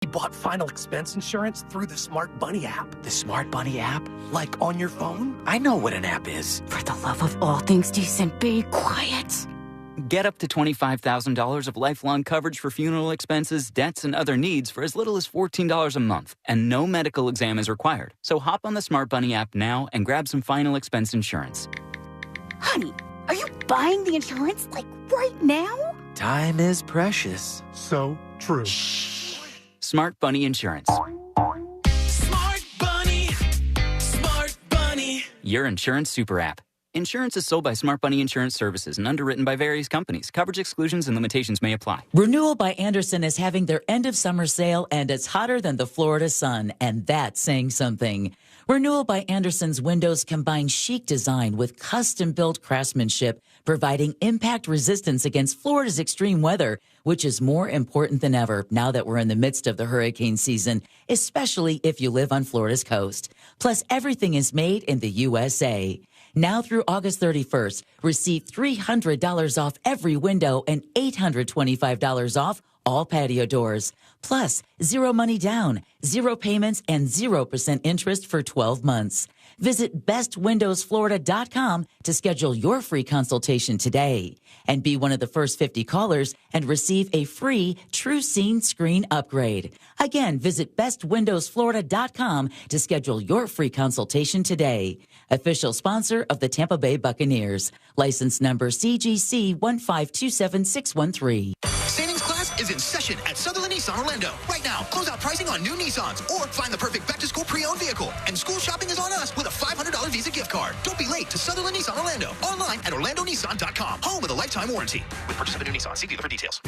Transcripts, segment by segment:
He bought final expense insurance through the Smart Bunny app. The Smart Bunny app? Like on your phone? I know what an app is. For the love of all things decent, be quiet. Get up to $25,000 of lifelong coverage for funeral expenses, debts, and other needs for as little as $14 a month. And no medical exam is required. So hop on the Smart Bunny app now and grab some final expense insurance. Honey, are you buying the insurance, like, right now? Time is precious. So true. Smart Bunny Insurance. Smart Bunny. Smart Bunny. Your insurance super app. Insurance is sold by Smart Bunny Insurance Services and underwritten by various companies. Coverage exclusions and limitations may apply. Renewal by Andersen is having their end of summer sale, and it's hotter than the Florida sun, and that's saying something. Renewal by Andersen's windows combine chic design with custom-built craftsmanship, providing impact resistance against Florida's extreme weather, which is more important than ever now that we're in the midst of the hurricane season, especially if you live on Florida's coast. Plus, everything is made in the USA. Now through August 31st, receive $300 off every window and $825 off all patio doors. Plus, zero money down, zero payments, and 0% interest for 12 months. Visit bestwindowsflorida.com to schedule your free consultation today. And be one of the first 50 callers and receive a free True Scene screen upgrade. Again, visit bestwindowsflorida.com to schedule your free consultation today. Official sponsor of the Tampa Bay Buccaneers. License number CGC 1527613. Savings class is in session at Southerland Nissan Orlando. Right now, close out pricing on new Nissans or find the perfect back-to-school pre-owned vehicle. And school shopping is on us with a $500 Visa gift card. Don't be late to Southerland Nissan Orlando. Online at orlandonissan.com. Home with a lifetime warranty. With purchase of a new Nissan. See dealer for details.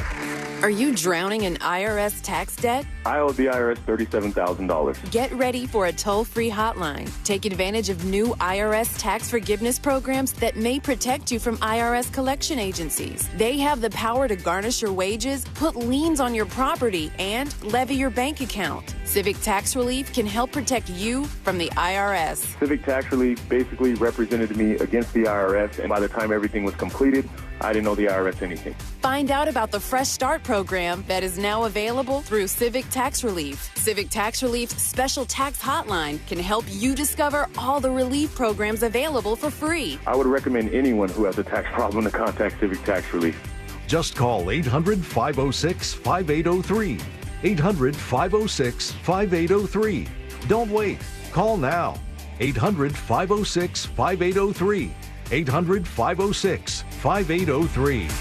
Are you drowning in IRS tax debt? I owe the IRS $37,000. Get ready for a toll-free hotline. Take advantage of new IRS tax forgiveness programs that may protect you from IRS collection agencies. They have the power to garnish your wages, put liens on your property, and levy your bank account. Civic Tax Relief can help protect you from the IRS. Civic Tax Relief basically represented me against the IRS, and by the time everything was completed, I didn't owe the IRS anything. Find out about the Fresh Start program that is now available through Civic Tax Relief. Civic Tax Relief's special tax hotline can help you discover all the relief programs available for free. I would recommend anyone who has a tax problem to contact Civic Tax Relief. Just call 800-506-5803. 800-506-5803. Don't wait. Call now. 800-506-5803. 800-506-5803.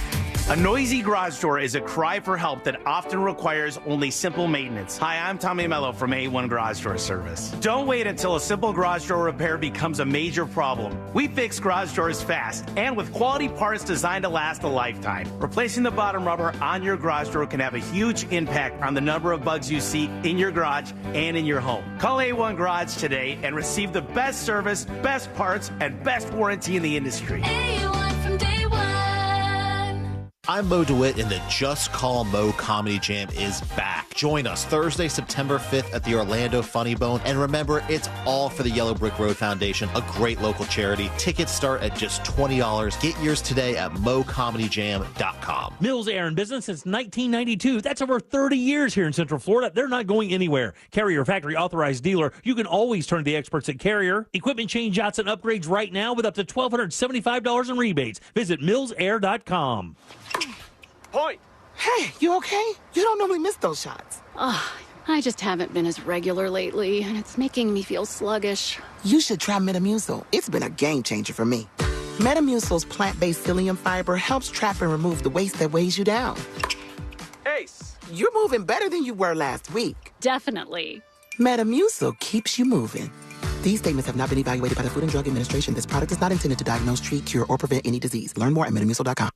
A noisy garage door is a cry for help that often requires only simple maintenance. Hi, I'm Tommy Mello from A1 Garage Door Service. Don't wait until a simple garage door repair becomes a major problem. We fix garage doors fast and with quality parts designed to last a lifetime. Replacing the bottom rubber on your garage door can have a huge impact on the number of bugs you see in your garage and in your home. Call A1 Garage today and receive the best service, best parts, and best warranty in the industry. A1 from day one. I'm Mo DeWitt, and the Just Call Mo Comedy Jam is back. Join us Thursday, September 5th at the Orlando Funny Bone. And remember, it's all for the Yellow Brick Road Foundation, a great local charity. Tickets start at just $20. Get yours today at mocomedyjam.com. Mills Air in business since 1992. That's over 30 years here in Central Florida. They're not going anywhere. Carrier factory authorized dealer. You can always turn to the experts at Carrier. Equipment change-outs and upgrades right now with up to $1,275 in rebates. Visit millsair.com. Point. Hey, you okay? You don't normally miss those shots. I just haven't been as regular lately, and it's making me feel sluggish. You should try Metamucil. It's been a game changer for me. Metamucil's plant-based psyllium fiber helps trap and remove the waste that weighs you down. Ace, you're moving better than you were last week. Definitely. Metamucil keeps you moving. These statements have not been evaluated by the Food and Drug Administration. This product is not intended to diagnose, treat, cure, or prevent any disease. Learn more at Metamucil.com.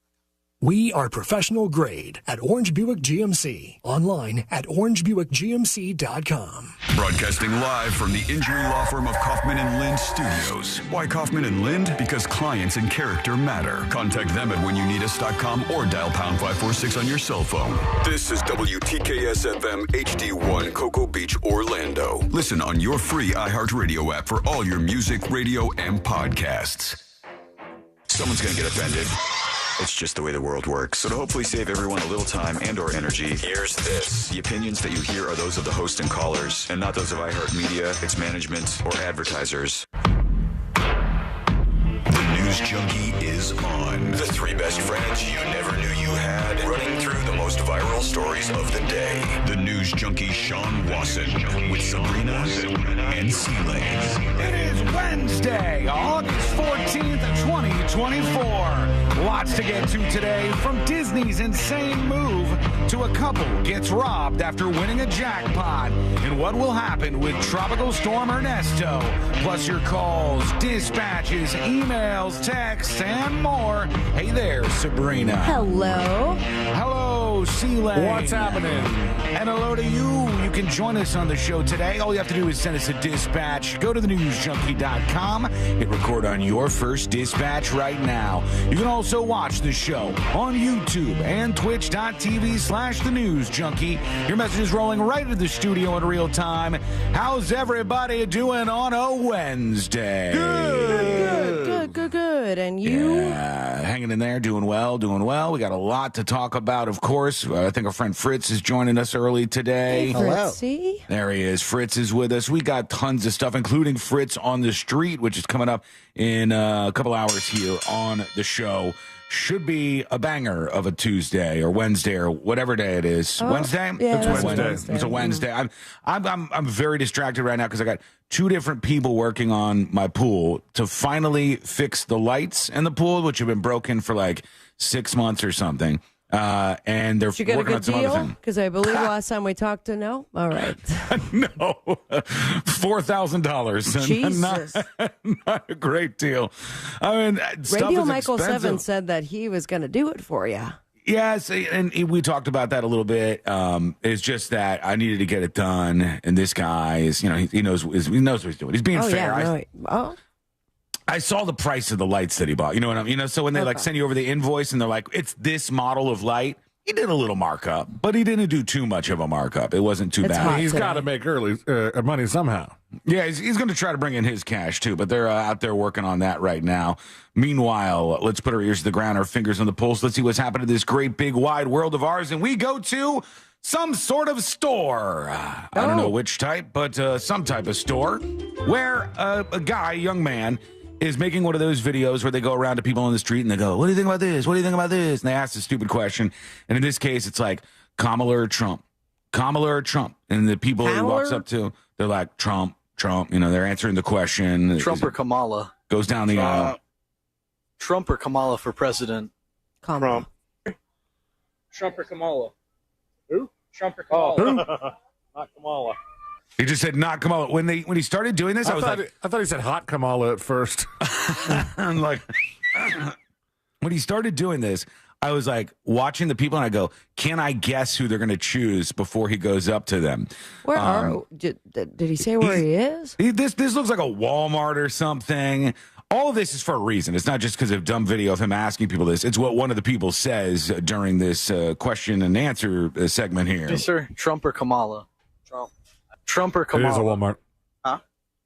We are professional grade at Orange Buick GMC. Online at orangebuickgmc.com. Broadcasting live from the injury law firm of Kaufman and Lind Studios. Why Kaufman and Lind? Because clients and character matter. Contact them at whenyounneedus.com or dial pound 546 on your cell phone. This is WTKS-FM HD1 Cocoa Beach, Orlando. Listen on your free iHeartRadio app for all your music, radio, and podcasts. Someone's going to get offended. It's just the way the world works. So to hopefully save everyone a little time and or energy, here's this. The opinions that you hear are those of the host and callers, and not those of iHeartMedia, its management, or advertisers. The News Junkie is on. The three best friends you never knew you had, running through the most viral stories of the day. The News Junkie Sean Wasson with Sabrina and C-Lane. It is Wednesday, August 14th, 2024. Lots to get to today, from Disney's insane move to a couple gets robbed after winning a jackpot, and what will happen with Tropical Storm Ernesto, plus your calls, dispatches, emails, texts, and more. Hey there, Sabrina. Hello. Hello, C-Lane. What's happening? And hello to you. You can join us on the show today. All you have to do is send us a dispatch. Go to thenewsjunkie.com. Hit record on your first dispatch right now. You can also watch the show on YouTube and twitch.tv/thenewsjunkie. Your message is rolling right into the studio in real time. How's everybody doing on a Wednesday? Good. And you? Yeah, hanging in there, doing well. We got a lot to talk about, of course. I think our friend Fritz is joining us early today. Hey, Fritzy. There he is. Fritz is with us. We got tons of stuff, including Fritz on the Street, which is coming up in a couple hours here on the show. Should be a banger of a Tuesday or Wednesday or whatever day it is. Wednesday? Yeah, It's Wednesday. It's a Wednesday. I'm very distracted right now because I got two different people working on my pool to finally fix the lights in the pool, which have been broken for like 6 months or something. And they're Did you get a working on good some other deal? thing. Because I believe last time we talked to no. All right. No, $4,000. Jesus. Not a great deal. I mean, stuff Radio is Michael expensive. 7 said that he was going to do it for you. Yes, and we talked about that a little bit. It's just that I needed to get it done, and this guy is, he knows what he's doing. He's being fair. I saw the price of the lights that he bought. You know what I mean? So when they send you over the invoice and they're like, it's this model of light, he did a little markup, but he didn't do too much of a markup. It wasn't too bad. He's got to make money somehow. Yeah, he's going to try to bring in his cash too, but they're out there working on that right now. Meanwhile, let's put our ears to the ground, our fingers on the pulse. Let's see what's happening to this great big wide world of ours, and we go to some sort of store. I don't know which type, but some type of store where a young man, is making one of those videos where they go around to people on the street and they go, what do you think about this? What do you think about this? And they ask a stupid question. And in this case, it's like, Kamala or Trump? Kamala or Trump? And the people he walks up to, they're like, Trump. They're answering the question. Trump or Kamala? Goes down the aisle. Trump or Kamala for president? Trump. Trump or Kamala? Who? Trump or Kamala? Not Kamala. He just said not Kamala. When he started doing this, I thought he said hot Kamala at first. I'm like, when he started doing this, I was like watching the people and I go, can I guess who they're going to choose before he goes up to them? Did he say where he is? This looks like a Walmart or something. All of this is for a reason. It's not just because of dumb video of him asking people this. It's what one of the people says during this question and answer segment here. Yes, sir. Trump or Kamala? Trump or Kamala? It is a Walmart. Huh?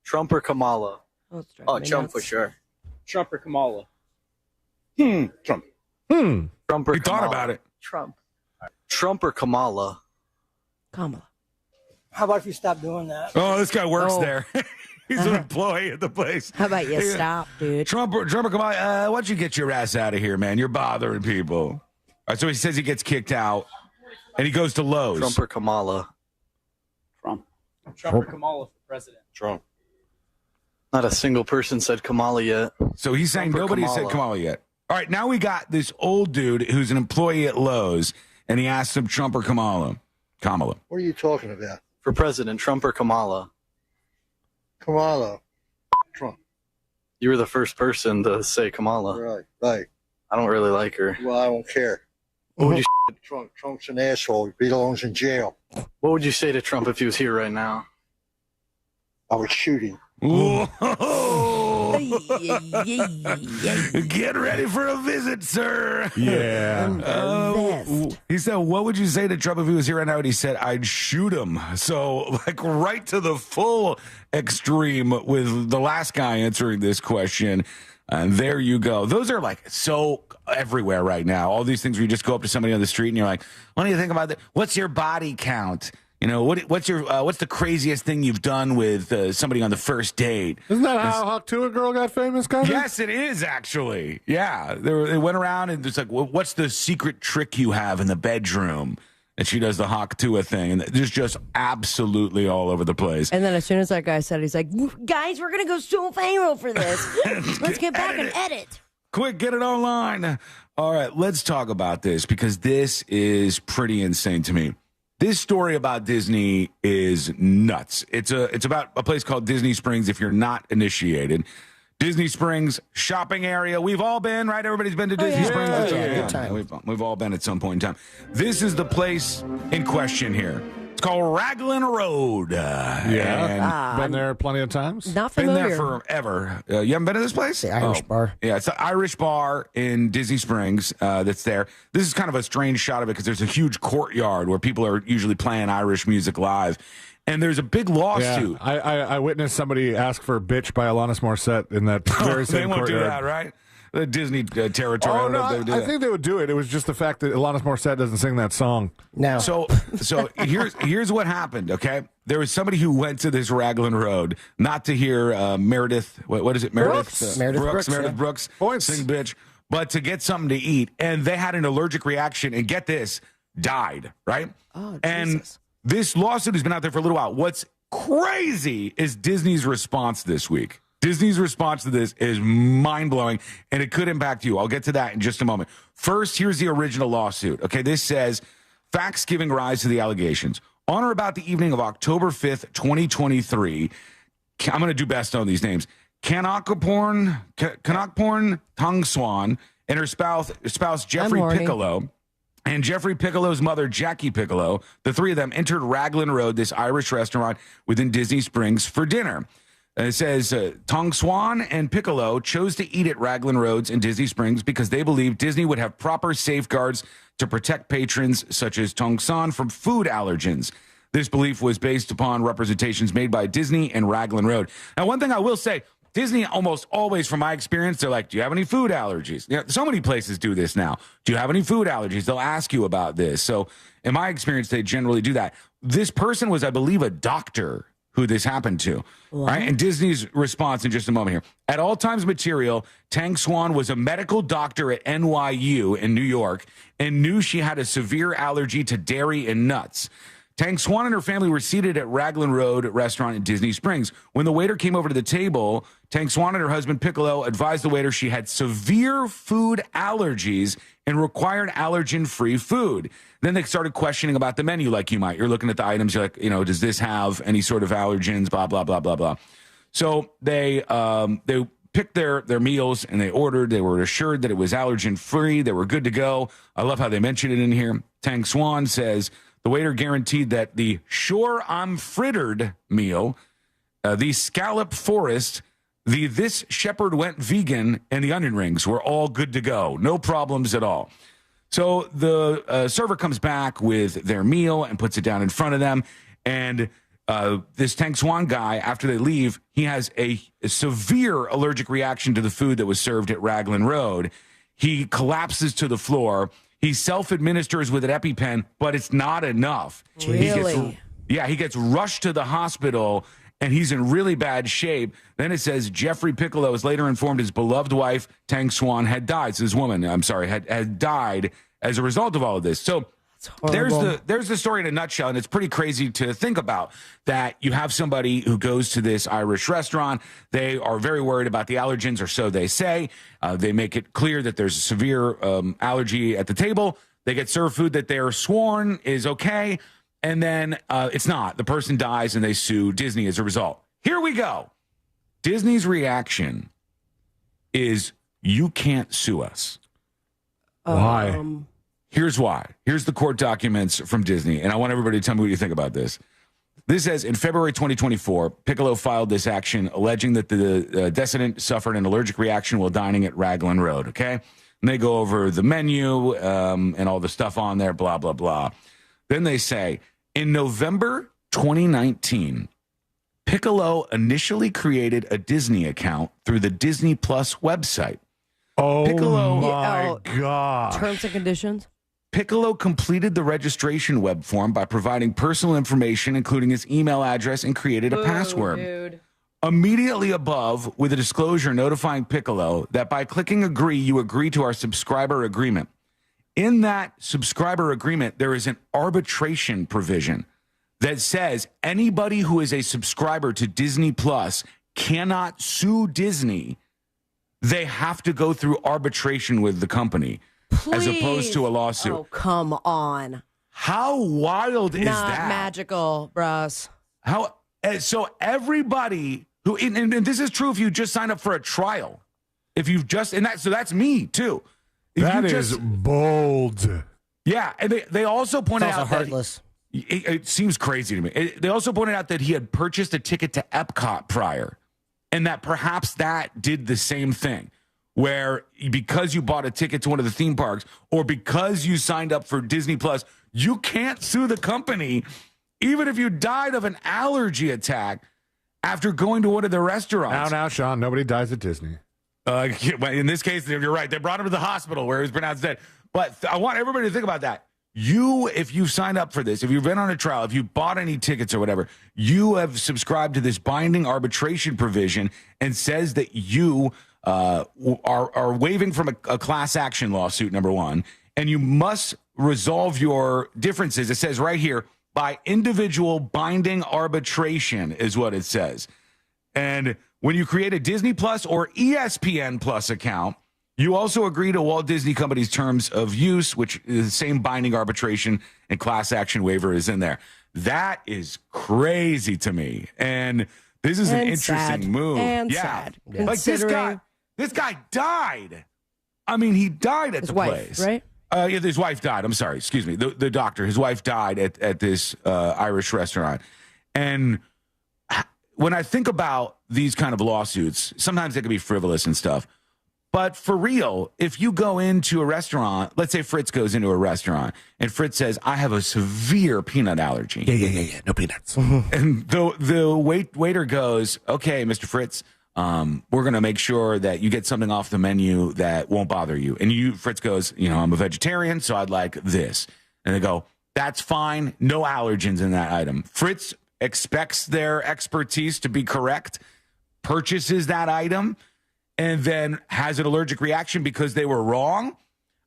Trump or Kamala? Trump for sure. Trump or Kamala? Trump. Trump or He Kamala? thought about it. Trump. Trump or Kamala? Kamala. How about if you stop doing that? Oh, this guy works there. He's an employee at the place. How about you stop, dude? Trump or Kamala, why don't you get your ass out of here, man? You're bothering people. All right, so he says he gets kicked out, and he goes to Lowe's. Trump or Kamala? Trump or Kamala for president? Trump. Not a single person said Kamala yet. So he's saying nobody said Kamala yet. All right, now we got this old dude who's an employee at Lowe's, and he asked him Trump or Kamala. Kamala. What are you talking about? For president, Trump or Kamala? Kamala. Trump. You were the first person to say Kamala. Right. I don't really like her. Well, I don't care. What would you Trump's an asshole. He belongs in jail. What would you say to Trump if he was here right now? I would shoot him. Get ready for a visit, sir. Yeah. He said, what would you say to Trump if he was here right now? And he said, I'd shoot him. So, like, right to the full extreme with the last guy answering this question. And there you go. Those are like so everywhere right now. All these things where you just go up to somebody on the street and you're like, what do you think about that? What's your body count? You know, what's the craziest thing you've done with somebody on the first date? Isn't that how Hawk Tuah girl got famous, kind of? Yes, it is, actually. Yeah. They went around and it's like, well, what's the secret trick you have in the bedroom? And she does the Hawk Tuah thing. And there's just absolutely all over the place. And then as soon as that guy said, he's like, guys, we're going to go so viral for this. Let's get back and edit. Quick, get it online. All right, let's talk about this because this is pretty insane to me. This story about Disney is nuts. It's about a place called Disney Springs if you're not initiated. Disney Springs shopping area. We've all been, right? Everybody's been to Disney Springs. Yeah. Good time. We've all been at some point in time. This is the place in question here. It's called Raglan Road. Been there plenty of times. Not Been familiar. there forever. You haven't been to this place? The Irish bar. Yeah, it's an Irish bar in Disney Springs that's there. This is kind of a strange shot of it because there's a huge courtyard where people are usually playing Irish music live. And there's a big lawsuit. Yeah, I witnessed somebody ask for "Bitch" by Alanis Morissette in that very same They won't courtyard. do that, right? The Disney territory. Oh, I don't know if they would do I that. think they would do it. It was just the fact that Alanis Morissette doesn't sing that song. No. So here's what happened. Okay, there was somebody who went to this Raglan Road not to hear Meredith. What is it? Brooks. Meredith Brooks, Meredith yeah. Brooks. Points. Sing bitch, but to get something to eat, and they had an allergic reaction. And get this, died. Right. Oh, and Jesus. this lawsuit has been out there for a little while. What's crazy is Disney's response this week. Disney's response to this is mind-blowing, and it could impact you. I'll get to that in just a moment. First, here's the original lawsuit. Okay, this says, facts giving rise to the allegations. On or about the evening of October 5th, 2023, I'm going to do best on these names. Kanakporn Tung Swan and her spouse Jeffrey Piccolo, and Jeffrey Piccolo's mother, Jackie Piccolo, the three of them entered Raglan Road, this Irish restaurant within Disney Springs, for dinner. It says Tong Swan and Piccolo chose to eat at Raglan Roads in Disney Springs because they believed Disney would have proper safeguards to protect patrons such as Tong Swan from food allergens. This belief was based upon representations made by Disney and Raglan Road. Now, one thing I will say, Disney almost always, from my experience, they're like, do you have any food allergies? You know, so many places do this now. Do you have any food allergies? They'll ask you about this. So in my experience, they generally do that. This person was, I believe, a doctor who this happened to. Right? And Disney's response in just a moment here. At All Times Material, Tang Swan was a medical doctor at NYU in New York and knew she had a severe allergy to dairy and nuts. Tang Swan and her family were seated at Raglan Road restaurant in Disney Springs. When the waiter came over to the table, Tang Swan and her husband Piccolo advised the waiter she had severe food allergies and required allergen-free food. Then they started questioning about the menu like you might. You're looking at the items, you're like, you know, does this have any sort of allergens, blah, blah, blah, blah, blah. So they picked their meals and they ordered. They were assured that it was allergen-free. They were good to go. I love how they mention it in here. Tang Swan says the waiter guaranteed that the Sure I'm Frittered meal, the Scallop Forest, the This Shepherd Went Vegan, and the onion rings were all good to go. No problems at all. So the server comes back with their meal and puts it down in front of them. And this Tang Swan guy, after they leave, he has a severe allergic reaction to the food that was served at Raglan Road. He collapses to the floor. He self-administers with an EpiPen, but it's not enough. Really? He gets rushed to the hospital, and he's in really bad shape. Then it says Jeffrey Piccolo is later informed his beloved wife, Tang Swan, had died. So his woman, had died as a result of all of this. So there's the story in a nutshell, and it's pretty crazy to think about that you have somebody who goes to this Irish restaurant. They are very worried about the allergens, or so they say. They make it clear that there's a severe allergy at the table. They get served food that they're sworn is okay, and then it's not. The person dies, and they sue Disney as a result. Here we go. Disney's reaction is, you can't sue us. Why? Here's why. Here's the court documents from Disney, and I want everybody to tell me what you think about this. This says, in February 2024, Piccolo filed this action alleging that the decedent suffered an allergic reaction while dining at Raglan Road, okay? And they go over the menu and all the stuff on there, blah, blah, blah. Then they say, in November 2019, Piccolo initially created a Disney account through the Disney Plus website. Oh, Piccolo, my God. Terms and conditions? Piccolo completed the registration web form by providing personal information, including his email address, and created a password. Dude. Immediately above, with a disclosure notifying Piccolo that by clicking agree, you agree to our subscriber agreement. In that subscriber agreement, there is an arbitration provision that says anybody who is a subscriber to Disney Plus cannot sue Disney. They have to go through arbitration with the company as opposed to a lawsuit. Oh, come on. How wild is Not that? magical, bros. So everybody who, and this is true if you just sign up for a trial. If you've just, so that's me too. If That you is bold. Yeah, and they also pointed It's also out heartless. It seems crazy to me. They also pointed out that he had purchased a ticket to Epcot prior, and that perhaps that did the same thing, where because you bought a ticket to one of the theme parks or because you signed up for Disney Plus, you can't sue the company, even if you died of an allergy attack after going to one of the restaurants. Now, Sean, nobody dies at Disney. In this case, you're right. They brought him to the hospital where he was pronounced dead. But I want everybody to think about that. If you signed up for this, if you've been on a trial, if you bought any tickets or whatever, you have subscribed to this binding arbitration provision and says that you are waiving from a class action lawsuit, number one, and you must resolve your differences. It says right here, by individual binding arbitration is what it says. And when you create a Disney Plus or ESPN Plus account, you also agree to Walt Disney Company's terms of use, which is the same binding arbitration and class action waiver is in there. That is crazy to me. And this is an interesting move. And yeah. sad. Like this guy died. I mean, he died at the place. Right? Yeah, his wife died. I'm sorry. Excuse me. The doctor, his wife died at this Irish restaurant. And when I think about these kind of lawsuits, sometimes they can be frivolous and stuff. But for real, if you go into a restaurant, let's say Fritz goes into a restaurant and Fritz says, I have a severe peanut allergy. Yeah. No peanuts. And the waiter goes, okay, Mr. Fritz, we're going to make sure that you get something off the menu that won't bother you. And Fritz goes, I'm a vegetarian, so I'd like this. And they go, that's fine. No allergens in that item. Fritz expects their expertise to be correct, purchases that item, and then has an allergic reaction because they were wrong.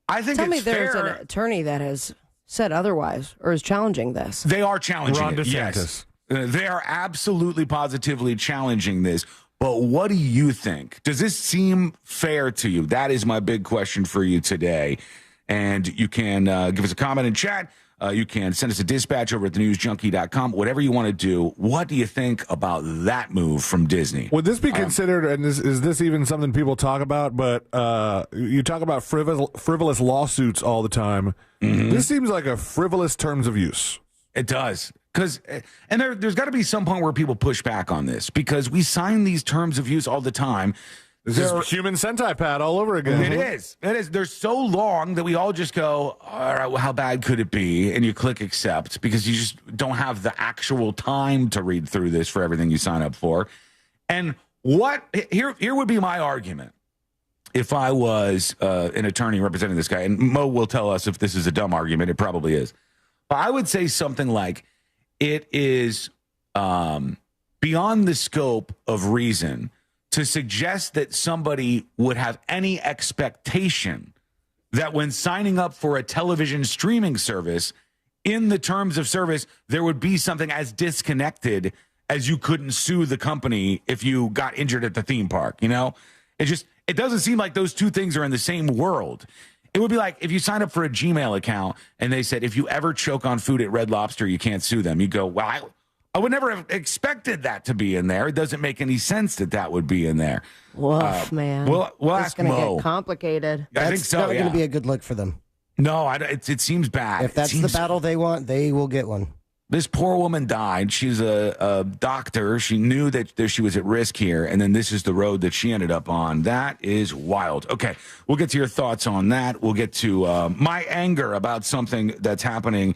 I think Tell it's me there's fair. an attorney that has said otherwise or is challenging this. They are challenging Ron it, DeSantis. yes. They are absolutely positively challenging this. But what do you think? Does this seem fair to you? That is my big question for you today. And you can give us a comment in chat. You can send us a dispatch over at thenewsjunkie.com. Whatever you want to do. What do you think about that move from Disney? Would this be considered, and is this even something people talk about, but you talk about frivolous lawsuits all the time. Mm-hmm. This seems like a frivolous terms of use. It does. And there's got to be some point where people push back on this because we sign these terms of use all the time. This is human centipede all over again. It is. They're so long that we all just go, all right, well, how bad could it be? And you click accept because you just don't have the actual time to read through this for everything you sign up for. And here would be my argument if I was an attorney representing this guy. And Mo will tell us if this is a dumb argument. It probably is. But I would say something like it is beyond the scope of reason to suggest that somebody would have any expectation that when signing up for a television streaming service, in the terms of service, there would be something as disconnected as you couldn't sue the company if you got injured at the theme park. It doesn't seem like those two things are in the same world. It would be like if you sign up for a Gmail account and they said, if you ever choke on food at Red Lobster, you can't sue them. You go, well, I would never have expected that to be in there. It doesn't make any sense that would be in there. Woof, man. We'll it's ask gonna Mo. get complicated. That's think so, not going yeah. to be a good look for them. No, it seems bad. If that's the battle they want, they will get one. This poor woman died. She's a doctor. She knew that she was at risk here, and then this is the road that she ended up on. That is wild. Okay, we'll get to your thoughts on that. We'll get to my anger about something that's happening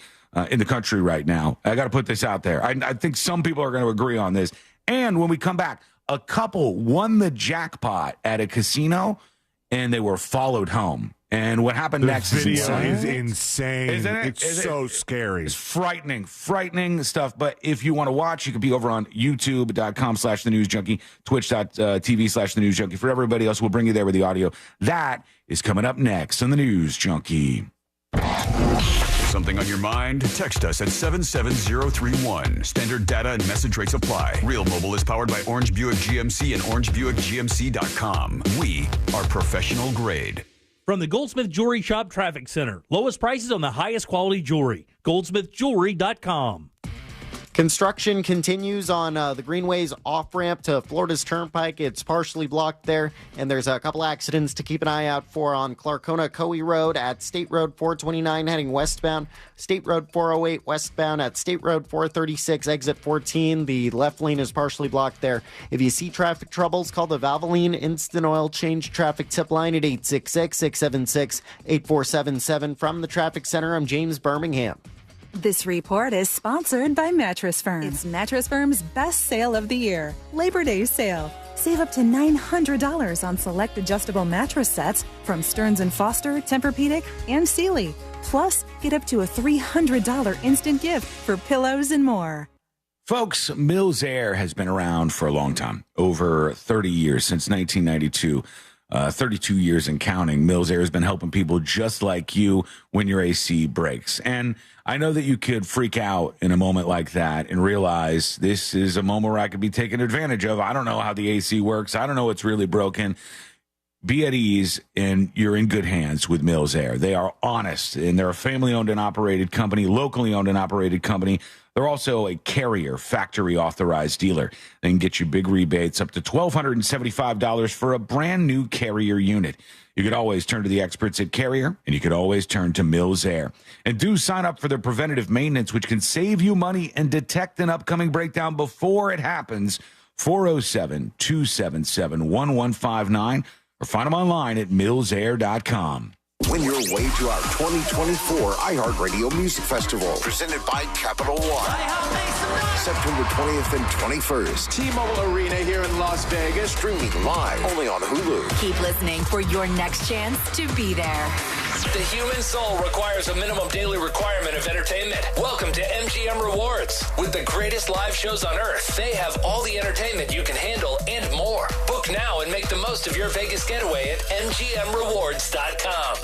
in the country right now. I got to put this out there. I think some people are going to agree on this. And when we come back, a couple won the jackpot at a casino and they were followed home. And what happened next is insane. Isn't it? It's so scary. It's frightening stuff. But if you want to watch, you can be over on youtube.com/thenewsjunkie, twitch.tv/thenewsjunkie. For everybody else, we'll bring you there with the audio. That is coming up next on the News Junkie. Something on your mind? Text us at 77031. Standard data and message rates apply. Real Mobile is powered by Orange Buick GMC and OrangeBuickGMC.com. We are professional grade. From the Goldsmith Jewelry Shop Traffic Center. Lowest prices on the highest quality jewelry. GoldsmithJewelry.com. Construction continues on the Greenway's off-ramp to Florida's Turnpike. It's partially blocked there, and there's a couple accidents to keep an eye out for on Clarkona-Coe Road at State Road 429 heading westbound, State Road 408 westbound at State Road 436 exit 14. The left lane is partially blocked there. If you see traffic troubles, call the Valvoline Instant Oil Change Traffic Tip Line at 866-676-8477. From the Traffic Center, I'm James Birmingham. This report is sponsored by Mattress Firm. It's Mattress Firm's best sale of the year, Labor Day sale. Save up to $900 on select adjustable mattress sets from Stearns & Foster, Tempur-Pedic, and Sealy. Plus, get up to a $300 instant gift for pillows and more. Folks, Mills Air has been around for a long time, over 30 years, since 1992. 32 years and counting. Mills Air has been helping people just like you when your AC breaks. And I know that you could freak out in a moment like that and realize this is a moment where I could be taken advantage of. I don't know how the AC works. I don't know what's really broken. Be at ease, and you're in good hands with Mills Air. They are honest, and they're a family-owned and operated company, locally owned and operated company. They're also a Carrier factory-authorized dealer. They can get you big rebates up to $1,275 for a brand-new Carrier unit. You could always turn to the experts at Carrier, and you could always turn to Mills Air. And do sign up for their preventative maintenance, which can save you money and detect an upcoming breakdown before it happens. 407-277-1159. Or find them online at millsair.com. Win your way to our 2024 iHeartRadio Music Festival, presented by Capital One. September 20th and 21st. T-Mobile Arena here in Las Vegas. Streaming live only on Hulu. Keep listening for your next chance to be there. The human soul requires a minimum daily requirement of entertainment. Welcome to MGM Rewards. With the greatest live shows on earth, they have all the entertainment you can handle and more. Book now and make the most of your Vegas getaway at MGMRewards.com.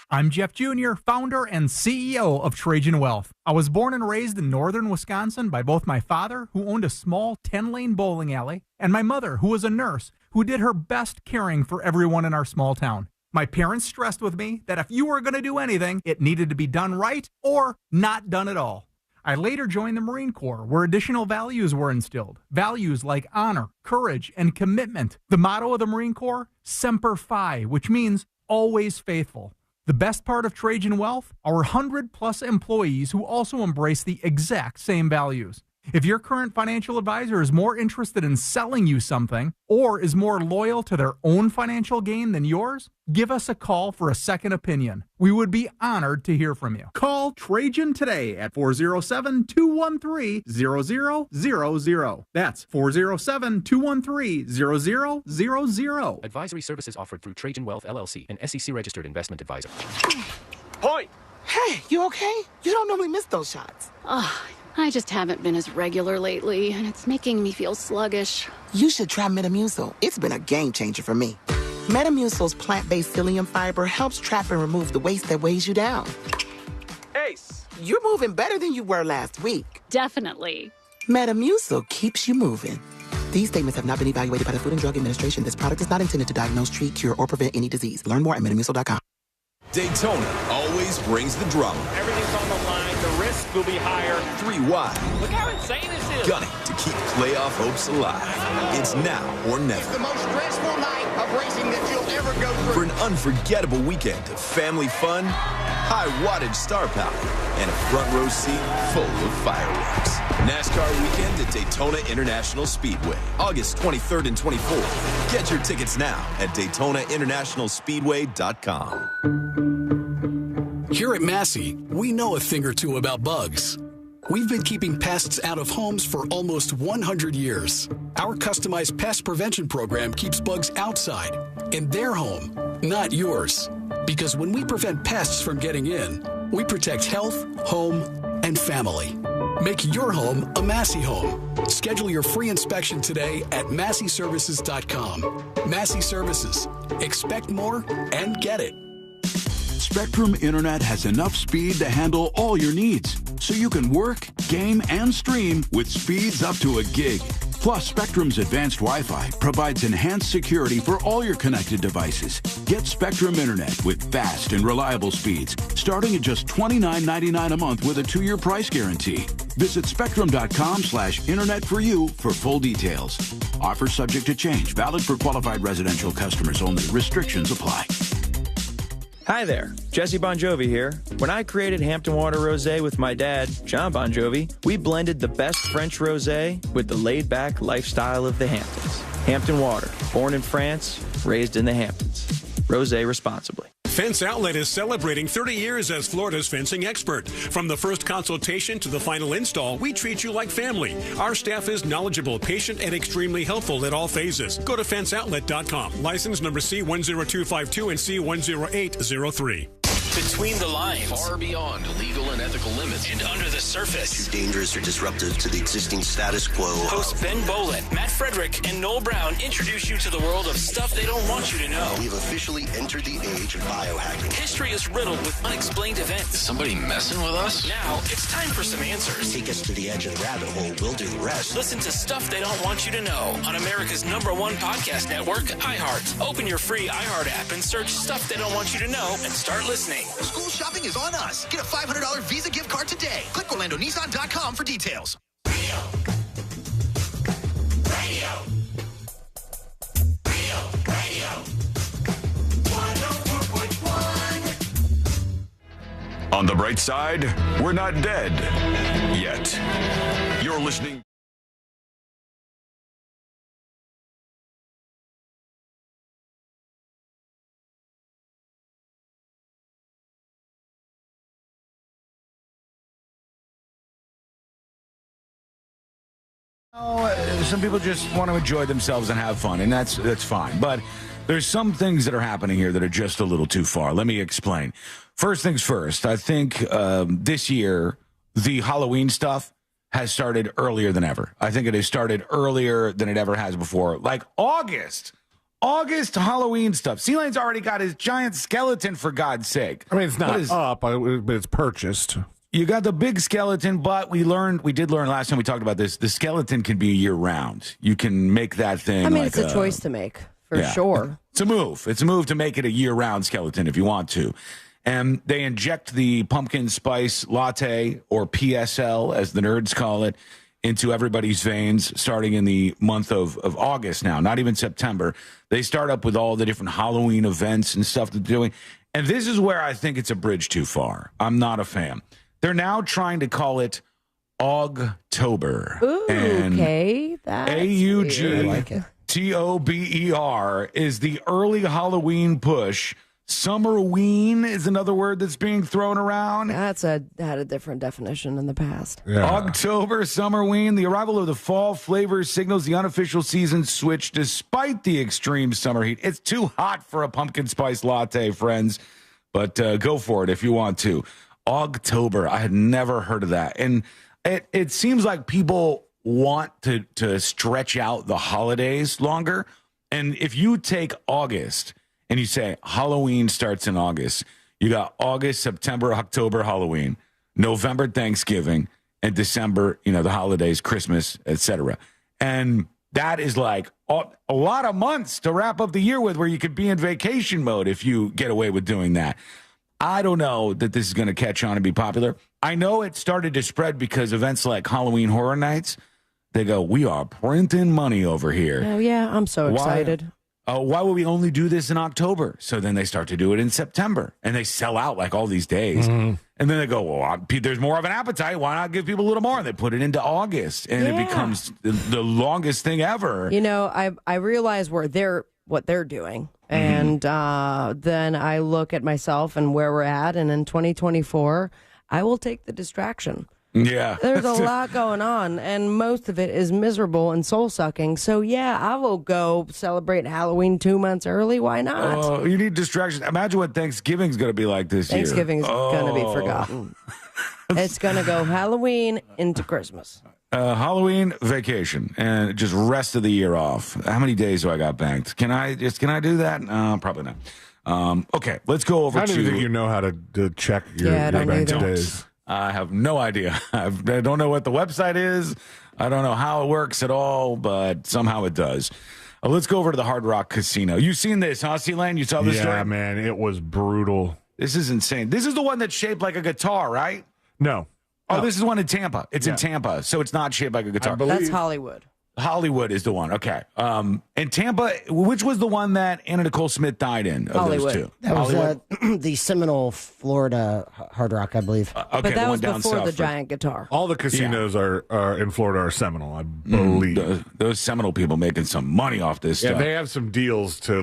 I'm Jeff Jr., founder and CEO of Trajan Wealth. I was born and raised in northern Wisconsin by both my father, who owned a small 10-lane bowling alley, and my mother, who was a nurse, who did her best caring for everyone in our small town. My parents stressed with me that if you were going to do anything, it needed to be done right or not done at all. I later joined the Marine Corps, where additional values were instilled. Values like honor, courage, and commitment. The motto of the Marine Corps, Semper Fi, which means always faithful. The best part of Trajan Wealth, our 100-plus employees who also embrace the exact same values. If your current financial advisor is more interested in selling you something or is more loyal to their own financial gain than yours, give us a call for a second opinion. We would be honored to hear from you. Call Trajan today at 407-213-0000. That's 407-213-0000. Advisory services offered through Trajan Wealth, LLC, an SEC-registered investment advisor. Point! Hey, you okay? You don't normally miss those shots. I just haven't been as regular lately, and it's making me feel sluggish. You should try Metamucil. It's been a game changer for me. Metamucil's plant-based psyllium fiber helps trap and remove the waste that weighs you down. Ace, you're moving better than you were last week. Definitely. Metamucil keeps you moving. These statements have not been evaluated by the Food and Drug Administration. This product is not intended to diagnose, treat, cure, or prevent any disease. Learn more at Metamucil.com. Daytona always brings the drama. Everything's on the line. The risk will be higher. 3 wide. Look how insane this is. Gunning to keep playoff hopes alive. It's now or never. It's the most stressful night of racing that you'll ever go through. For an unforgettable weekend of family fun, high wattage star power, and a front row seat full of fireworks. NASCAR weekend at Daytona International Speedway, August 23rd and 24th. Get your tickets now at DaytonaInternationalSpeedway.com. Here at Massey, we know a thing or two about bugs. We've been keeping pests out of homes for almost 100 years. Our customized pest prevention program keeps bugs outside, in their home, not yours. Because when we prevent pests from getting in, we protect health, home, and family. Make your home a Massey home. Schedule your free inspection today at MasseyServices.com. Massey Services. Expect more and get it. Spectrum Internet has enough speed to handle all your needs, so you can work, game, and stream with speeds up to a gig. Plus, Spectrum's advanced Wi-Fi provides enhanced security for all your connected devices. Get Spectrum Internet with fast and reliable speeds, starting at just $29.99 a month with a 2-year price guarantee. Visit spectrum.com/internet for you for full details. Offer subject to change, valid for qualified residential customers only. Restrictions apply. Hi there, Jesse Bon Jovi here. When I created Hampton Water Rosé with my dad, John Bon Jovi, we blended the best French rosé with the laid-back lifestyle of the Hamptons. Hampton Water, born in France, raised in the Hamptons. Rosé responsibly. Fence Outlet is celebrating 30 years as Florida's fencing expert. From the first consultation to the final install, we treat you like family. Our staff is knowledgeable, patient, and extremely helpful at all phases. Go to fenceoutlet.com. License number C10252 and C10803. Between the lines, far beyond legal and ethical limits, and under the surface, too dangerous or disruptive to the existing status quo. Hosts Ben Bolin, Matt Frederick, and Noel Brown introduce you to the world of stuff they don't want you to know. We've officially entered the age of biohacking. History is riddled with unexplained events. Is somebody messing with us? Now it's time for some answers. Take us to the edge of the rabbit hole. We'll do the rest. Listen to Stuff They Don't Want You to Know on America's #1 podcast network, iHeart. Open your free iHeart app and search Stuff They Don't Want You to Know and start listening. School shopping is on us. Get a $500 Visa gift card today. Click OrlandoNissan.com for details. Radio. Radio. 104.1. On the bright side, we're not dead yet. You're listening. Some people just want to enjoy themselves and have fun, and that's fine. But there's some things that are happening here that are just a little too far. Let me explain. First things first, I think this year, the Halloween stuff has started earlier than ever. I think it has started earlier than it ever has before. Like August Halloween stuff. C-Lane's already got his giant skeleton, for God's sake. I mean, it's not up, but it's purchased. You got the big skeleton, but we did learn last time we talked about this, the skeleton can be year-round. You can make that thing. I mean, it's a choice to make, for sure. It's a move. It's a move to make it a year-round skeleton if you want to. And they inject the pumpkin spice latte, or PSL, as the nerds call it, into everybody's veins starting in the month of August now, not even September. They start up with all the different Halloween events and stuff they're doing. And this is where I think it's a bridge too far. I'm not a fan. They're now trying to call it Ogtober. Ooh, okay. That's AUGTOBER is the early Halloween push. Summerween is another word that's being thrown around. Had a different definition in the past. Yeah. October, Summerween. The arrival of the fall flavor signals the unofficial season switch despite the extreme summer heat. It's too hot for a pumpkin spice latte, friends, but go for it if you want to. Ogtober. I had never heard of that. And it seems like people want to stretch out the holidays longer. And if you take August and you say Halloween starts in August, you got August, September, October, Halloween, November, Thanksgiving, and December, the holidays, Christmas, etc. And that is like a lot of months to wrap up the year with, where you could be in vacation mode if you get away with doing that. I don't know that this is going to catch on and be popular. I know it started to spread because events like Halloween Horror Nights, they go, we are printing money over here. Oh, yeah, I'm so excited. Why would we only do this in October? So then they start to do it in September, and they sell out like all these days. Mm-hmm. And then they go, well, there's more of an appetite. Why not give people a little more? And they put it into August, and it becomes the longest thing ever. I realize what they're doing. And then I look at myself and where we're at, and in 2024, I will take the distraction. Yeah. There's a lot going on, and most of it is miserable and soul-sucking. So, yeah, I will go celebrate Halloween 2 months early. Why not? Oh, you need distraction. Imagine what Thanksgiving's going to be like this year. Thanksgiving's going to be forgotten. It's going to go Halloween into Christmas. Halloween vacation and just rest of the year off. How many days do I got banked? Can I do that? No, probably not. Okay, let's go over I don't even think you know how to check your banked days. I have no idea. I don't know what the website is. I don't know how it works at all, but somehow it does. Let's go over to the Hard Rock Casino. You've seen this, huh, C-Lane? You saw this story? Yeah, man, it was brutal. This is insane. This is the one that's shaped like a guitar, right? No. Oh, this is one in Tampa. It's in Tampa, so it's not shaped like a guitar. That's Hollywood. Hollywood is the one. Okay. And Tampa, which was the one that Anna Nicole Smith died in? Of Hollywood. Those two? That was the Seminole, Florida Hard Rock, I believe. Okay, but that was down before south the giant guitar. All the casinos are in Florida are Seminole, I believe. Those Seminole people making some money off this stuff. Yeah, they have some deals to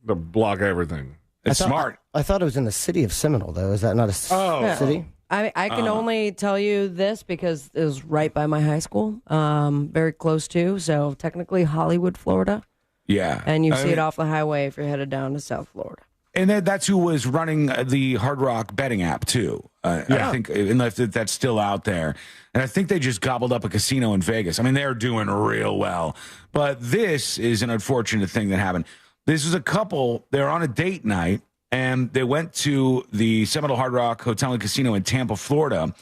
block everything. It's smart. I thought it was in the city of Seminole, though. Is that not a city? I can only tell you this because it was right by my high school, very close to. So technically Hollywood, Florida. Yeah. And you see it off the highway if you're headed down to South Florida. And that's who was running the Hard Rock betting app, too. I think, unless that's still out there. And I think they just gobbled up a casino in Vegas. I mean, they're doing real well. But this is an unfortunate thing that happened. This is a couple, they're on a date night. And they went to the Seminole Hard Rock Hotel and Casino in Tampa, Florida,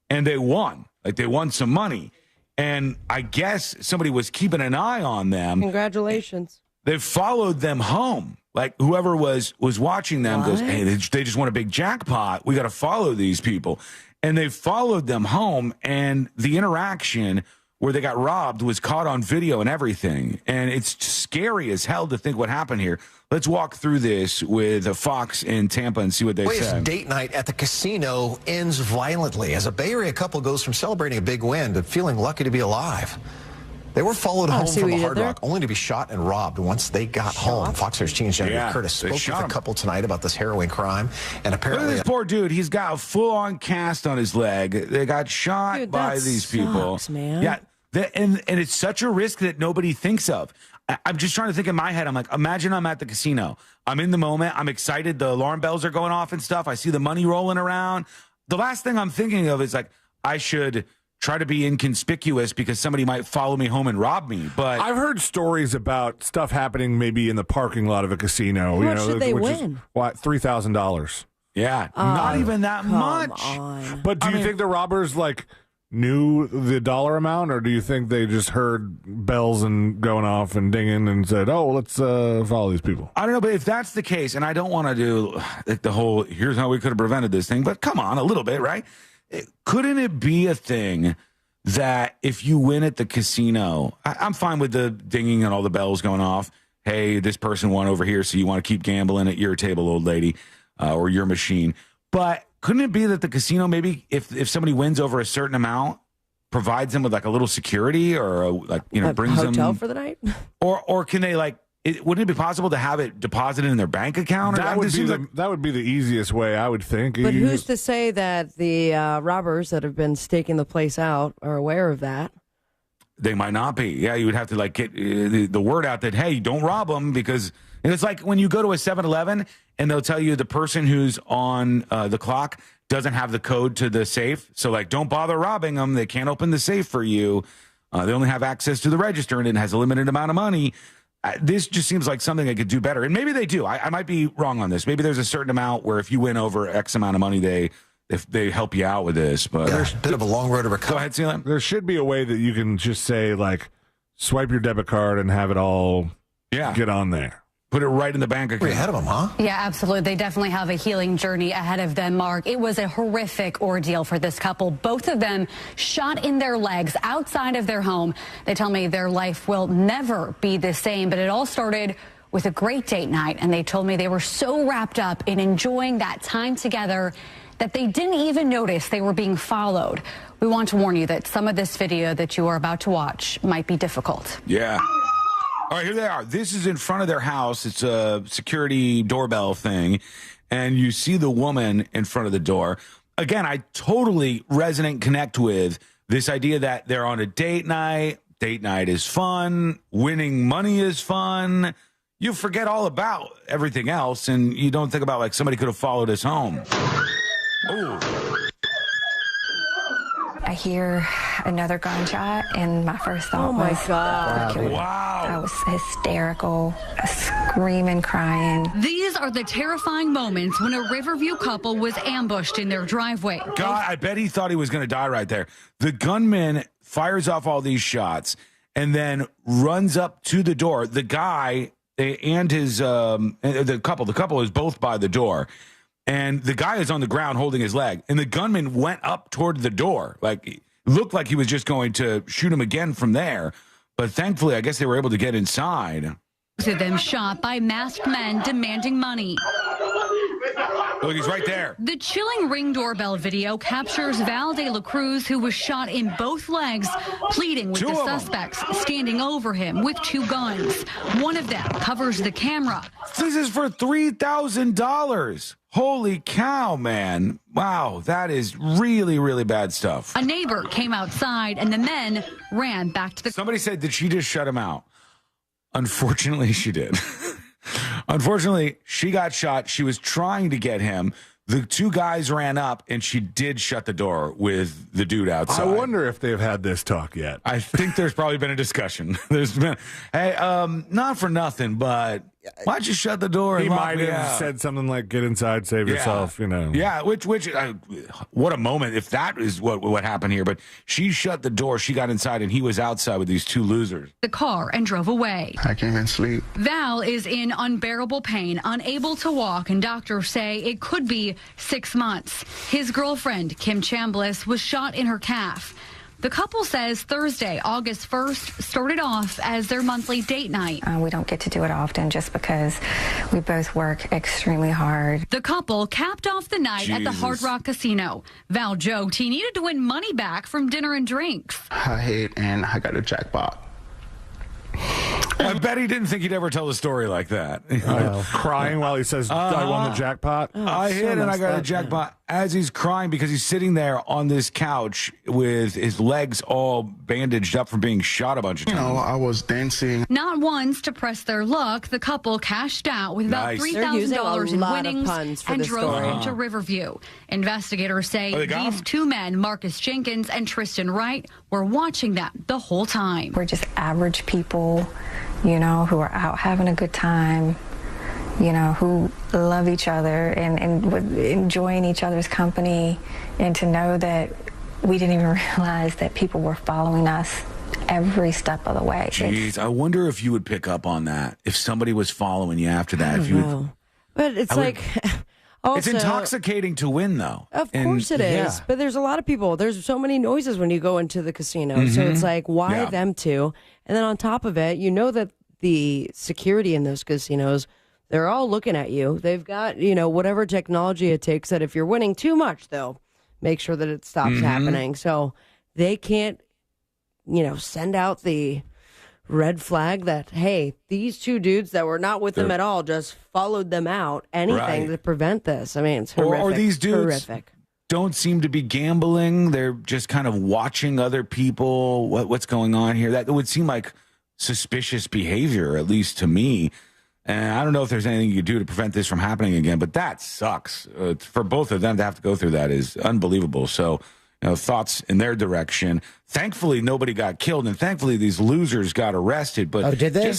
and they won. Like, they won some money. And I guess somebody was keeping an eye on them. Congratulations. They followed them home. Like, whoever was watching them goes, hey, they just won a big jackpot. We got to follow these people. And they followed them home, and the interaction where they got robbed was caught on video and everything. And it's scary as hell to think what happened here. Let's walk through this with Fox in Tampa and see what they say. Date night at the casino ends violently as a Bay Area couple goes from celebrating a big win to feeling lucky to be alive. They were followed home from the Hard Rock only to be shot and robbed once they got home. Fox News' Jennifer Curtis spoke with the couple tonight about this harrowing crime. And apparently, look at this poor dude. He's got a full-on cast on his leg. They got shot by these people. Man. Yeah. And it's such a risk that nobody thinks of. I'm just trying to think in my head. I'm like, imagine I'm at the casino. I'm in the moment. I'm excited. The alarm bells are going off and stuff. I see the money rolling around. The last thing I'm thinking of is like, I should try to be inconspicuous because somebody might follow me home and rob me. But I've heard stories about stuff happening maybe in the parking lot of a casino. How much should they win? $3,000. Yeah, not even that much. But do you think the robbers knew the dollar amount, or do you think they just heard bells and going off and dinging and said, oh, let's follow these people? I don't know, but if that's the case, and I don't want to do the whole, here's how we could have prevented this thing, but come on, a little bit, right? Couldn't it be a thing that if you win at the casino, I'm fine with the dinging and all the bells going off. Hey, this person won over here, so you want to keep gambling at your table, old lady, or your machine. But couldn't it be that the casino, maybe if somebody wins over a certain amount, provides them with a little security or brings them hotel for the night? Or can they wouldn't it be possible to have it deposited in their bank account? That would be the easiest way, I would think. But who's to say that the robbers that have been staking the place out are aware of that? They might not be. Yeah, you would have to get the word out that, hey, don't rob them, because it's like when you go to a 7-Eleven and they'll tell you the person who's on the clock doesn't have the code to the safe. So don't bother robbing them. They can't open the safe for you. They only have access to the register and it has a limited amount of money. This just seems like something they could do better. And maybe they do. I might be wrong on this. Maybe there's a certain amount where if you win over X amount of money, they help you out with this. But there's a bit of a long road to recover. Go ahead, Celine. There should be a way that you can just say, swipe your debit card and have it all get on there. Put it right in the bank account. We're ahead of them, huh? Yeah, absolutely. They definitely have a healing journey ahead of them, Mark. It was a horrific ordeal for this couple. Both of them shot in their legs outside of their home. They tell me their life will never be the same, but it all started with a great date night, and they told me they were so wrapped up in enjoying that time together that they didn't even notice they were being followed. We want to warn you that some of this video that you are about to watch might be difficult. Yeah. All right, here they are. This is in front of their house. It's a security doorbell thing. And you see the woman in front of the door. again, I totally resonate and connect with this idea that they're on a date night. Date night is fun. Winning money is fun. You forget all about everything else, and you don't think about, like, somebody could have followed us home. Ooh. I hear another gunshot, and my first thought was, God. Wow. I was hysterical, screaming, crying. These are the terrifying moments when a Riverview couple was ambushed in their driveway. God, I bet he thought he was going to die right there. The gunman fires off all these shots and then runs up to the door. The guy and his the couple is both by the door. And the guy is on the ground holding his leg. And the gunman went up toward the door. Like, it looked like he was just going to shoot him again from there. But thankfully, I guess they were able to get inside. Both of them shot by masked men demanding money. Look, he's right there. The chilling Ring doorbell video captures Val de la Cruz, who was shot in both legs, pleading with the suspects standing over him with two guns. One of them covers the camera. This is for $3,000. Holy cow, man. Wow, that is really, really bad stuff. A neighbor came outside, and the men ran back to the... Somebody said that she just shut him out. Unfortunately, she did. Unfortunately, she got shot. She was trying to get him. The two guys ran up, and she did shut the door with the dude outside. I wonder if they've had this talk yet. I think there's probably been a discussion. There's been, hey, not for nothing, but why don't you shut the door and he lock might me have out? said something like, get inside, save yourself, you know. Yeah, which what a moment if that is what happened here. But she shut the door, she got inside, and he was outside with these two losers. The car and drove away. I can't even sleep. Val is in unbearable pain, unable to walk, and doctors say it could be 6 months. His girlfriend, Kim Chambliss, was shot in her calf. The couple says Thursday, August 1st, started off as their monthly date night. We don't get to do it often just because we both work extremely hard. The couple capped off the night at the Hard Rock Casino. Val joked he needed to win money back from dinner and drinks. I hate and I got a jackpot. I bet he didn't think he'd ever tell a story like that. Crying while he says, I won the jackpot. I hit and I got a jackpot. As he's crying because he's sitting there on this couch with his legs all bandaged up from being shot a bunch of times. You know, I was dancing. Not once to press their luck, the couple cashed out with about $3,000 in winnings and drove into Riverview. Investigators say these two men, Marcus Jenkins and Tristan Wright, were watching them the whole time. We're just average people, you know, who are out having a good time, you know, who love each other and enjoying each other's company, and to know that we didn't even realize that people were following us every step of the way. Jeez, I wonder if you would pick up on that, if somebody was following you after that. I don't know. But it's also, it's intoxicating to win, though. Of course it is. But there's a lot of people. There's so many noises when you go into the casino. So it's like, why them two? And then on top of it, you know that the security in those casinos, they're all looking at you. They've got, you know, whatever technology it takes that if you're winning too much, they'll make sure that it stops happening. So they can't, you know, send out the red flag that, hey, these two dudes that were not with them at all just followed them out. Anything to prevent this. I mean, it's horrific. Or these dudes don't seem to be gambling. They're just kind of watching other people. What's going on here? That would seem like suspicious behavior, at least to me. And I don't know if there's anything you could do to prevent this from happening again, but that sucks. For both of them to have to go through that is unbelievable. So, you know, thoughts in their direction. Thankfully, nobody got killed, and thankfully these losers got arrested. But did they?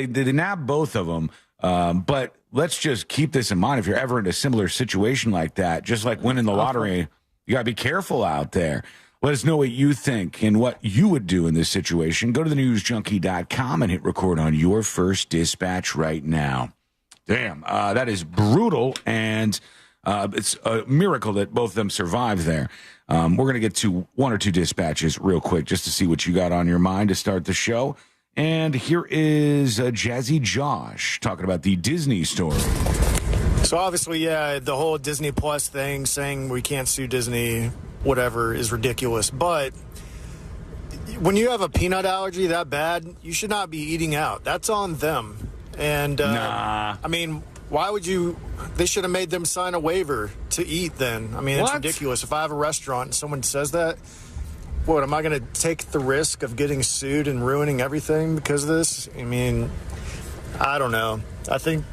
They nabbed both of them. But let's just keep this in mind. If you're ever in a similar situation like that, just like winning the lottery, you got to be careful out there. Let us know what you think and what you would do in this situation. Go to thenewsjunkie.com and hit record on your first dispatch right now. Damn, that is brutal, and it's a miracle that both of them survived there. We're going to get to one or two dispatches real quick just to see what you got on your mind to start the show. And here is Jazzy Josh talking about the Disney story. So obviously, the whole Disney Plus thing, saying we can't sue Disney, whatever, is ridiculous. But when you have a peanut allergy that bad, you should not be eating out. That's on them. And I mean, Why would you? They should have made them sign a waiver to eat then. I mean, it's ridiculous. If I have a restaurant and someone says that, what, am I going to take the risk of getting sued and ruining everything because of this? I mean, I don't know. I think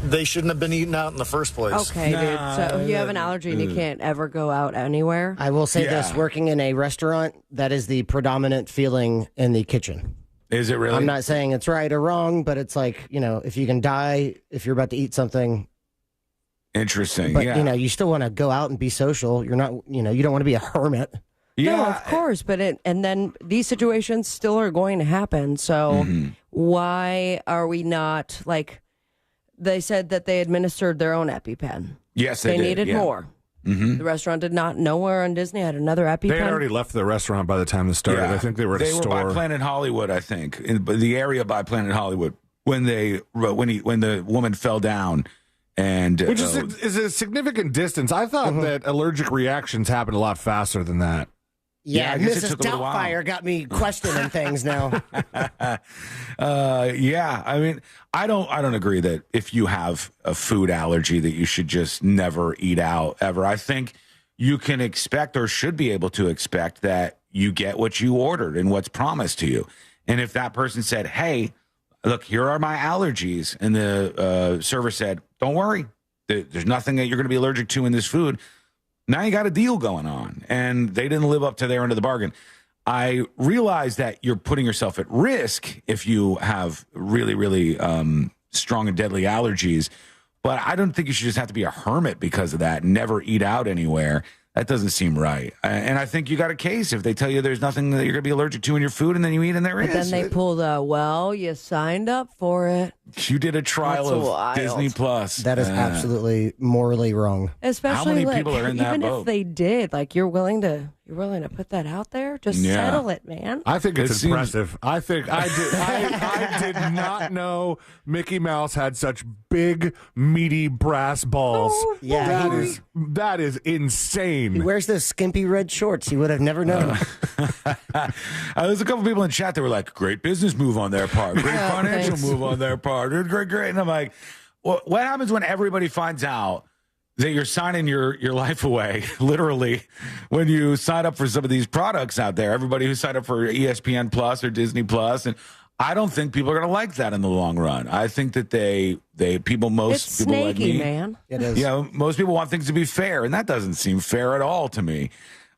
they shouldn't have been eaten out in the first place. Okay, dude. So you have an allergy and you can't ever go out anywhere? I will say this, working in a restaurant, that is the predominant feeling in the kitchen. Is it really? I'm not saying it's right or wrong, but it's like, if you can die, if you're about to eat something. Interesting. But, you still want to go out and be social. You're not, you don't want to be a hermit. Yeah. No, of course. But and then these situations still are going to happen. So why are we not, they said that they administered their own EpiPen. Yes, they did. Needed more. The restaurant did not. Nowhere on Disney had another EpiPen. They had already left the restaurant by the time this started. I think they were at a store. They were by Planet Hollywood, I think, in the area by Planet Hollywood when the woman fell down. And which is a significant distance. I thought that allergic reactions happened a lot faster than that. Yeah, Mrs. Doubtfire got me questioning things now. I mean, I don't agree that if you have a food allergy that you should just never eat out ever. I think you can expect or should be able to expect that you get what you ordered and what's promised to you. And if that person said, "Hey, look, here are my allergies," and the server said, "Don't worry, there's nothing that you're going to be allergic to in this food," now you got a deal going on, and they didn't live up to their end of the bargain. I realize that you're putting yourself at risk if you have really, really strong and deadly allergies, but I don't think you should just have to be a hermit because of that and never eat out anywhere. That doesn't seem right. And I think you got a case if they tell you there's nothing that you're going to be allergic to in your food and then you eat and there is. But then they pulled you signed up for it. You did a trial of Disney Plus. That is absolutely morally wrong. Especially how many people are in that even boat? If they did, you're willing to put that out there? Just settle it, man. I think it's impressive. I think I did not know Mickey Mouse had such big, meaty brass balls. Oh, yeah, that is insane. He wears those skimpy red shorts. You would have never known. There's a couple people in chat that were like, "Great business move on their part. Great financial move on their part. Great." And I'm like, well, what happens when everybody finds out that you're signing your life away, literally, when you sign up for some of these products out there? Everybody who signed up for ESPN Plus or Disney Plus, and I don't think people are going to like that in the long run. I think that most people snaky, like me, man. It is. Most people want things to be fair, and that doesn't seem fair at all to me.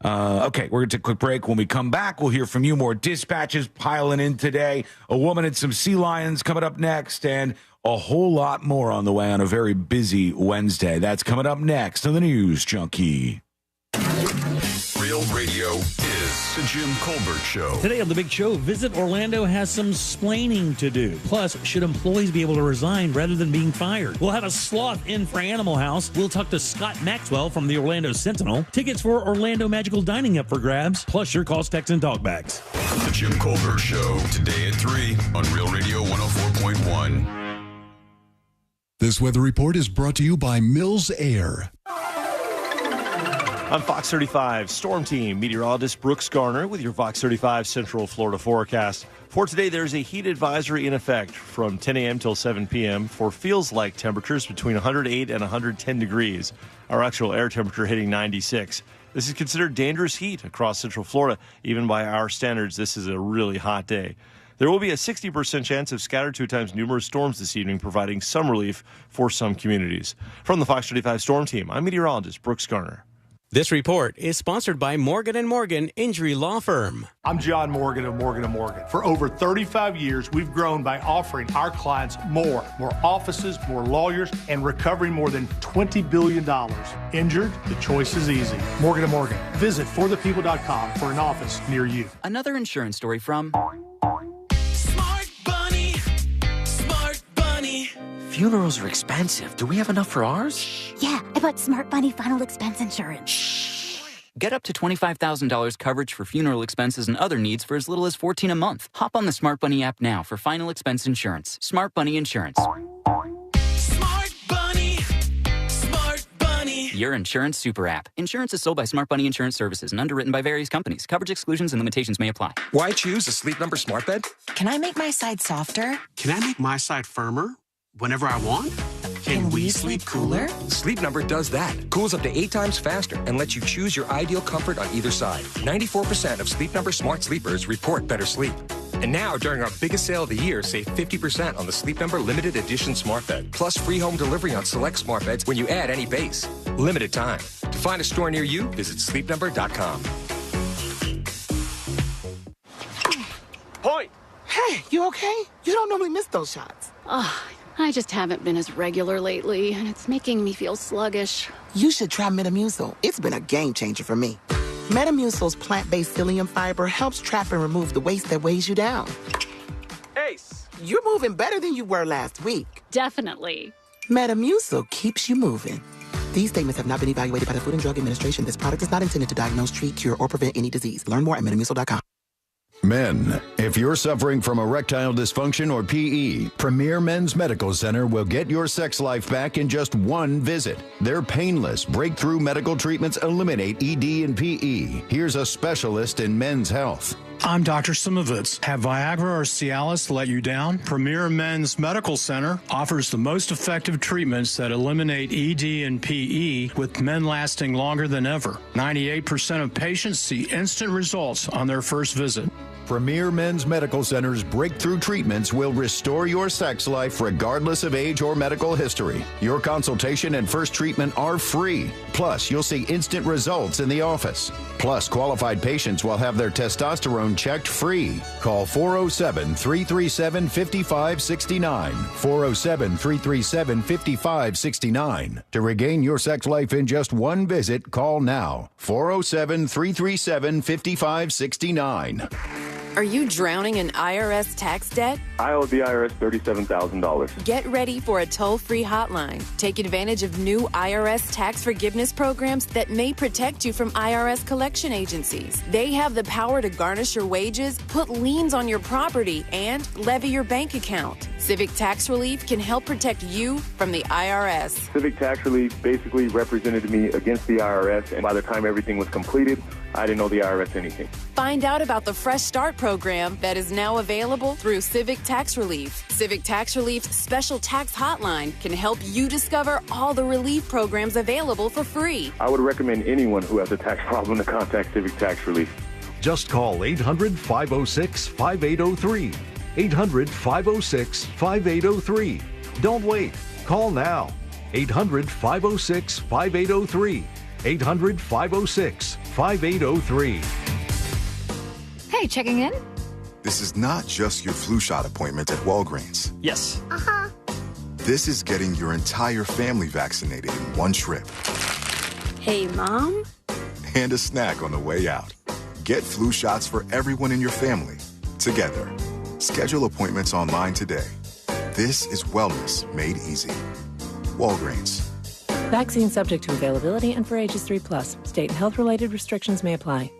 Okay, we're going to take a quick break. When we come back, we'll hear from you. More dispatches piling in today. A woman and some sea lions coming up next, and a whole lot more on the way on a very busy Wednesday. That's coming up next on the News Junkie. Real Radio is the Jim Colbert Show. Today on The Big Show, Visit Orlando has some splaining to do. Plus, should employees be able to resign rather than being fired? We'll have a sloth in for Animal House. We'll talk to Scott Maxwell from the Orlando Sentinel. Tickets for Orlando Magical Dining up for grabs. Plus, your calls, texts, and talkbacks. The Jim Colbert Show, today at 3 on Real Radio 104.1. This weather report is brought to you by Mills Air. I'm Fox 35 Storm Team meteorologist Brooks Garner with your Fox 35 Central Florida forecast. For today, there's a heat advisory in effect from 10 a.m. till 7 p.m. for feels-like temperatures between 108 and 110 degrees. Our actual air temperature hitting 96. This is considered dangerous heat across Central Florida. Even by our standards, this is a really hot day. There will be a 60% chance of scattered to at times numerous storms this evening, providing some relief for some communities. From the Fox 35 Storm Team, I'm meteorologist Brooks Garner. This report is sponsored by Morgan & Morgan Injury Law Firm. I'm John Morgan of Morgan & Morgan. For over 35 years, we've grown by offering our clients more offices, more lawyers, and recovering more than $20 billion. Injured? The choice is easy. Morgan & Morgan. Visit forthepeople.com for an office near you. Another insurance story from Smart Bunny. Funerals are expensive. Do we have enough for ours? Yeah, I bought Smart Bunny final expense insurance. Get up to $25,000 coverage for funeral expenses and other needs for as little as $14 a month. Hop on the Smart Bunny app now for final expense insurance. Smart Bunny Insurance. Smart Bunny. Your insurance super app. Insurance is sold by Smart Bunny Insurance Services and underwritten by various companies. Coverage exclusions and limitations may apply. Why choose a Sleep Number smart bed? Can I make my side softer? Can I make my side firmer whenever I want? Can we sleep cooler? Sleep Number does that. Cools up to 8 times faster and lets you choose your ideal comfort on either side. 94% of Sleep Number smart sleepers report better sleep. And now, during our biggest sale of the year, save 50% on the Sleep Number limited edition smart bed, plus free home delivery on select smart beds when you add any base. Limited time. To find a store near you, visit sleepnumber.com. Point! Hey, you okay? You don't normally miss those shots. I just haven't been as regular lately, and it's making me feel sluggish. You should try Metamucil. It's been a game changer for me. Metamucil's plant-based psyllium fiber helps trap and remove the waste that weighs you down. Ace, you're moving better than you were last week. Definitely. Metamucil keeps you moving. These statements have not been evaluated by the Food and Drug Administration. This product is not intended to diagnose, treat, cure, or prevent any disease. Learn more at metamucil.com. Men, if you're suffering from erectile dysfunction or PE, Premier Men's Medical Center will get your sex life back in just one visit. Their painless, breakthrough medical treatments eliminate ED and PE. Here's a specialist in men's health. I'm Dr. Simovitz. Have Viagra or Cialis let you down? Premier Men's Medical Center offers the most effective treatments that eliminate ED and PE, with men lasting longer than ever. 98% of patients see instant results on their first visit. Premier Men's Medical Center's breakthrough treatments will restore your sex life regardless of age or medical history. Your consultation and first treatment are free. Plus, you'll see instant results in the office. Plus, qualified patients will have their testosterone checked free. Call 407-337-5569. 407-337-5569. To regain your sex life in just one visit, call now. 407-337-5569. Are you drowning in IRS tax debt? I owe the IRS $37,000. Get ready for a toll-free hotline. Take advantage of new IRS tax forgiveness programs that may protect you from IRS collection agencies. They have the power to garnish your wages, put liens on your property, and levy your bank account. Civic Tax Relief can help protect you from the IRS. Civic Tax Relief basically represented me against the IRS, and by the time everything was completed, I didn't owe the IRS anything. Find out about the Fresh Start program that is now available through Civic Tax Relief. Civic Tax Relief's special tax hotline can help you discover all the relief programs available for free. I would recommend anyone who has a tax problem to contact Civic Tax Relief. Just call 800-506-5803. 800-506-5803. Don't wait. Call now. 800-506-5803. 800-506-5803. Hey, checking in? This is not just your flu shot appointment at Walgreens. Yes. This is getting your entire family vaccinated in one trip. Hey, Mom? And a snack on the way out. Get flu shots for everyone in your family, together. Schedule appointments online today. This is wellness made easy. Walgreens. Vaccine subject to availability and for ages 3+. State and health-related restrictions may apply.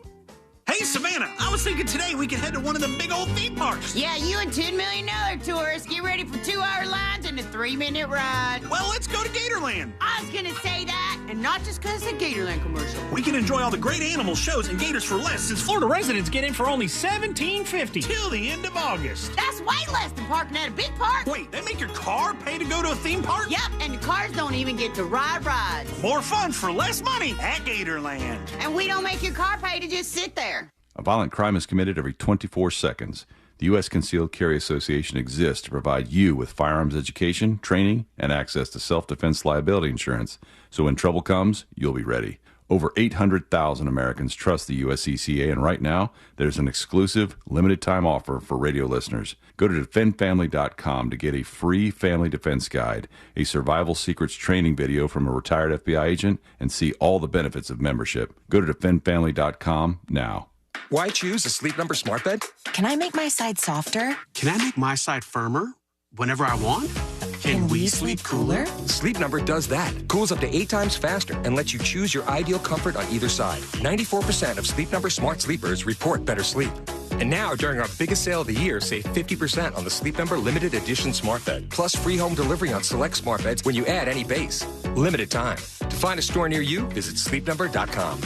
Hey, Savannah, I was thinking today we could head to one of the big old theme parks. Yeah, you and $10 million tourists get ready for 2-hour lines and a 3-minute ride. Well, let's go to Gatorland. I was going to say that, and not just because it's a Gatorland commercial. We can enjoy all the great animal shows and gators for less, since Florida residents get in for only $17.50 till the end of August. That's way less than parking at a big park. Wait, they make your car pay to go to a theme park? Yep, and the cars don't even get to ride rides. More fun for less money at Gatorland. And we don't make your car pay to just sit there. A violent crime is committed every 24 seconds. The U.S. Concealed Carry Association exists to provide you with firearms education, training, and access to self-defense liability insurance. So when trouble comes, you'll be ready. Over 800,000 Americans trust the USCCA, and right now, there's an exclusive, limited-time offer for radio listeners. Go to defendfamily.com to get a free family defense guide, a survival secrets training video from a retired FBI agent, and see all the benefits of membership. Go to defendfamily.com now. Why choose a Sleep Number smart bed? Can I make my side softer? Can I make my side firmer whenever I want? Can we sleep cooler? Sleep Number does that. Cools up to 8 times faster and lets you choose your ideal comfort on either side. 94% of Sleep Number smart sleepers report better sleep. And now, during our biggest sale of the year, save 50% on the Sleep Number limited edition smart bed, plus free home delivery on select smart beds when you add any base. Limited time. To find a store near you, visit sleepnumber.com.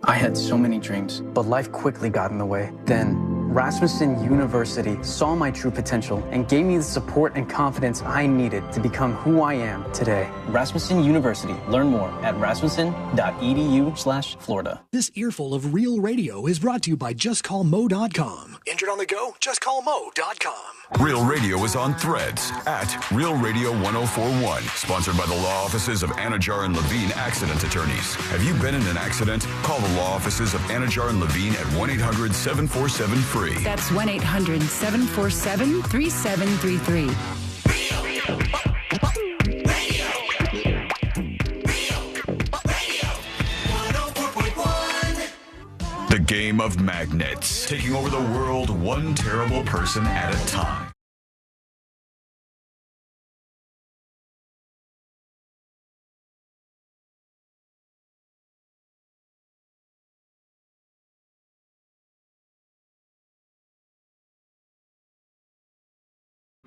I had so many dreams, but life quickly got in the way. Then Rasmussen University saw my true potential and gave me the support and confidence I needed to become who I am today. Rasmussen University. Learn more at rasmussen.edu/Florida. This earful of real radio is brought to you by JustCallMo.com. Injured on the go? JustCallMo.com. Real Radio is on Threads at Real Radio 1041. Sponsored by the law offices of Anajar and Levine Accident Attorneys. Have you been in an accident? Call the law offices of Anajar and Levine at 1-800-747-FREE. That's 1-800-747-3733. The game of magnets, taking over the world one terrible person at a time.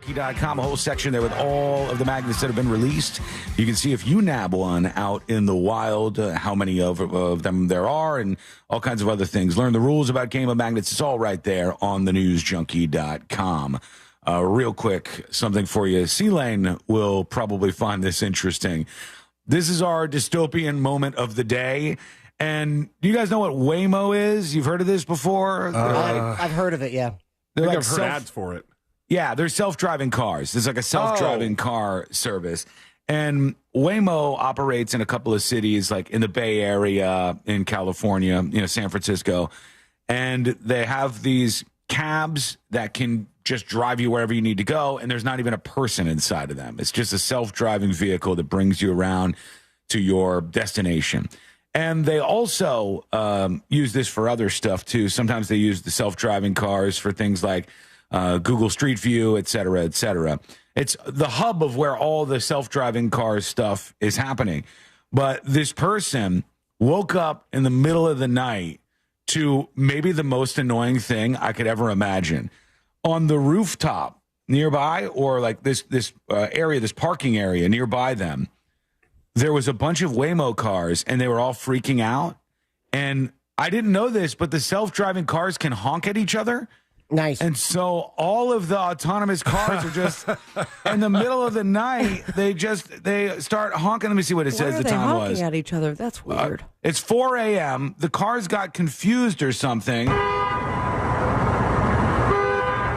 Junkie.com, a whole section there with all of the magnets that have been released. You can see if you nab one out in the wild, how many of them there are, and all kinds of other things. Learn the rules about game of magnets. It's all right there on the newsjunkie.com. Real quick, something for you. C-Lane will probably find this interesting. This is our dystopian moment of the day. And do you guys know what Waymo is? You've heard of this before? I've heard of it, yeah. I think I've heard ads for it. Yeah, they're self-driving cars. It's like a self-driving car service. And Waymo operates in a couple of cities, like in the Bay Area, in California, San Francisco. And they have these cabs that can just drive you wherever you need to go, and there's not even a person inside of them. It's just a self-driving vehicle that brings you around to your destination. And they also use this for other stuff, too. Sometimes they use the self-driving cars for things like Google Street View, et cetera, et cetera. It's the hub of where all the self-driving cars stuff is happening. But this person woke up in the middle of the night to maybe the most annoying thing I could ever imagine. On the rooftop nearby, or like this area, this parking area nearby them, there was a bunch of Waymo cars, and they were all freaking out. And I didn't know this, but the self-driving cars can honk at each other. Nice. And so all of the autonomous cars are just in the middle of the night. They start honking. Let me see what it says the time was. Why are they honking at each other? That's weird. It's 4 a.m. The cars got confused or something.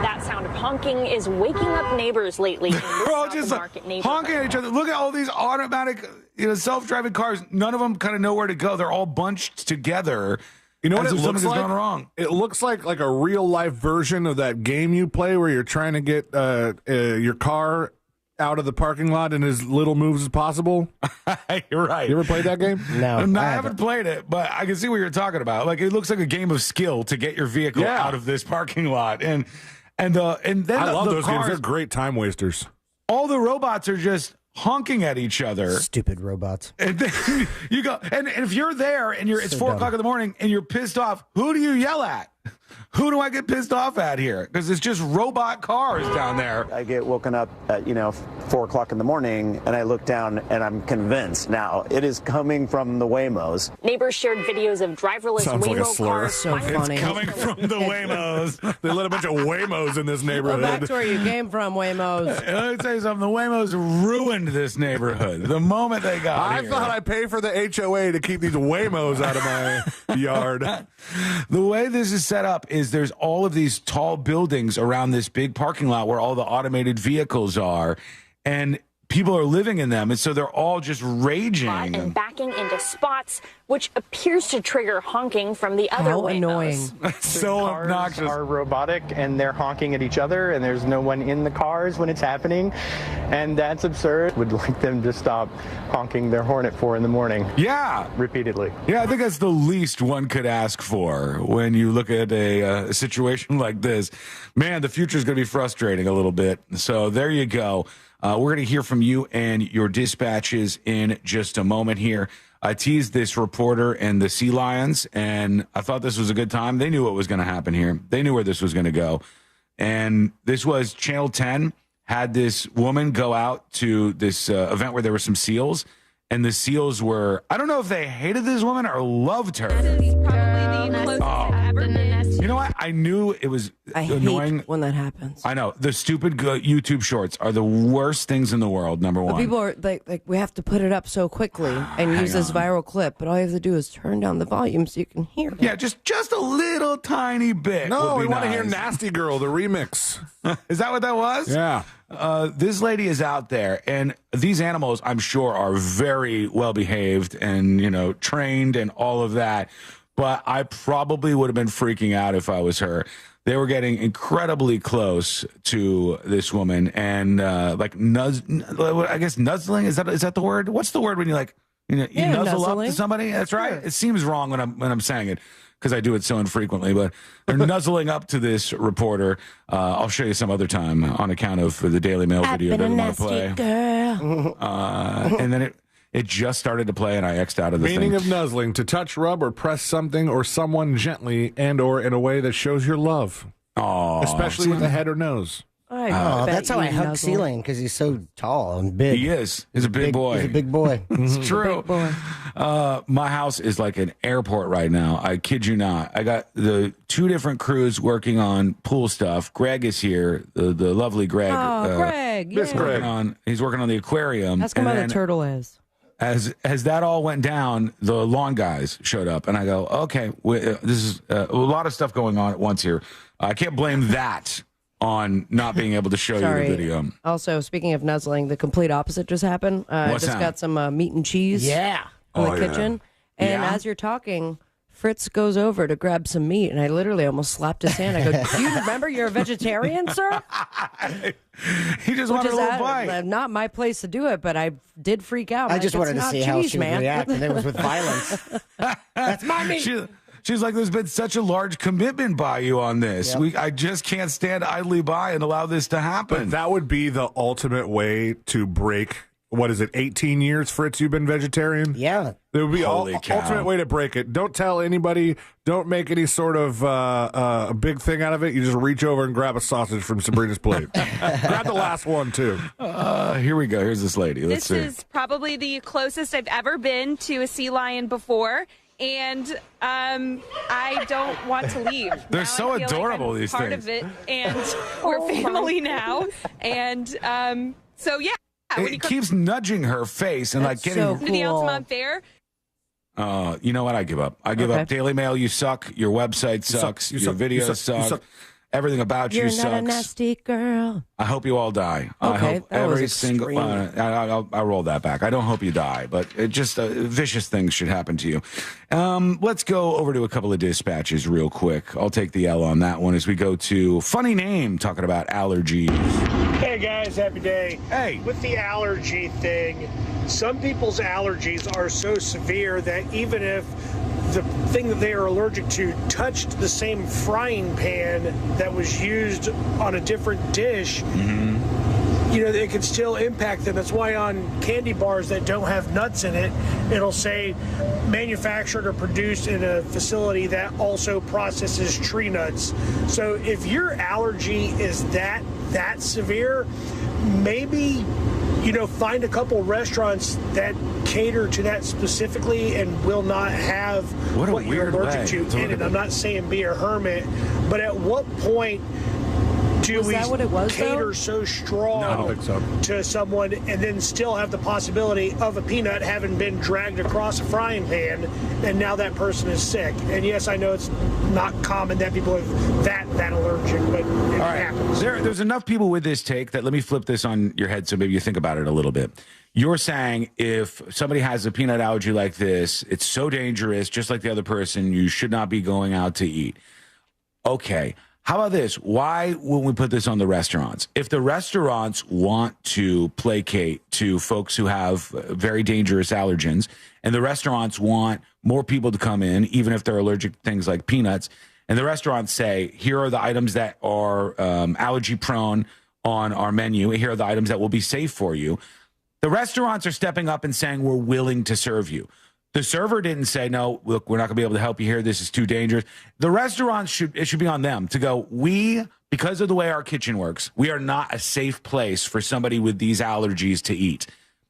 That sound of honking is waking up neighbors lately. They're all just honking at each other. Look at all these automatic, self-driving cars. None of them kind of know where to go. They're all bunched together. You know what it looks like? Gone wrong. It looks like a real life version of that game you play where you're trying to get your car out of the parking lot in as little moves as possible. You're right. You ever played that game? No, I haven't played it, but I can see what you're talking about. Like, it looks like a game of skill to get your vehicle out of this parking lot, and then I love those games. They're great time wasters. All the robots are just honking at each other. Stupid robots. And then you go, and if you're there and it's 4 o'clock in the morning and you're pissed off, who do you yell at? Who do I get pissed off at here? Because it's just robot cars down there. I get woken up at 4 o'clock in the morning, and I look down and I'm convinced now it is coming from the Waymos. Neighbors shared videos of driverless Waymo cars. So funny. It's coming from the Waymos. They let a bunch of Waymos in this neighborhood. Well, that's where you came from, Waymos. Let me tell you something. The Waymos ruined this neighborhood the moment they got here. I thought I'd pay for the HOA to keep these Waymos out of my yard. The way this is set up is there's all of these tall buildings around this big parking lot where all the automated vehicles are, and people are living in them, and so they're all just raging and backing into spots, which appears to trigger honking from the other Waymos. Annoying. So cars obnoxious. Are robotic, and they're honking at each other, and there's no one in the cars when it's happening, and that's absurd. Would like them to stop honking their horn at 4 in the morning. Yeah. Repeatedly. Yeah, I think that's the least one could ask for when you look at a situation like this. Man, the future is going to be frustrating a little bit. So there you go. We're going to hear from you and your dispatches in just a moment here. I teased this reporter and the sea lions, and I thought this was a good time. They knew what was going to happen here. They knew where this was going to go. And this was Channel 10 had this woman go out to this event where there were some seals, and the seals were, I don't know if they hated this woman or loved her. This is probably the closest I've You know what? I knew it was annoying when that happens. I know. The stupid YouTube shorts are the worst things in the world, number one. But people are like, we have to put it up so quickly and use this viral clip, but all you have to do is turn down the volume so you can hear it. Yeah, just a little tiny bit. No, we want to hear Nasty Girl, the remix. Is that what that was? Yeah. This lady is out there, and these animals, I'm sure, are very well behaved and, trained and all of that. But I probably would have been freaking out if I was her. They were getting incredibly close to this woman, and I guess nuzzling, is that the word? What's the word when you nuzzle up to somebody? That's right. Sure. It seems wrong when I'm saying it, because I do it so infrequently, but they're nuzzling up to this reporter. I'll show you some other time on account of the Daily Mail video that we want to play. Girl. And then it just started to play, and I X'd out of the Meaning thing. of nuzzling, to touch, rub, or press something or someone gently and or in a way that shows your love. Oh, especially with the head or nose. That's how I hug Ceiling, because he's so tall and big. He is. He's a big boy. He's a big boy. It's true. Big boy. My house is like an airport right now. I kid you not. I got the two different crews working on pool stuff. Greg is here, the lovely Greg. Greg. He's working on the aquarium. Ask him how the turtle is. As that all went down, the lawn guys showed up, and I go, okay, this is a lot of stuff going on at once here. I can't blame that on not being able to show you the video. Also, speaking of nuzzling, the complete opposite just happened. I What's just that? got some meat and cheese in the kitchen. And as you're talking, Fritz goes over to grab some meat, and I literally almost slapped his hand. I go, do you remember you're a vegetarian, sir? He just wanted a little bite. Not my place to do it, but I did freak out. I just wanted to see how she would react, and it was with violence. That's my meat. She's like, there's been such a large commitment by you on this. Yep. I just can't stand idly by and allow this to happen. But that would be the ultimate way to break, 18 years, Fritz, you've been vegetarian? Yeah. It would be Holy cow. ultimate way to break it. Don't tell anybody. Don't make any sort of a big thing out of it. You just reach over and grab a sausage from Sabrina's plate. Grab the last one, too. Here we go. Here's this lady. Let's see. This is probably the closest I've ever been to a sea lion before. And I don't want to leave. They're now so I feel adorable, like I'm these part things. of it, and we're family now. And so, yeah. It keeps nudging her face and getting. so cool. Anything else I'm unfair? You know what? I give up. I give up. Daily Mail, you suck. Your website sucks. Your videos suck. Everything about you sucks. You're not a nasty girl. I hope you all die. I hope that was every single. I roll that back. I don't hope you die, but it just vicious things should happen to you. Let's go over to a couple of dispatches real quick. I'll take the L on that one as we go to funny name talking about allergies. Hey guys, happy day. Hey. With the allergy thing, some people's allergies are so severe that even if the thing that they are allergic to touched the same frying pan that was used on a different dish, it could still impact them. That's why on candy bars that don't have nuts in it, it'll say manufactured or produced in a facility that also processes tree nuts. So if your allergy is that severe, maybe find a couple restaurants that cater to that specifically and will not have what you're allergic to in it. I'm not saying be a hermit, but at what point do we cater so strong to someone and then still have the possibility of a peanut having been dragged across a frying pan and now that person is sick? And yes, I know it's not common that people are that allergic, but it happens. There's enough people with this take that let me flip this on your head so maybe you think about it a little bit. You're saying if somebody has a peanut allergy like this, it's so dangerous, just like the other person, you should not be going out to eat. Okay. How about this? Why wouldn't we put this on the restaurants? If the restaurants want to placate to folks who have very dangerous allergens, and the restaurants want more people to come in, even if they're allergic to things like peanuts, and the restaurants say, here are the items that are allergy prone on our menu, here are the items that will be safe for you, the restaurants are stepping up and saying, we're willing to serve you. The server didn't say, no, look, we're not going to be able to help you here. This is too dangerous. The restaurants it should be on them to go, because of the way our kitchen works, we are not a safe place for somebody with these allergies to eat.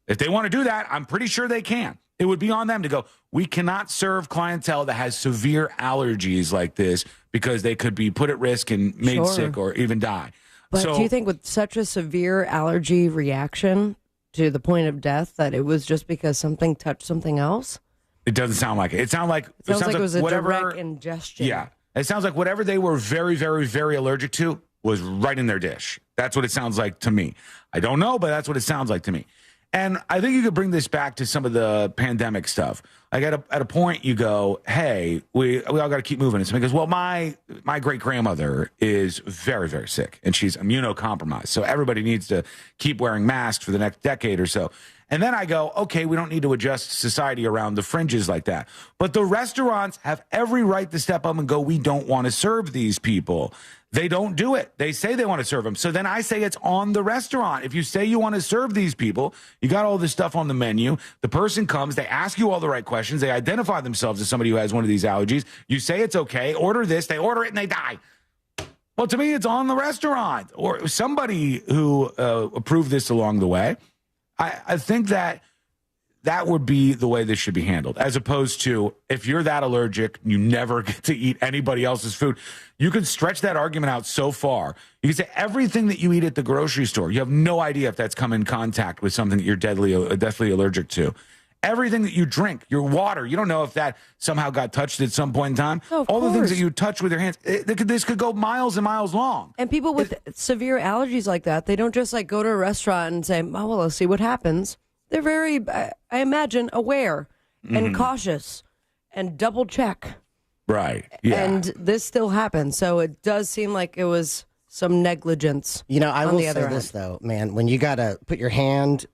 If they want to do that, I'm pretty sure they can. It would be on them to go, we cannot serve clientele that has severe allergies like this because they could be put at risk and made sick or even die. But do you think with such a severe allergy reaction to the point of death that it was just because something touched something else? It doesn't sound like it. It sounds like it was a direct ingestion. Yeah. It sounds like whatever they were very, very, very allergic to was right in their dish. That's what it sounds like to me. I don't know, but that's what it sounds like to me. And I think you could bring this back to some of the pandemic stuff. Like at a point you go, hey, we all got to keep moving. And somebody goes, well, my great-grandmother is very, very sick, and she's immunocompromised. So everybody needs to keep wearing masks for the next decade or so. And then I go, okay, we don't need to adjust society around the fringes like that. But the restaurants have every right to step up and go, we don't want to serve these people. They don't do it. They say they want to serve them. So then I say it's on the restaurant. If you say you want to serve these people, you got all this stuff on the menu. The person comes, they ask you all the right questions. They identify themselves as somebody who has one of these allergies. You say it's okay. Order this. They order it and they die. Well, to me, it's on the restaurant or somebody who approved this along the way. I think that would be the way this should be handled, as opposed to if you're that allergic, you never get to eat anybody else's food. You can stretch that argument out so far. You can say everything that you eat at the grocery store, you have no idea if that's come in contact with something that you're deathly allergic to. Everything that you drink, your water, you don't know if that somehow got touched at some point in time. Oh, all the things that you touch with your hands, this could go miles and miles long. And people with severe allergies like that, they don't just like go to a restaurant and say, oh, well, let's see what happens. They're very, I imagine, aware and cautious and double check. Right. Yeah. And this still happens. So it does seem like it was some negligence. I will say this, though, man. When you got to put your hand,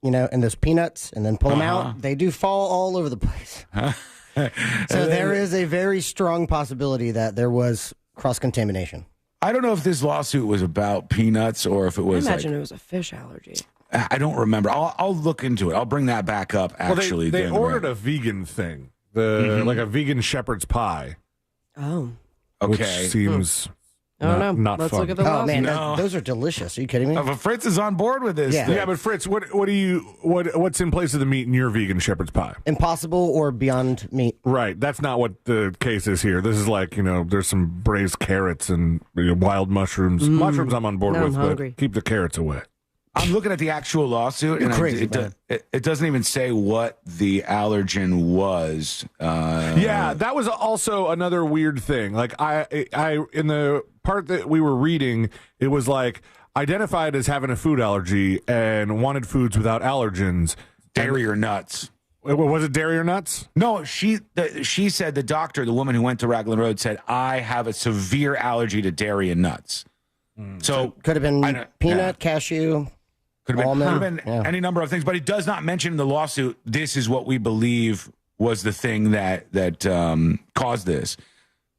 in those peanuts and then pull them out, they do fall all over the place. So there is a very strong possibility that there was cross-contamination. I don't know if this lawsuit was about peanuts or if it was I imagine it was a fish allergy. I don't remember. I'll look into it. I'll bring that back up, actually. Well, they ordered a vegan thing, like a vegan shepherd's pie. Oh. Okay. Which seems I don't know. not Let's fun. look at the lawsuit. Oh, man, those are delicious. Are you kidding me? But Fritz is on board with this. Yeah, but Fritz, what's in place of the meat in your vegan shepherd's pie? Impossible or beyond meat. Right. That's not what the case is here. This is like, there's some braised carrots and wild mushrooms. Mushrooms I'm on board with, but keep the carrots away. I'm looking at the actual lawsuit, and it doesn't even say what the allergen was. Yeah, that was also another weird thing. Like I in the part that we were reading, it was like identified as having a food allergy and wanted foods without allergens, dairy or nuts. Was it dairy or nuts? No, she said the doctor, the woman who went to Raglan Road, said I have a severe allergy to dairy and nuts. So could have been peanut, cashew. Could have been any number of things, but it does not mention in the lawsuit, this is what we believe was the thing that caused this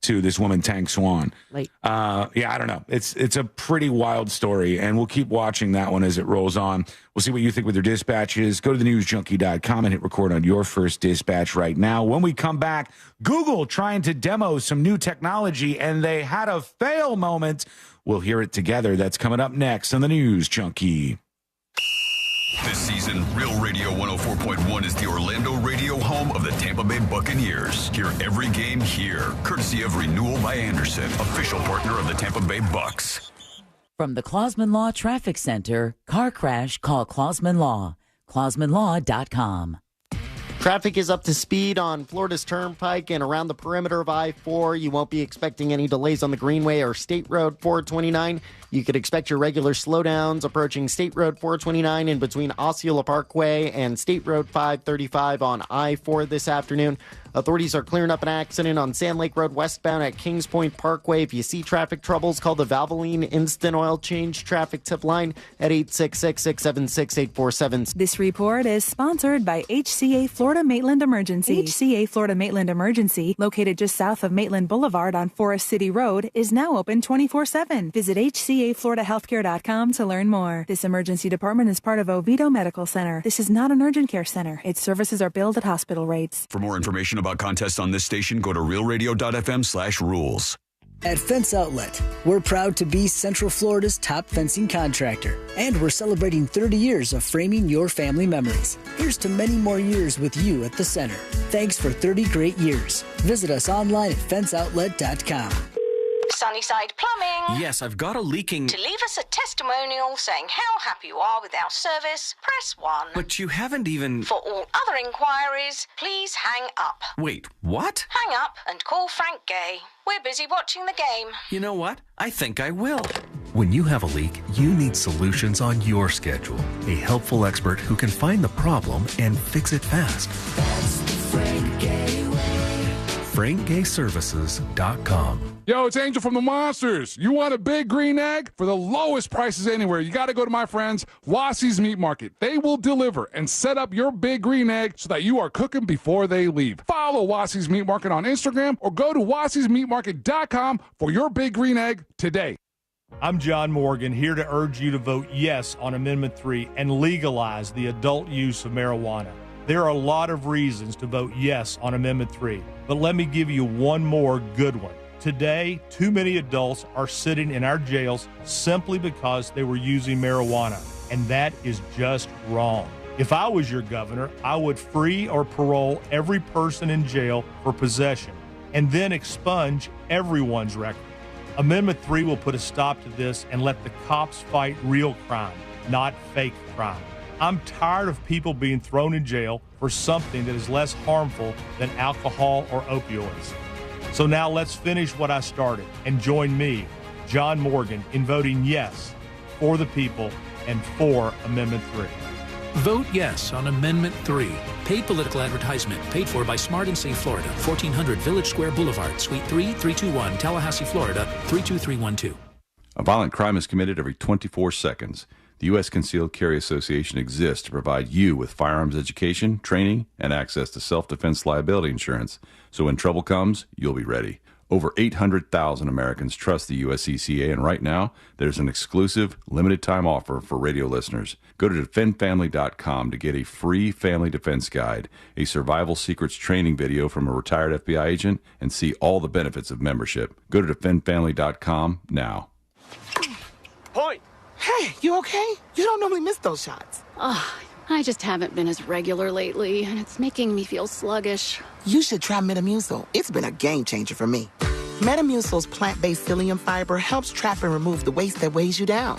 to this woman, Tang Swan. I don't know. It's a pretty wild story, and we'll keep watching that one as it rolls on. We'll see what you think with your dispatches. Go to thenewsjunkie.com and hit record on your first dispatch right now. When we come back, Google trying to demo some new technology, and they had a fail moment. We'll hear it together. That's coming up next on the News Junkie. This season, Real Radio 104.1 is the Orlando radio home of the Tampa Bay Buccaneers. Hear every game here, courtesy of Renewal by Anderson, official partner of the Tampa Bay Bucs. From the Clausman Law Traffic Center, car crash, call Clausman Law. ClausmanLaw.com. Traffic is up to speed on Florida's Turnpike and around the perimeter of I-4. You won't be expecting any delays on the Greenway or State Road 429. You could expect your regular slowdowns approaching State Road 429 in between Osceola Parkway and State Road 535 on I-4 this afternoon. Authorities are clearing up an accident on Sand Lake Road westbound at Kings Point Parkway. If you see traffic troubles, call the Valvoline Instant Oil Change traffic tip line at 866-676-8477. This report is sponsored by HCA Florida Maitland Emergency. HCA Florida Maitland Emergency, located just south of Maitland Boulevard on Forest City Road, is now open 24/7. Visit HCAFloridaHealthcare.com to learn more. This emergency department is part of Oviedo Medical Center. This is not an urgent care center. Its services are billed at hospital rates. For more information about contests on this station, go to realradio.fm/rules. At Fence Outlet, we're proud to be Central Florida's top fencing contractor, and we're celebrating 30 years of framing your family memories. Here's to many more years with you at the center. Thanks for 30 great years. Visit us online at fenceoutlet.com. Sunnyside Plumbing. Yes, I've got a leaking... To leave us a testimonial saying how happy you are with our service, press 1. But you haven't even... For all other inquiries, please hang up. Wait, what? Hang up and call Frank Gay. We're busy watching the game. You know what? I think I will. When you have a leak, you need solutions on your schedule. A helpful expert who can find the problem and fix it fast. That's the Frank Gay way. FrankGayServices.com. Yo, it's Angel from the Monsters. You want a big green egg? For the lowest prices anywhere, you got to go to my friends, Wassie's Meat Market. They will deliver and set up your big green egg so that you are cooking before they leave. Follow Wassie's Meat Market on Instagram or go to wassiesmeatmarket.com for your big green egg today. I'm John Morgan, here to urge you to vote yes on Amendment 3 and legalize the adult use of marijuana. There are a lot of reasons to vote yes on Amendment 3, but let me give you one more good one. Today, too many adults are sitting in our jails simply because they were using marijuana, and that is just wrong. If I was your governor, I would free or parole every person in jail for possession, and then expunge everyone's record. Amendment 3 will put a stop to this and let the cops fight real crime, not fake crime. I'm tired of people being thrown in jail for something that is less harmful than alcohol or opioids. So now let's finish what I started and join me, John Morgan, in voting yes for the people and for Amendment 3. Vote yes on Amendment 3. Paid political advertisement paid for by Smart and Safe Florida, 1400 Village Square Boulevard, Suite 3, 321, Tallahassee, Florida, 32312. A violent crime is committed every 24 seconds. The U.S. Concealed Carry Association exists to provide you with firearms education, training, and access to self-defense liability insurance. So when trouble comes, you'll be ready. Over 800,000 Americans trust the USCCA, and right now, there's an exclusive, limited-time offer for radio listeners. Go to defendfamily.com to get a free family defense guide, a survival secrets training video from a retired FBI agent, and see all the benefits of membership. Go to defendfamily.com now. Point! Hey, you okay? You don't normally miss those shots. Oh, I just haven't been as regular lately, and it's making me feel sluggish. You should try Metamucil. It's been a game changer for me. Metamucil's plant-based psyllium fiber helps trap and remove the waste that weighs you down.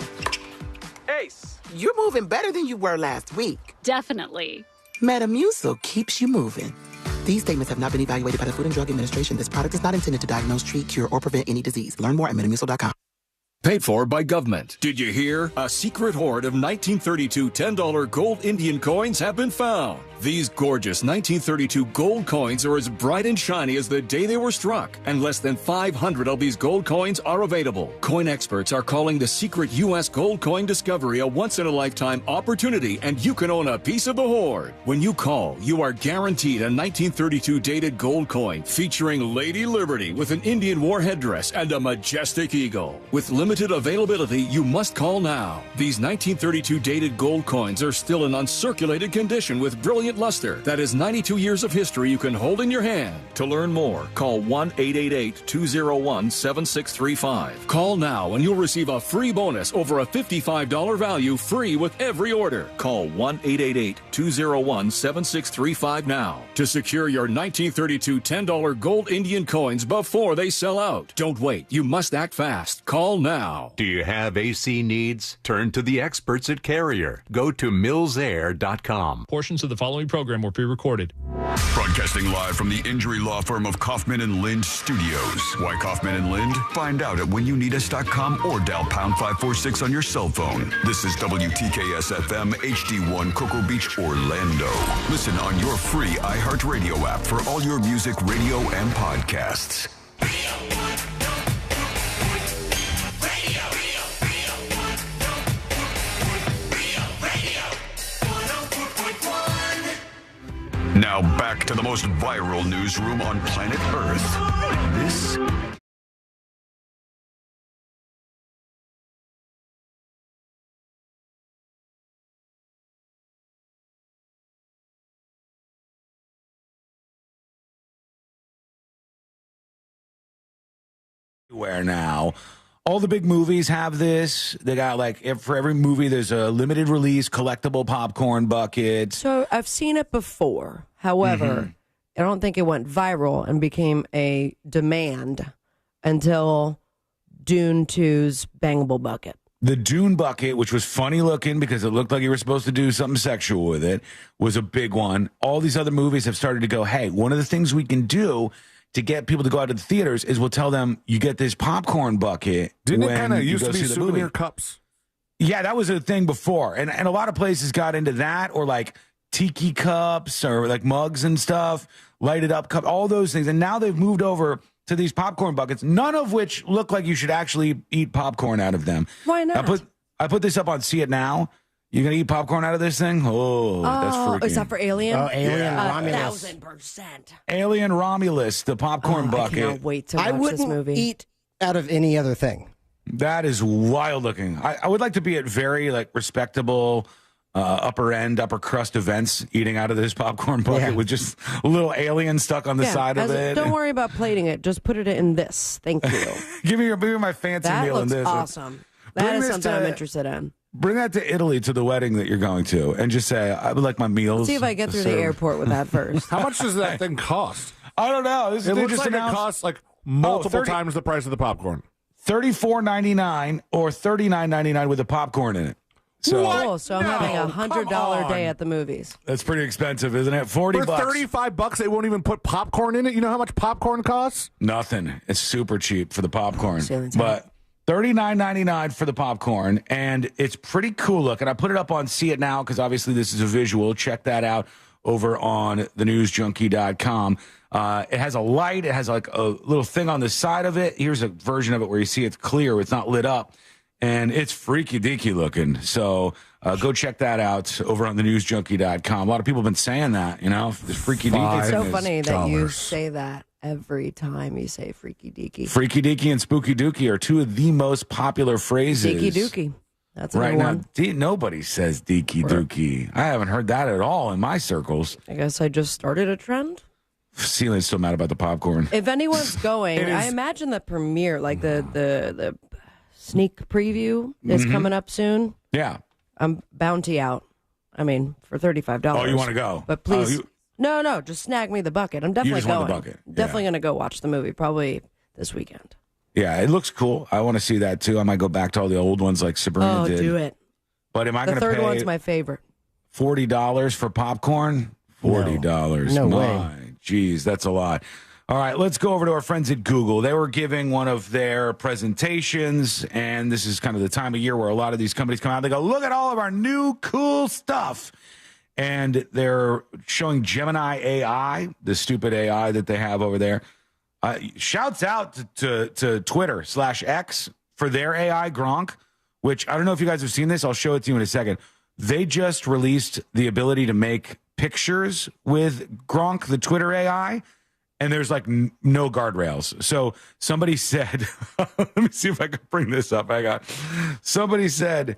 Ace, you're moving better than you were last week. Definitely. Metamucil keeps you moving. These statements have not been evaluated by the Food and Drug Administration. This product is not intended to diagnose, treat, cure, or prevent any disease. Learn more at metamucil.com. Paid for by government. Did you hear? A secret hoard of 1932 $10 gold Indian coins have been found. These gorgeous 1932 gold coins are as bright and shiny as the day they were struck, and less than 500 of these gold coins are available. Coin experts are calling the secret U.S. gold coin discovery a once-in-a-lifetime opportunity, and you can own a piece of the hoard. When you call, you are guaranteed a 1932 dated gold coin featuring Lady Liberty with an Indian war headdress and a majestic eagle. With limited availability, you must call now. These 1932 dated gold coins are still in uncirculated condition with brilliant luster. That is 92 years of history you can hold in your hand. To learn more, call 1-888-201-7635. Call now and you'll receive a free bonus over a $55 value free with every order. Call 1-888-201-7635 now to secure your 1932 $10 gold Indian coins before they sell out. Don't wait. You must act fast. Call now. Do you have AC needs? Turn to the experts at Carrier. Go to millsair.com. Portions of the following program were pre-recorded. Broadcasting live from the injury law firm of Kaufman and Lind Studios. Why Kaufman and Lind? Find out at whenyouneedus.com or dial pound 546 on your cell phone. This is WTKS FM HD1 Cocoa Beach, Orlando. Listen on your free iHeartRadio app for all your music, radio, and podcasts. Now back to the most viral newsroom on planet Earth. This everywhere now. All the big movies have this. They got for every movie, there's a limited release collectible popcorn bucket. So I've seen it before. However, I don't think it went viral and became a demand until Dune 2's Bangable Bucket. The Dune bucket, which was funny looking because it looked like you were supposed to do something sexual with it, was a big one. All these other movies have started to go, hey, one of the things we can do to get people to go out to the theaters is we'll tell them you get this popcorn bucket. Didn't it kind of used to be souvenir cups? Yeah, that was a thing before. And a lot of places got into that, or like tiki cups or like mugs and stuff, lighted up cup, all those things. And now they've moved over to these popcorn buckets, none of which look like you should actually eat popcorn out of them. Why not? I put this up on See It Now. You gonna eat popcorn out of this thing? Oh, that's freaking. Is that for Alien? Oh, Alien Romulus. 1,000%. Alien Romulus, the popcorn bucket. I cannot wait to watch this movie. I wouldn't eat out of any other thing. That is wild looking. I would like to be at very respectable upper crust events eating out of this popcorn bucket with just a little alien stuck on the side of it. Don't worry about plating it. Just put it in this. Thank you. Give me my fancy meal in this. That looks awesome. That is something I'm interested in. Bring that to Italy to the wedding that you're going to and just say, I would like my meals. Let's see if I get through the airport with that first. How much does that thing cost? I don't know. It looks like it costs multiple times the price of the popcorn. $34.99 or $39.99 with the popcorn in it. So, cool. So I'm having $100 day at the movies. That's pretty expensive, isn't it? $40. For $35, they won't even put popcorn in it. You know how much popcorn costs? Nothing. It's super cheap for the popcorn. But $39.99 for the popcorn, and it's pretty cool looking. I put it up on See It Now because obviously this is a visual. Check that out over on thenewsjunkie.com. It has a light. It has a little thing on the side of it. Here's a version of it where you see it's clear. It's not lit up. And it's freaky deaky looking. So go check that out over on thenewsjunkie.com. A lot of people have been saying that, It's freaky deaky. It's so funny that you say that every time you say freaky deaky. Freaky deaky and spooky dooky are two of the most popular phrases. Deaky dooky. That's right now. Nobody says deaky dooky. I haven't heard that at all in my circles. I guess I just started a trend. Celine's still mad about the popcorn. If anyone's going, I imagine the premiere, like the sneak preview is coming up soon. Yeah. I'm bounty out. I mean, for $35. Oh, you want to go? But please, no, just snag me the bucket. I'm definitely going. The bucket. Definitely going to go watch the movie, probably this weekend. Yeah, it looks cool. I want to see that too. I might go back to all the old ones like Sabrina did. Oh, do it. But am I going to pay? The third one's my favorite. $40 for popcorn? $40. No way. My, geez, that's a lot. All right, let's go over to our friends at Google. They were giving one of their presentations, and this is kind of the time of year where a lot of these companies come out. They go, look at all of our new cool stuff. And they're showing Gemini AI, the stupid AI that they have over there. Shouts out to Twitter /X for their AI, Gronk, which I don't know if you guys have seen this. I'll show it to you in a second. They just released the ability to make pictures with Gronk, the Twitter AI. And there's no guardrails. So somebody said, let me see if I can bring this up. Somebody said,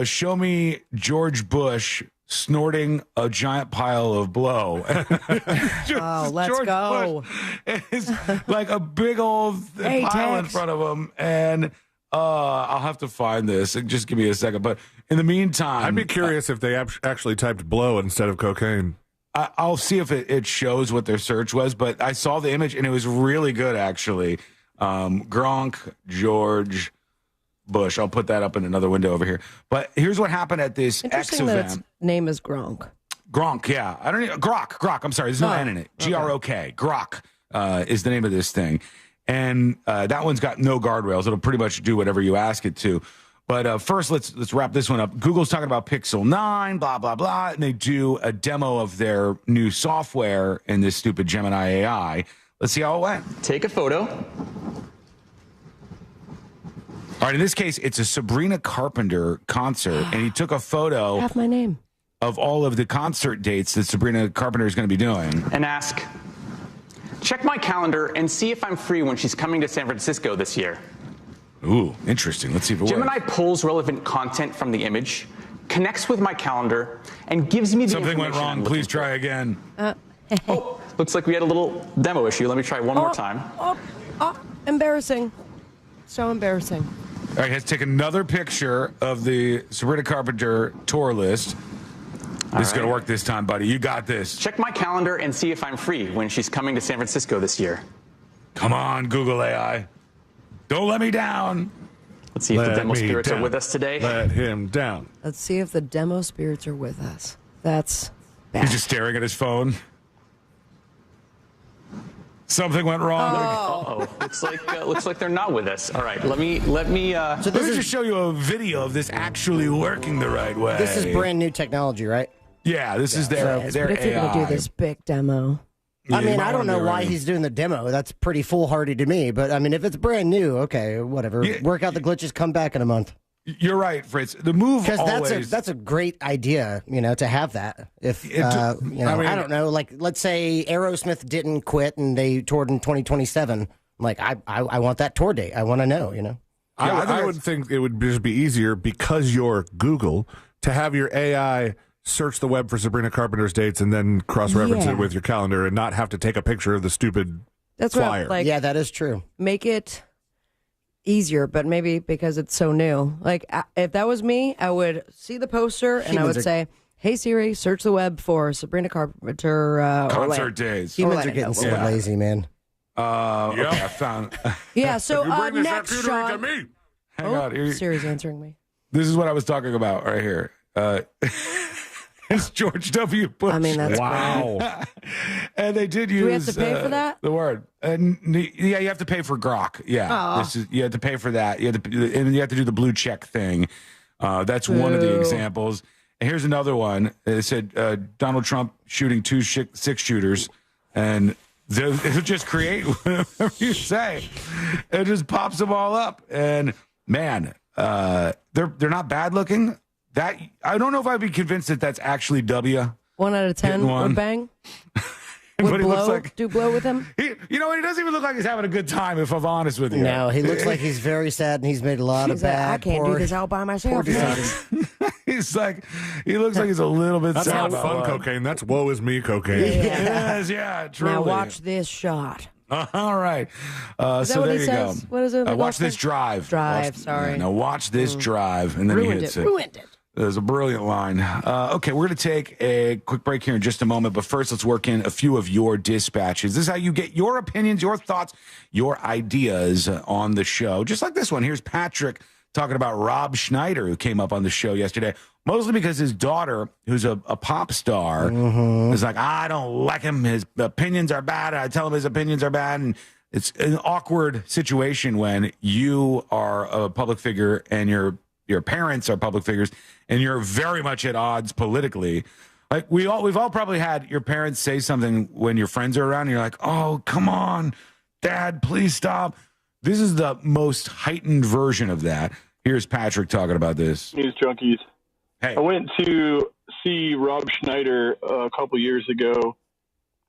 show me George Bush snorting a giant pile of blow. Let's go. It's like a big old pile in front of him. And I'll have to find this. Just give me a second. But in the meantime, I'd be curious if they actually typed blow instead of cocaine. I'll see if it shows what their search was, but I saw the image and it was really good, actually. Gronk, George Bush. I'll put that up in another window over here. But here's what happened at this X event. That its name is Gronk. Gronk, yeah. I don't know. Grok. I'm sorry. There's no N in it. Grok. Grok is the name of this thing. And that one's got no guardrails. It'll pretty much do whatever you ask it to. But first, let's wrap this one up. Google's talking about Pixel 9, blah, blah, blah. And they do a demo of their new software in this stupid Gemini AI. Let's see how it went. Take a photo. All right, in this case, it's a Sabrina Carpenter concert. And he took a photo Have my name. of all of the concert dates that Sabrina Carpenter is going to be doing. And ask, check my calendar and see if I'm free when she's coming to San Francisco this year. Ooh, interesting. Let's see if it Gemini works. pulls relevant content from the image, connects with my calendar, and gives me the Something went information wrong. Please try again. Looks like we had a little demo issue. Let me try one more time. Embarrassing. So embarrassing. All right, let's take another picture of the Sabrina Carpenter tour list. This is going to work this time, buddy. You got this. Check my calendar and see if I'm free when she's coming to San Francisco this year. Come on, Google AI. Don't let me down. Let's see if the demo spirits are with us today. Let him down. Let's see if the demo spirits are with us. That's bad. He's just staring at his phone. Something went wrong. Looks like they're not with us. All right, let me. So let me just show you a video of this actually working the right way. This is brand new technology, right? Yeah, this is their But if you're AI. going to do this big demo. I mean, I don't know why he's doing the demo. That's pretty foolhardy to me. But, I mean, if it's brand new, okay, whatever. Yeah. Work out the glitches, come back in a month. You're right, Fritz. The move always... Because that's a great idea, to have that. If, I don't know, like, let's say Aerosmith didn't quit and they toured in 2027. Like, I want that tour date. I want to know, I would think it would just be easier because you're Google to have your AI search the web for Sabrina Carpenter's dates and then cross-reference it with your calendar and not have to take a picture of the stupid flyer. Yeah, that is true. Make it easier, but maybe because it's so new. Like, if that was me, I would see the poster and I would say, hey, Siri, search the web for Sabrina Carpenter concert days. Humans are getting so lazy, man. Okay, I found... Yeah, so next, to Sean. me. Hang on. Siri's answering me. This is what I was talking about right here. It's George W. Bush. I mean, that's wow. And they did use. Do we have to pay for that? The word. Yeah, you have to pay for grok. Yeah, you have to pay for that. You have to do the blue check thing. That's one of the examples. And here's another one. It said Donald Trump shooting 2 6-shooters, and it'll just create whatever you say. It just pops them all up, and man, they're not bad looking. That I don't know if I'd be convinced that that's actually W. 1 out of 10 would bang. Would blow with him? He doesn't even look like he's having a good time, if I'm honest with you. No, he looks like he's very sad and he's made a lot of bad. I can't do this all by myself. He looks like he's a little bit That's sad. not fun cocaine. That's woe is me cocaine. Yeah, truly. Now watch this shot. All right. Is that so what there he you says? go. What is it? Watch this drive. Sorry. Now watch this drive. And then Ruined he hits it. it. Ruined it. There's a brilliant line. Okay, we're going to take a quick break here in just a moment, but first let's work in a few of your dispatches. This is how you get your opinions, your thoughts, your ideas on the show. Just like this one. Here's Patrick talking about Rob Schneider, who came up on the show yesterday, mostly because his daughter, who's a pop star, is like, I don't like him. His opinions are bad. I tell him his opinions are bad. And it's an awkward situation when you are a public figure and your parents are public figures, and you're very much at odds politically. Like we've all probably had your parents say something when your friends are around, and you're like, oh, come on, Dad, please stop. This is the most heightened version of that. Here's Patrick talking about this. News junkies. Hey. I went to see Rob Schneider a couple years ago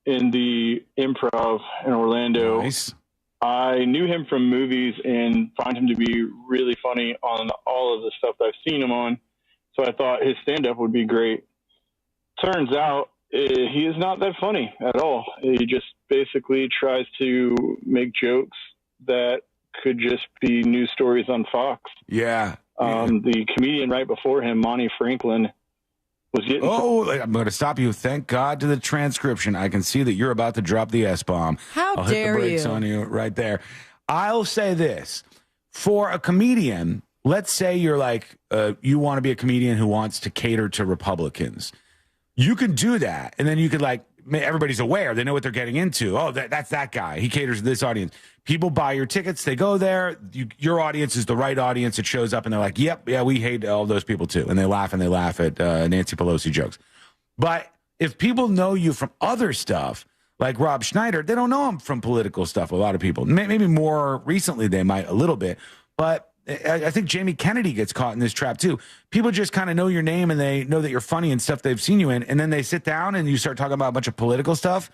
in the Improv in Orlando. Nice. I knew him from movies and find him to be really funny on all of the stuff that I've seen him on. So I thought his stand-up would be great. Turns out he is not that funny at all. He just basically tries to make jokes that could just be news stories on Fox. Yeah. The comedian right before him, Monty Franklin, was getting... Oh, I'm going to stop you. Thank God to the transcription. I can see that you're about to drop the S-bomb. How I'll dare hit the brakes you. on you right there. I'll say this. For a comedian, let's say you're like, you want to be a comedian who wants to cater to Republicans. You can do that. And then you could everybody's aware. They know what they're getting into. Oh, that's that guy. He caters to this audience. People buy your tickets. They go there. Your audience is the right audience. It shows up and they're like, yep, yeah, we hate all those people too. And they laugh at Nancy Pelosi jokes. But if people know you from other stuff, like Rob Schneider, they don't know him from political stuff. A lot of people, maybe more recently, they might a little bit. But I think Jamie Kennedy gets caught in this trap too. People just kind of know your name and they know that you're funny and stuff they've seen you in. And then they sit down and you start talking about a bunch of political stuff.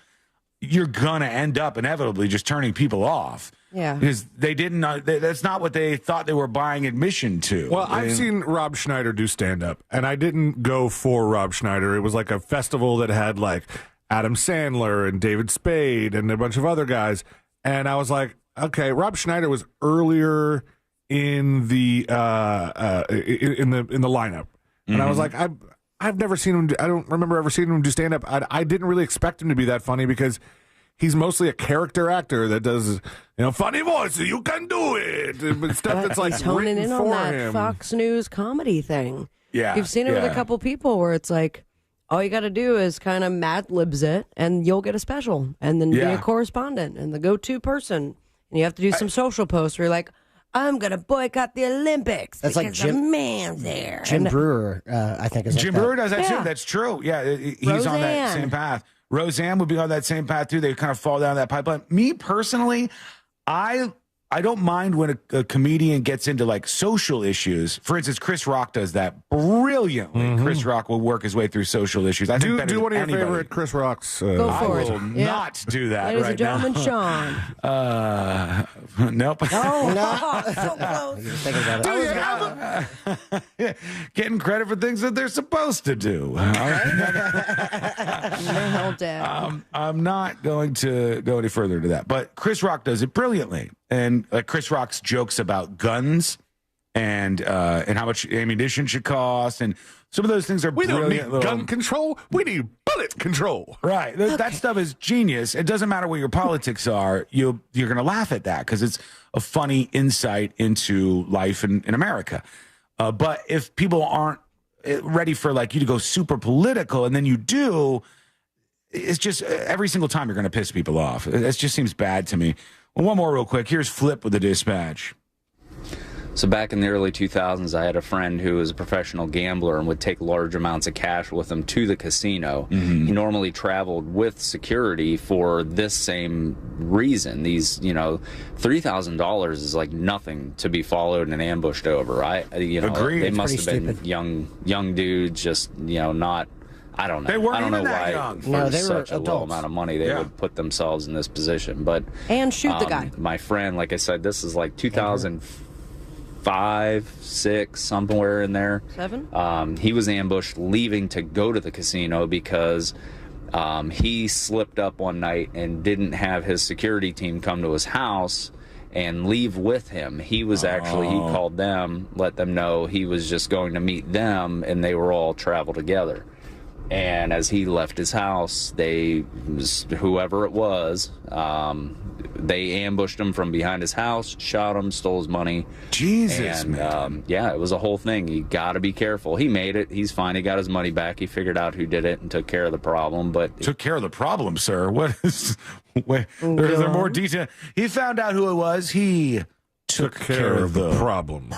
You're going to end up inevitably just turning people off. Yeah. Because they didn't know, that's not what they thought they were buying admission to. Well, I've seen Rob Schneider do stand-up, and I didn't go for Rob Schneider. It was like a festival that had like Adam Sandler and David Spade and a bunch of other guys. And I was like, okay, Rob Schneider was earlier in the lineup, and I was like, I've never seen him. I don't remember ever seeing him do stand up. I didn't really expect him to be that funny because he's mostly a character actor that does, funny voice. You can do it. But stuff that's like he's honing written in for on that him. Fox News comedy thing. Yeah, you've seen it with a couple people where it's like, all you got to do is kind of Mad Libs it, and you'll get a special, and then be a correspondent and the go-to person. And you have to do some social posts where you're like, I'm going to boycott the Olympics That's because like the man's there. Jim Brewer, I think, is Jim like Brewer does that Yeah. too. That's true. Yeah, he's on that Roseanne. same path. Roseanne would be on that same path too. They kind of fall down that pipeline. Me personally, I don't mind when a comedian gets into like social issues. For instance, Chris Rock does that brilliantly. Chris Rock will work his way through social issues. I think Do one of your anybody. favorite Chris Rock's. Go I for it. will Yeah. not do that Ladies right and gentlemen, now. Sean. Nope. Oh, so close. thinking about it. Getting credit for things that they're supposed to do. Nailed it. I'm not going to go any further to that. But Chris Rock does it brilliantly. And Chris Rock's jokes about guns and how much ammunition should cost, and some of those things are We don't brilliant. need gun control. We need bullet control. Right. That stuff is genius. It doesn't matter what your politics are. You're going to laugh at that because it's a funny insight into life in America. But if people aren't ready for like you to go super political, and then you do, it's just every single time you're going to piss people off. It just seems bad to me. Well, one more real quick. Here's Flip with the dispatch. So back in the early 2000s, I had a friend who was a professional gambler and would take large amounts of cash with him to the casino. Mm-hmm. He normally traveled with security for this same reason. These, $3,000 is like nothing to be followed and ambushed over. Agreed. They It's must have pretty been young dudes, just not. I don't know. They weren't I don't even know that why young. for No, they were such a low adults. amount of money they would put themselves in this position. But And shoot the guy. my friend, like I said, this is like 2005, 6, somewhere in there. 7? He was ambushed leaving to go to the casino because he slipped up one night and didn't have his security team come to his house and leave with him. He was he called them, let them know he was just going to meet them, and they were all travel together. And as he left his house, whoever it was, they ambushed him from behind his house, shot him, stole his money. Jesus, and, man. it was a whole thing. You got to be careful. He made it. He's fine. He got his money back. He figured out who did it and took care of the problem. But Took care of the problem, sir. What is? Is there more detail? He found out who it was. He took care of the problem.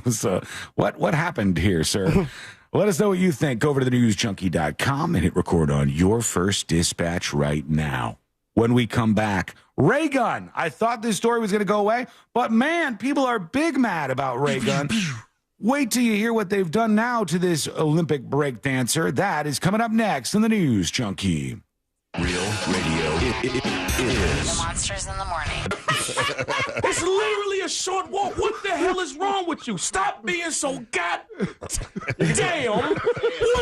So what happened here, sir? Let us know what you think. Go over to thenewsjunkie.com and hit record on your first dispatch right now. When we come back, Ray gun. I thought this story was going to go away, but man, people are big mad about Ray gun. Wait till you hear what they've done now to this Olympic breakdancer. That is coming up next in the News Junkie. Real radio is Monsters in the morning. It's literally a short walk. What the hell is wrong with you? Stop being so goddamn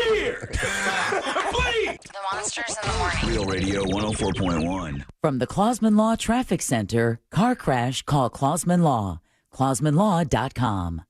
weird. Please. The Monsters in the morning. Real Radio 104.1. From the Clausman Law Traffic Center, car crash, call Clausman Law. ClausmanLaw.com.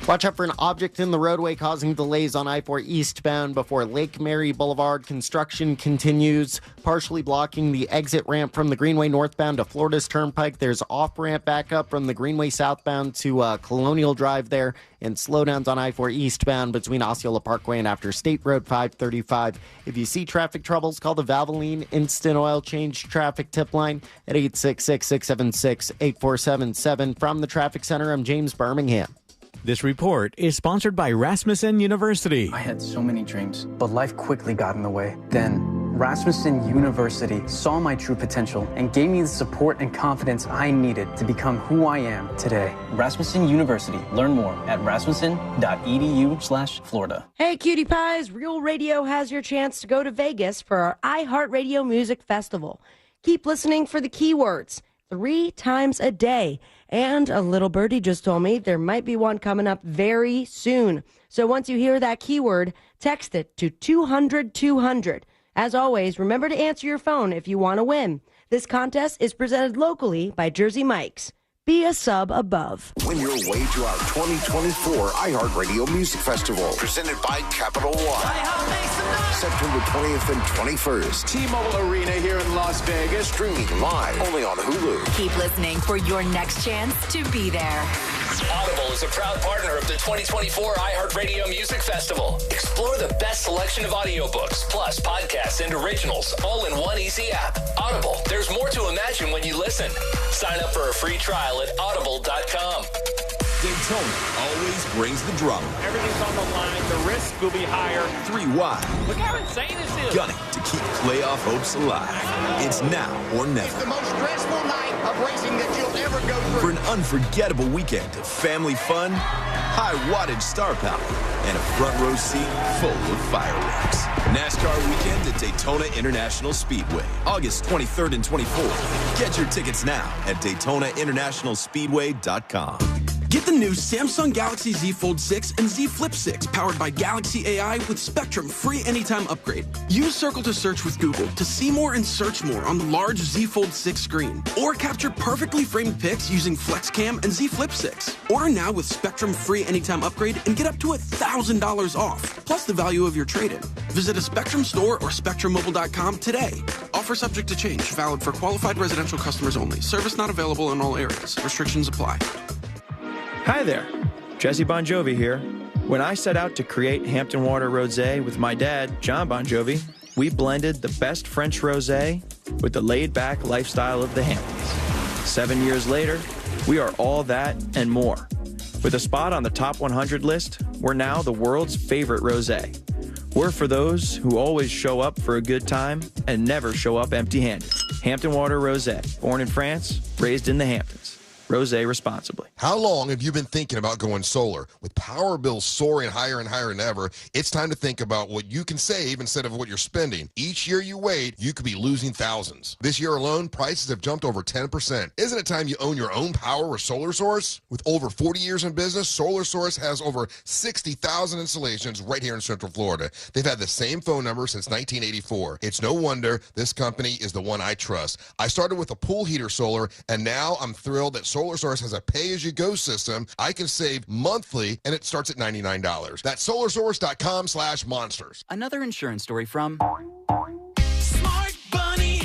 Watch out for an object in the roadway causing delays on I-4 eastbound before Lake Mary Boulevard. Construction continues, partially blocking the exit ramp from the Greenway northbound to Florida's Turnpike. There's off-ramp backup from the Greenway southbound to Colonial Drive there, and slowdowns on I-4 eastbound between Osceola Parkway and after State Road 535. If you see traffic troubles, call the Valvoline Instant Oil Change Traffic Tip Line at 866-676-8477. From the Traffic Center, I'm James Birmingham. This report is sponsored by Rasmussen University. I had so many dreams, but life quickly got in the way. Then, Rasmussen University saw my true potential and gave me the support and confidence I needed to become who I am today. Rasmussen University. Learn more at rasmussen.edu/Florida. Hey, cutie pies. Real Radio has your chance to go to Vegas for our iHeartRadio Music Festival. Keep listening for the keywords 3 times a day. And a little birdie just told me there might be one coming up very soon. So once you hear that keyword, text it to 200-200. As always, remember to answer your phone if you want to win. This contest is presented locally by Jersey Mike's. Be a sub above. Win your way to our 2024 iHeartRadio Music Festival, presented by Capital One. September 20th and 21st. T-Mobile Arena here in Las Vegas. Streaming live only on Hulu. Keep listening for your next chance to be there. Audible is a proud partner of the 2024 iHeartRadio Music Festival. Explore the best selection of audiobooks, plus podcasts and originals, all in one easy app. Audible, there's more to imagine when you listen. Sign up for a free trial at audible.com. Daytona always brings the drama. Everything's on the line. The risk will be higher. 3 wide. Look how insane this is. Gunning to keep playoff hopes alive. It's now or never. It's the most stressful night of racing that you'll ever go through. For an unforgettable weekend of family fun, high wattage star power, and a front row seat full of fireworks. NASCAR weekend at Daytona International Speedway, August 23rd and 24th. Get your tickets now at DaytonaInternationalSpeedway.com. Get the new Samsung Galaxy Z Fold 6 and Z Flip 6 powered by Galaxy AI with Spectrum free anytime upgrade. Use Circle to search with Google to see more and search more on the large Z Fold 6 screen. Or capture perfectly framed pics using FlexCam and Z Flip 6. Order now with Spectrum free anytime upgrade and get up to $1,000 off, plus the value of your trade-in. Visit a Spectrum store or SpectrumMobile.com today. Offer subject to change. Valid for qualified residential customers only. Service not available in all areas. Restrictions apply. Hi there, Jesse Bon Jovi here. When I set out to create Hampton Water Rosé with my dad, John Bon Jovi, we blended the best French rosé with the laid-back lifestyle of the Hamptons. 7 years later, we are all that and more. With a spot on the top 100 list, we're now the world's favorite rosé. We're for those who always show up for a good time and never show up empty-handed. Hampton Water Rosé, born in France, raised in the Hamptons. Rosé responsibly. How long have you been thinking about going solar? With power bills soaring higher and higher than ever, it's time to think about what you can save instead of what you're spending. Each year you wait, you could be losing thousands. This year alone, prices have jumped over 10%. Isn't it time you own your own power or solar source? With over 40 years in business, Solar Source has over 60,000 installations right here in Central Florida. They've had the same phone number since 1984. It's no wonder this company is the one I trust. I started with a pool heater solar, and now I'm thrilled that Solar Source has a pay-as-you-go system. I can save monthly, and it starts at $99. That's solarsource.com/monsters. Another insurance story from Smart Bunny.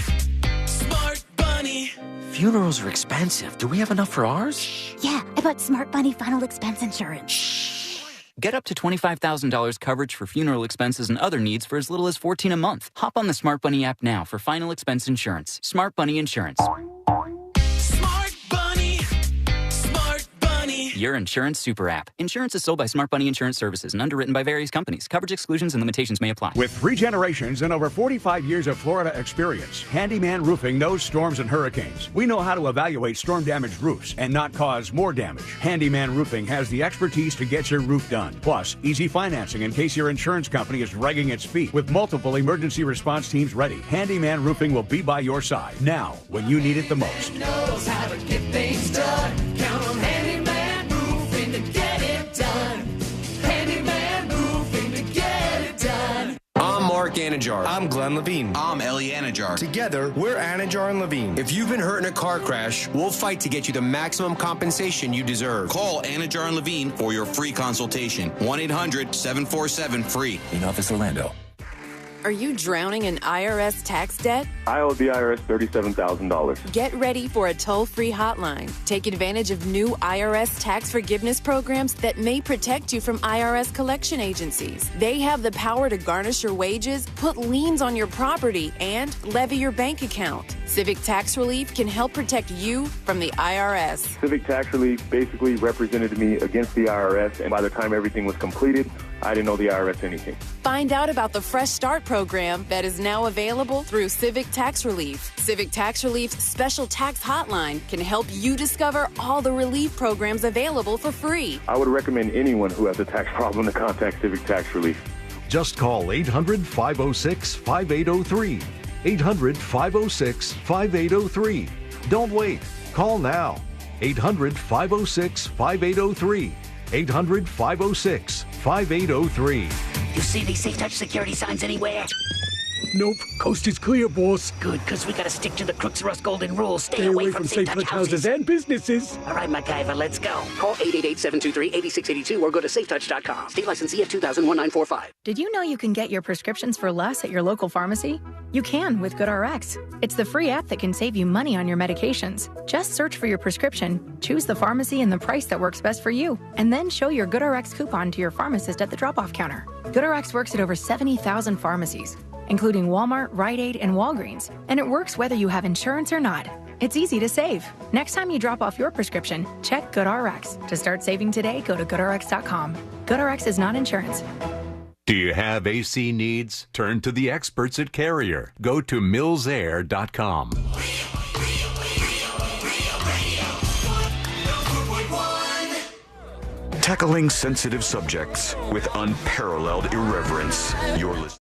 Smart Bunny. Funerals are expensive. Do we have enough for ours? Yeah, I bought Smart Bunny final expense insurance. Get up to $25,000 coverage for funeral expenses and other needs for as little as $14 a month. Hop on the Smart Bunny app now for final expense insurance. Smart Bunny Insurance. Your insurance super app. Insurance is sold by Smart Bunny Insurance Services and underwritten by various companies. Coverage exclusions and limitations may apply. With 3 generations and over 45 years of Florida experience, Handyman Roofing knows storms and hurricanes. We know how to evaluate storm-damaged roofs and not cause more damage. Handyman Roofing has the expertise to get your roof done. Plus, easy financing in case your insurance company is dragging its feet. With multiple emergency response teams ready, Handyman Roofing will be by your side now when you need it the most. Knows how to get things done. Count on Handyman Roofing to get it done. Handyman Roofing to get it done. I'm Mark Anajar. I'm Glenn Levine. I'm Ellie Anajar. Together, we're Anajar and Levine. If you've been hurt in a car crash, we'll fight to get you the maximum compensation you deserve. Call Anajar and Levine for your free consultation. 1-800-747-FREE. In Office Orlando. Are you drowning in IRS tax debt? I owe the IRS $37,000. Get ready for a toll-free hotline. Take advantage of new IRS tax forgiveness programs that may protect you from IRS collection agencies. They have the power to garnish your wages, put liens on your property, and levy your bank account. Civic Tax Relief can help protect you from the IRS. Civic Tax Relief basically represented me against the IRS, and by the time everything was completed, I didn't owe the IRS anything. Find out about the Fresh Start program that is now available through Civic Tax Relief. Civic Tax Relief's special tax hotline can help you discover all the relief programs available for free. I would recommend anyone who has a tax problem to contact Civic Tax Relief. Just call 800-506-5803. 800-506-5803. Don't wait. Call now. 800-506-5803. 800-506-5803. You see these safe touch security signs anywhere? Nope. Coast is clear, boss. Good, because we got to stick to the Crooks Rust Golden Rule. Stay away from safe touch houses and businesses. All right, MacGyver, let's go. Call 888-723-8682 or go to safetouch.com. State licensee at 2000-1945. Did you know you can get your prescriptions for less at your local pharmacy? You can with GoodRx. It's the free app that can save you money on your medications. Just search for your prescription, choose the pharmacy and the price that works best for you, and then show your GoodRx coupon to your pharmacist at the drop-off counter. GoodRx works at over 70,000 pharmacies, including Walmart, Rite Aid, and Walgreens, and it works whether you have insurance or not. It's easy to save. Next time you drop off your prescription, check GoodRx. To start saving today, go to GoodRx.com. GoodRx is not insurance. Do you have AC needs? Turn to the experts at Carrier. Go to millsair.com. Tackling sensitive subjects with unparalleled irreverence. You're listening.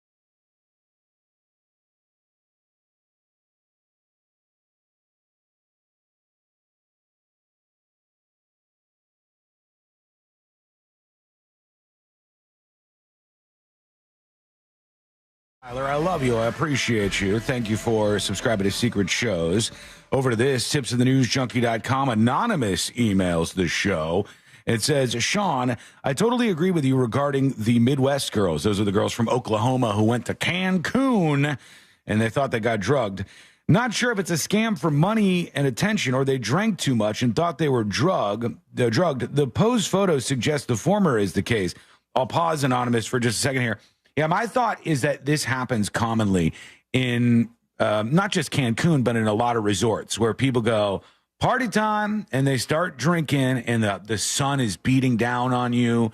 Tyler, I love you. I appreciate you. Thank you for subscribing to Secret Shows. Over to this, tipsofthenewsjunkie.com. Anonymous emails the show. It says, Sean, I totally agree with you regarding the Midwest girls. Those are the girls from Oklahoma who went to Cancun and they thought they got drugged. Not sure if it's a scam for money and attention or they drank too much and thought they were drugged. The posed photos suggest the former is the case. I'll pause, Anonymous, for just a second here. Yeah, my thought is that this happens commonly in not just Cancun, but in a lot of resorts where people go, party time, and they start drinking, and the sun is beating down on you.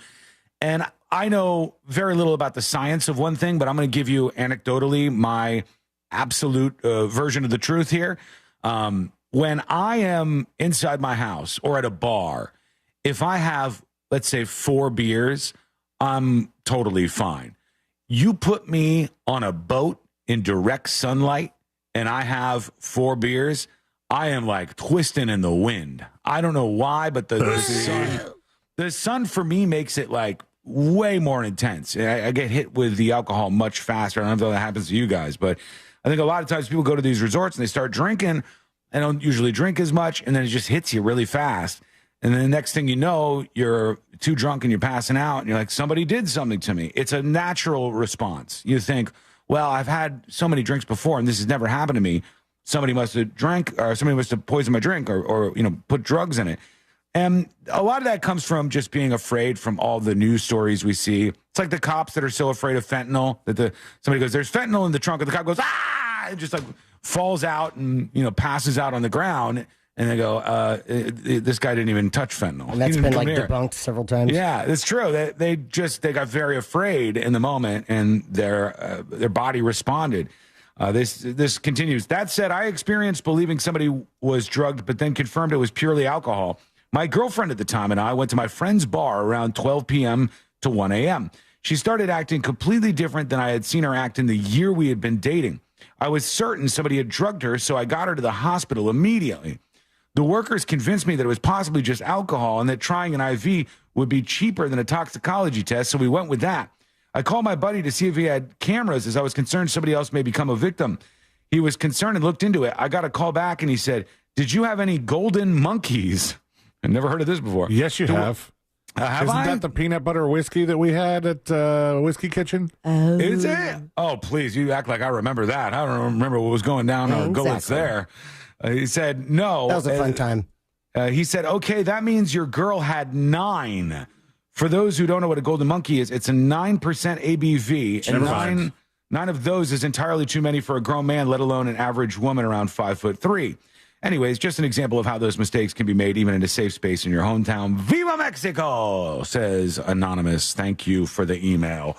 And I know very little about the science of one thing, but I'm going to give you anecdotally my absolute version of the truth here. When I am inside my house or at a bar, if I have, let's say, 4 beers, I'm totally fine. You put me on a boat in direct sunlight and I have 4 beers, I am like twisting in the wind. I don't know why, but the sun for me makes it like way more intense. I get hit with the alcohol much faster. I don't know if that happens to you guys, but I think a lot of times people go to these resorts and they start drinking and don't usually drink as much, and then it just hits you really fast. And then the next thing you know, you're too drunk and you're passing out and you're like, somebody did something to me. It's a natural response. You think, well, I've had so many drinks before and this has never happened to me. Somebody must have drank or somebody must have poisoned my drink or put drugs in it. And a lot of that comes from just being afraid from all the news stories we see. It's like the cops that are so afraid of fentanyl that somebody goes, there's fentanyl in the trunk, and the cop goes, ah, and just like falls out and, passes out on the ground. And they go, this guy didn't even touch fentanyl. And that's been debunked several times. Yeah, it's true. They got very afraid in the moment, and their body responded. This continues. That said, I experienced believing somebody was drugged, but then confirmed it was purely alcohol. My girlfriend at the time and I went to my friend's bar around 12 p.m. to 1 a.m. She started acting completely different than I had seen her act in the year we had been dating. I was certain somebody had drugged her, so I got her to the hospital immediately. The workers convinced me that it was possibly just alcohol and that trying an IV would be cheaper than a toxicology test, so we went with that. I called my buddy to see if he had cameras, as I was concerned somebody else may become a victim. He was concerned and looked into it. I got a call back, and he said, did you have any golden monkeys? I've never heard of this before. Yes, you have. Have Isn't I? that the peanut butter whiskey that we had at Whiskey Kitchen? Oh. Is it? Oh, please, you act like I remember that. I don't remember what was going down our gullets there. He said, no. That was a fun time. He said, okay, that means your girl had 9. For those who don't know what a golden monkey is, it's a 9% ABV. And 9 of those is entirely too many for a grown man, let alone an average woman around 5'3". Anyways, just an example of how those mistakes can be made even in a safe space in your hometown. Viva Mexico, says Anonymous. Thank you for the email.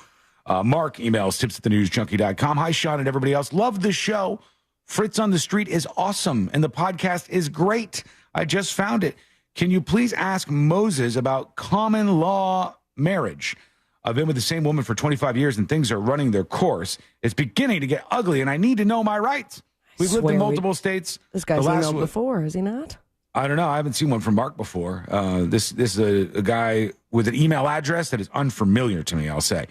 Mark emails tips@thenewsjunkie.com. Hi, Sean and everybody else. Love the show. Fritz on the Street is awesome, and the podcast is great. I just found it. Can you please ask Moses about common law marriage? I've been with the same woman for 25 years, and things are running their course. It's beginning to get ugly, and I need to know my rights. We've lived in multiple states. This guy's emailed before, has he not? I don't know. I haven't seen one from Mark before. This is a guy with an email address that is unfamiliar to me, I'll say.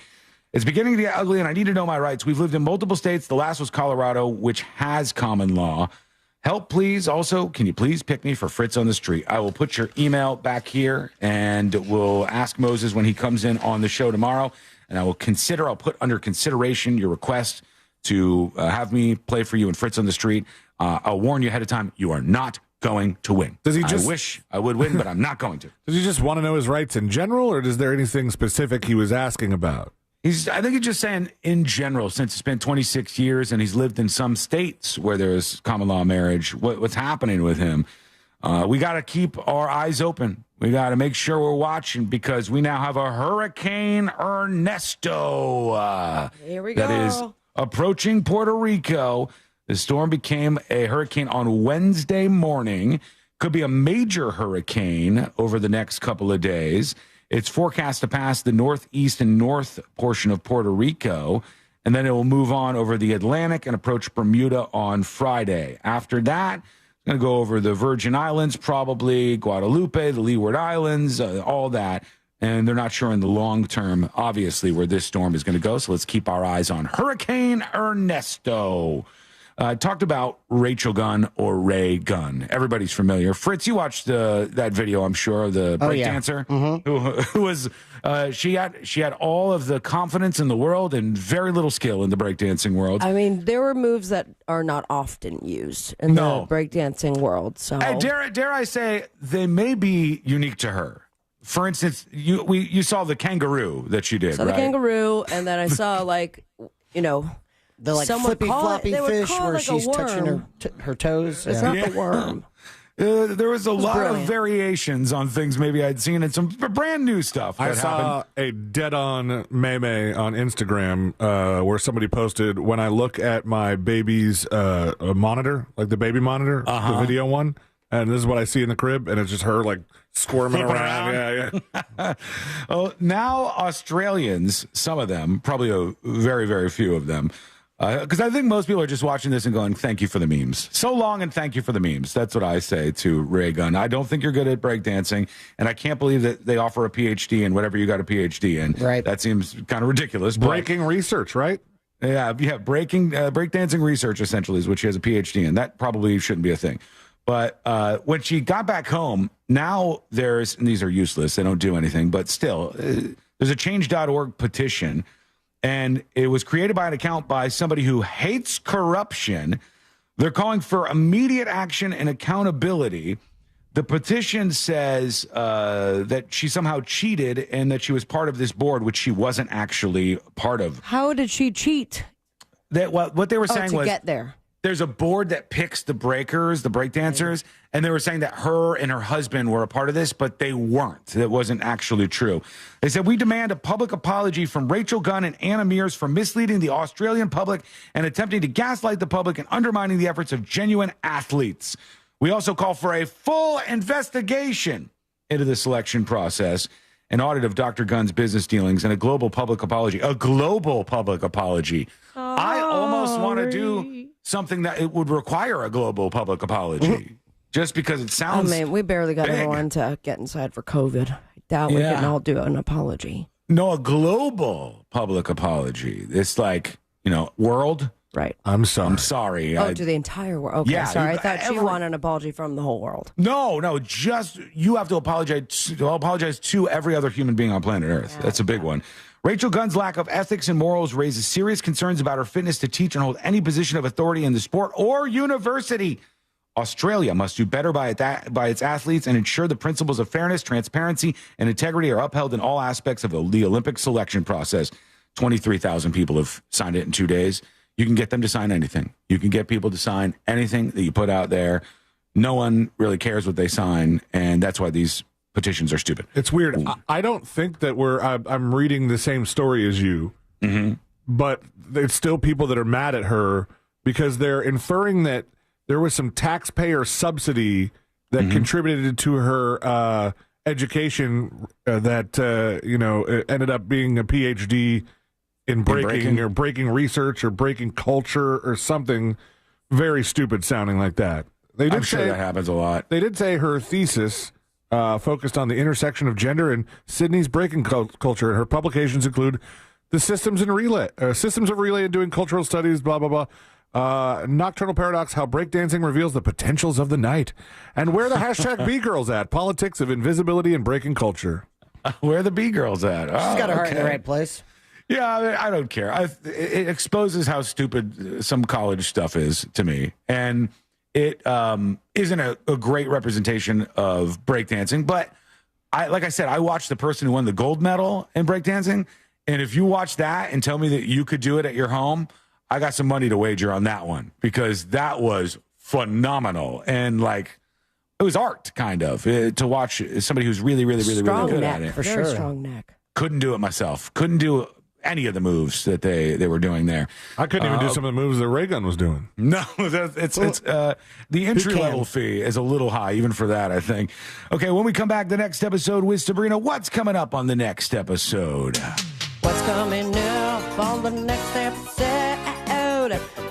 It's beginning to get ugly, and I need to know my rights. We've lived in multiple states. The last was Colorado, which has common law. Help, please. Also, can you please pick me for Fritz on the street? I will put your email back here, and we'll ask Moses when he comes in on the show tomorrow, and I'll put under consideration your request to have me play for you in Fritz on the street. I'll warn you ahead of time, you are not going to win. I wish I would win, but I'm not going to. Does he just want to know his rights in general, or is there anything specific he was asking about? I think he's just saying in general, since it's been 26 years and he's lived in some states where there's common law marriage, what's happening with him. We got to keep our eyes open. We got to make sure we're watching because we now have a Hurricane Ernesto Here we that is approaching Puerto Rico. The storm became a hurricane on Wednesday morning. Could be a major hurricane over the next couple of days. It's forecast to pass the northeast and north portion of Puerto Rico, and then it will move on over the Atlantic and approach Bermuda on Friday. After that, it's going to go over the Virgin Islands, probably Guadalupe, the Leeward Islands, all that. And they're not sure in the long term, obviously, where this storm is going to go. So let's keep our eyes on Hurricane Ernesto. Talked about Rachel Gunn or Ray Gunn. Everybody's familiar. Fritz, you watched that video, I'm sure, of the breakdancer who was she had all of the confidence in the world and very little skill in the breakdancing world. I mean, there were moves that are not often used in the breakdancing world. So dare I say they may be unique to her. For instance, you saw the kangaroo that she did, right? The kangaroo, and then I saw the flippy floppy fish where she's touching her toes. It's not the worm. There was a lot of variations on things maybe I'd seen and some brand new stuff. I saw a dead-on meme on Instagram where somebody posted, when I look at my baby's monitor, like the baby monitor, the video one, and this is what I see in the crib, and it's just her like squirming around. Yeah. Oh, now Australians, some of them, probably very, very few of them, because I think most people are just watching this and going, thank you for the memes. So long and thank you for the memes. That's what I say to Ray Gunn. I don't think you're good at breakdancing, and I can't believe that they offer a PhD in whatever you got a PhD in. Right. That seems kind of ridiculous. Breaking research, right? Yeah, breakdancing research, essentially, is what she has a PhD in. That probably shouldn't be a thing. But when she got back home, now and these are useless, they don't do anything, but still, there's a change.org petition, and it was created by an account by somebody who hates corruption. They're calling for immediate action and accountability. The petition says that she somehow cheated and that she was part of this board, which she wasn't actually part of. How did she cheat? What they were saying was, get there. There's a board that picks the breakdancers, and they were saying that her and her husband were a part of this, but they weren't. That wasn't actually true. They said, we demand a public apology from Rachel Gunn and Anna Mears for misleading the Australian public and attempting to gaslight the public and undermining the efforts of genuine athletes. We also call for a full investigation into the selection process, an audit of Dr. Gunn's business dealings, and a global public apology. A global public apology. I almost want to do something that it would require a global public apology, just because it sounds. I mean, we barely got everyone to get inside for COVID. I doubt we can all do an apology. No, a global public apology. It's like, world. Right. I'm sorry. I'm sorry. To the entire world. Okay, sorry. I thought you wanted an apology from the whole world. No, just you have to apologize to every other human being on planet Earth. That's a big one. Rachel Gunn's lack of ethics and morals raises serious concerns about her fitness to teach and hold any position of authority in the sport or university. Australia must do better by its athletes and ensure the principles of fairness, transparency, and integrity are upheld in all aspects of the Olympic selection process. 23,000 people have signed it in 2 days. You can get them to sign anything. You can get people to sign anything that you put out there. No one really cares what they sign, and that's why these petitions are stupid. It's weird. I don't think that I'm reading the same story as you, but it's still people that are mad at her because they're inferring that there was some taxpayer subsidy that contributed to her education that ended up being a PhD in breaking research or breaking culture or something very stupid sounding like that. I'm sure that happens a lot. They did say her thesis focused on the intersection of gender and Sydney's breaking culture. Her publications include the systems of relay and doing cultural studies, blah, blah, blah. Nocturnal Paradox, how breakdancing reveals the potentials of the night. And where the hashtag B-Girls at? Politics of invisibility and breaking culture. Where are the B-Girls at? She's got her heart in the right place. Yeah, I don't care. It exposes how stupid some college stuff is to me. And it isn't a great representation of breakdancing. But like I said, I watched the person who won the gold medal in breakdancing. And if you watch that and tell me that you could do it at your home, I got some money to wager on that one, because that was phenomenal. And like, it was art, kind of, to watch somebody who's really, really, really, really good at it. For sure. Strong neck. Couldn't do it myself. Couldn't do any of the moves that they were doing there. I couldn't even do some of the moves that Ray Gun was doing. No, it's the entry level fee is a little high, even for that, I think. Okay, when we come back, the next episode with Sabrina, what's coming up on the next episode? What's coming up on the next episode?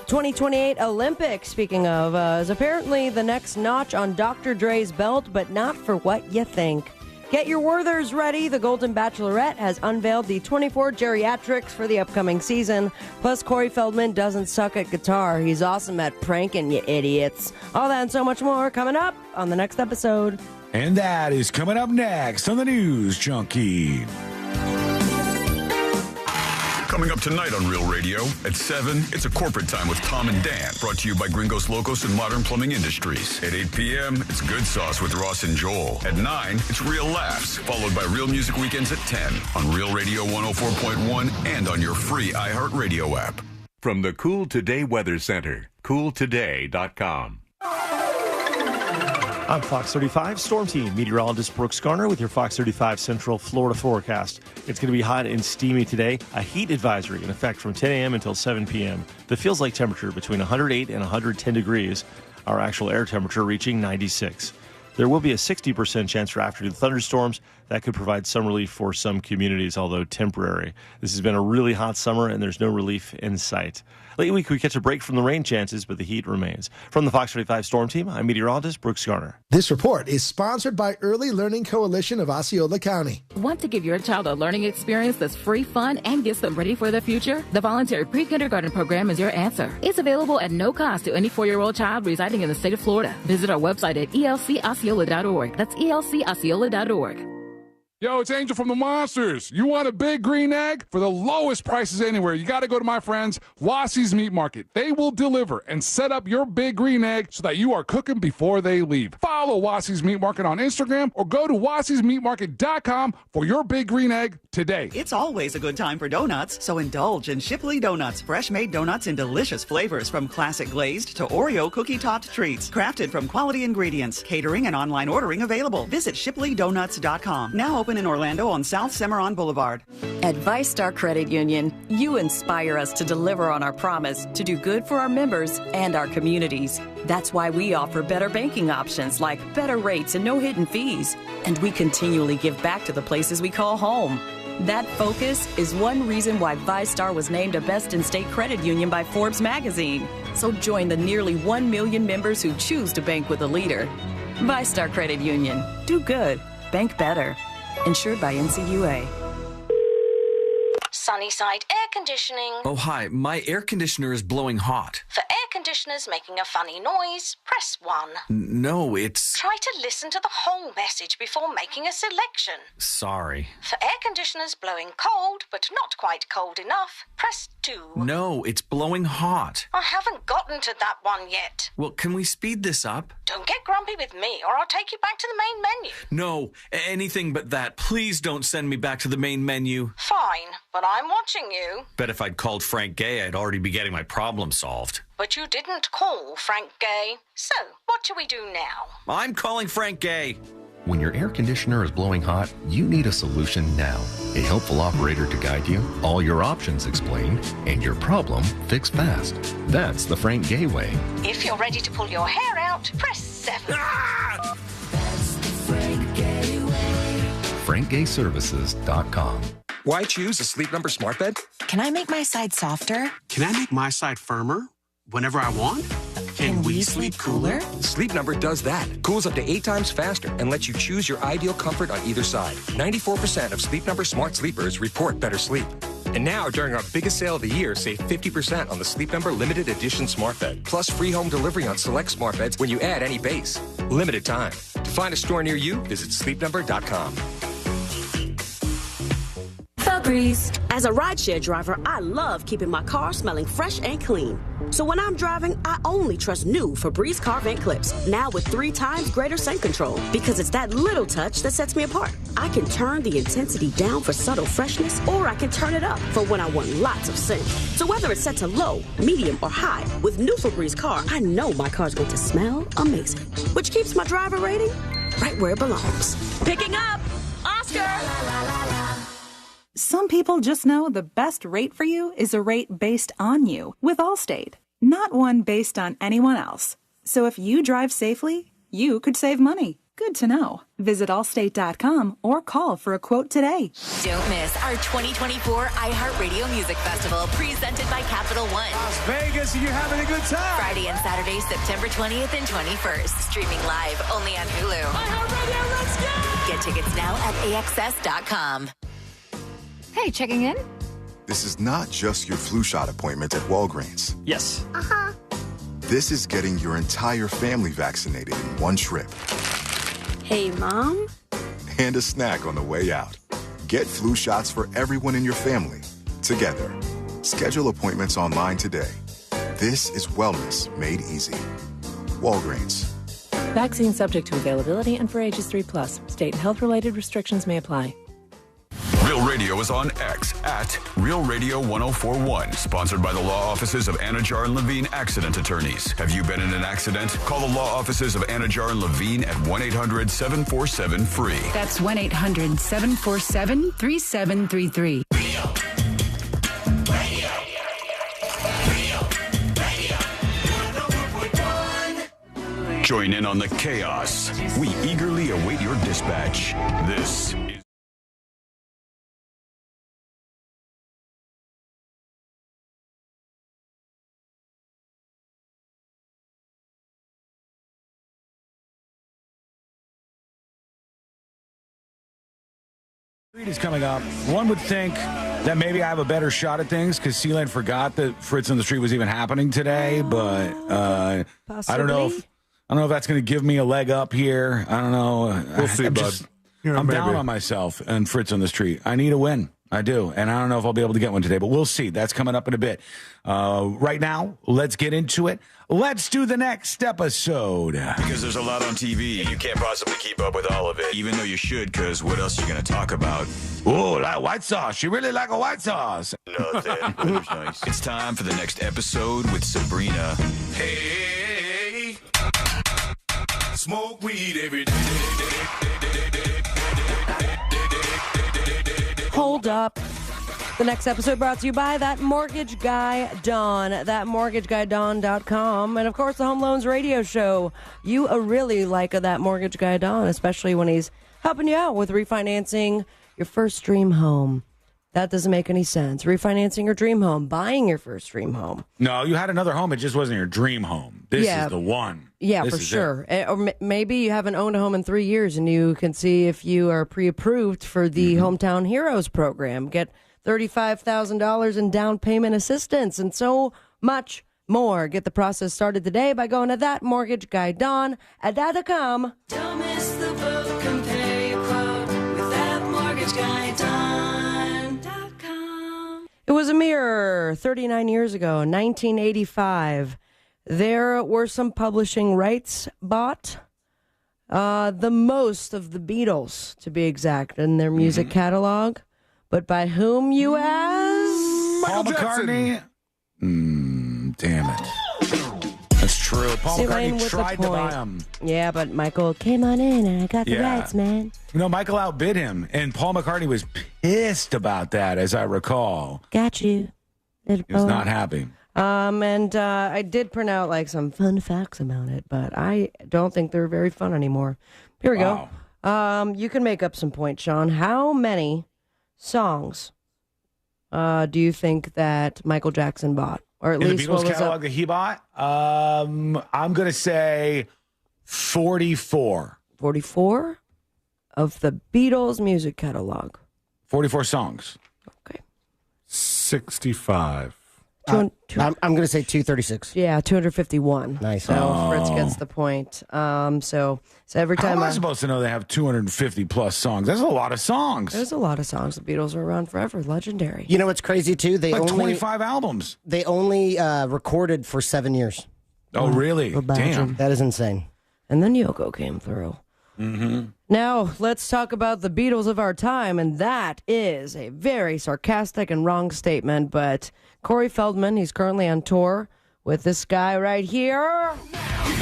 2028 Olympics, speaking of, is apparently the next notch on Dr. Dre's belt, but not for what you think. Get your Werthers ready. The Golden Bachelorette has unveiled the 24 geriatrics for the upcoming season. Plus, Cory Feldman doesn't suck at guitar. He's awesome at pranking, you idiots. All that and so much more coming up on the next episode. And that is coming up next on the News Junkie. Coming up tonight on Real Radio at 7, it's a corporate time with Tom and Dan, brought to you by Gringos Locos and Modern Plumbing Industries. At 8 p.m., it's Good Sauce with Ross and Joel. At 9, it's Real Laughs, followed by Real Music Weekends at 10 on Real Radio 104.1 and on your free iHeartRadio app. From the Cool Today Weather Center, cooltoday.com. I'm Fox 35 Storm Team meteorologist Brooks Garner with your Fox 35 Central Florida forecast. It's going to be hot and steamy today. A heat advisory in effect from 10 a.m. until 7 p.m. The feels-like temperature between 108 and 110 degrees. Our actual air temperature reaching 96. There will be a 60% chance for afternoon thunderstorms. That could provide some relief for some communities, although temporary. This has been a really hot summer, and there's no relief in sight. Late week, we catch a break from the rain chances, but the heat remains. From the Fox 35 Storm Team, I'm meteorologist Brooks Garner. This report is sponsored by Early Learning Coalition of Osceola County. Want to give your child a learning experience that's free, fun, and gets them ready for the future? The voluntary pre-kindergarten program is your answer. It's available at no cost to any 4-year-old child residing in the state of Florida. Visit our website at elcosceola.org. That's elcosceola.org. Yo, it's Angel from the Monsters. You want a big green egg? For the lowest prices anywhere, you got to go to my friends, Wassie's Meat Market. They will deliver and set up your big green egg so that you are cooking before they leave. Follow Wassie's Meat Market on Instagram or go to wassiesmeatmarket.com for your big green egg today. It's always a good time for donuts, so indulge in Shipley Donuts. Fresh-made donuts in delicious flavors, from classic glazed to Oreo cookie-topped treats. Crafted from quality ingredients. Catering and online ordering available. Visit shipleydonuts.com. Now open in Orlando on South Cimarron Boulevard. At ViStar Credit Union, you inspire us to deliver on our promise to do good for our members and our communities. That's why we offer better banking options like better rates and no hidden fees. And we continually give back to the places we call home. That focus is one reason why ViStar was named a Best in State Credit Union by Forbes magazine. So join the nearly 1 million members who choose to bank with a leader. ViStar Credit Union. Do good. Bank better. Insured by NCUA. Sunnyside Air Conditioning. Oh, hi. My air conditioner is blowing hot. For air conditioners making a funny noise, press 1. No, it's... Try to listen to the whole message before making a selection. Sorry. For air conditioners blowing cold, but not quite cold enough, press 2. No, it's blowing hot. I haven't gotten to that one yet. Well, can we speed this up? Don't get grumpy with me, or I'll take you back to the main menu. No, anything but that. Please don't send me back to the main menu. Fine, but I'm watching you. Bet if I'd called Frank Gay, I'd already be getting my problem solved. But you didn't call Frank Gay. So, what do we do now? I'm calling Frank Gay. When your air conditioner is blowing hot, you need a solution now. A helpful operator to guide you, all your options explained, and your problem fixed fast. That's the Frank Gay way. If you're ready to pull your hair out, press 7. Ah! That's the Frank Gay way. FrankGayServices.com. Why choose a Sleep Number smart bed? Can I make my side softer? Can I make my side firmer whenever I want? Can we sleep cooler? Sleep Number does that. Cools up to 8 times faster and lets you choose your ideal comfort on either side. 94% of Sleep Number smart sleepers report better sleep. And now, during our biggest sale of the year, save 50% on the Sleep Number Limited Edition Smart Bed, plus free home delivery on select smart beds when you add any base. Limited time. To find a store near you, visit sleepnumber.com. Febreze. As a rideshare driver, I love keeping my car smelling fresh and clean. So when I'm driving, I only trust new Febreze car vent clips, now with 3 times greater scent control, because it's that little touch that sets me apart. I can turn the intensity down for subtle freshness, or I can turn it up for when I want lots of scent. So whether it's set to low, medium, or high, with new Febreze car, I know my car's going to smell amazing, which keeps my driver rating right where it belongs. Picking up, Oscar! Some people just know the best rate for you is a rate based on you with Allstate, not one based on anyone else. So if you drive safely, you could save money. Good to know. Visit allstate.com or call for a quote today. Don't miss our 2024 iHeartRadio Music Festival presented by Capital One. Las Vegas, you're having a good time. Friday and Saturday, September 20th and 21st. Streaming live only on Hulu. iHeartRadio, let's go! Get tickets now at AXS.com. Hey, checking in? This is not just your flu shot appointment at Walgreens. Yes. Uh-huh. This is getting your entire family vaccinated in one trip. Hey, Mom? And a snack on the way out. Get flu shots for everyone in your family, together. Schedule appointments online today. This is wellness made easy. Walgreens. Vaccine subject to availability and for ages 3+. State and health-related restrictions may apply. Real Radio is on X at Real Radio 1041. Sponsored by the law offices of Anajar and Levine Accident Attorneys. Have you been in an accident? Call the law offices of Anajar and Levine at 1-800-747-FREE. That's 1-800-747-3733. Join in on the chaos. We eagerly await your dispatch. This is is coming up. One would think that maybe I have a better shot at things because Sealand forgot that Fritz on the Street was even happening today, but I don't know if that's going to give me a leg up here. I don't know. We'll see, bud. I'm down on myself and Fritz on the Street. I need a win. I do. And I don't know if I'll be able to get one today, but we'll see. That's coming up in a bit. Right now, let's get into it. Let's do the next episode. Because there's a lot on TV, and you can't possibly keep up with all of it, even though you should, because what else are you going to talk about? Oh, like white sauce. You really like a white sauce. Nothing. Nice. It's time for the next episode with Sabrina. Hey, smoke weed every day. Hold up. The next episode brought to you by That Mortgage Guy Don, thatmortgageguyDon.com, and of course the Home Loans Radio Show. You really like That Mortgage Guy Don, especially when he's helping you out with refinancing your first dream home. That doesn't make any sense. Refinancing your dream home, buying your first dream home. No, you had another home. It just wasn't your dream home. This is the one. Yeah, for sure. Or maybe you haven't owned a home in 3 years and you can see if you are pre-approved for the Hometown Heroes program. Get $35,000 in down payment assistance and so much more. Get the process started today by going to thatmortgageguyDon.com. Don't miss the boat, compare your quote with thatmortgageguyDon.com. It was a mere 39 years ago, 1985. There were some publishing rights bought. The most of the Beatles, to be exact, in their music catalog. But by whom, you ask? Paul McCartney. Damn it. That's true. Paul McCartney tried to buy him. Yeah, but Michael came on in and I got the rights, man. You know, Michael outbid him, and Paul McCartney was pissed about that, as I recall. Got you. He was not happy. And I did print out like some fun facts about it, but I don't think they're very fun anymore. Here we go. You can make up some points, Sean. How many songs do you think that Michael Jackson bought? Or at least the Beatles catalog that he bought? I'm going to say 44. 44 of the Beatles music catalog. 44 songs. Okay. 265. I'm going to say 236. Yeah, 251. Nice. So Fritz gets the point. So every time How am I supposed to know they have 250 plus songs? That's a lot of songs. There's a lot of songs. The Beatles are around forever. Legendary. You know what's crazy, too? They like only 25 albums. They only recorded for 7 years. Oh, really? Damn. That is insane. And then Yoko came through. Mm-hmm. Now, let's talk about the Beatles of our time, and that is a very sarcastic and wrong statement, but Cory Feldman, he's currently on tour with this guy right here.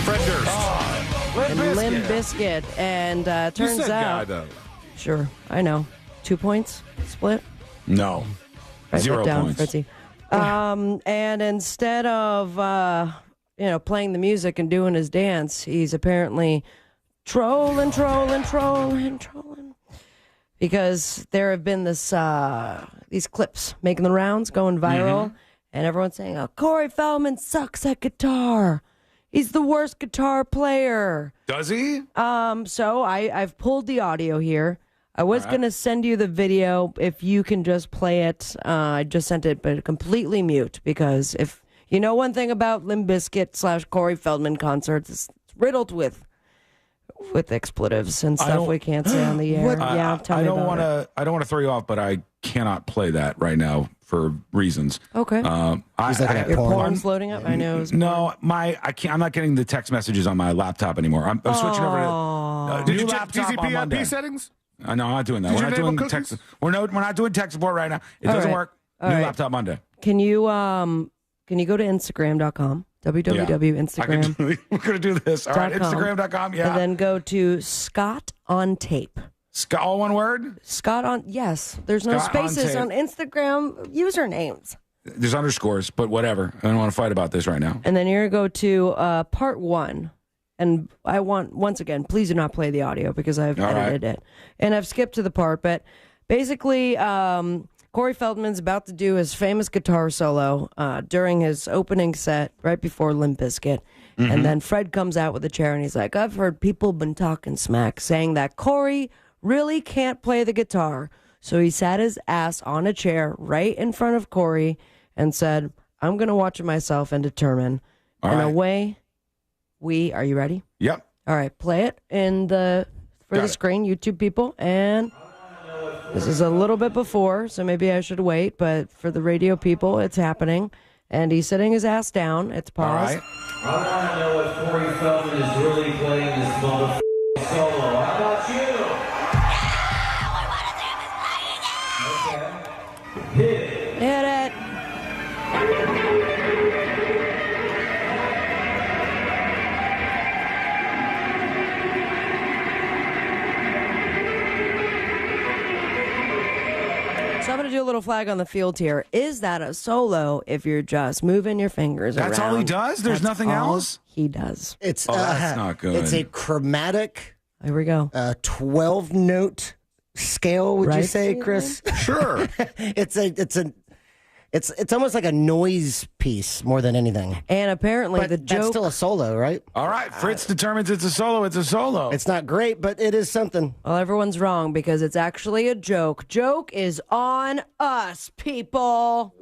Fred Durst. Limp Bizkit. And turns you said out... guy, though. Sure, I know. 2 points split? No. Write 0 that down, points. Fritzy. And instead of, playing the music and doing his dance, he's apparently trolling. Because there have been these clips making the rounds, going viral, and everyone's saying, "Oh, Cory Feldman sucks at guitar. He's the worst guitar player." Does he? So I've pulled the audio here. I was going to send you the video if you can just play it. I just sent it, but completely mute, because if you know one thing about Limp Bizkit / Cory Feldman concerts, it's riddled with expletives and stuff we can't say on the air. Tell me about it. I don't want to throw you off, but I cannot play that right now for reasons. Okay. Your porn's loading up. I know. No, I can't. I'm not getting the text messages on my laptop anymore. I'm switching over to Did you new check laptop on Monday. TCP/IP settings? No, I'm not doing that. We're not doing text. We're not doing tech support right now. It doesn't work. New laptop Monday. Can you go to Instagram.com? www.instagram. We're going to do this. All right, Instagram.com, And then go to Scott on Tape. Scott, all one word? Scott on, yes. There's no Scott on spaces Tape. on Instagram usernames. There's underscores, but whatever. I don't want to fight about this right now. And then you're going to go to part 1. And I want, once again, please do not play the audio because I've edited it. And I've skipped to the part, but basically, Cory Feldman's about to do his famous guitar solo during his opening set right before Limp Bizkit. And then Fred comes out with a chair and he's like, "I've heard people been talking smack, saying that Cory really can't play the guitar." So he sat his ass on a chair right in front of Cory and said, "I'm going to watch it myself and determine." Away are you ready? Yep. All right, play it for the screen, YouTube people, and this is a little bit before, so maybe I should wait, but for the radio people, it's happening. And he's sitting his ass down. It's paused. I want to know if Cory Feldman is really playing this motherfucking solo. How about you? Okay. Hit it. Hit it. So I'm going to do a little flag on the field here. Is that a solo if you're just moving your fingers around? That's all he does? There's nothing else? He does. It's that's not good. It's a chromatic. Here we go. 12-note scale. Would you say, Chris? Sure. It's almost like a noise piece more than anything. And apparently but the that's joke... still a solo, right? All right, Fritz determines it's a solo. It's a solo. It's not great, but it is something. Well, everyone's wrong because it's actually a joke. Joke is on us, people.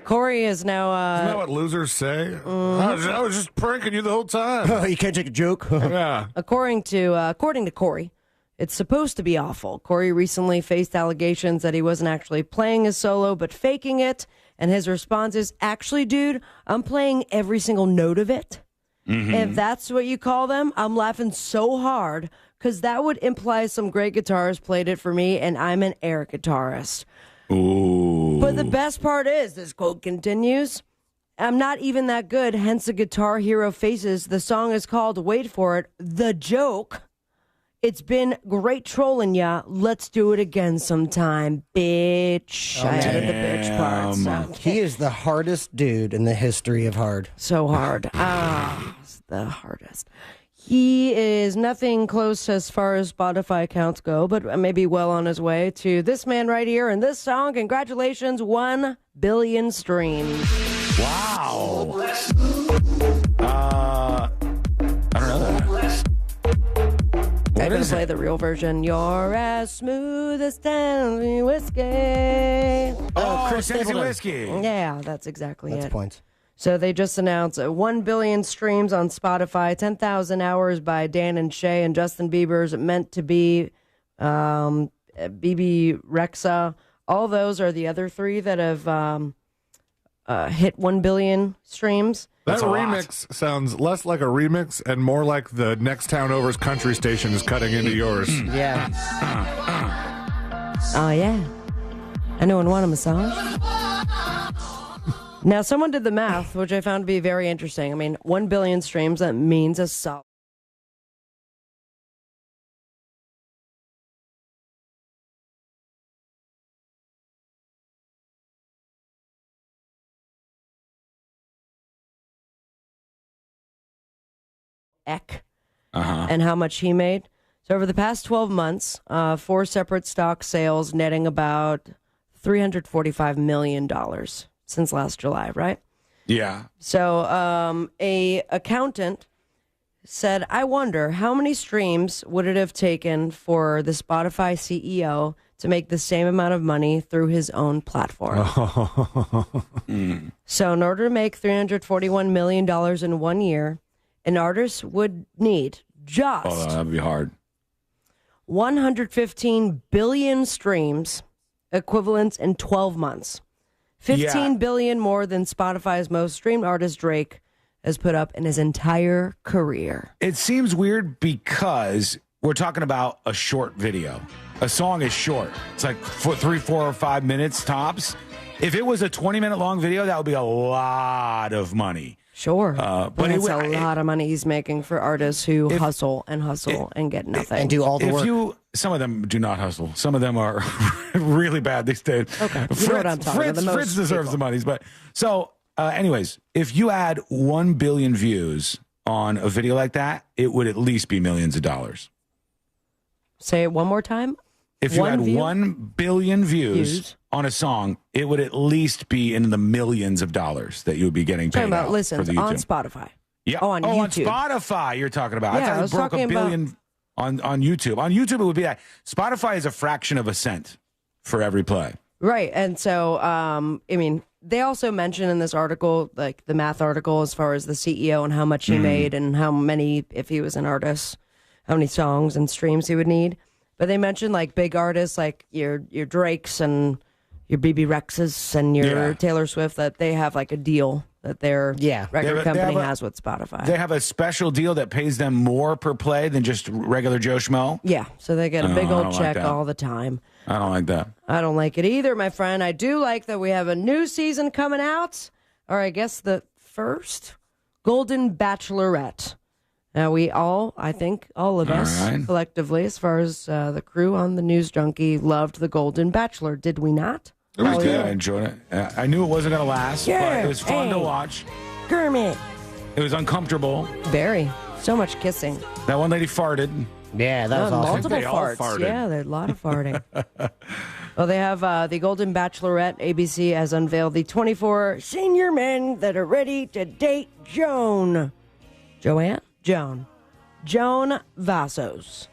Cory is now... Isn't that what losers say? I was just pranking you the whole time. You can't take a joke? Yeah. According to Cory, it's supposed to be awful. Cory recently faced allegations that he wasn't actually playing his solo, but faking it. And his response is, "Actually, dude, I'm playing every single note of it. If that's what you call them, I'm laughing so hard because that would imply some great guitarists played it for me, and I'm an air guitarist." Ooh. But the best part is, this quote continues, "I'm not even that good, hence the Guitar Hero faces. The song is called, wait for it, The Joke. It's been great trolling ya. Let's do it again sometime, bitch." I added the bitch part. So. He is the hardest dude in the history of hard. So hard. It's the hardest. He is nothing close as far as Spotify accounts go, but maybe well on his way to this man right here and this song. Congratulations, 1 billion streams. Wow. I don't know that. That going to is play it? the real version. You're as smooth as Tennessee whiskey. Chris Tennessee Stapleton. whiskey. Yeah, that's exactly That's it. points. So they just announced 1 billion streams on Spotify, 10,000 hours by Dan and Shay, and Justin Bieber's Meant to Be, BB Rexa. All those are the other three that have hit 1 billion streams. That That's a lot. remix sounds less like a remix and more like the next town over's country station is cutting into yours. Yeah. Oh, yeah. Anyone want a massage? Now, someone did the math, which I found to be very interesting. I mean, 1 billion streams, that means a solid. And how much he made. So over the past 12 months, 4 separate stock sales netting about $345 million since last July, right? Yeah. So a accountant said, I wonder how many streams would it have taken for the Spotify CEO to make the same amount of money through his own platform. So in order to make $341 million in 1 year, an artist would need just that'd be hard. 115 billion streams equivalents in 12 months. 15 billion more than Spotify's most streamed artist Drake has put up in his entire career. It seems weird because we're talking about a short video. A song is short. It's like 3, 4, or 5 minutes tops. If it was a 20-minute long video, that would be a lot of money. Sure. But it's a it, lot of money he's making for artists who hustle and get nothing. And do all the work. Some of them do not hustle. Some of them are really bad these days. Okay. You know what I'm talking about. Fritz deserves the monies. But so, anyways, if you add 1 billion views on a video like that, it would at least be millions of dollars. Say it one more time. If you had 1 billion views on a song, it would at least be in the millions of dollars that you would be getting paid Talking about out listens for the YouTube. on Spotify. Yeah. On YouTube. On Spotify you're talking about. Yeah, I thought it broke a billion on YouTube. On YouTube it would be that. Spotify is a fraction of a cent for every play. Right. And so, I mean, they also mention in this article, like the math article, as far as the CEO and how much he made and how many, if he was an artist, how many songs and streams he would need. But they mentioned like big artists like your Drakes and your BB Rexes and your Taylor Swift, that they have like a deal that their record company has with Spotify. They have a special deal that pays them more per play than just regular Joe Schmo? Yeah, so they get a big old check all the time. I don't like that. I don't like it either, my friend. I do like that we have a new season coming out, or I guess the first, Golden Bachelorette. Now, I think all of us collectively, as far as the crew on the News Junkie, loved The Golden Bachelor. Did we not? It was good. I enjoyed it. I knew it wasn't going to last, but it was fun to watch. Kermit. It was uncomfortable. Very. So much kissing. That one lady farted. Yeah, that was awesome. Multiple farts. Yeah, there's a lot of farting. Well, they have the Golden Bachelorette. ABC has unveiled the 24 senior men that are ready to date Joan Vassos.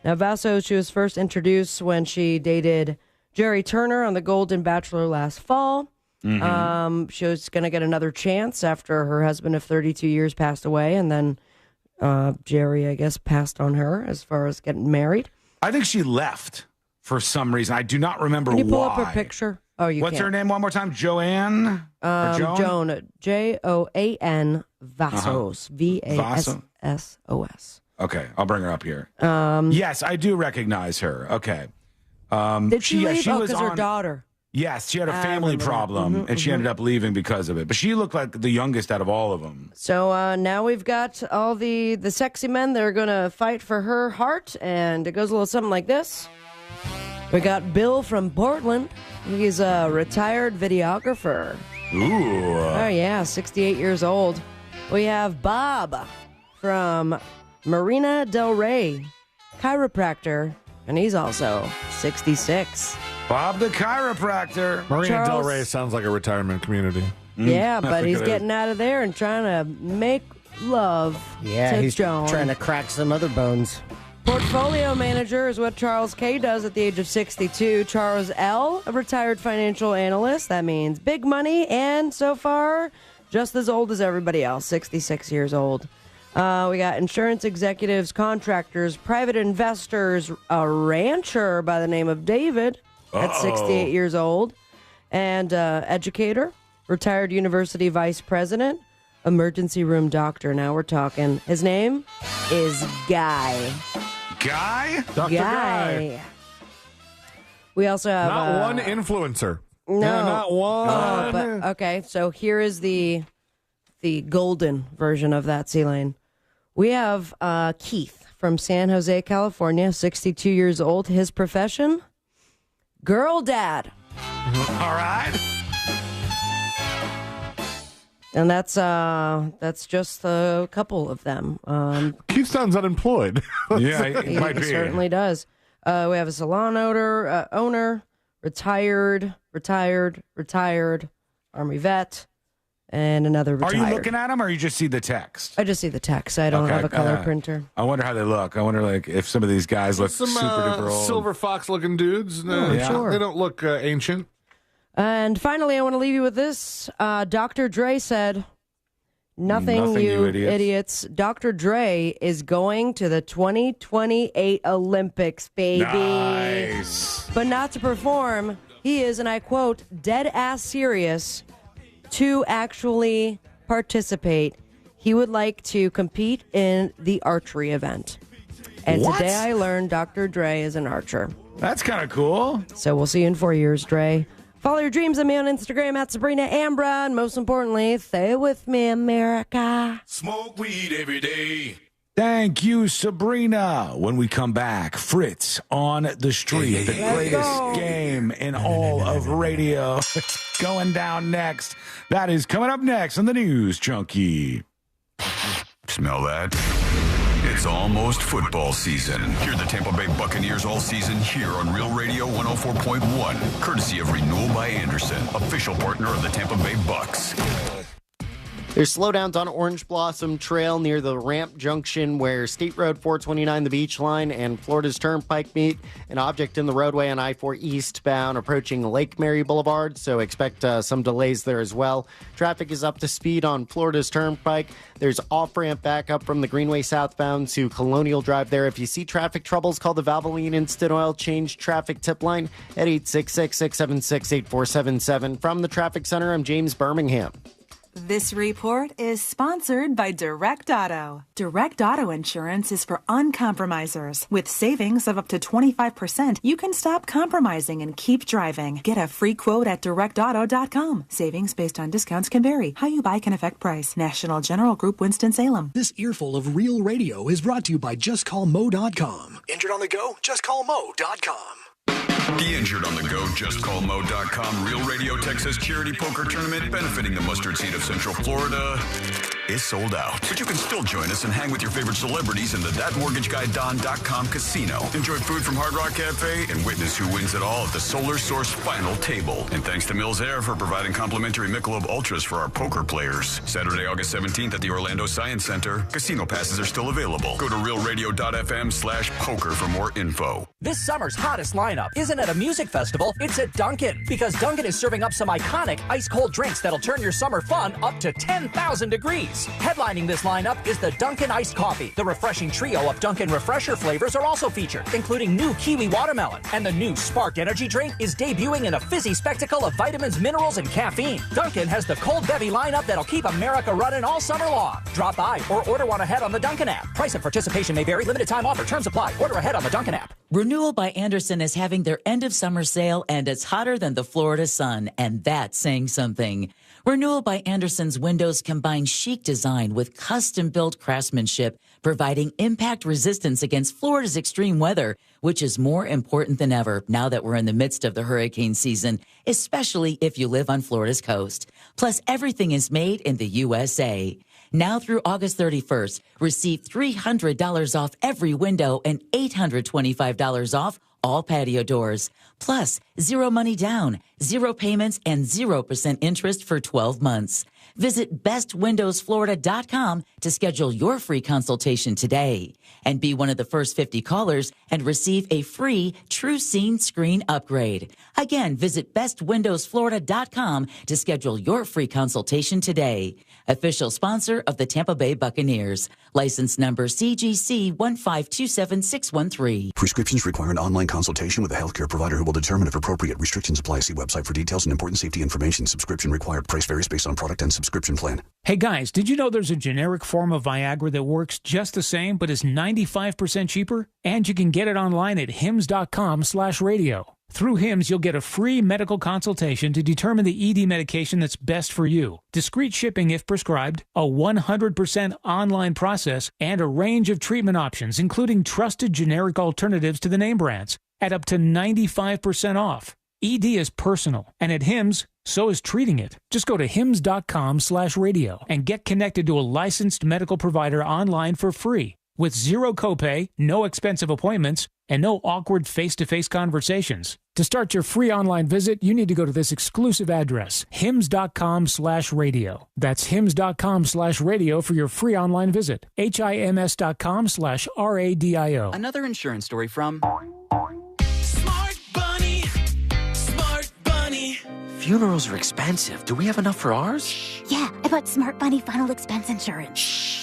Now, Vassos, she was first introduced when she dated Jerry Turner on The Golden Bachelor last fall. She was going to get another chance after her husband of 32 years passed away, and then Jerry, I guess, passed on her as far as getting married. I think she left for some reason. I do not remember why. Can you pull up her picture? Oh, you What's her name one more time? Joanne? Joan. Joan Vassos. Vassos. Okay, I'll bring her up here. Yes, I do recognize her. Okay. Did she leave? She was because her daughter. Yes, she had a family problem, and she ended up leaving because of it. But she looked like the youngest out of all of them. So now we've got all the sexy men that are going to fight for her heart, and it goes a little something like this. We got Bill from Portland. He's a retired videographer. Ooh. Oh, yeah, 68 years old. We have Bob from Marina Del Rey, chiropractor, and he's also 66. Bob the chiropractor. Marina Del Rey sounds like a retirement community. Yeah, but he's getting out of there and trying to make love to he's Joan. trying to crack some other bones. Portfolio manager is what Charles K. does at the age of 62. Charles L., a retired financial analyst. That means big money and so far just as old as everybody else, 66 years old. We got insurance executives, contractors, private investors, a rancher by the name of David at 68 years old, and educator, retired university vice president, emergency room doctor. Now we're talking. His name is Guy. Guy? Dr. Guy. We also have... Not one influencer. No. Yeah, not one. But, okay, so here is the golden version of that, C-Lane. We have Keith from San Jose, California, 62 years old. His profession? Girl dad. All right. And that's just a couple of them. Keith sounds unemployed. Yeah, he might be. Certainly does. We have a salon owner, retired, Army vet, and another retired. Are you looking at them, or you just see the text? I just see the text. I don't have a color printer. I wonder how they look. I wonder, like, if some of these guys look super duper old. Silver fox-looking dudes. No, sure. They don't look ancient. And finally, I want to leave you with this. Dr. Dre said, Nothing, you idiots. Dr. Dre is going to the 2028 Olympics, baby. Nice. But not to perform. He is, and I quote, dead-ass serious to actually participate. He would like to compete in the archery event. And today I learned Dr. Dre is an archer. That's kind of cool. So we'll see you in 4 years, Dre. Follow your dreams on me on Instagram at Sabrina Ambra. And most importantly, stay with me, America. Smoke weed every day. Thank you, Sabrina. When we come back, Fritz on the street, the greatest game in all of radio. It's going down next. That is coming up next on the News Junkie. Smell that? It's almost football season. Hear the Tampa Bay Buccaneers all season here on Real Radio 104.1, courtesy of Renewal by Anderson, official partner of the Tampa Bay Bucs. There's slowdowns on Orange Blossom Trail near the ramp junction where State Road 429, the Beach Line, and Florida's Turnpike meet. An object in the roadway on I-4 eastbound approaching Lake Mary Boulevard, so expect some delays there as well. Traffic is up to speed on Florida's Turnpike. There's off-ramp backup from the Greenway southbound to Colonial Drive there. If you see traffic troubles, call the Valvoline Instant Oil Change Traffic Tip Line at 866-676-8477. From the Traffic Center, I'm James Birmingham. This report is sponsored by Direct Auto. Direct Auto Insurance is for uncompromisers. With savings of up to 25%, you can stop compromising and keep driving. Get a free quote at directauto.com. Savings based on discounts can vary. How you buy can affect price. National General Group, Winston-Salem. This earful of Real Radio is brought to you by JustCallMo.com. Injured on the go? JustCallMo.com. The Injured on the Go, JustCallMo.com Real Radio Texas Charity Poker Tournament benefiting the mustard seed of Central Florida is sold out. But you can still join us and hang with your favorite celebrities in the ThatMortgageGuyDon.com casino. Enjoy food from Hard Rock Cafe and witness who wins it all at the Solar Source Final Table. And thanks to Mills Air for providing complimentary Michelob Ultras for our poker players. Saturday, August 17th at the Orlando Science Center. Casino passes are still available. Go to realradio.fm/poker for more info. This summer's hottest lineup isn't at a music festival, it's at Dunkin'. Because Dunkin' is serving up some iconic ice-cold drinks that'll turn your summer fun up to 10,000 degrees. Headlining this lineup is the Dunkin' Iced Coffee. The refreshing trio of Dunkin' Refresher flavors are also featured, including new Kiwi Watermelon. And the new Spark Energy drink is debuting in a fizzy spectacle of vitamins, minerals, and caffeine. Dunkin' has the cold bevy lineup that'll keep America running all summer long. Drop by or order one ahead on the Dunkin' app. Price and participation may vary. Limited time offer. Terms apply. Order ahead on the Dunkin' app. Renewal by Anderson is having their end of summer sale, and it's hotter than the Florida sun, and that's saying something. Renewal by Anderson's windows combine chic design with custom-built craftsmanship, providing impact resistance against Florida's extreme weather, which is more important than ever now that we're in the midst of the hurricane season, especially if you live on Florida's coast. Plus, everything is made in the USA. Now through August 31st, receive $300 off every window and $825 off all patio doors. Plus, 0 money down, 0 payments, and 0% interest for 12 months. Visit bestwindowsflorida.com to schedule your free consultation today and be one of the first 50 callers and receive a free True Scene screen upgrade. Again, visit bestwindowsflorida.com to schedule your free consultation today. Official sponsor of the Tampa Bay Buccaneers. License number CGC 1527613. Prescriptions require an online consultation with a healthcare provider who will determine if appropriate. Restrictions apply. See website for details and important safety information. Subscription required. Price varies based on product and subscription plan. Hey guys, did you know there's a generic form of Viagra that works just the same but is 95% cheaper? And you can get it online at hims.com/radio. Through HIMS, you'll get a free medical consultation to determine the ED medication that's best for you, discreet shipping if prescribed, a 100% online process, and a range of treatment options, including trusted generic alternatives to the name brands, at up to 95% off. ED is personal, and at HIMS, so is treating it. Just go to hims.com/radio and get connected to a licensed medical provider online for free, with 0 copay, no expensive appointments, and no awkward face-to-face conversations. To start your free online visit, you need to go to this exclusive address, hims.com/radio. That's hims.com/radio for your free online visit. hims.com/radio. Another insurance story from Smart Bunny. Smart Bunny. Funerals are expensive. Do we have enough for ours? Yeah, I bought Smart Bunny final expense insurance.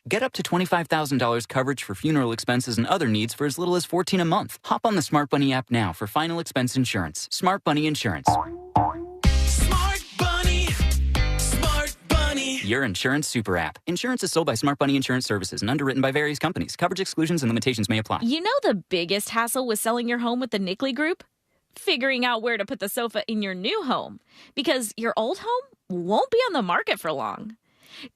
Get up to $25,000 coverage for funeral expenses and other needs for as little as $14 a month. Hop on the Smart Bunny app now for final expense insurance. Smart Bunny Insurance. Smart Bunny. Smart Bunny. Your insurance super app. Insurance is sold by Smart Bunny Insurance Services and underwritten by various companies. Coverage exclusions and limitations may apply. You know the biggest hassle with selling your home with the Nickley Group? Figuring out where to put the sofa in your new home. Because your old home won't be on the market for long.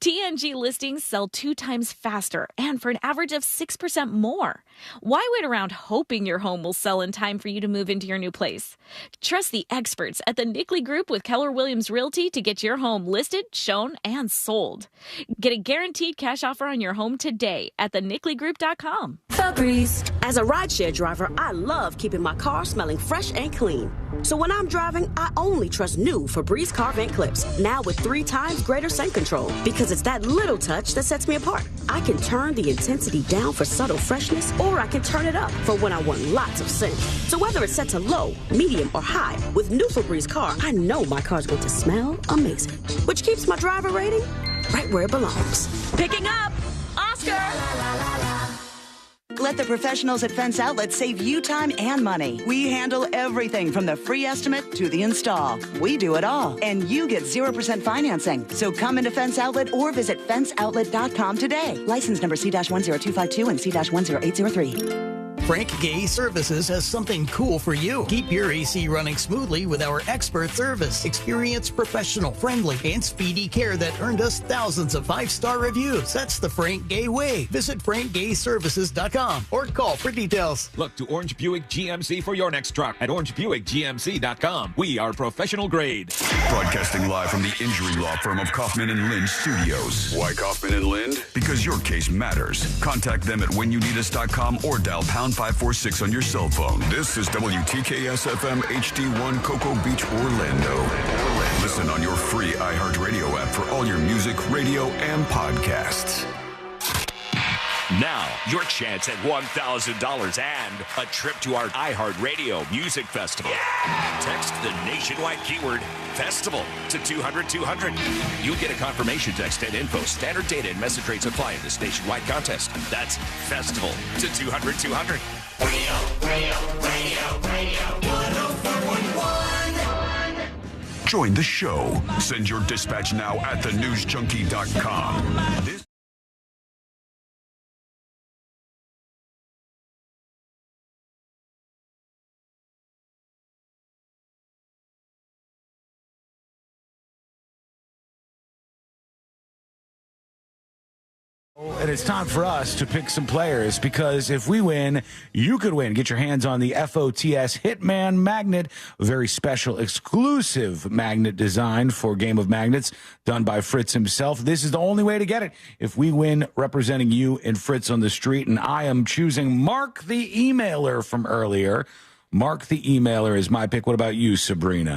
TNG listings sell 2 times faster and for an average of 6% more. Why wait around hoping your home will sell in time for you to move into your new place? Trust the experts at the Nickley Group with Keller Williams Realty to get your home listed, shown, and sold. Get a guaranteed cash offer on your home today at thenickley.com. Febreze. As a rideshare driver, I love keeping my car smelling fresh and clean. So when I'm driving, I only trust new Febreze car vent clips, now with 3 times greater scent control. Because it's that little touch that sets me apart. I can turn the intensity down for subtle freshness, or I can turn it up for when I want lots of scent. So whether it's set to low, medium, or high, with new Febreze car, I know my car's going to smell amazing. Which keeps my driver rating right where it belongs. Picking up! Oscar! Let the professionals at Fence Outlet save you time and money. We handle everything from the free estimate to the install. We do it all. And you get 0% financing. So come into Fence Outlet or visit fenceoutlet.com today. License number C-10252 and C-10803. Frank Gay Services has something cool for you. Keep your AC running smoothly with our expert service. Experienced, professional, friendly, and speedy care that earned us thousands of 5-star reviews. That's the Frank Gay way. Visit frankgayservices.com or call for details. Look to Orange Buick GMC for your next truck at orangebuickgmc.com. We are professional grade. Broadcasting live from the injury law firm of Kaufman and Lind Studios. Why Kaufman and Lind? Because your case matters. Contact them at whenyouneedus.com or dial #546 on your cell phone. This is WTKS FM HD1 Cocoa Beach, Orlando. Listen on your free iHeartRadio app for all your music, radio, and podcasts. Now, your chance at $1,000 and a trip to our iHeartRadio Music Festival. Yeah! Text the nationwide keyword festival to 200-200. You'll get a confirmation text and info. Standard data and message rates apply in this nationwide contest. That's festival to 200-200. Radio, 104.1. Join the show. Send your dispatch now at thenewsjunkie.com. And it's time for us to pick some players, because if we win, you could win. Get your hands on the FOTS Hitman Magnet, a very special, exclusive magnet designed for Game of Magnets, done by Fritz himself. This is the only way to get it. If we win, representing you and Fritz on the street, and I am choosing Mark, the emailer from earlier. Mark the emailer is my pick. What about you, Sabrina?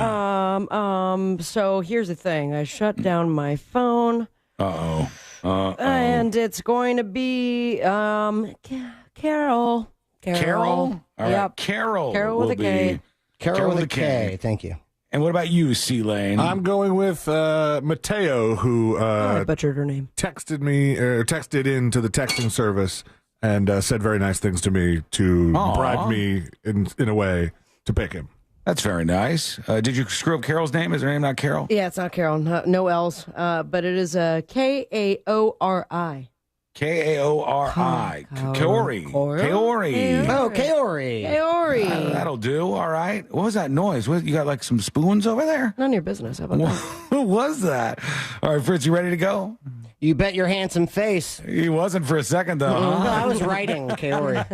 So here's the thing. I shut down my phone. Uh-oh. And it's going to be Carol. Carol? All right. Yep. Carol. Carol with a K. Carol with a K. Thank you. And what about you, C-Lane? I'm going with Mateo, who I butchered her name. texted into the texting service and said very nice things to me to bribe me in a way to pick him. That's very nice. Did you screw up Carol's name? Is her name not Carol? Yeah, it's not Carol. No L's. But it is Kaori. Kaori. Cory. Kaori. Oh, Kaori. Kaori. That'll do. All right. What was that noise? You got like some spoons over there? None of your business. How about that? What was that? All right, Fritz, you ready to go? You bet your handsome face. He wasn't for a second, though. No, I was writing, Kaori.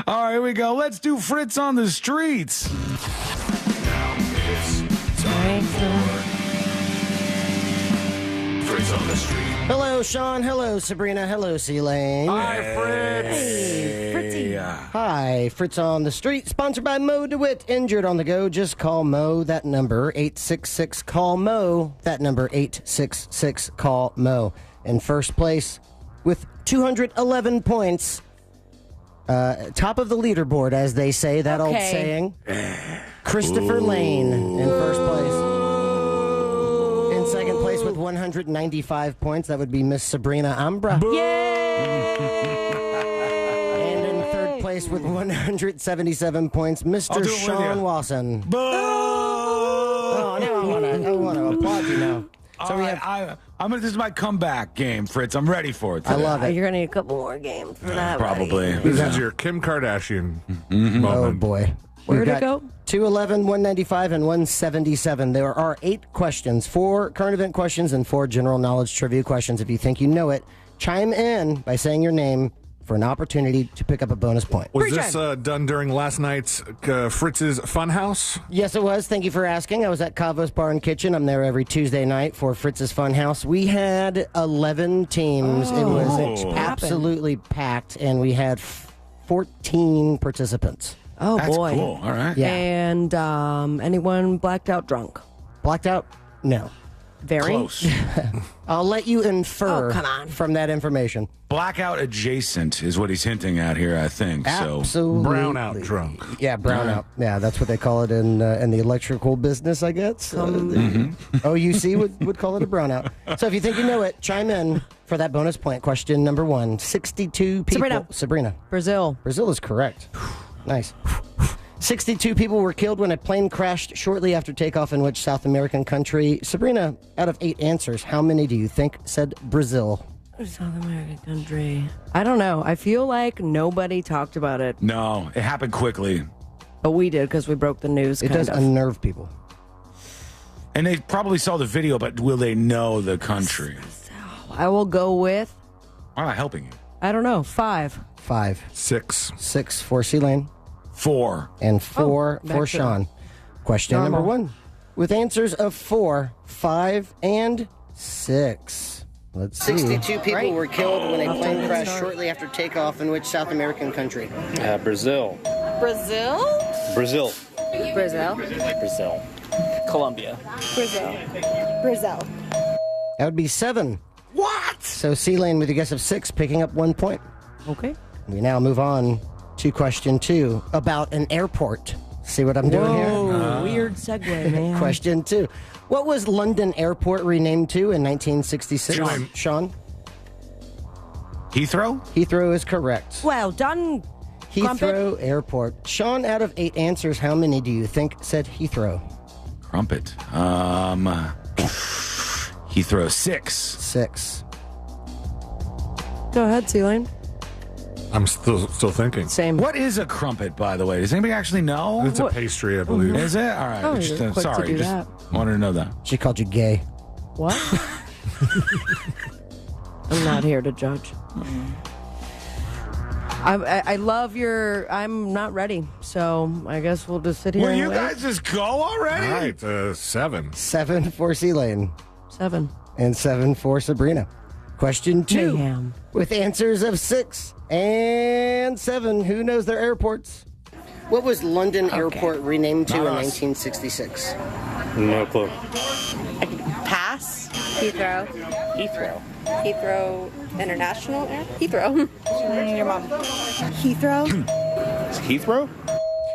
All right, here we go. Let's do Fritz on the streets. Fritz on the street. Hello, Sean. Hello, Sabrina. Hello, C-Lane. Hi, Fritz. Hey, Fritzy. Hi, Fritz on the Street. Sponsored by Mo DeWitt. Injured on the go. Just call Mo. That number, 866-CALL-MO. That number, 866-CALL-MO. In first place with 211 points. Top of the leaderboard, as they say. That old saying. Christopher Lane in first place. In second place with 195 points, that would be Miss Sabrina Ambra. And in third place with 177 points, Mr. Sean Wasson. Oh, now I want to applaud you now. So we have. This is my comeback game, Fritz. I'm ready for it today. I love it. You're going to need a couple more games for that. Probably. This is your Kim Kardashian moment. Oh, boy. Where'd it go? 211, 195, and 177. There are 8 questions, 4 current event questions and 4 general knowledge trivia questions. If you think you know it, chime in by saying your name for an opportunity to pick up a bonus point. Was this done during last night's Fritz's Funhouse? Yes, it was. Thank you for asking. I was at Cavo's Bar and Kitchen. I'm there every Tuesday night for Fritz's Funhouse. We had 11 teams. It was absolutely packed, and we had 14 participants. Oh, That's boy. Cool. All right. Yeah. And anyone blacked out drunk? Blacked out? No. Very? Close. I'll let you infer from that information. Blackout adjacent is what he's hinting at here, I think. Absolutely. Brownout drunk. Yeah, brownout. Yeah, that's what they call it in the electrical business, I guess. OUC would call it a brownout. So if you think you know it, chime in for that bonus point. Question number 1. 62 people. Sabrina. Brazil. Brazil is correct. Nice. 62 people were killed when a plane crashed shortly after takeoff in which South American country? Sabrina, out of 8 answers, how many do you think said Brazil? South American country. I don't know. I feel like nobody talked about it. No, it happened quickly. But we did because we broke the news. It does unnerve people. And they probably saw the video, but will they know the country? I will go with... Why am I helping you? I don't know. 5. 5. 6. 6 for C-Lane. 4. And 4 for Sean. Question number 1. With answers of 4, 5, and 6. Let's see. 62 people were killed when a plane crashed shortly after takeoff in which South American country? Brazil. Brazil? Brazil. Brazil. Brazil. Colombia. Brazil. Brazil. That would be 7. What? So C-Lane with a guess of 6, picking up 1 point. Okay. We now move on to question 2 about an airport. See what I'm doing here? Weird segue, man. Question 2. What was London Airport renamed to in 1966? Sean? Heathrow? Heathrow is correct. Well done. Heathrow Airport. Sean, out of 8 answers, how many do you think said Heathrow? Crumpet. Heathrow 6. 6. Go ahead, C-Lane. I'm still thinking. Same. What is a crumpet, by the way? Does anybody actually know? It's a pastry, I believe. Is it? All right. Oh, Just, you're quick to sorry. do Just that. wanted to know that. She called you gay. What? I'm not here to judge. I love your... I'm not ready, so I guess we'll just sit here Will and you wait. guys just go already? All right, 7. 7 for C-Lane. 7. And 7 for Sabrina. Question 2. Mayhem. With answers of 6 and 7, who knows their airports? What was London Airport renamed to Not in us. 1966? No clue. Pass. Heathrow. Heathrow International Air? Heathrow. Your mom. Heathrow? Is Heathrow?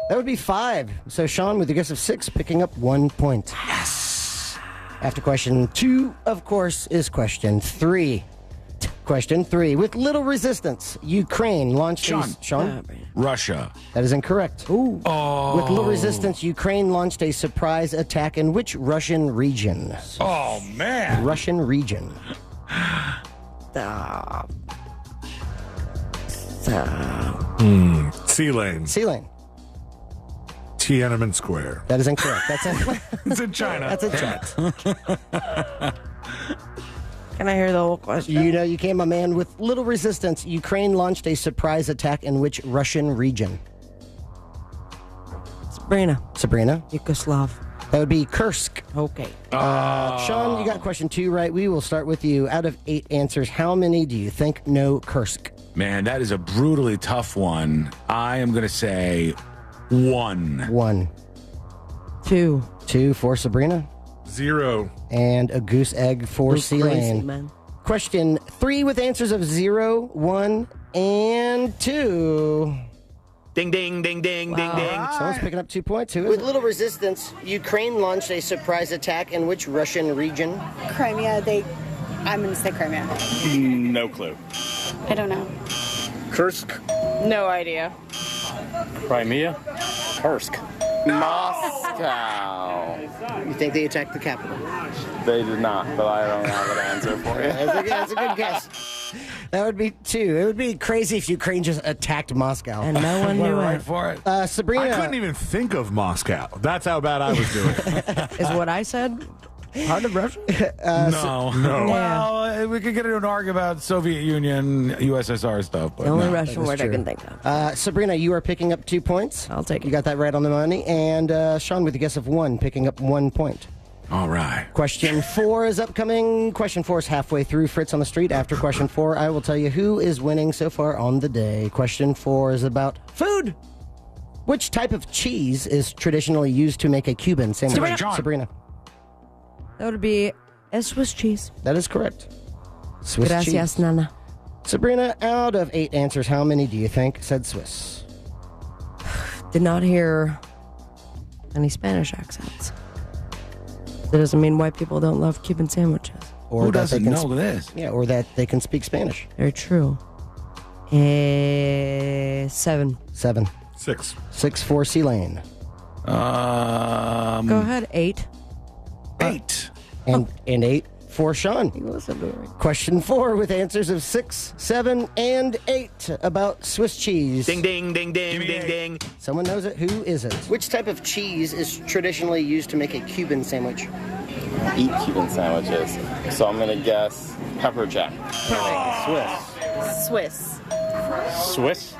That would be 5. So Sean, with a guess of 6, picking up 1 point. Yes. After question 2, of course, is question 3. Question 3. With little resistance, Ukraine launched Sean? Russia. That is incorrect. Oh. With little resistance, Ukraine launched a surprise attack in which Russian region? Oh, man. Russian region. Sea Lane. Sea Lane. Tiananmen Square. That is incorrect. That's in, It's in China. That's in China. Can I hear the whole question? You came, my man. With little resistance, Ukraine launched a surprise attack in which Russian region? Sabrina. Yugoslav. That would be Kursk. Okay. Sean, you got question 2 right. We will start with you. Out of 8 answers, how many do you think know Kursk? Man, that is a brutally tough one. I am going to say 1. 1. 2. 2 for Sabrina. 0. And a goose egg for Crazy, Celine. man. Question 3 with answers of 0, 1, and 2. Ding, ding, ding, ding, ding, ding. Someone's picking up 2 points. Who is it? With little resistance, Ukraine launched a surprise attack in which Russian region? Crimea. I'm going to say Crimea. No clue. I don't know. Kursk. No idea. Crimea. Kursk. Moscow. You think they attacked the capital? They did not, but I don't have an answer for you. That's a good guess. That would be 2. It would be crazy if Ukraine just attacked Moscow. And no one knew it. For it. Sabrina. I couldn't even think of Moscow. That's how bad I was doing. Is what I said part of Russia? No. Well, we could get into an argument about Soviet Union, USSR stuff. But The only no, Russian is word I true. can think of. Sabrina, you are picking up 2 points. I'll take it. You got that right on the money. And Sean, with a guess of 1, picking up 1 point. All right. Question 4 is upcoming. Question 4 is halfway through. Fritz on the street. After question 4, I will tell you who is winning so far on the day. Question 4 is about food. Which type of cheese is traditionally used to make a Cuban sandwich? Sabrina. That would be a Swiss cheese. That is correct. Swiss Gracias, cheese. Nana. Sabrina, out of 8 answers, how many do you think said Swiss? Did not hear any Spanish accents. That doesn't mean white people don't love Cuban sandwiches. Or Who that doesn't they can know this? Yeah, or that they can speak Spanish. Very true. 7. 7. 6. 6 for C-Lane. Go ahead. 8. 8. And 8 for Sean. Question 4 with answers of 6, 7, and 8 about Swiss cheese. Ding, ding, ding, ding, ding, ding. Someone knows it. Who is it? Which type of cheese is traditionally used to make a Cuban sandwich? Eat Cuban sandwiches. So I'm going to guess pepper jack. Swiss. Swiss? Swiss?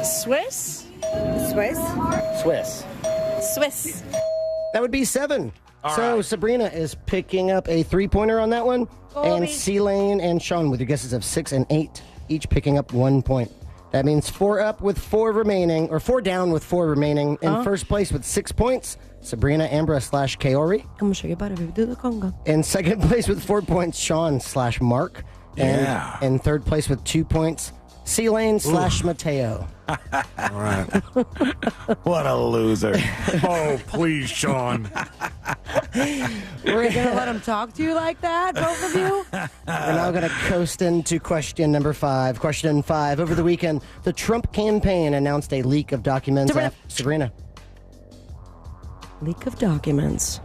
Swiss? Swiss. Swiss. That would be 7. All So right. Sabrina is picking up a 3-pointer on that one. And C-Lane and Sean with your guesses of 6 and 8, each picking up 1 point. That means 4 up with 4 remaining, or 4 down with 4 remaining. In first place with 6 points, Sabrina Ambra/Kaori. Como cheguei para viver do Congo. In second place with 4 points, Sean/Mark. Yeah. And in third place with 2 points, C-Lane/Mateo. All right. What a loser. Oh, please, Sean. We're going to let him talk to you like that, both of you? We're now going to coast into question number 5. Question 5. Over the weekend, the Trump campaign announced a leak of documents. Sabrina. Leak of documents.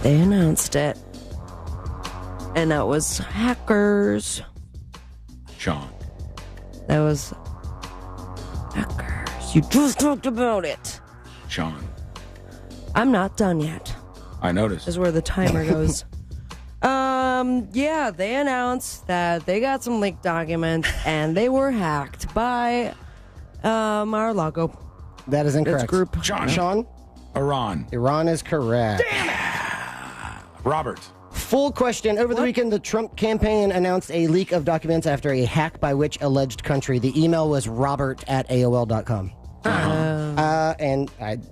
They announced it. And that was hackers. Sean. That was hackers. You just talked about it. Sean. I'm not done yet. I noticed. This is where the timer goes. Yeah, they announced that they got some leaked documents and they were hacked by Mar-a-Lago. That is incorrect. It's group. Sean? Iran. Iran is correct. Damn it! Robert. Full question. Over the weekend, the Trump campaign announced a leak of documents after a hack by which alleged country? The email was robert@aol.com. And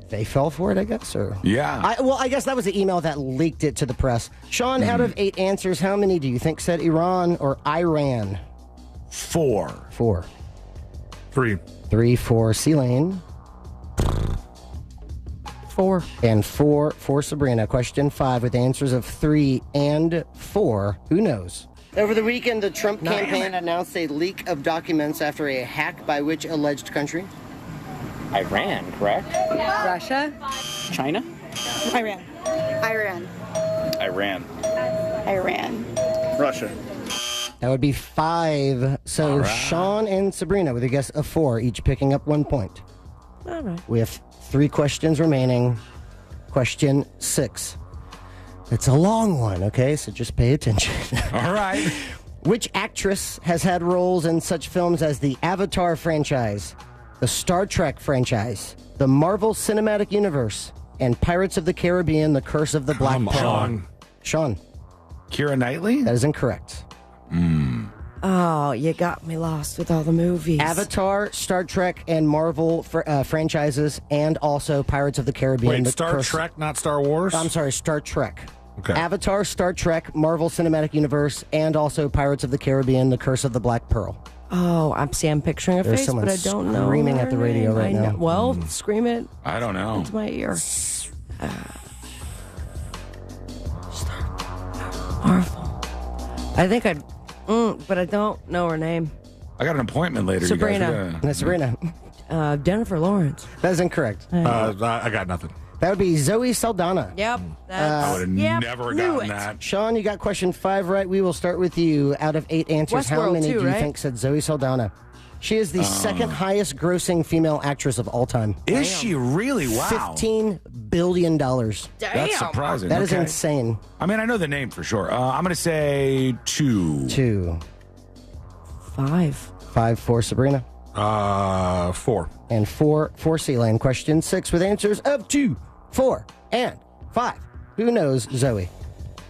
they fell for it, I guess, or yeah. I guess that was the email that leaked it to the press. Sean, out of 8 answers, how many do you think said Iran or Iran? 4. 3. 3 for C-Lane. 4. And 4 for Sabrina. Question 5 with answers of 3 and 4. Who knows? Over the weekend, the Trump campaign announced a leak of documents after a hack by which alleged country? Iran, correct? Russia. China? Iran. Russia. That would be 5. So Sean and Sabrina with a guess of 4, each picking up 1 point. All right. With 3 questions remaining. Question 6. It's a long one, okay? So just pay attention. All right. Which actress has had roles in such films as the Avatar franchise, the Star Trek franchise, the Marvel Cinematic Universe, and Pirates of the Caribbean, The Curse of the Black Pearl? Sean. Keira Knightley? That is incorrect. Oh, you got me lost with all the movies. Avatar, Star Trek, and Marvel franchises, and also Pirates of the Caribbean. Wait, Star Trek, not Star Wars? I'm sorry, Star Trek. Okay. Avatar, Star Trek, Marvel Cinematic Universe, and also Pirates of the Caribbean, The Curse of the Black Pearl. Oh, I'm picturing a There's face, someone but I don't know. screaming her at the radio name. right I now. know. Well, scream it I don't know. into my ear. Marvel. I think but I don't know her name. I got an appointment later. Sabrina. Sabrina. Jennifer Lawrence. That is incorrect. I got nothing. That would be Zoe Saldana. Yep. I would have never gotten that. Sean, you got question 5 right. We will start with you. Out of 8 answers, how Westworld many too, do you right? think said Zoe Saldana? She is the second highest grossing female actress of all time. Is she really? Wow. $15 billion. That's surprising. That is insane. I mean, I know the name for sure. I'm going to say 2. 2. 5. 5 for Sabrina. 4. And 4 for C-Lane. Question 6 with answers of 2, 4, and 5. Who knows Zoe?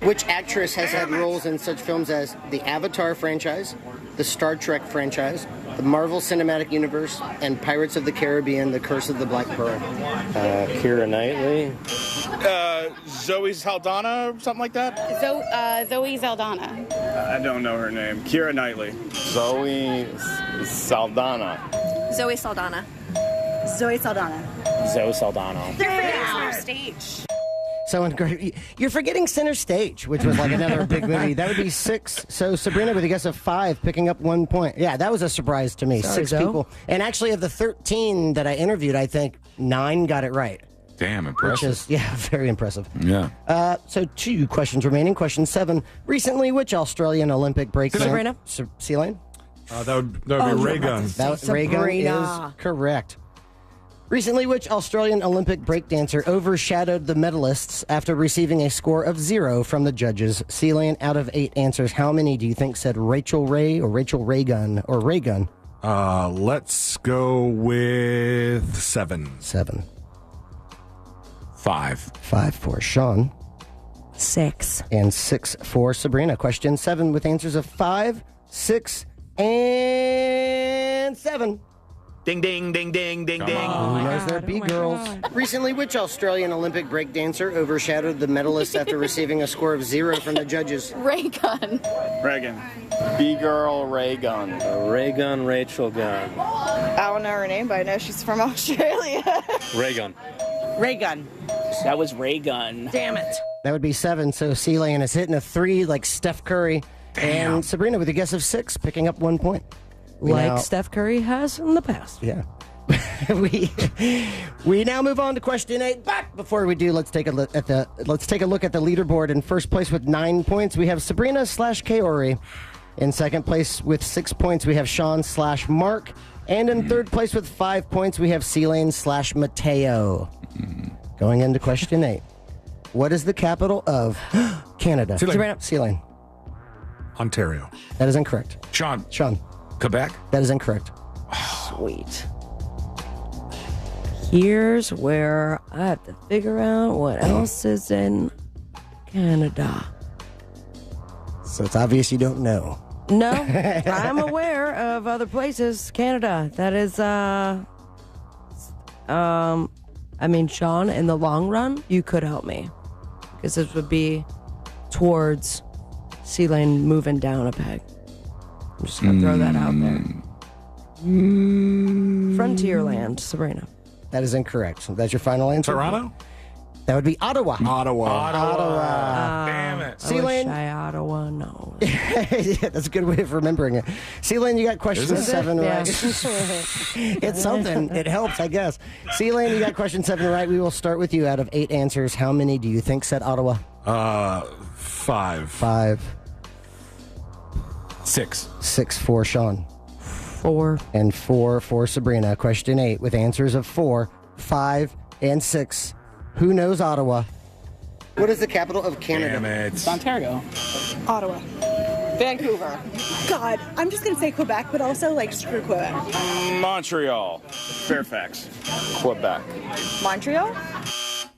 Which actress has had roles in such films as the Avatar franchise, the Star Trek franchise, the Marvel Cinematic Universe, and Pirates of the Caribbean, The Curse of the Black Pearl? Keira Knightley. Zoe Saldana or something like that? Zoe Saldana. I don't know her name. Keira Knightley. Zoe Saldana. Zoe Saldana. Zoe Saldana. Zoe Saldana. They're stage. So you're forgetting Center Stage, which was like another big movie. That would be 6. So Sabrina with a guess of 5, picking up 1 point. Yeah, that was a surprise to me. Sorry, 6 Zoe. people. And actually, of the 13 that I interviewed, I think 9 got it right. Damn, impressive. Which is, very impressive. Yeah. So 2 questions remaining. Question 7. Recently, which Australian Olympic break... Sabrina. C-Lane? That would be Ray Gun. Ray Gun is correct. Recently, which Australian Olympic breakdancer overshadowed the medalists after receiving a score of 0 from the judges? C-Lane, out of 8 answers, how many do you think said Rachel Ray or Rachel Reagan or Reagan? Let's go with 7. 7. 5. 5 for Sean. 6. And 6 for Sabrina. Question 7 with answers of 5, 6, and 7. Ding, ding, ding, ding, ding, ding. Who knows their B-girls? Recently, which Australian Olympic breakdancer overshadowed the medalists after receiving a score of 0 from the judges? Ray gun. Reagan. B-girl Ray Gun. Ray Gun, Rachel Gun. I don't know her name, but I know she's from Australia. Ray Gun. Ray gun. That was Ray Gun. Damn it. That would be 7, so C-Lane is hitting a 3 like Steph Curry. Damn. And Sabrina with a guess of 6, picking up 1 point. Like Steph Curry has in the past. Yeah. we now move on to question 8. But before we do, let's take a look at the leaderboard. In first place with 9 points, we have Sabrina / Kaori. In second place with 6 points, we have Sean / Mark. And in third place with 5 points, we have C-Lane / Mateo. Going into question 8. What is the capital of Canada? C-Lane. Ontario. That is incorrect. Sean. Quebec? That is incorrect. Sweet. Here's where I have to figure out what else is in Canada. So it's obvious you don't know. No, I'm aware of other places. Canada. That is I mean, Sean, in the long run, you could help me. Because this would be towards C-Lane moving down a peg. I'm just going to throw that out there. Frontierland, Sabrina. That is incorrect. That's your final answer? Toronto? That would be Ottawa. Ottawa. Damn it. C-Lane. Ottawa, no. Yeah, that's a good way of remembering it. C-Lane, you got question 7 right. It's something. It helps, I guess. C-Lane, you got question 7 right. We will start with you. Out of 8 answers, how many do you think said Ottawa? 5. 5. 6. 6 for Sean. 4. And 4 for Sabrina. Question 8 with answers of 4, 5, and 6. Who knows Ottawa? What is the capital of Canada? Damn it. It's Ontario. Ottawa. Vancouver. God, I'm just going to say Quebec, but also, like, screw Quebec. Montreal. Fairfax. Quebec. Montreal?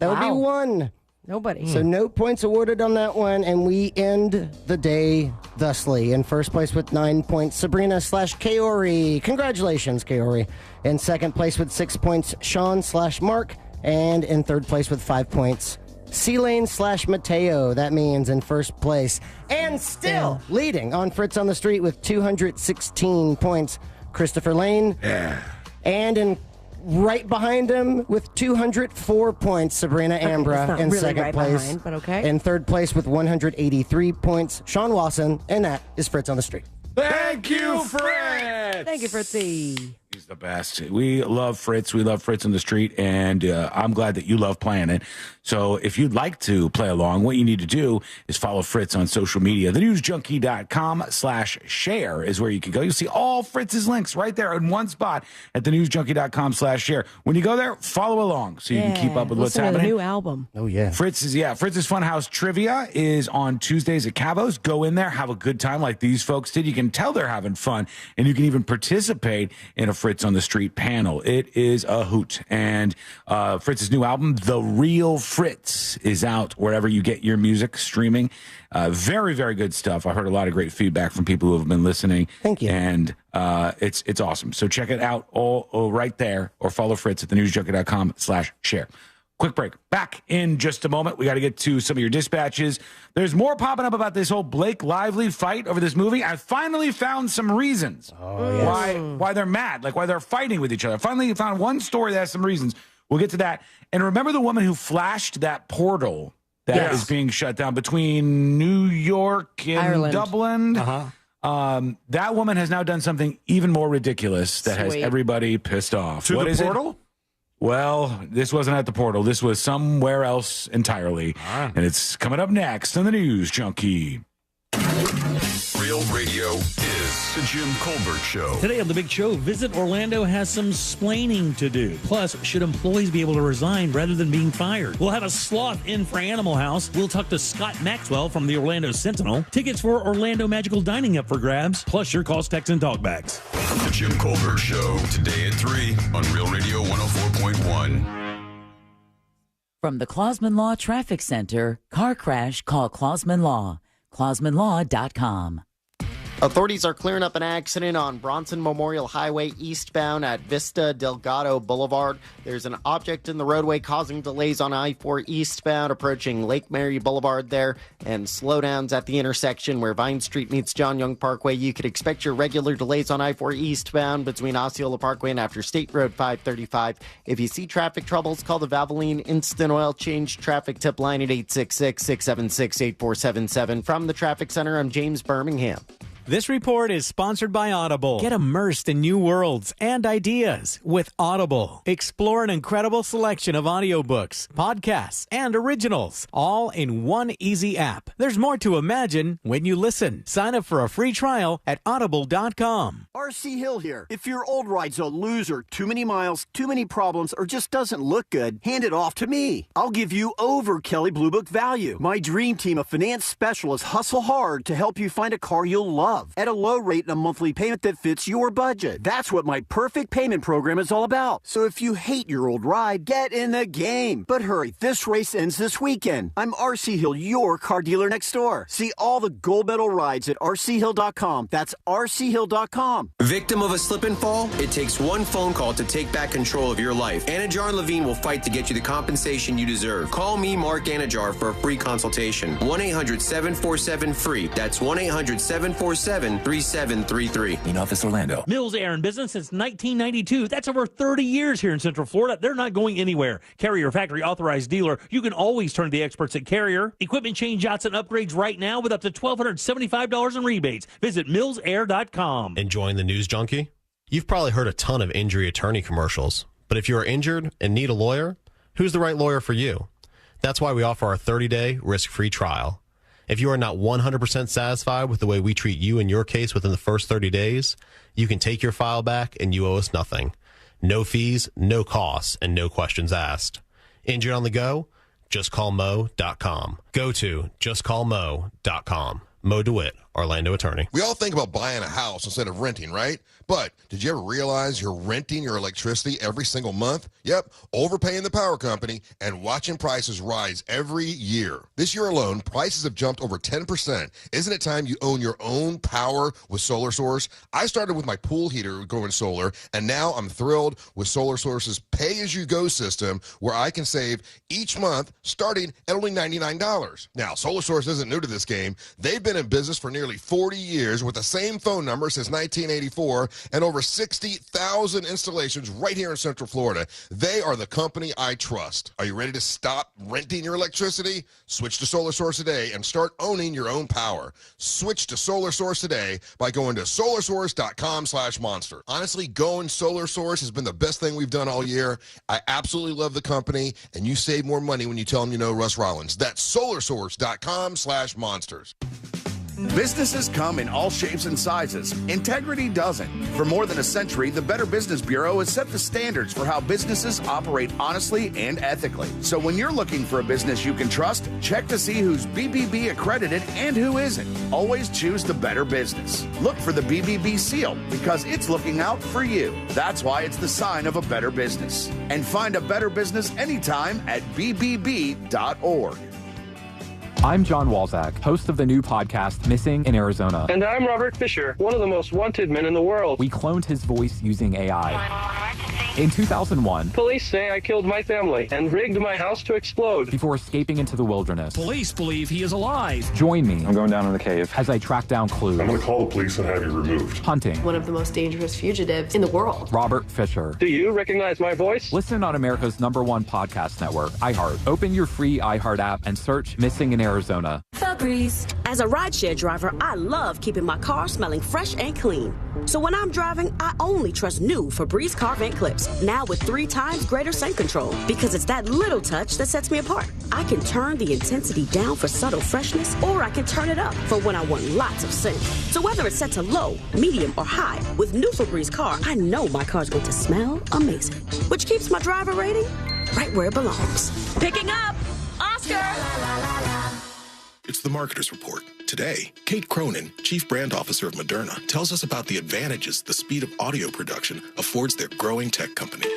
That would be 1. Nobody. So no points awarded on that one, and we end the day thusly. In first place with 9 points, Sabrina/Kaori. Congratulations, Kaori. In second place with 6 points, Sean/Mark. And in third place with 5 points, C-Lane/Mateo. That means in first place and still leading on Fritz on the Street with 216 points, Christopher Lane. Yeah. And right behind him with 204 points, Sabrina Ambra in really second right place. behind, but okay. In third place with 183 points, Sean Wasson. And that is Fritz on the Street. Thank you, Fritz. Thank you, Fritzy. He's the best. We love Fritz. We love Fritz on the Street, and I'm glad that you love playing it. So if you'd like to play along, what you need to do is follow Fritz on social media. TheNewsJunkie.com/share is where you can go. You'll see all Fritz's links right there in one spot at TheNewsJunkie.com/share. When you go there, follow along so you can keep up with what's Listen to happening. the new album. Oh, yeah. Fritz's Funhouse Trivia is on Tuesdays at Cavo's. Go in there, have a good time like these folks did. You can tell they're having fun, and you can even participate in a Fritz on the Street panel. It is a hoot. And Fritz's new album, The Real Fritz, is out wherever you get your music streaming. Very, very good stuff. I heard a lot of great feedback from people who have been listening. Thank you. And it's awesome. So check it out all right there, or follow Fritz at thenewsjunkie.com/share. Quick break. Back in just a moment. We got to get to some of your dispatches. There's more popping up about this whole Blake Lively fight over this movie. I finally found some reasons why they're mad, like why they're fighting with each other. I finally found one story that has some reasons. We'll get to that. And remember the woman who flashed that portal that is being shut down between New York and Ireland. Dublin? That woman has now done something even more ridiculous that has everybody pissed off. To What the is portal? It? Well, this wasn't at the portal. This was somewhere else entirely. And it's coming up next on the News Junkie. Real Radio is the Jim Colbert Show. Today on The Big Show, Visit Orlando has some splaining to do. Plus, should employees be able to resign rather than being fired? We'll have a sloth in for Animal House. We'll talk to Scott Maxwell from the Orlando Sentinel. Tickets for Orlando Magical Dining up for grabs. Plus, your calls, texts, and talkbacks. The Jim Colbert Show, today at 3 on Real Radio 104.1. From the Clausman Law Traffic Center, car crash, call Clausman Law. ClausmanLaw.com. Authorities are clearing up an accident on Bronson Memorial Highway eastbound at Vista Delgado Boulevard. There's an object in the roadway causing delays on I-4 eastbound approaching Lake Mary Boulevard there, and slowdowns at the intersection where Vine Street meets John Young Parkway. You could expect your regular delays on I-4 eastbound between Osceola Parkway and after State Road 535. If you see traffic troubles, call the Valvoline Instant Oil Change Traffic Tip Line at 866-676-8477. From the Traffic Center, I'm James Birmingham. This report is sponsored by Audible. Get immersed in new worlds and ideas with Audible. Explore an incredible selection of audiobooks, podcasts, and originals, all in one easy app. There's more to imagine when you listen. Sign up for a free trial at audible.com. RC Hill here. If your old ride's a loser, too many miles, too many problems, or just doesn't look good, hand it off to me. I'll give you over Kelley Blue Book value. My dream team of finance specialists hustle hard to help you find a car you'll love. love at a low rate and a monthly payment that fits your budget. That's what my perfect payment program is all about. So if you hate your old ride, get in the game. But hurry, this race ends this weekend. I'm RC Hill, your car dealer next door. See all the gold medal rides at rchill.com. That's rchill.com. Victim of a slip and fall? It takes one phone call to take back control of your life. Anajar and Levine will fight to get you the compensation you deserve. Call me, Mark Anajar, for a free consultation. 1-800-747-FREE. That's 1-800-747-3733. In Office Orlando. Mills Air in business since 1992. That's over 30 years here in Central Florida. They're not going anywhere. Carrier factory authorized dealer. You can always turn to the experts at Carrier. Equipment change outs and upgrades right now with up to $1,275 in rebates. Visit millsair.com. Enjoying the news, Junkie? You've probably heard a ton of injury attorney commercials. But if you are injured and need a lawyer, who's the right lawyer for you? That's why we offer our 30-day risk-free trial. If you are not 100% satisfied with the way we treat you and your case within the first 30 days, you can take your file back and you owe us nothing. No fees, no costs, and no questions asked. Injured on the go? JustCallMo.com. Go to JustCallMo.com. Mo DeWitt, Orlando attorney. We all think about buying a house instead of renting, right? But did you ever realize you're renting your electricity every single month? Yep, overpaying the power company and watching prices rise every year. This year alone, prices have jumped over 10%. Isn't it time you own your own power with Solar Source? I started with my pool heater going solar, and now I'm thrilled with Solar Source's pay-as-you-go system where I can save each month starting at only $99. Now, Solar Source isn't new to this game. They've been in business for nearly 40 years with the same phone number since 1984 and over 60,000 installations right here in Central Florida. They are the company I trust. Are you ready to stop renting your electricity? Switch to Solar Source today and start owning your own power. Switch to Solar Source today by going to solarsource.com/monster. Honestly, going Solar Source has been the best thing we've done all year. I absolutely love the company, and you save more money when you tell them you know Russ Rollins. That's solarsource.com/monsters. Businesses come in all shapes and sizes. Integrity doesn't. For more than a century, the Better Business Bureau has set the standards for how businesses operate honestly and ethically. So when you're looking for a business you can trust, check to see who's BBB accredited and who isn't. Always choose the Better Business. Look for the BBB seal because it's looking out for you. That's why it's the sign of a better business. And find a better business anytime at bbb.org. I'm John Walzak, host of the new podcast, Missing in Arizona. And I'm Robert Fisher, one of the most wanted men in the world. We cloned his voice using AI. In 2001, police say I killed my family and rigged my house to explode before escaping into the wilderness. Police believe he is alive. Join me. I'm going down in the cave as I track down clues. I'm going to call the police and have you removed. Hunting. One of the most dangerous fugitives in the world. Robert Fisher. Do you recognize my voice? Listen on America's #1 podcast network, iHeart. Open your free iHeart app and search Missing in Arizona. Febreze. As a rideshare driver, I love keeping my car smelling fresh and clean. So when I'm driving, I only trust new Febreze car vent clips. Now with 3 times greater scent control. Because it's that little touch that sets me apart. I can turn the intensity down for subtle freshness, or I can turn it up for when I want lots of scent. So whether it's set to low, medium, or high, with new Febreze car, I know my car's going to smell amazing. Which keeps my driver rating right where it belongs. Picking up Oscar! It's the Marketer's Report. Today, Kate Cronin, Chief Brand Officer of Moderna, tells us about the advantages the speed of audio production affords their growing tech company.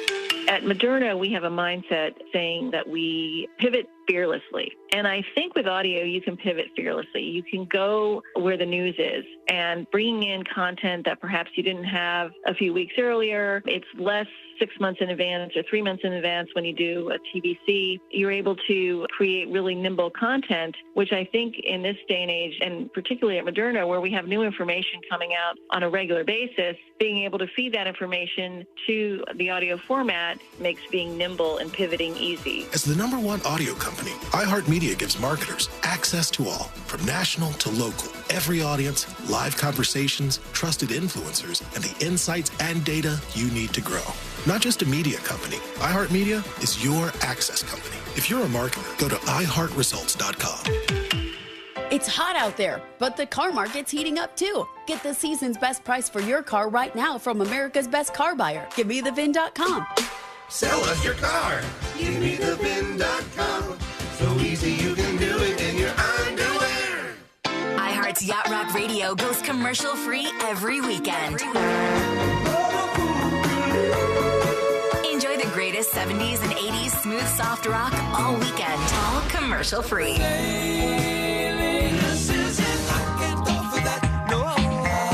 At Moderna, we have a mindset saying that we pivot fearlessly. And I think with audio, you can pivot fearlessly. You can go where the news is and bringing in content that perhaps you didn't have a few weeks earlier. It's less 6 months in advance or 3 months in advance when you do a TVC. You're able to create really nimble content, which I think in this day and age, and particularly at Moderna, where we have new information coming out on a regular basis, being able to feed that information to the audio format makes being nimble and pivoting easy. As the #1 audio company, iHeartMedia gives marketers access to all, from national to local, every audience, live conversations, trusted influencers, and the insights and data you need to grow. Not just a media company, iHeartMedia is your access company. If you're a marketer, go to iHeartResults.com. It's hot out there, but the car market's heating up too. Get the season's best price for your car right now from America's Best Car Buyer. GiveMeTheVin.com. Sell us your car. GiveMeTheVin.com. So easy you can do it in your underwear. iHeart's Yacht Rock Radio goes commercial-free every weekend. Enjoy the greatest 70s and 80s smooth soft rock all weekend. All commercial-free.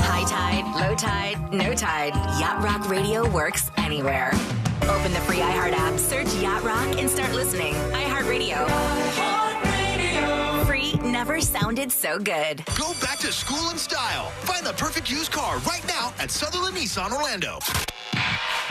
High tide, low tide, no tide. Yacht Rock Radio works anywhere. Open the free iHeart app, search Yacht Rock, and start listening. iHeartRadio. Free never sounded so good. Go back to school in style. Find the perfect used car right now at Southerland Nissan Orlando.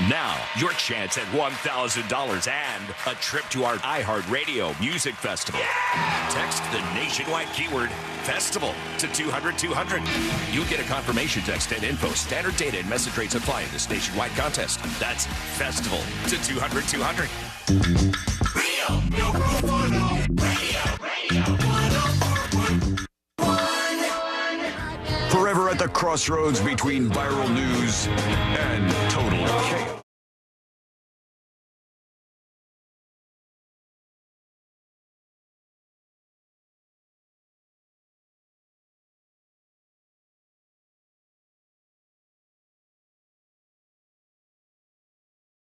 Now, your chance at $1,000 and a trip to our iHeartRadio Music Festival. Yeah! Text the nationwide keyword festival to 200-200. You'll get a confirmation text and info. Standard data and message rates apply in this nationwide contest. That's festival to 200-200. Real, no radio. Forever at the crossroads between viral news and total chaos.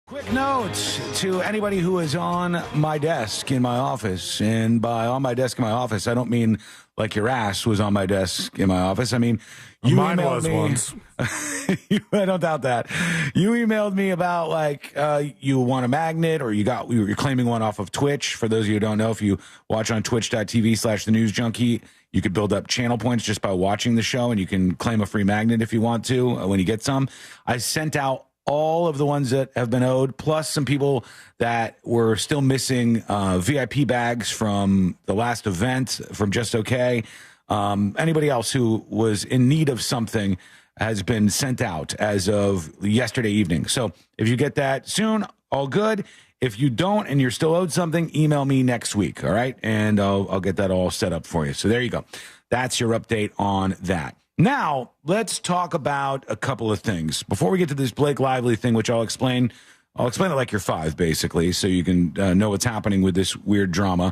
Quick note to anybody who is on my desk in my office. And by on my desk in my office, I don't mean like your ass was on my desk in my office. I mean, you Mine emailed was me. once. I don't doubt that. You emailed me about like you want a magnet or you're claiming one off of Twitch. For those of you who don't know, if you watch on twitch.tv/thenewsjunkie, you could build up channel points just by watching the show, and you can claim a free magnet if you want to when you get some. I sent out all of the ones that have been owed, plus some people that were still missing VIP bags from the last event from Just Okay. Anybody else who was in need of something has been sent out as of yesterday evening. So if you get that soon, all good. If you don't and you're still owed something, email me next week, all right? And I'll get that all set up for you. So there you go. That's your update on that. Now, let's talk about a couple of things. Before we get to this Blake Lively thing, which I'll explain it like you're five, basically, so you can know what's happening with this weird drama.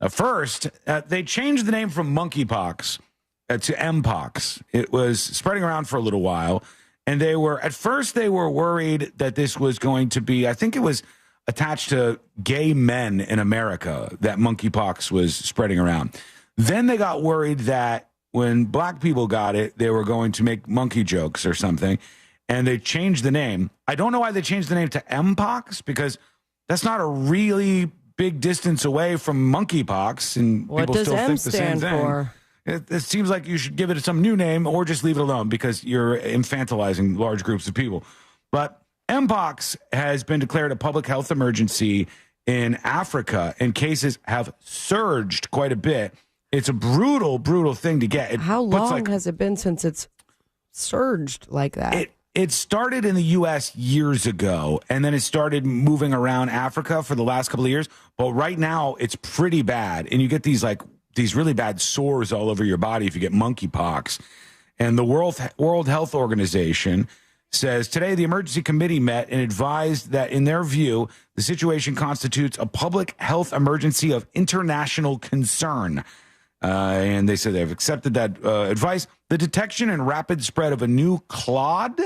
First, they changed the name from monkeypox to mpox. It was spreading around for a little while, and at first they were worried that this was going to be, I think it was attached to gay men in America, that monkeypox was spreading around. Then they got worried that when black people got it, they were going to make monkey jokes or something, and they changed the name. I don't know why they changed the name to mpox, because that's not a really big distance away from monkeypox, and what people does still M think the same stand thing. for? It seems like you should give it some new name or just leave it alone because you're infantilizing large groups of people. But mpox has been declared a public health emergency in Africa, and cases have surged quite a bit. It's a brutal, brutal thing to get. How long has it been since it's surged like that? It started in the U.S. years ago, and then it started moving around Africa for the last couple of years. But right now, it's pretty bad, and you get these really bad sores all over your body if you get monkeypox. And the World Health Organization says today the emergency committee met and advised that, in their view, the situation constitutes a public health emergency of international concern. And they said they've accepted that advice. The detection and rapid spread of a new clade,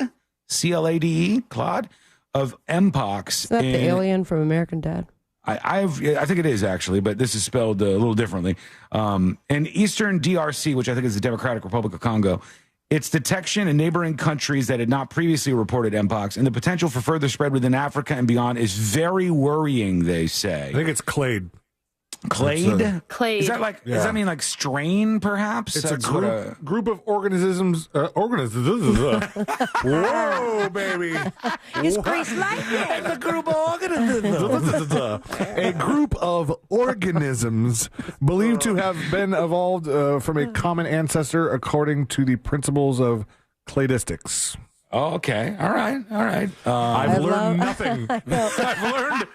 C-L-A-D-E, clade, of mpox. Is that the alien from American Dad? I think it is, actually, but this is spelled a little differently. In Eastern DRC, which I think is the Democratic Republic of Congo, its detection in neighboring countries that had not previously reported mpox and the potential for further spread within Africa and beyond is very worrying, they say. I think it's clade. Clade? Clade. Is that like? Yeah. Does that mean like strain? Perhaps It's that's a group of organisms. Whoa, baby! It's Grease Lightning. It's a group of organisms. A group of organisms believed to have been evolved from a common ancestor, according to the principles of cladistics. Oh, okay. All right. I've learned nothing. I've learned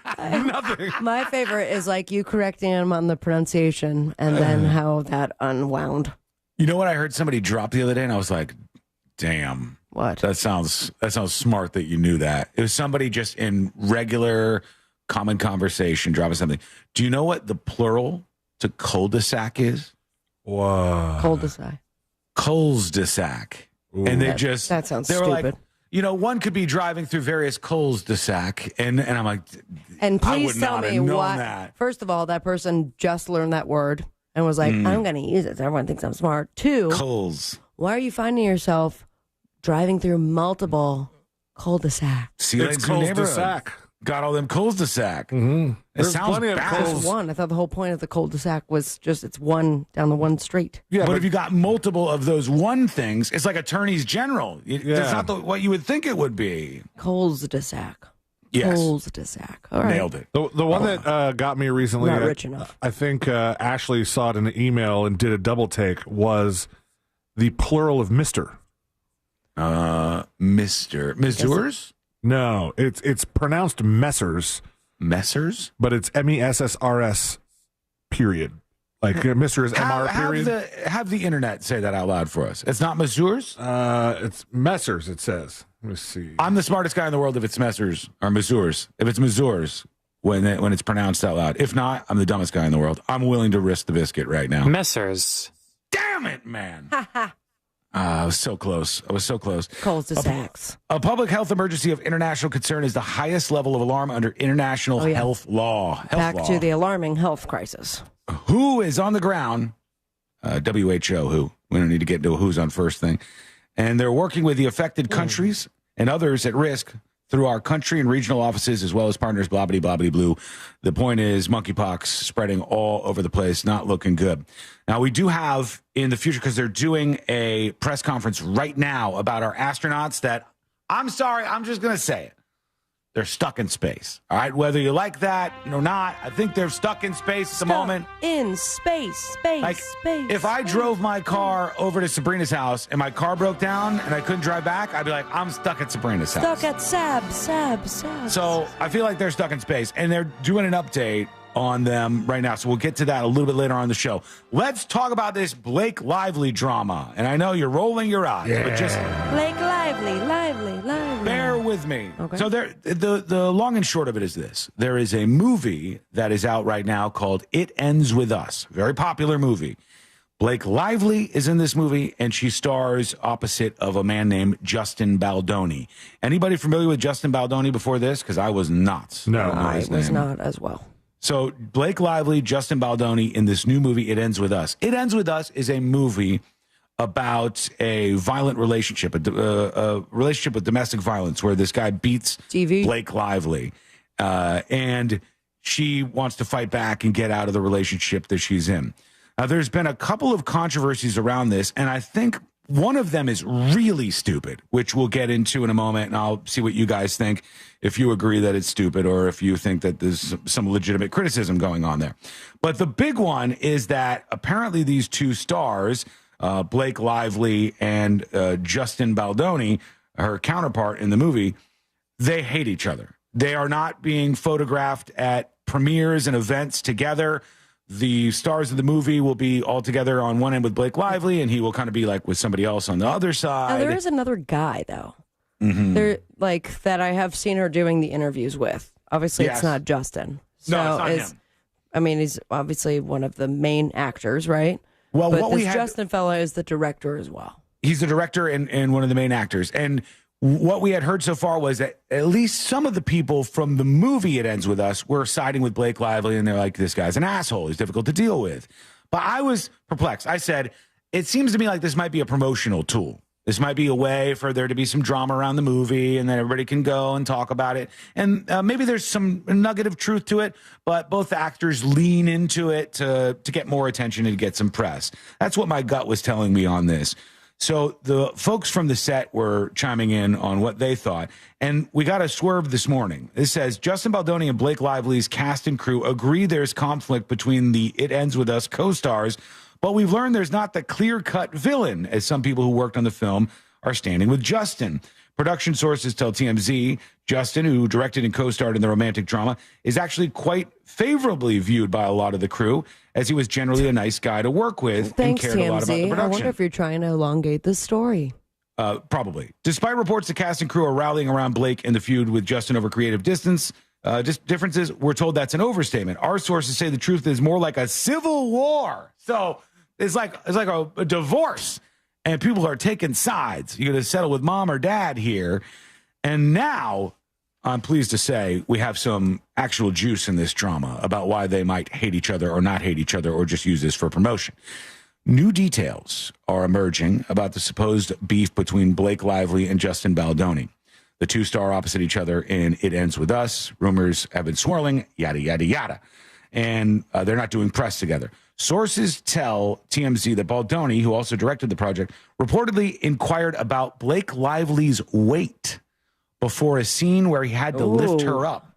nothing. My favorite is like you correcting him on the pronunciation and then how that unwound. You know what I heard somebody drop the other day, and I was like, "Damn, what? That sounds smart that you knew that." It was somebody just in regular common conversation dropping something. Do you know what the plural to cul-de-sac is? Whoa. Cul-de-sac. cul-de-sac. And they that sounds they were stupid. like, one could be driving through various cul-de-sac, and I'm like, and I please would tell not me have known what. that. First of all, that person just learned that word and was like, I'm going to use it so everyone thinks I'm smart. 2, Culls. why are you finding yourself driving through multiple cul-de-sac? See, It's cul-de-sac. Got all them cul-de-sac. Mm-hmm. It sounds plenty of bad. Just one. I thought the whole point of the cul-de-sac was just it's one down the one street. Yeah, but if you got multiple of those one things, it's like attorneys general. That's not what you would think it would be. Cul-de-sac. Yes. Cul-de-sac. All right. Nailed it. The one that got me recently, Not rich enough. I think Ashley saw it in an email and did a double take, was the plural of Mr. Mr. Messrs? No, it's pronounced Messers. Messers? But it's MESSRS, period. Like Mr. is MR, period. Have the internet say that out loud for us. It's not Messrs? It's Messers, it says. Let me see. I'm the smartest guy in the world if it's Messers or Messrs. If it's Messrs, when it's pronounced out loud. If not, I'm the dumbest guy in the world. I'm willing to risk the biscuit right now. Messers. Damn it, man. I was so close. Cul-de-sacs. A public health emergency of international concern is the highest level of alarm under international health law. Back to the alarming health crisis. WHO is on the ground. WHO, who. We don't need to get into a who's on first thing. And they're working with the affected countries and others at risk through our country and regional offices, as well as partners, blah-blah-blah blue. The point is monkeypox spreading all over the place, not looking good. Now, we do have in the future, because they're doing a press conference right now about our astronauts that, I'm sorry, I'm just going to say it. They're stuck in space. All right, whether you like that or not, I think they're stuck in space at the moment. In space. If I drove my car over to Sabrina's house and my car broke down and I couldn't drive back, I'd be like, I'm stuck at Sabrina's house. Stuck at Sab. So I feel like they're stuck in space, and they're doing an update on them right now. So we'll get to that a little bit later on the show. Let's talk about this Blake Lively drama. And I know you're rolling your eyes, but just Blake Lively. bear with me. Okay. So the long and short of it is this. There is a movie that is out right now called It Ends With Us. Very popular movie. Blake Lively is in this movie, and she stars opposite of a man named Justin Baldoni. Anybody familiar with Justin Baldoni before this? Because I was not. No, I was not as well. So Blake Lively, Justin Baldoni in this new movie, It Ends With Us. It Ends With Us is a movie about a violent relationship, a relationship with domestic violence, where this guy beats Blake Lively. And she wants to fight back and get out of the relationship that she's in. Now, there's been a couple of controversies around this, and I think one of them is really stupid, which we'll get into in a moment, and I'll see what you guys think, if you agree that it's stupid or if you think that there's some legitimate criticism going on there. But the big one is that apparently these two stars, Blake Lively and Justin Baldoni, her counterpart in the movie, they hate each other. They are not being photographed at premieres and events together. The stars of the movie will be all together on one end with Blake Lively, and he will kind of be like with somebody else on the other side. Now, there is another guy, though. Mm-hmm. There, like, that I have seen her doing the interviews with. Obviously, Yes. it's not Justin. No, it's not him. I mean, he's obviously one of the main actors, right? Well, but what this we had- Justin fella is the director as well. He's the director and one of the main actors. And what we had heard so far was that at least some of the people from the movie It Ends With Us were siding with Blake Lively, and they're like, this guy's an asshole. He's difficult to deal with. But I was perplexed. I said, it seems to me like this might be a promotional tool. This might be a way for there to be some drama around the movie, and then everybody can go and talk about it. And maybe there's some nugget of truth to it, but both actors lean into it to get more attention and get some press. That's what my gut was telling me on this. So the folks from the set were chiming in on what they thought. And we got a swerve this morning. It says, Justin Baldoni and Blake Lively's cast and crew agree there's conflict between the It Ends With Us co-stars, but we've learned there's not the clear-cut villain, as some people who worked on the film are standing with Justin. Production sources tell TMZ Justin, who directed and co-starred in the romantic drama, is actually quite favorably viewed by a lot of the crew, as he was generally a nice guy to work with Thanks, and cared a lot about the TMZ. I production. wonder if you're trying to elongate this story. Probably. Despite reports the cast and crew are rallying around Blake and the feud with Justin over creative differences, we're told that's an overstatement. Our sources say the truth is more like a civil war. So it's like a divorce. And people are taking sides. You're going to settle with mom or dad here. And now, I'm pleased to say, we have some actual juice in this drama about why they might hate each other or not hate each other or just use this for promotion. New details are emerging about the supposed beef between Blake Lively and Justin Baldoni. The two star opposite each other in It Ends With Us. Rumors have been swirling, yada, yada, yada. And they're not doing press together. Sources tell TMZ that Baldoni, who also directed the project, reportedly inquired about Blake Lively's weight before a scene where he had to lift her up.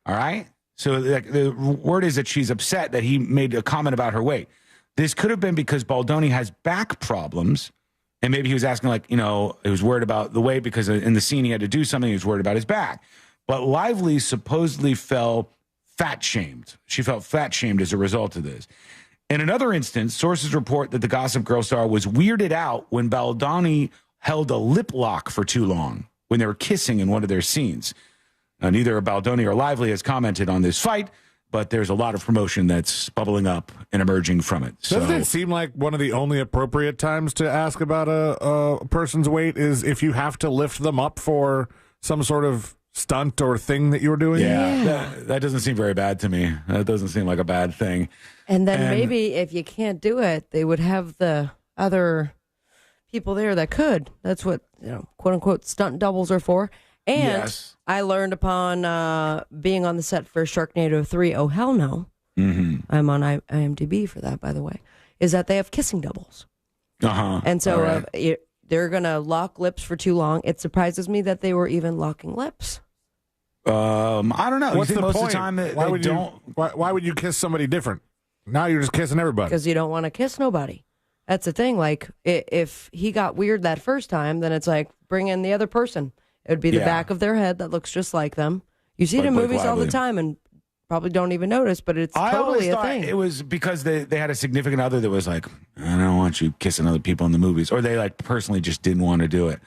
All right? So the word is that she's upset that he made a comment about her weight. This could have been because Baldoni has back problems, and maybe he was asking, like, he was worried about the weight because in the scene he had to do something. He was worried about his back. But Lively supposedly felt fat-shamed. She felt fat-shamed as a result of this. In another instance, sources report that the Gossip Girl star was weirded out when Baldoni held a lip lock for too long when they were kissing in one of their scenes. Neither Baldoni or Lively has commented on this fight, but there's a lot of promotion that's bubbling up and emerging from it. So, doesn't it seem like one of the only appropriate times to ask about a person's weight is if you have to lift them up for some sort of stunt or thing that you're doing? Yeah. That doesn't seem very bad to me. That doesn't seem like a bad thing. And then maybe if you can't do it, they would have the other people there that could. That's what, quote unquote, stunt doubles are for. And I learned upon being on the set for Sharknado 3, oh hell no, I'm on IMDb for that, by the way, is that they have kissing doubles. And so they're going to lock lips for too long. It surprises me that they were even locking lips. I don't know. What's you think the most point? of the time that why would you kiss somebody different? Now you're just kissing everybody. Because you don't want to kiss nobody. That's the thing. Like, if he got weird that first time, then it's like, bring in the other person. It would be the back of their head that looks just like them. You see it in movies all the time and probably don't even notice, but it's totally a thing. It was because they had a significant other that was like, I don't want you kissing other people in the movies. Or they like personally just didn't want to do it.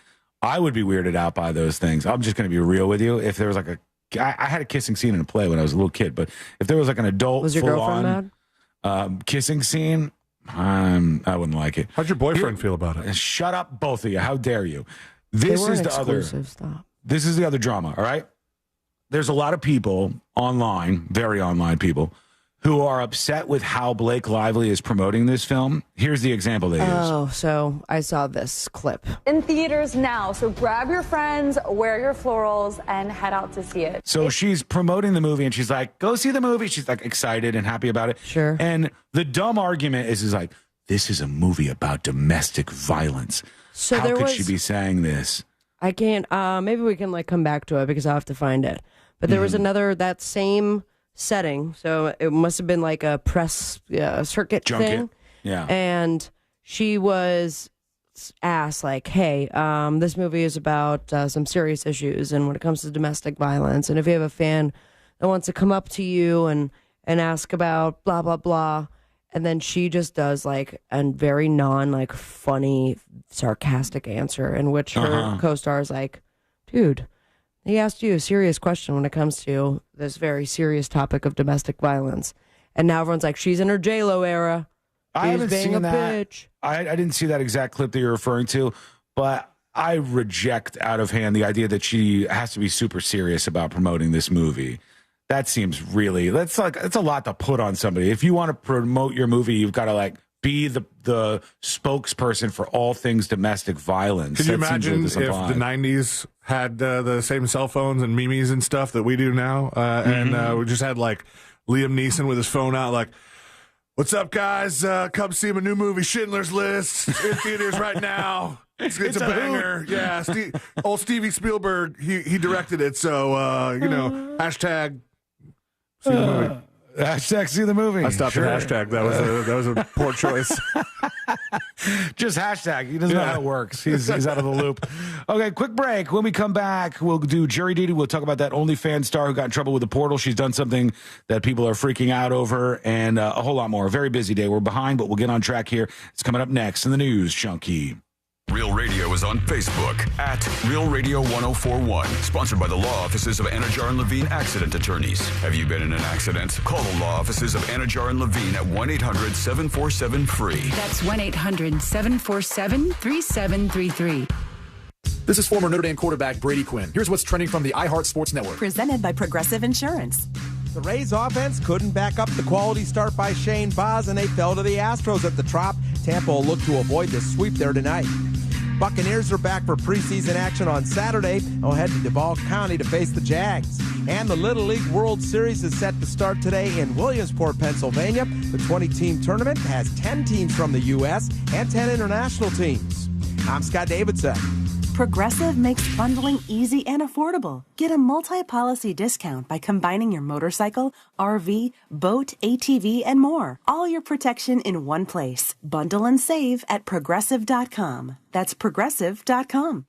I would be weirded out by those things. I'm just going to be real with you. If there was like I had a kissing scene in a play when I was a little kid, but if there was like an adult was your girlfriend mad? Kissing scene, I wouldn't like it. How'd your boyfriend feel about it? Shut up, both of you. How dare you? This is the This is the other drama, all right? There's a lot of people online, very online people, who are upset with how Blake Lively is promoting this film. Here's the example they use. Oh, so I saw this clip. In theaters now, so grab your friends, wear your florals, and head out to see it. So she's promoting the movie, and she's like, go see the movie. She's like excited and happy about it. Sure. And the dumb argument is like, this is a movie about domestic violence. So how could she be saying this? I can't. Maybe we can come back to it because I'll have to find it. But there was that same setting. So it must have been like a press circuit thing. Yeah. And she was asked like, hey, this movie is about some serious issues. And when it comes to domestic violence, and if you have a fan that wants to come up to you and ask about blah, blah, blah. And then she just does like a very funny, sarcastic answer in which her co-star is like, dude, he asked you a serious question when it comes to this very serious topic of domestic violence. And now everyone's like, she's in her J-Lo era. I haven't seen that. Bitch. I didn't see that exact clip that you're referring to, but I reject out of hand the idea that she has to be super serious about promoting this movie. That seems it's a lot to put on somebody. If you want to promote your movie, you've got to be the spokesperson for all things domestic violence. Can you imagine if the 90s had the same cell phones and memes and stuff that we do now? And we just had Liam Neeson with his phone out like, what's up, guys? Come see my new movie, Schindler's List, in theaters right now. It's a banger. Yeah, old Stevie Spielberg, he directed it. So, hashtag see the movie. Hashtag see the movie. I stopped at hashtag. That was a poor choice. Just hashtag. He doesn't know how it works. He's out of the loop. Okay, quick break. When we come back, we'll do jury duty. We'll talk about that OnlyFans star who got in trouble with the portal. She's done something that people are freaking out over, and a whole lot more. A very busy day. We're behind, but we'll get on track here. It's coming up next in the news, Junkie. Real Radio is on Facebook at Real Radio 1041. Sponsored by the law offices of Anajar and Levine Accident Attorneys. Have you been in an accident? Call the law offices of Anajar and Levine at 1-800-747-FREE. That's 1-800-747-3733. This is former Notre Dame quarterback Brady Quinn. Here's what's trending from the iHeart Sports Network. Presented by Progressive Insurance. The Rays offense couldn't back up the quality start by Shane Baz, and they fell to the Astros at the Trop. Tampa will look to avoid the sweep there tonight. Buccaneers are back for preseason action on Saturday. They'll head to Duval County to face the Jags. And the Little League World Series is set to start today in Williamsport, Pennsylvania. The 20-team tournament has 10 teams from the U.S. and 10 international teams. I'm Scott Davidson. Progressive makes bundling easy and affordable. Get a multi-policy discount by combining your motorcycle, RV, boat, ATV, and more. All your protection in one place. Bundle and save at Progressive.com. That's Progressive.com. Do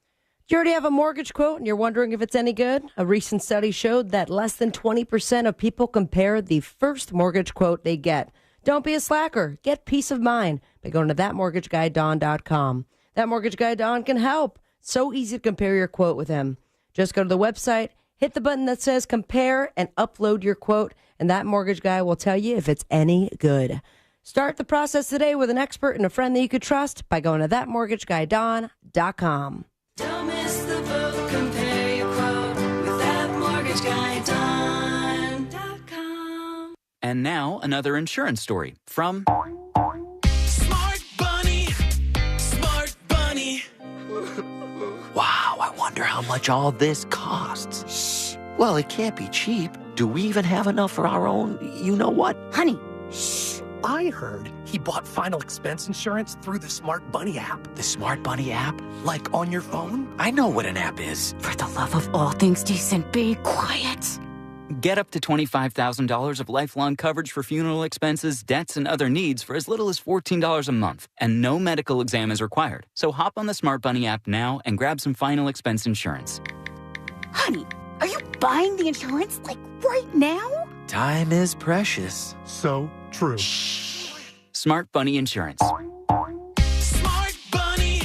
you already have a mortgage quote and you're wondering if it's any good? A recent study showed that less than 20% of people compare the first mortgage quote they get. Don't be a slacker. Get peace of mind by going to thatmortgageguy.com. That Mortgage Guy Don can help. So easy to compare your quote with him. Just go to the website, hit the button that says compare, and upload your quote, and that mortgage guy will tell you if it's any good. Start the process today with an expert and a friend that you could trust by going to thatmortgageguydon.com. Don't miss the vote. Compare your quote with thatmortgageguydon.com. And now another insurance story from Smart Bunny. Smart Bunny. Wow, I wonder how much all this costs. Shh. Well, it can't be cheap. Do we even have enough for our own you-know-what? Honey, shh. I heard he bought final expense insurance through the Smart Bunny app. The Smart Bunny app? Like on your phone? I know what an app is. For the love of all things decent, be quiet. Get up to $25,000 of lifelong coverage for funeral expenses, debts, and other needs for as little as $14 a month. And no medical exam is required. So hop on the Smart Bunny app now and grab some final expense insurance. Honey, are you buying the insurance, like, right now? Time is precious. So true. Shh. Smart Bunny Insurance. Smart Bunny.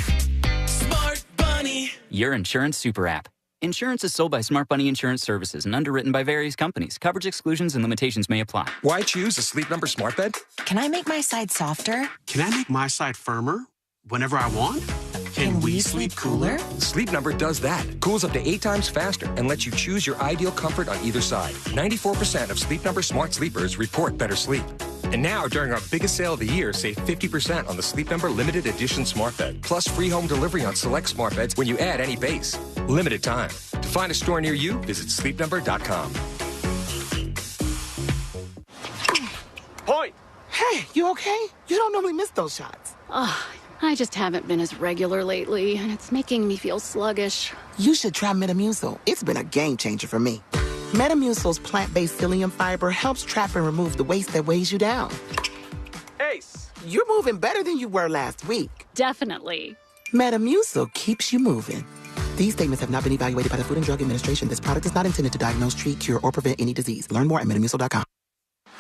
Smart Bunny. Your insurance super app. Insurance is sold by Smart Bunny Insurance Services and underwritten by various companies. Coverage exclusions and limitations may apply. Why choose a Sleep Number smart bed? Can I make my side softer? Can I make my side firmer whenever I want? Can we sleep cooler? Sleep Number does that. Cools up to 8 times faster and lets you choose your ideal comfort on either side. 94% of Sleep Number smart sleepers report better sleep. And now, during our biggest sale of the year, save 50% on the Sleep Number Limited Edition Smart Bed. Plus free home delivery on select smart beds when you add any base. Limited time. To find a store near you, visit sleepnumber.com. Point! Hey, you okay? You don't normally miss those shots. I just haven't been as regular lately, and it's making me feel sluggish. You should try Metamucil. It's been a game changer for me. Metamucil's plant-based psyllium fiber helps trap and remove the waste that weighs you down. Ace! You're moving better than you were last week. Definitely. Metamucil keeps you moving. These statements have not been evaluated by the Food and Drug Administration. This product is not intended to diagnose, treat, cure, or prevent any disease. Learn more at Metamucil.com.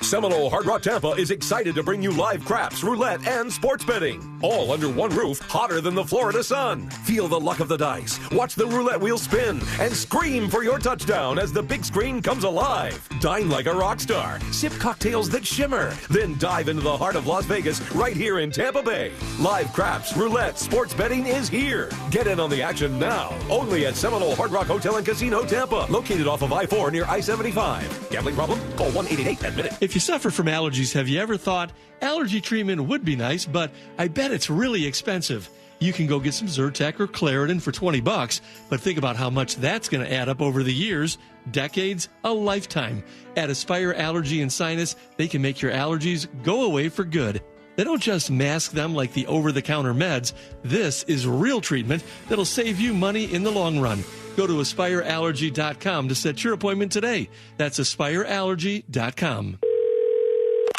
Seminole Hard Rock Tampa is excited to bring you live craps, roulette, and sports betting. All under one roof, hotter than the Florida sun. Feel the luck of the dice, watch the roulette wheel spin, and scream for your touchdown as the big screen comes alive. Dine like a rock star, sip cocktails that shimmer, then dive into the heart of Las Vegas right here in Tampa Bay. Live craps, roulette, sports betting is here. Get in on the action now. Only at Seminole Hard Rock Hotel and Casino Tampa, located off of I-4 near I-75. Gambling problem? Call 1-888-ADMIT-IT. If you suffer from allergies, have you ever thought allergy treatment would be nice, but I bet it's really expensive? You can go get some Zyrtec or Claritin for $20, but think about how much that's going to add up over the years, decades, a lifetime. At Aspire Allergy and Sinus, they can make your allergies go away for good. They don't just mask them like the over-the-counter meds. This is real treatment that'll save you money in the long run. Go to AspireAllergy.com to set your appointment today. That's AspireAllergy.com.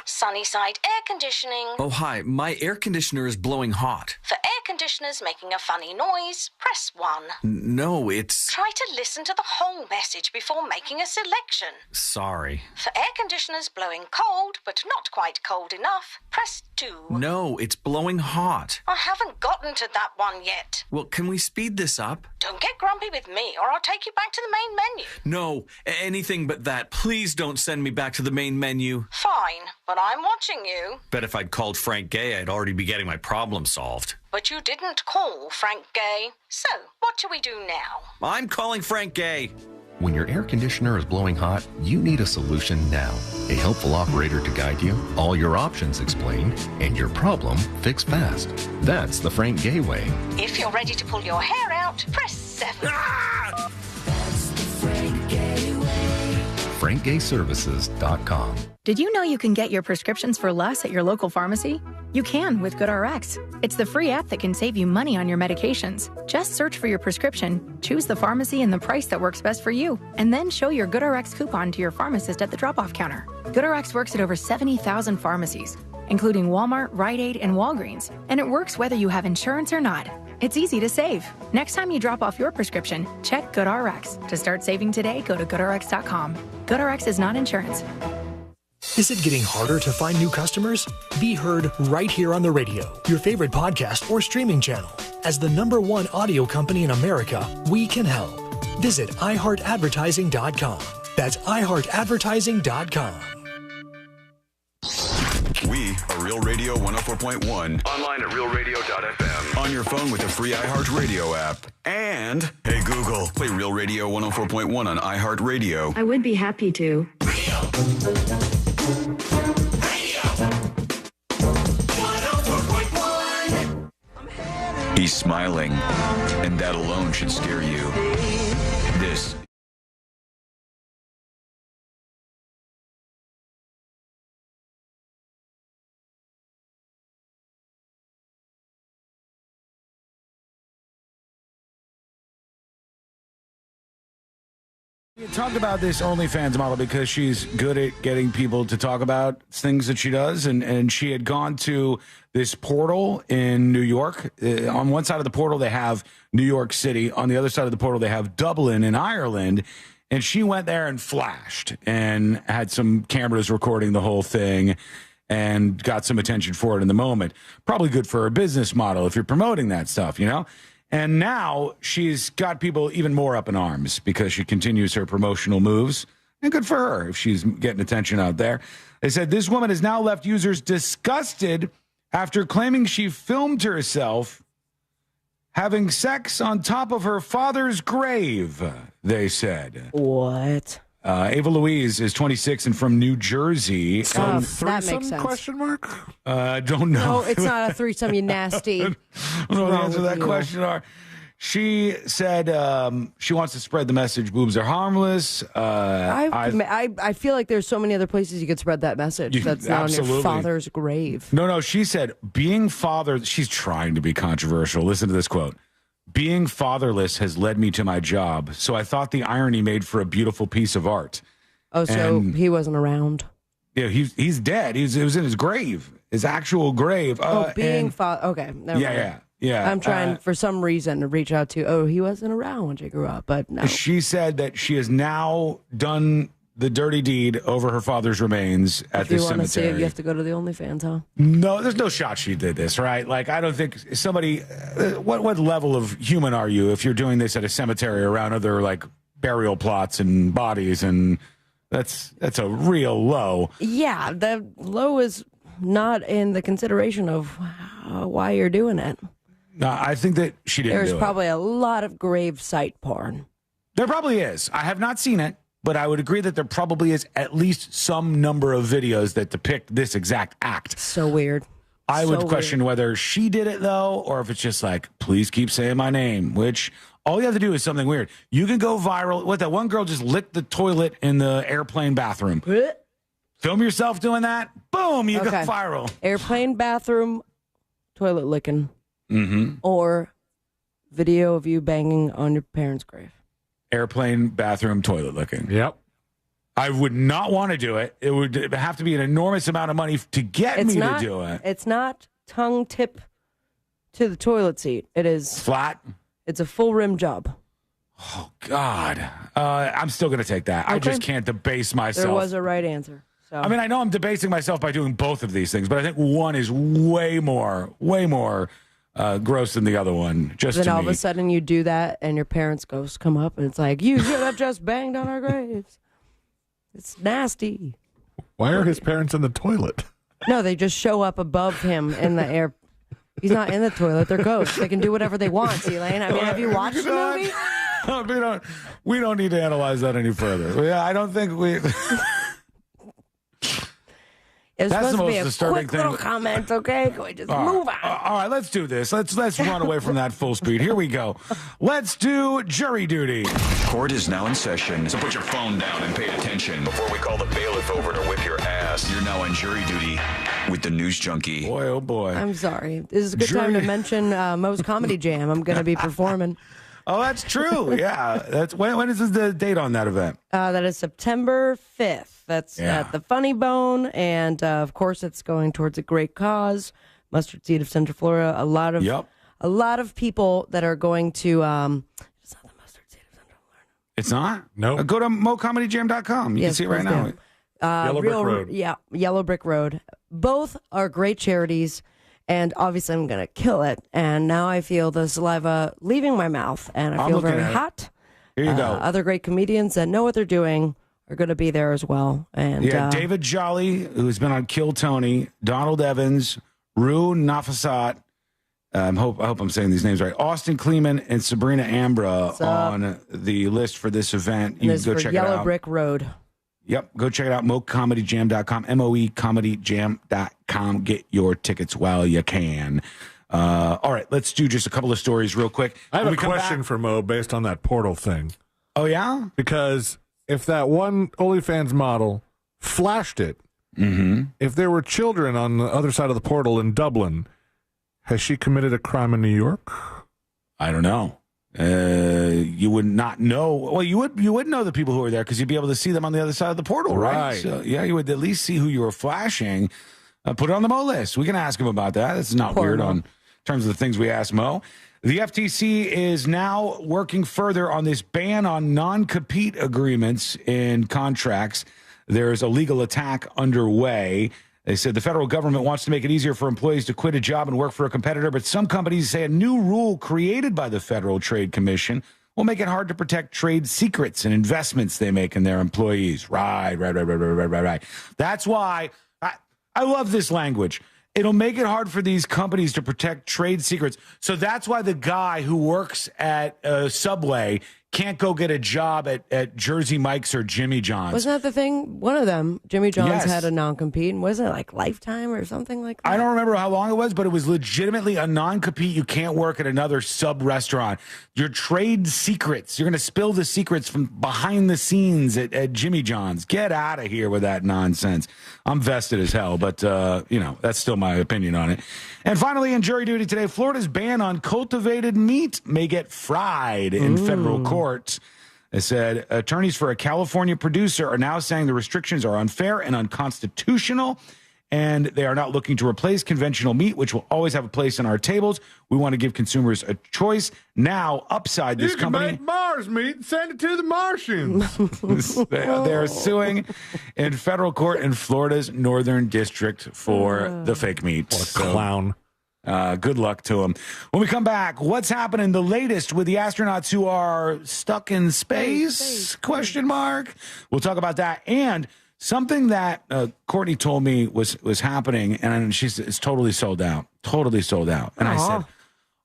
Sunnyside Air conditioning. Oh, hi. My air conditioner is blowing hot. For air conditioners making a funny noise, press 1. No, it's... Try to listen to the whole message before making a selection. Sorry. For air conditioners blowing cold, but not quite cold enough, press 2. No, it's blowing hot. I haven't gotten to that one yet. Well, can we speed this up? Don't get grumpy with me, or I'll take you back to the main menu. No, anything but that. Please don't send me back to the main menu. Fine, but I'm watching you. Bet if I'd called Frank Gay, I'd already be getting my problem solved. But you didn't call Frank Gay. So, what do we do now? I'm calling Frank Gay. When your air conditioner is blowing hot, you need a solution now. A helpful operator to guide you, all your options explained, and your problem fixed fast. That's the Frank Gay way. If you're ready to pull your hair out, press 7. That's the Frank Gay way. FrankGayServices.com. Did you know you can get your prescriptions for less at your local pharmacy? You can with GoodRx. It's the free app that can save you money on your medications. Just search for your prescription, choose the pharmacy and the price that works best for you, and then show your GoodRx coupon to your pharmacist at the drop-off counter. GoodRx works at over 70,000 pharmacies, including Walmart, Rite Aid, and Walgreens, and it works whether you have insurance or not. It's easy to save. Next time you drop off your prescription, check GoodRx. To start saving today, go to GoodRx.com. GoodRx is not insurance. Is it getting harder to find new customers? Be heard right here on the radio, your favorite podcast or streaming channel. As the #1 audio company in America, we can help. Visit iHeartAdvertising.com. That's iHeartAdvertising.com. We are Real Radio 104.1. Online at realradio.fm. On your phone with the free iHeartRadio app. And, hey Google, play Real Radio 104.1 on iHeartRadio. I would be happy to. He's smiling, and that alone should scare you. This We talked about this OnlyFans model because she's good at getting people to talk about things that she does, and she had gone to this portal in New York. On one side of the portal, they have New York City. On the other side of the portal, they have Dublin in Ireland. And she went there and flashed and had some cameras recording the whole thing and got some attention for it in the moment. Probably good for her business model if you're promoting that stuff, you know? And now she's got people even more up in arms because she continues her promotional moves. And good for her if she's getting attention out there. They said this woman has now left users disgusted after claiming she filmed herself having sex on top of her father's grave, they said. What? Ava Louise is 26 and from New Jersey. That makes sense. Question mark? Don't know. No, it's not a threesome, you nasty. I don't know what the answer to that question are. She said she wants to spread the message boobs are harmless. I feel like there's so many other places you could spread that message that's not on your father's grave. No, she said being father, she's trying to be controversial. Listen to this quote. Being fatherless has led me to my job, so I thought the irony made for a beautiful piece of art. Oh, so he wasn't around. Yeah, he's dead. He was in his grave, his actual grave. Okay, never mind. Yeah. I'm trying for some reason to reach out to, he wasn't around when she grew up, but no. She said that she has now done the dirty deed over her father's remains at this cemetery. If you want to see it, you have to go to the OnlyFans, huh? No, there's no shot she did this, right? Like, I don't think somebody, what level of human are you if you're doing this at a cemetery around other, like, burial plots and bodies, and that's a real low. Yeah, the low is not in the consideration of why you're doing it. No, I think that she didn't do it. There's probably a lot of grave site porn. There probably is. I have not seen it, but I would agree that there probably is at least some number of videos that depict this exact act. So weird. I would question whether she did it, though, or if it's just like, please keep saying my name, which all you have to do is something weird. You can go viral. What, that one girl just licked the toilet in the airplane bathroom. Film yourself doing that. Boom, you go viral. Airplane bathroom, toilet licking. Mm-hmm. Or video of you banging on your parents' grave. Airplane bathroom, toilet licking. Yep. I would not want to do it. It would have to be an enormous amount of money to get to do it. It's not tongue tip to the toilet seat. It is flat. It's a full rim job. Oh, God. I'm still going to take that. Okay. I just can't debase myself. There was a right answer. So. I mean, I know I'm debasing myself by doing both of these things, but I think one is way more gross than the other one. Then all of a sudden you do that and your parents' ghosts come up and it's like, you should have just banged on our graves. It's nasty. Why are his parents in the toilet? No, they just show up above him in the air. He's not in the toilet. They're ghosts. They can do whatever they want, Elaine. I mean, have you watched the movie? We don't need to analyze that any further. Yeah, I don't think we... It's supposed to be a quick little comment, okay? Can we just move on? All right, let's do this. Let's run away from that full speed. Here we go. Let's do jury duty. Court is now in session, so put your phone down and pay attention. Before we call the bailiff over to whip your ass, you're now on jury duty with the News Junkie. Boy, oh boy. I'm sorry. This is a good time to mention Mo's Comedy Jam. I'm going to be performing. Oh, that's true. Yeah. That's when is the date on that event? That is September 5th. That's at the Funny Bone, and of course, it's going towards a great cause. Mustard Seed of Central Florida. A lot of people that are going to. It's not the Mustard Seed of Central Florida. It's not. No. Go to mocomedyjam.com. You can see it right now. Yellow Brick Road. Yeah, Yellow Brick Road. Both are great charities. And obviously, I'm going to kill it. And now I feel the saliva leaving my mouth, and I feel very hot. Here you go. Other great comedians that know what they're doing are going to be there as well. And David Jolly, who's been on Kill Tony, Donald Evans, Rue Nafasat. I hope I'm saying these names right. Austin Kleeman and Sabrina Ambra on the list for this event. You can go check it out. Yellow Brick Road. Yep, go check it out, mocomedyjam.com, moecomedyjam.com. Get your tickets while you can. All right, let's do just a couple of stories real quick. I have a question for Mo based on that portal thing. Oh, yeah? Because if that one OnlyFans model flashed it, if there were children on the other side of the portal in Dublin, has she committed a crime in New York? I don't know. You would not know. Well, you would know the people who are there because you'd be able to see them on the other side of the portal, right? So, yeah, you would at least see who you were flashing. Put it on the Mo list. We can ask him about that. It's not weird on terms of the things we ask Mo. The FTC is now working further on this ban on non-compete agreements in contracts. There's a legal attack underway. They said the federal government wants to make it easier for employees to quit a job and work for a competitor, but some companies say a new rule created by the Federal Trade Commission will make it hard to protect trade secrets and investments they make in their employees. Right. That's why I love this language. It'll make it hard for these companies to protect trade secrets. So that's why the guy who works at Subway can't go get a job at Jersey Mike's or Jimmy John's. Wasn't that the thing? One of them, Jimmy John's, had a non-compete. Wasn't it like Lifetime or something like that? I don't remember how long it was, but it was legitimately a non-compete. You can't work at another sub-restaurant. Your trade secrets, you're going to spill the secrets from behind the scenes at Jimmy John's. Get out of here with that nonsense. I'm vested as hell, but, that's still my opinion on it. And finally, in jury duty today, Florida's ban on cultivated meat may get fried in federal court. They said attorneys for a California producer are now saying the restrictions are unfair and unconstitutional, and they are not looking to replace conventional meat, which will always have a place on our tables. We want to give consumers a choice. Now, Upside, this company... You can make Mars meat and send it to the Martians. They're suing in federal court in Florida's Northern District for the fake meat. What a clown. Good luck to him. When we come back, what's happening? The latest with the astronauts who are stuck in space? Question mark. We'll talk about that. And something that Courtney told me was happening, and it's totally sold out. Totally sold out. And I said,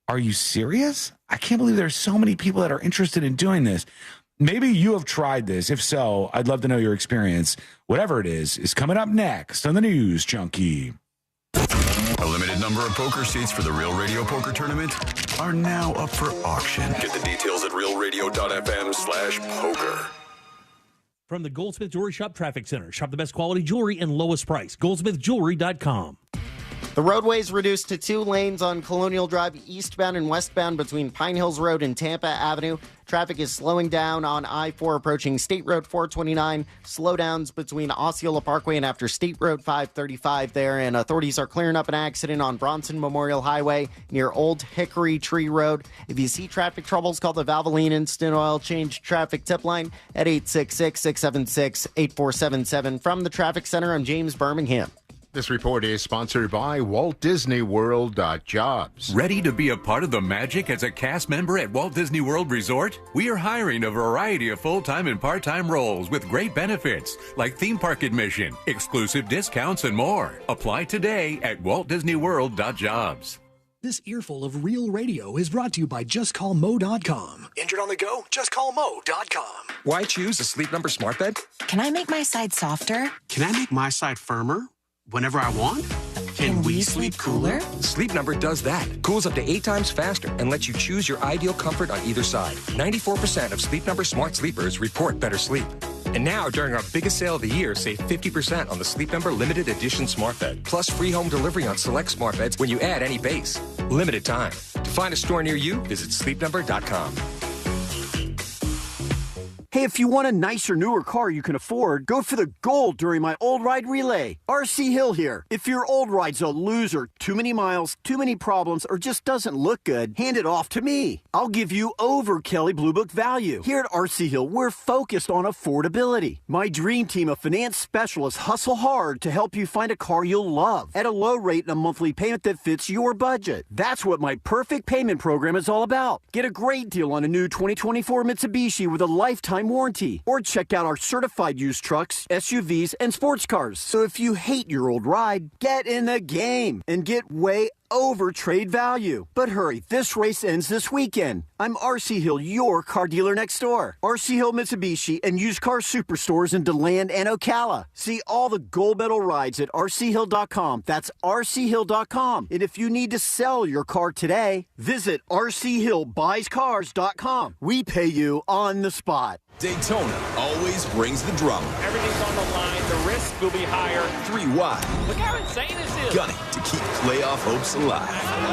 are you serious? I can't believe there's so many people that are interested in doing this. Maybe you have tried this. If so, I'd love to know your experience. Whatever it is coming up next on the News Junkie. A limited number of poker seats for the Real Radio Poker Tournament are now up for auction. Get the details at realradio.fm/poker. From the Goldsmith Jewelry Shop Traffic Center, shop the best quality jewelry and lowest price. GoldsmithJewelry.com. The roadway is reduced to 2 lanes on Colonial Drive eastbound and westbound between Pine Hills Road and Tampa Avenue. Traffic is slowing down on I-4 approaching State Road 429. Slowdowns between Osceola Parkway and after State Road 535 there. And authorities are clearing up an accident on Bronson Memorial Highway near Old Hickory Tree Road. If you see traffic troubles, call the Valvoline Instant Oil Change Traffic Tip Line at 866-676-8477. From the Traffic Center, I'm James Birmingham. This report is sponsored by Walt Disney World. Jobs. Ready to be a part of the magic as a cast member at Walt Disney World Resort? We are hiring a variety of full-time and part-time roles with great benefits like theme park admission, exclusive discounts, and more. Apply today at waltdisneyworld.jobs. This earful of real radio is brought to you by JustCallMo.com. Injured on the go? JustCallMo.com. Why choose a Sleep Number smart bed? Can I make my side softer? Can I make my side firmer whenever I want? Can we sleep cooler? Sleep Number does that. Cools up to 8 times faster and lets you choose your ideal comfort on either side. 94% of Sleep Number smart sleepers report better sleep. And now, during our biggest sale of the year, save 50% on the Sleep Number Limited Edition Smart Bed, plus free home delivery on select smart beds when you add any base. Limited time. To find a store near you, visit sleepnumber.com. Hey, if you want a nicer, newer car you can afford, go for the gold during my Old Ride Relay. RC Hill here. If your old ride's a loser, too many miles, too many problems, or just doesn't look good, hand it off to me. I'll give you over Kelly Blue Book value. Here at RC Hill, we're focused on affordability. My dream team of finance specialists hustle hard to help you find a car you'll love at a low rate and a monthly payment that fits your budget. That's what my perfect payment program is all about. Get a great deal on a new 2024 Mitsubishi with a lifetime warranty, or check out our certified used trucks, SUVs, and sports cars. So if you hate your old ride, get in the game and get way over trade value. But hurry, this race ends this weekend. I'm RC Hill, your car dealer next door. RC Hill Mitsubishi and used car superstores in DeLand and Ocala. See all the gold medal rides at rchill.com. That's rchill.com. And if you need to sell your car today, visit rchillbuyscars.com. We pay you on the spot. Daytona always brings the drama. Everything's on the line. The risk will be higher. 3 wide. Look how insane this is. Gunning to keep playoff hopes alive.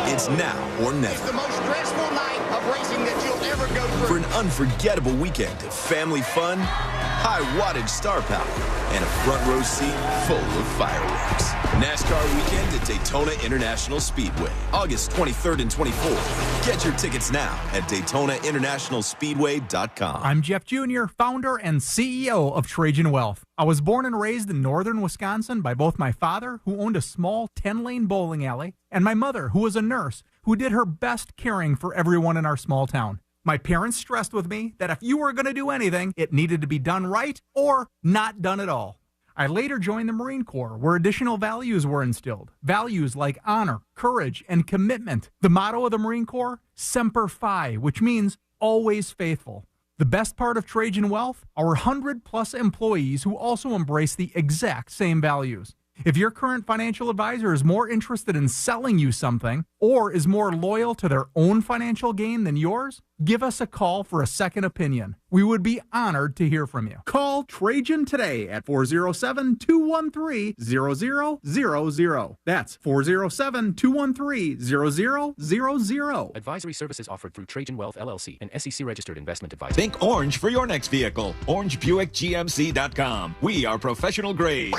It's now or never. It's the most stressful night of racing that you'll ever go through. For an unforgettable weekend of family fun, high wattage star power, and a front row seat full of fireworks. NASCAR weekend at Daytona International Speedway, August 23rd and 24th. Get your tickets now at DaytonaInternationalSpeedway.com. I'm Jeff Jr., founder and CEO of Trajan Wealth. I was born and raised in northern Wisconsin by both my father, who owned a small 10-lane bowling alley, and my mother, who was a nurse, who did her best caring for everyone in our small town. My parents stressed with me that if you were going to do anything, it needed to be done right or not done at all. I later joined the Marine Corps, where additional values were instilled. Values like honor, courage, and commitment. The motto of the Marine Corps, Semper Fi, which means always faithful. The best part of Trajan Wealth, our 100-plus employees who also embrace the exact same values. If your current financial advisor is more interested in selling you something or is more loyal to their own financial gain than yours, give us a call for a second opinion. We would be honored to hear from you. Call Trajan today at 407-213-0000. That's 407-213-0000. Advisory services offered through Trajan Wealth, LLC, an SEC-registered investment advisor. Think orange for your next vehicle. OrangeBuickGMC.com. We are professional grade.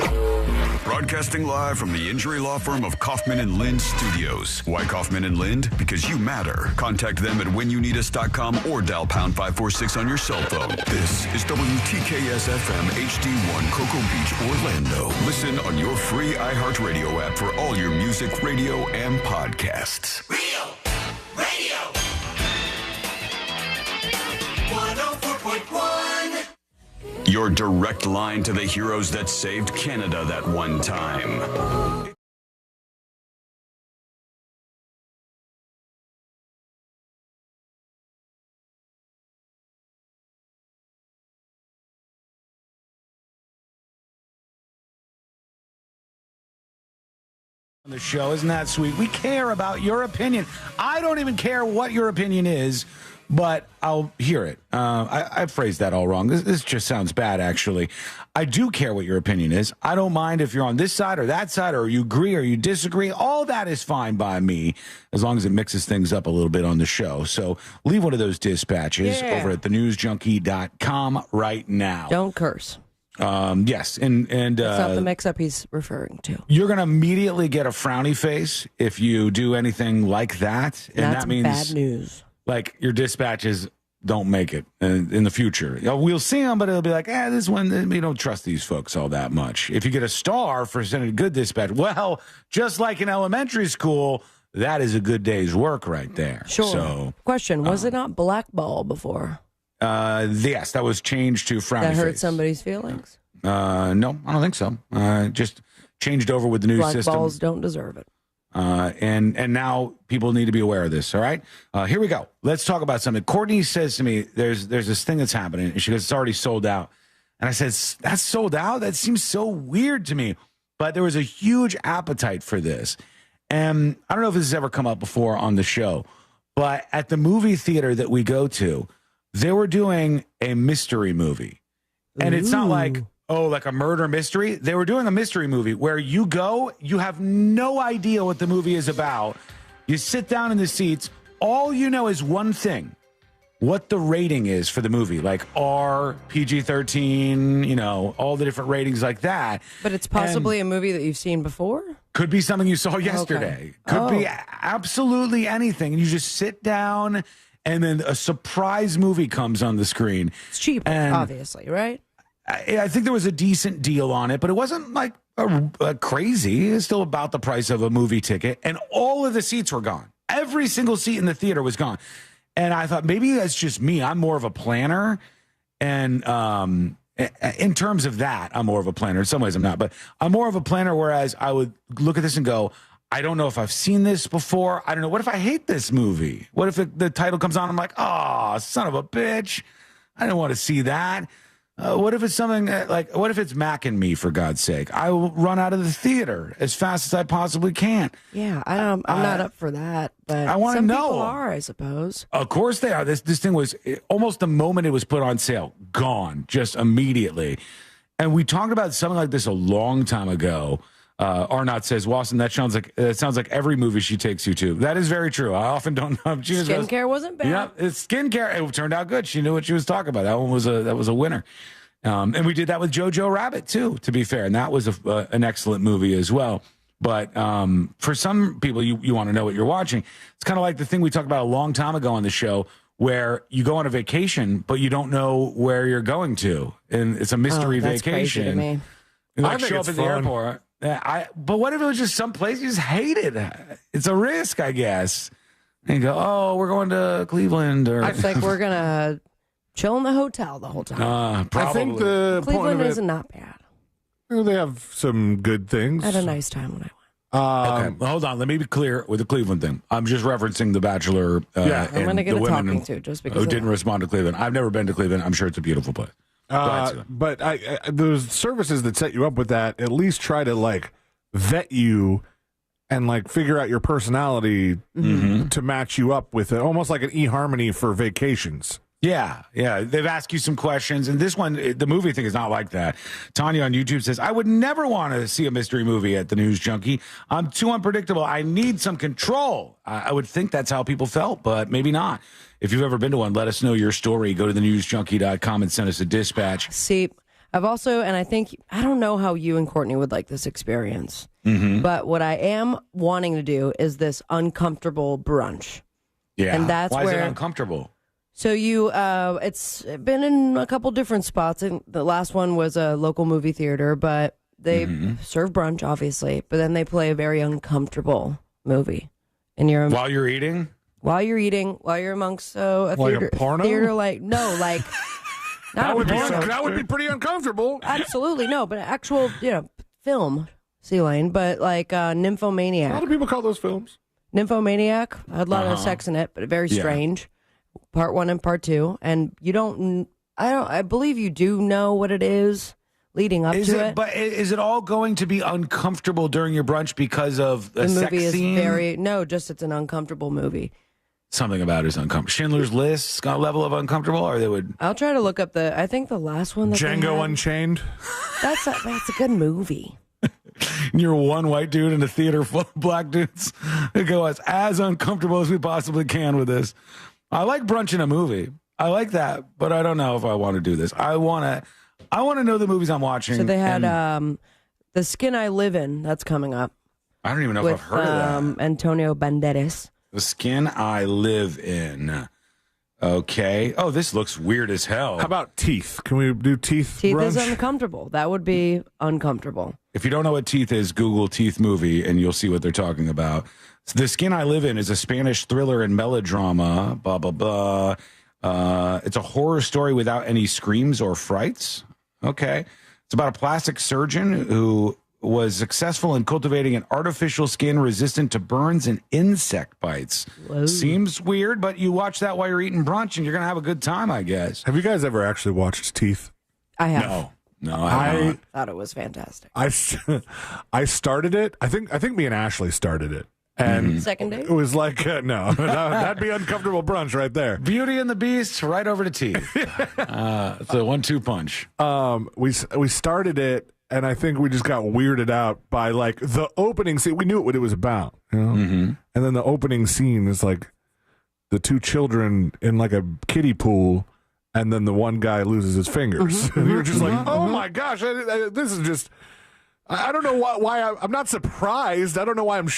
Broadcasting live from the injury law firm of Kaufman and Lind Studios. Why Kaufman and Lind? Because you matter. Contact them at whenyouneedus.com or dial pound 546 on your cell phone. This is WTKS-FM HD1 Cocoa Beach, Orlando. Listen on your free iHeartRadio app for all your music, radio, and podcasts. Real Radio 104.1. Your direct line to the heroes that saved Canada that one time. On the show, isn't that sweet? We care about your opinion. I don't even care what your opinion is. but I'll hear it. I phrased that all wrong. This just sounds bad, actually. I do care what your opinion is. I don't mind if you're on this side or that side, or you agree or you disagree. All that is fine by me, as long as it mixes things up a little bit on the show. So leave one of those dispatches over at thenewsjunkie.com right now. Don't curse. Yes, and That's not the mix-up he's referring to. You're going to immediately get a frowny face if you do anything like that, and That's that means bad news. Like your dispatches don't make it in the future. We'll see them, but it'll be like, this one, we don't trust these folks all that much. If you get a star for sending a good dispatch, well, just like in elementary school, that is a good day's work right there. Sure. So, question, was it not blackball before? yes, that was changed to frowny That hurt face. somebody's feelings? No, I don't think so. Just changed over with the new system. Blackballs don't deserve it. And now people need to be aware of this. All right, here we go. Let's talk about something. Courtney says to me, "There's this thing that's happening," and she goes, "It's already sold out." And I said, "That's sold out? That seems so weird to me." But there was a huge appetite for this, and I don't know if this has ever come up before on the show, but at the movie theater that we go to, they were doing a mystery movie, and it's not like, like a murder mystery. They were doing a mystery movie where you go, you have no idea what the movie is about. You sit down in the seats. All you know is one thing, what the rating is for the movie, like R, PG-13, all the different ratings like that. But it's possibly a movie that you've seen before? Could be something you saw yesterday. Could be absolutely anything. And you just sit down, and then a surprise movie comes on the screen. It's cheap, obviously, right? I think there was a decent deal on it, but it wasn't like crazy. It's still about the price of a movie ticket, and all of the seats were gone. Every single seat in the theater was gone. And I thought, maybe that's just me. I'm more of a planner, and in terms of that, I'm more of a planner. In some ways I'm not, but I'm more of a planner, whereas I would look at this and go, I don't know if I've seen this before. I don't know. What if I hate this movie? What if the title comes on, I'm like, oh, son of a bitch. I didn't want to see that. What if it's something what if it's Mac and Me, for God's sake? I will run out of the theater as fast as I possibly can. Yeah, I'm not up for that, but I want to some know. people are, I suppose. Of course they are. This thing was almost the moment it was put on sale, gone, just immediately. And we talked about something like this a long time ago. Arnott says, Wasson, that sounds like every movie she takes you to. That is very true. I often don't know. Skincare wasn't bad. Yeah, it's skincare. It turned out good. She knew what she was talking about. That one was a winner. And we did that with Jojo Rabbit too, to be fair, and that was an excellent movie as well. But for some people, you want to know what you're watching. It's kind of like the thing we talked about a long time ago on the show, where you go on a vacation, but you don't know where you're going to, and it's a mystery that's vacation. Crazy to me. You I think show it's up at the fun. airport. But what if it was just some place you just hated? It's a risk, I guess. And you go, oh, we're going to Cleveland, or I think we're gonna chill in the hotel the whole time. probably. I think the point Cleveland of it, is not bad. they have some good things. I had a nice time when I went. Okay, well, hold on. Let me be clear with the Cleveland thing. I'm just referencing The Bachelor. I'm going to get the a women talking to just because who of didn't that. respond to Cleveland. I've never been to Cleveland. I'm sure it's a beautiful place. But those services that set you up with that at least try to vet you and figure out your personality to match you up with it, almost like an eHarmony for vacations. Yeah. They've asked you some questions, and this one, the movie thing is not like that. Tanya on YouTube says, I would never want to see a mystery movie at the News Junkie. I'm too unpredictable. I need some control. I would think that's how people felt, but maybe not. If you've ever been to one, let us know your story. Go to thenewsjunkie.com and send us a dispatch. See, I've also, and I don't know how you and Courtney would like this experience, but what I am wanting to do is this uncomfortable brunch. Yeah. And that's Why where is it uncomfortable? So it's been in a couple different spots. And the last one was a local movie theater, but they serve brunch, obviously. But then they play a very uncomfortable movie, and while you're eating, while you're amongst a Like theater, a porno? Not That would be pretty uncomfortable. Absolutely no, but actual film, C-Lane, but Nymphomaniac. A lot of people call those films. Nymphomaniac had a lot of sex in it, but very strange. Part 1 and part 2, and I believe you do know what it is leading up to it. But is it all going to be uncomfortable during your brunch because of the sex movie is scene? it's an uncomfortable movie. something about it is uncomfortable. Schindler's List's got a level of uncomfortable, or they would. I'll try to look up I think the last one that they Django had, Unchained. That's a good movie. You're one white dude in a theater full of black dudes. It goes as uncomfortable as we possibly can with this. I like brunch in a movie. I like that, but I don't know if I want to do this. I want to know the movies I'm watching. So they had The Skin I Live In. That's coming up. I don't even know if I've heard of that. Antonio Banderas. The Skin I Live In. Okay. Oh, this looks weird as hell. How about Teeth? Can we do Teeth? Teeth brunch? is uncomfortable. That would be uncomfortable. If you don't know what Teeth is, Google Teeth movie and you'll see what they're talking about. The Skin I Live In is a Spanish thriller and melodrama. Blah, blah, blah. It's a horror story without any screams or frights. Okay. It's about a plastic surgeon who was successful in cultivating an artificial skin resistant to burns and insect bites. Whoa. Seems weird, but you watch that while you're eating brunch and you're going to have a good time, I guess. Have you guys ever actually watched Teeth? I have. No, I thought it was fantastic. I started it. I think me and Ashley started it. And Second date? It was like, no, that'd be uncomfortable brunch right there. Beauty and the Beast, right over to Teeth. It's a 1-2 punch. We started it, and I think we just got weirded out by like the opening scene. We knew what it was about, you know? And then the opening scene is like the two children in like a kiddie pool, and then the one guy loses his fingers. And you're just like, oh my gosh, this is just. I don't know why I'm not surprised. I don't know why I'm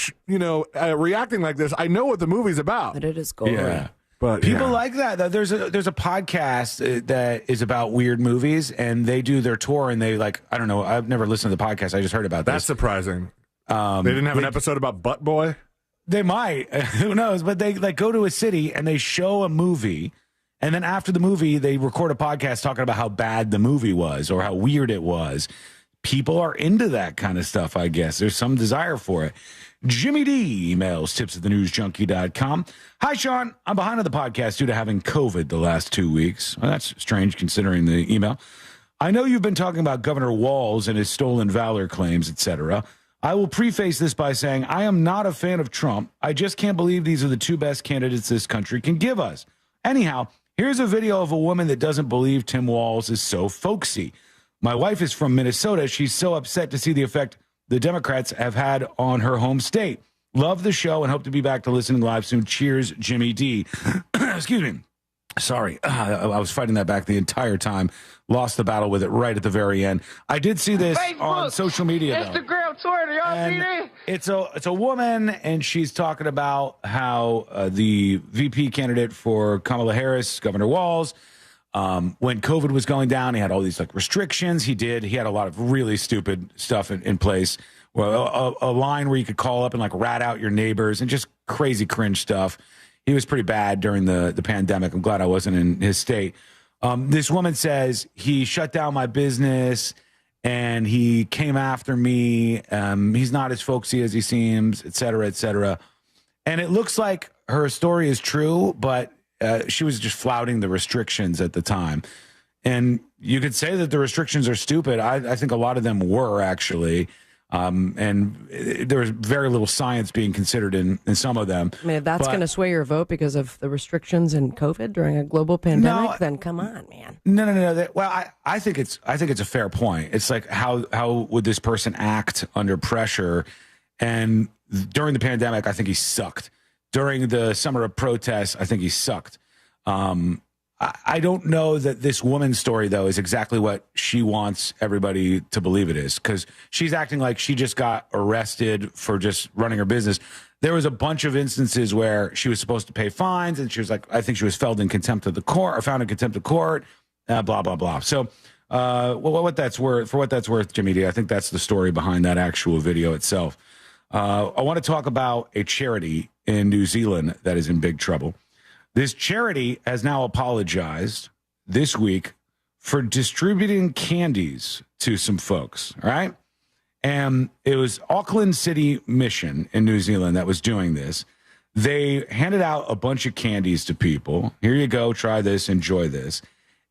reacting like this. I know what the movie's about. But it is gory. Yeah. But people like that. There's a podcast that is about weird movies, and they do their tour, and they like, I don't know, I've never listened to the podcast. I just heard about this. That's surprising. They didn't have an episode about Butt Boy? They might. Who knows? But they like go to a city and they show a movie, and then after the movie, they record a podcast talking about how bad the movie was or how weird it was. People are into that kind of stuff, I guess. There's some desire for it. Jimmy D emails tips@thenewsjunkie.com. Hi, Sean. I'm behind on the podcast due to having COVID the last 2 weeks. Well, that's strange considering the email. I know you've been talking about Governor Walz and his stolen valor claims, etc. I will preface this by saying I am not a fan of Trump. I just can't believe these are the two best candidates this country can give us. Anyhow, here's a video of a woman that doesn't believe Tim Walz is so folksy. My wife is from Minnesota. She's so upset to see the effect the Democrats have had on her home state. Love the show and hope to be back to listening live soon. Cheers, Jimmy D. Excuse me. Sorry. I was fighting that back the entire time. Lost the battle with it right at the very end. I did see this Facebook, on social media, Instagram, Twitter. Y'all see this? It's a woman, and she's talking about how the VP candidate for Kamala Harris, Governor Walz, when COVID was going down, he had all these like restrictions. He had a lot of really stupid stuff in place. Well, a line where you could call up and like rat out your neighbors and just crazy cringe stuff. He was pretty bad during the pandemic. I'm glad I wasn't in his state. This woman says he shut down my business and he came after me. He's not as folksy as he seems, et cetera, et cetera. And it looks like her story is true, but she was just flouting the restrictions at the time. And you could say that the restrictions are stupid. I think a lot of them were actually. And there was very little science being considered in some of them. I mean, if that's going to sway your vote because of the restrictions in COVID during a global pandemic, then come on, man. No. I think it's a fair point. It's like how would this person act under pressure? And during the pandemic, I think he sucked. During the summer of protests, I think he sucked. I don't know that this woman's story, though, is exactly what she wants everybody to believe it is, because she's acting like she just got arrested for just running her business. There was a bunch of instances where she was supposed to pay fines, and she was like, I think she was found in contempt of the court, or found in contempt of court, blah, blah, blah. So what that's worth, Jimmy D, I think that's the story behind that actual video itself. I want to talk about a charity in New Zealand that is in big trouble. This charity has now apologized this week for distributing candies to some folks, all right? And it was Auckland City Mission in New Zealand that was doing this. They handed out a bunch of candies to people. Here you go, try this, enjoy this.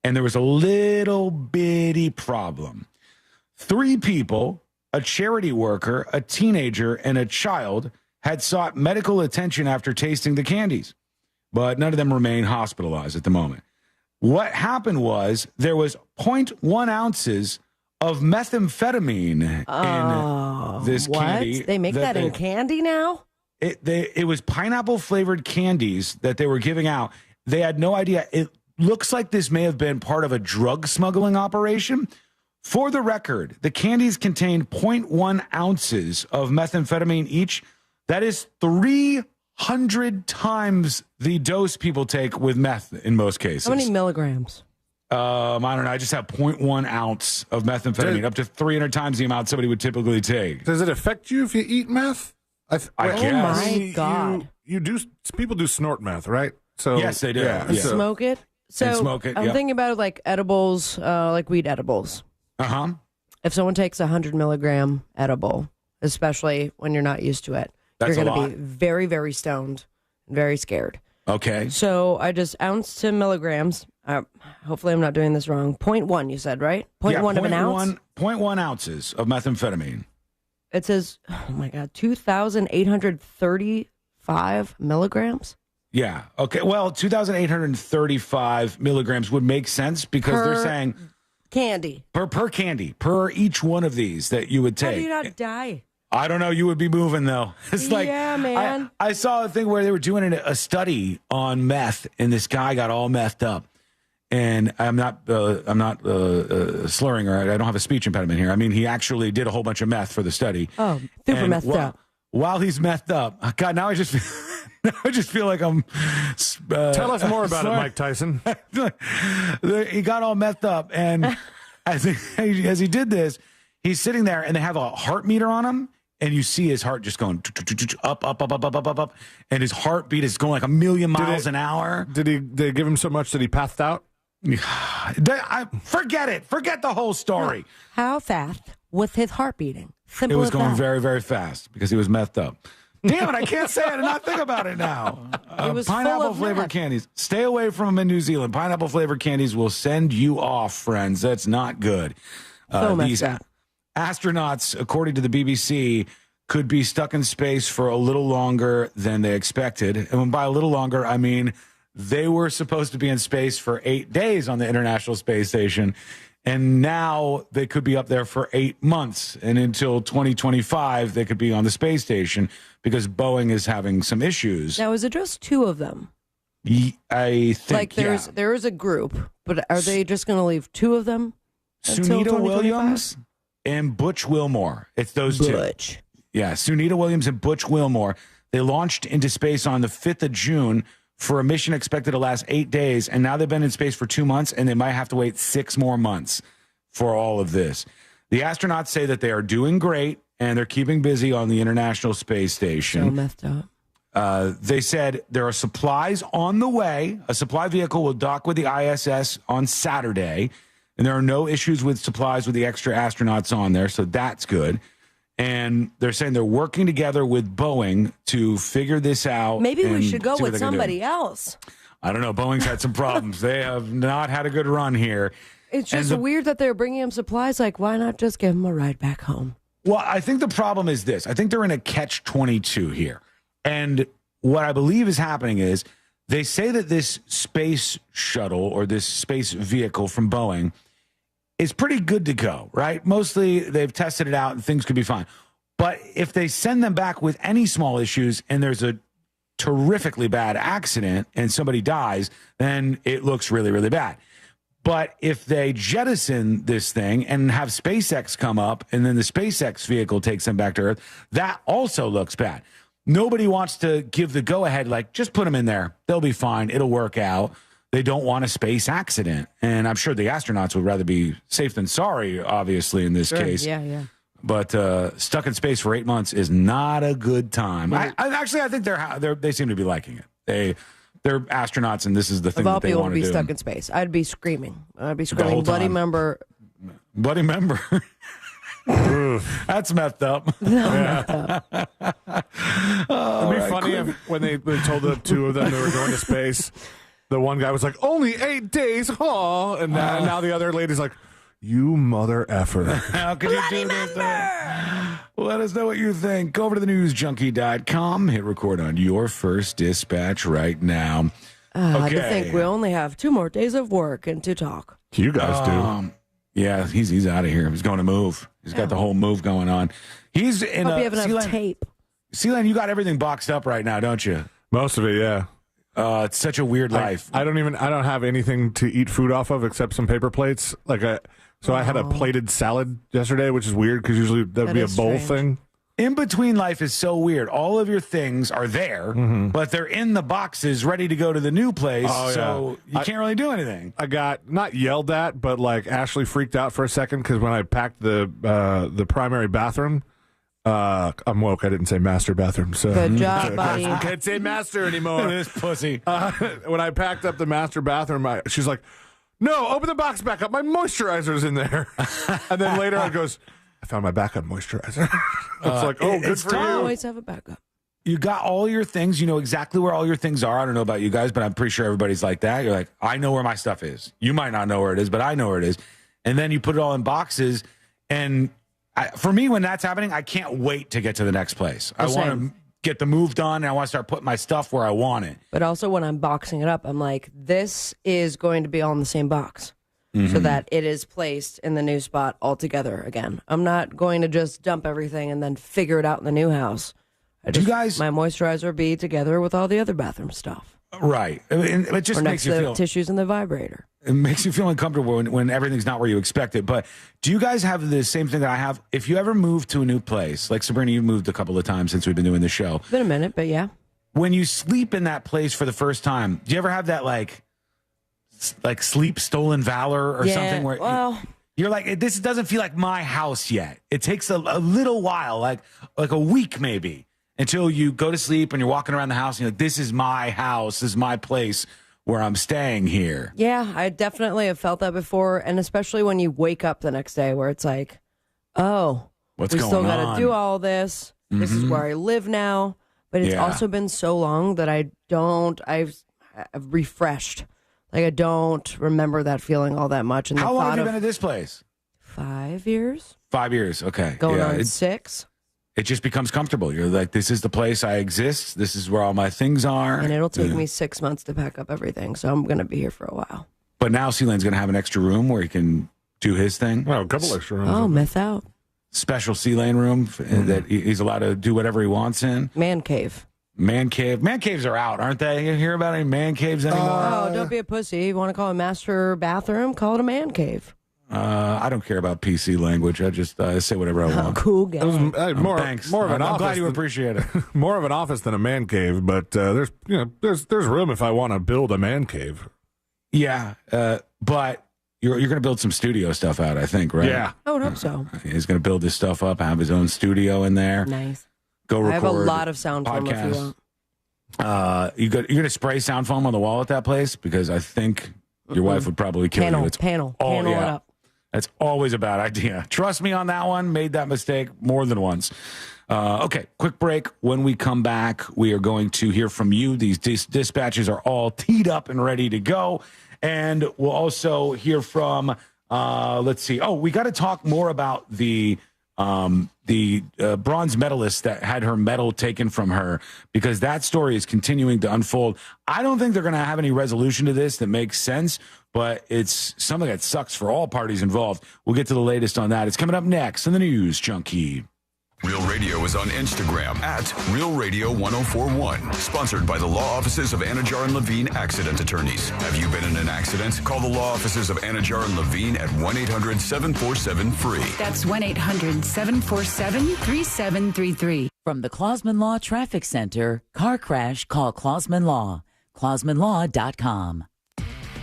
And there was a little bitty problem. 3 people, a charity worker, a teenager, and a child, had sought medical attention after tasting the candies. but none of them remain hospitalized at the moment. What happened was there was 0.1 ounces of methamphetamine in this candy. They make that in candy now? It was pineapple-flavored candies that they were giving out. They had no idea. It looks like this may have been part of a drug smuggling operation. For the record, the candies contained 0.1 ounces of methamphetamine each. That is 300 times the dose people take with meth in most cases. How many milligrams? I don't know. I just have 0.1 ounce of methamphetamine, up to 300 times the amount somebody would typically take. Does it affect you if you eat meth? I guess. Oh my God! You do. People do snort meth, right? So yes, they do. Yeah, and smoke it. So and smoke it. I'm thinking about it like edibles, like weed edibles. If someone takes 100 milligram edible, especially when you're not used to it, you're going to be very, very stoned and very scared. Okay. So I just ounce to milligrams. Hopefully I'm not doing this wrong. 0.1, you said, right? 0.1 of an ounce? 0.1 ounces of methamphetamine. It says, oh my God, 2,835 milligrams? Yeah. Okay. Well, 2,835 milligrams would make sense because they're saying... Candy. Per candy. Per each one of these that you would take. How do you not die? I don't know. You would be moving, though. It's like... Yeah, man. I saw a thing where they were doing a study on meth, and this guy got all methed up. And I'm not slurring, or I don't have a speech impediment here. I mean, he actually did a whole bunch of meth for the study. Oh, super methed up. While he's methed up, God, now I just feel like I'm. Tell us more about it, Mike Tyson. He got all methed up, and as he did this, he's sitting there, and they have a heart meter on him, and you see his heart just going up, and his heartbeat is going like 1 million miles an hour. Did they give him so much that he passed out? Forget it. Forget the whole story. How fast was his heart beating? It was going very, very fast because he was methed up. Damn it, I can't say it and not think about it now. It was pineapple-flavored candies. Stay away from them in New Zealand. Pineapple-flavored candies will send you off, friends. That's not good. These astronauts, according to the BBC, could be stuck in space for a little longer than they expected. And by a little longer, I mean they were supposed to be in space for 8 days on the International Space Station. And now they could be up there for 8 months. And until 2025, they could be on the space station because Boeing is having some issues. Now, is it just 2 of them? I think, there is a group, but are they just going to leave 2 of them? Sunita Williams and Butch Wilmore. It's those Butch. 2. Yeah, Sunita Williams and Butch Wilmore. They launched into space on the 5th of June for a mission expected to last 8 days, and now they've been in space for 2 months, and they might have to wait 6 more months for all of this. The astronauts say that they are doing great, and they're keeping busy on the International Space Station. So messed up. They said there are supplies on the way. A supply vehicle will dock with the ISS on Saturday, and there are no issues with supplies with the extra astronauts on there, so that's good. And they're saying they're working together with Boeing to figure this out. Maybe we should go with somebody else. I don't know. Boeing's had some problems. They have not had a good run here. It's just weird that they're bringing him supplies. Like, why not just give him a ride back home? Well, I think the problem is this. I think they're in a catch-22 here. And what I believe is happening is they say that this space shuttle or this space vehicle from Boeing is pretty good to go, right? Mostly they've tested it out and things could be fine. But if they send them back with any small issues and there's a terrifically bad accident and somebody dies, then it looks really, really bad. But if they jettison this thing and have SpaceX come up and then the SpaceX vehicle takes them back to Earth, that also looks bad. Nobody wants to give the go-ahead, like, just put them in there. They'll be fine. It'll work out. They don't want a space accident. And I'm sure the astronauts would rather be safe than sorry, obviously, in this case. Yeah. But stuck in space for 8 months is not a good time. I think they seem to be liking it. They're astronauts, and this is the thing that they want to do. Of all people to be stuck in space, I'd be screaming. Bloody member. Bloody member. That's messed up. It'd be funny if when they told the 2 of them they were going to space, the one guy was like, only 8 days, and now the other lady's like, You mother effer. How could you do this? Let us know what you think. Go over to the newsjunkie.com. Hit record on your first dispatch right now. To think we only have 2 more days of work and to talk. You guys do. Yeah, he's out of here. He's going to move. He's got the whole move going on. He's in Hope you have enough tape. Sealand, you got everything boxed up right now, don't you? Most of it, yeah. It's such a weird life. I don't have anything to eat food off of except some paper plates. I had a plated salad yesterday, which is weird because usually that'd be a bowl thing. In between life is so weird. All of your things are there, but they're in the boxes ready to go to the new place. So you can't really do anything. I got not yelled at, but like Ashley freaked out for a second because when I packed the primary bathroom, I'm woke. I didn't say master bathroom. So good job, buddy. I can't say master anymore. This pussy. When I packed up the master bathroom, she's like, "No, open the box back up. My moisturizer's in there." And then later I goes, "I found my backup moisturizer." It's like, oh, good for you. Always have a backup. You got all your things. You know exactly where all your things are. I don't know about you guys, but I'm pretty sure everybody's like that. You're like, I know where my stuff is. You might not know where it is, but I know where it is. And then you put it all in boxes. And for me, when that's happening, I can't wait to get to the next place. I want to get the move done, and I want to start putting my stuff where I want it. But also when I'm boxing it up, I'm like, this is going to be all in the same box. So that it is placed in the new spot altogether again. I'm not going to just dump everything and then figure it out in the new house. My moisturizer be together with all the other bathroom stuff. Right. It just makes you feel... tissues in the vibrator. It makes you feel uncomfortable when everything's not where you expect it. But do you guys have the same thing that I have? If you ever move to a new place, like Sabrina, you've moved a couple of times since we've been doing the show. It's been a minute, but yeah. When you sleep in that place for the first time, do you ever have that like sleep stolen valor or something where you're like, this doesn't feel like my house yet. It takes a little while, like a week maybe, until you go to sleep and you're walking around the house and you're like, this is my house, this is my place where I'm staying here. Yeah, I definitely have felt that before, and especially when you wake up the next day where it's like, oh, we still got to do all this. This is where I live now. But it's also been so long that I've refreshed. Like, I don't remember that feeling all that much. And how long have you been at this place? 5 years. 5 years, okay. Going on 6. It just becomes comfortable. You're like, this is the place I exist. This is where all my things are. And it'll take me 6 months to pack up everything, so I'm going to be here for a while. But now Sealand's going to have an extra room where he can do his thing. Well, a couple extra rooms. Oh, meth out. Special Sealand room that he's allowed to do whatever he wants in. Man cave. Man cave. Man caves are out, aren't they? You hear about any man caves anymore? Oh, don't be a pussy. You want to call it a master bathroom? Call it a man cave. I don't care about PC language. I just say whatever I want. Cool guy. Thanks. More of an I'm office. glad you appreciate it. More of an office than a man cave, but there's room if I want to build a man cave. Yeah, but you're going to build some studio stuff out, I think, right? Yeah, I would hope so. He's going to build his stuff up, have his own studio in there. Nice. Go record. I have a lot of sound foam if you want. You're going to spray sound foam on the wall at that place? Because I think your wife would probably kill you. Panel it up. That's always a bad idea. Trust me on that one. Made that mistake more than once. Okay, quick break. When we come back, we are going to hear from you. These dispatches are all teed up and ready to go. And we'll also hear from, let's see. Oh, we got to talk more about the bronze medalist that had her medal taken from her, because that story is continuing to unfold. I don't think they're going to have any resolution to this that makes sense, but it's something that sucks for all parties involved. We'll get to the latest on that. It's coming up next in the News Junkie. Real Radio is on Instagram at Real Radio 1041. Sponsored by the law offices of Anajar and Levine Accident Attorneys. Have you been in an accident? Call the law offices of Anajar and Levine at 1-800-747-FREE. That's 1-800-747-3733. From the Clausman Law Traffic Center, car crash, call Clausman Law. ClausmanLaw.com.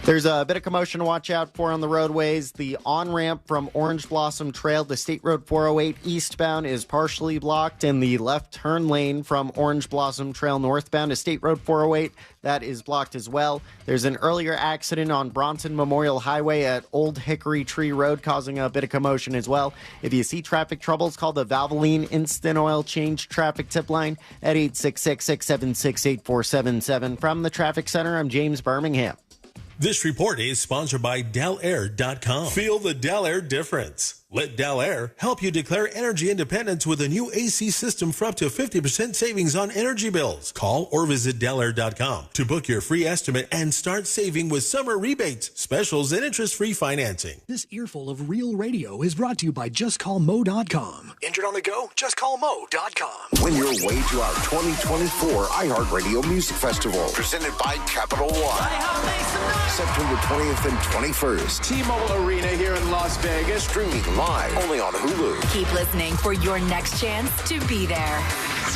There's a bit of commotion to watch out for on the roadways. The on-ramp from Orange Blossom Trail to State Road 408 eastbound is partially blocked, and the left turn lane from Orange Blossom Trail northbound to State Road 408, that is blocked as well. There's an earlier accident on Bronson Memorial Highway at Old Hickory Tree Road causing a bit of commotion as well. If you see traffic troubles, call the Valvoline Instant Oil Change traffic tip line at 866-676-8477. From the Traffic Center, I'm James Birmingham. This report is sponsored by DellAir.com. Feel the Dell Air difference. Let Dell Air help you declare energy independence with a new AC system for up to 50% savings on energy bills. Call or visit DellAir.com to book your free estimate and start saving with summer rebates, specials, and interest-free financing. This earful of real radio is brought to you by JustCallMo.com. Injured on the go? JustCallMo.com. Win your way to our 2024 iHeartRadio Music Festival, presented by Capital One. September 20th and 21st. T-Mobile Arena here in Las Vegas. Streaming live only on Hulu. Keep listening for your next chance to be there.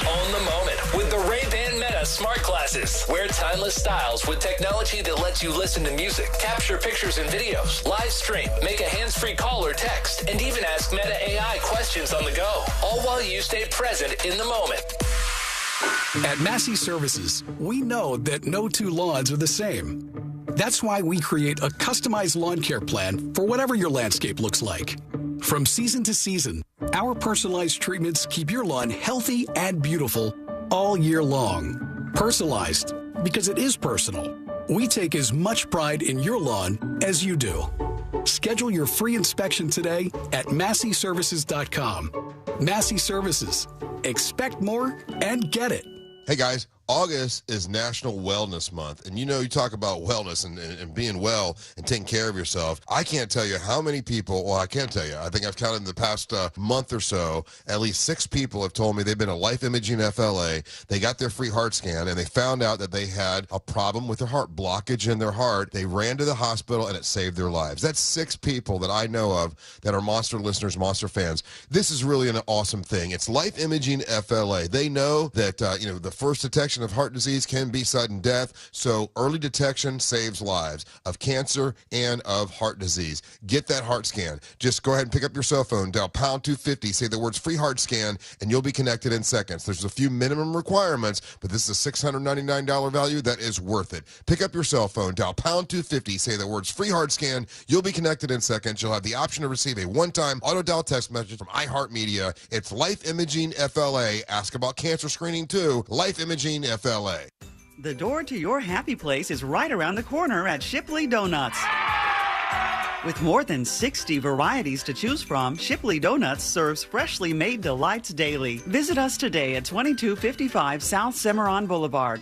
Own the moment with the Ray-Ban Meta Smart Glasses. Wear timeless styles with technology that lets you listen to music, capture pictures and videos, live stream, make a hands-free call or text, and even ask Meta AI questions on the go, all while you stay present in the moment. At Massey Services, we know that no two lawns are the same. That's why we create a customized lawn care plan for whatever your landscape looks like. From season to season, our personalized treatments keep your lawn healthy and beautiful all year long. Personalized, because it is personal. We take as much pride in your lawn as you do. Schedule your free inspection today at MasseyServices.com. Massey Services. Expect more and get it. Hey guys, August is National Wellness Month, and you talk about wellness and being well and taking care of yourself. I can't tell you how many people, well, I can tell you, I think I've counted in the past month or so, at least 6 people have told me they've been to Life Imaging FLA, they got their free heart scan, and they found out that they had a problem with their heart, blockage in their heart. They ran to the hospital, and it saved their lives. That's 6 people that I know of that are Monster listeners, Monster fans. This is really an awesome thing. It's Life Imaging FLA. They know that, the first detection of heart disease can be sudden death, so early detection saves lives of cancer and of heart disease. Get that heart scan. Just go ahead and pick up your cell phone, dial pound 250, say the words free heart scan, and you'll be connected in seconds. There's a few minimum requirements, but this is a $699 value that is worth it. Pick up your cell phone, dial pound 250, say the words free heart scan, you'll be connected in seconds. You'll have the option to receive a one-time auto dial text message from iHeartMedia. It's Life Imaging FLA. Ask about cancer screening too. Life Imaging FLA. The door to your happy place is right around the corner at Shipley Donuts. With more than 60 varieties to choose from, Shipley Donuts serves freshly made delights daily. Visit us today at 2255 South Cimarron Boulevard.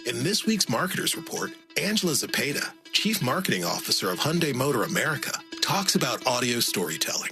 In this week's Marketers Report, Angela Zepeda, Chief Marketing Officer of Hyundai Motor America, talks about audio storytelling.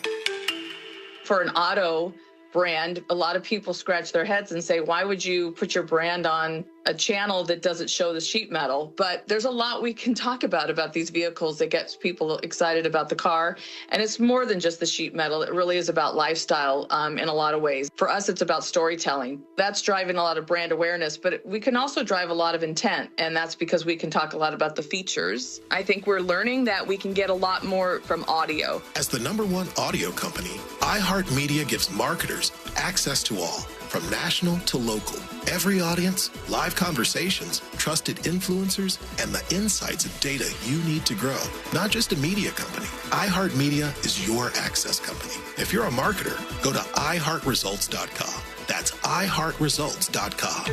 For an auto brand, a lot of people scratch their heads and say, why would you put your brand on a channel that doesn't show the sheet metal? But there's a lot we can talk about these vehicles that gets people excited about the car. And it's more than just the sheet metal. It really is about lifestyle in a lot of ways. For us, it's about storytelling. That's driving a lot of brand awareness, but we can also drive a lot of intent. And that's because we can talk a lot about the features. I think we're learning that we can get a lot more from audio. As the #1 audio company, iHeartMedia gives marketers access to all, from national to local. Every audience, live conversations, trusted influencers, and the insights and data you need to grow. Not just a media company. iHeartMedia is your access company. If you're a marketer, go to iHeartResults.com. That's iHeartResults.com.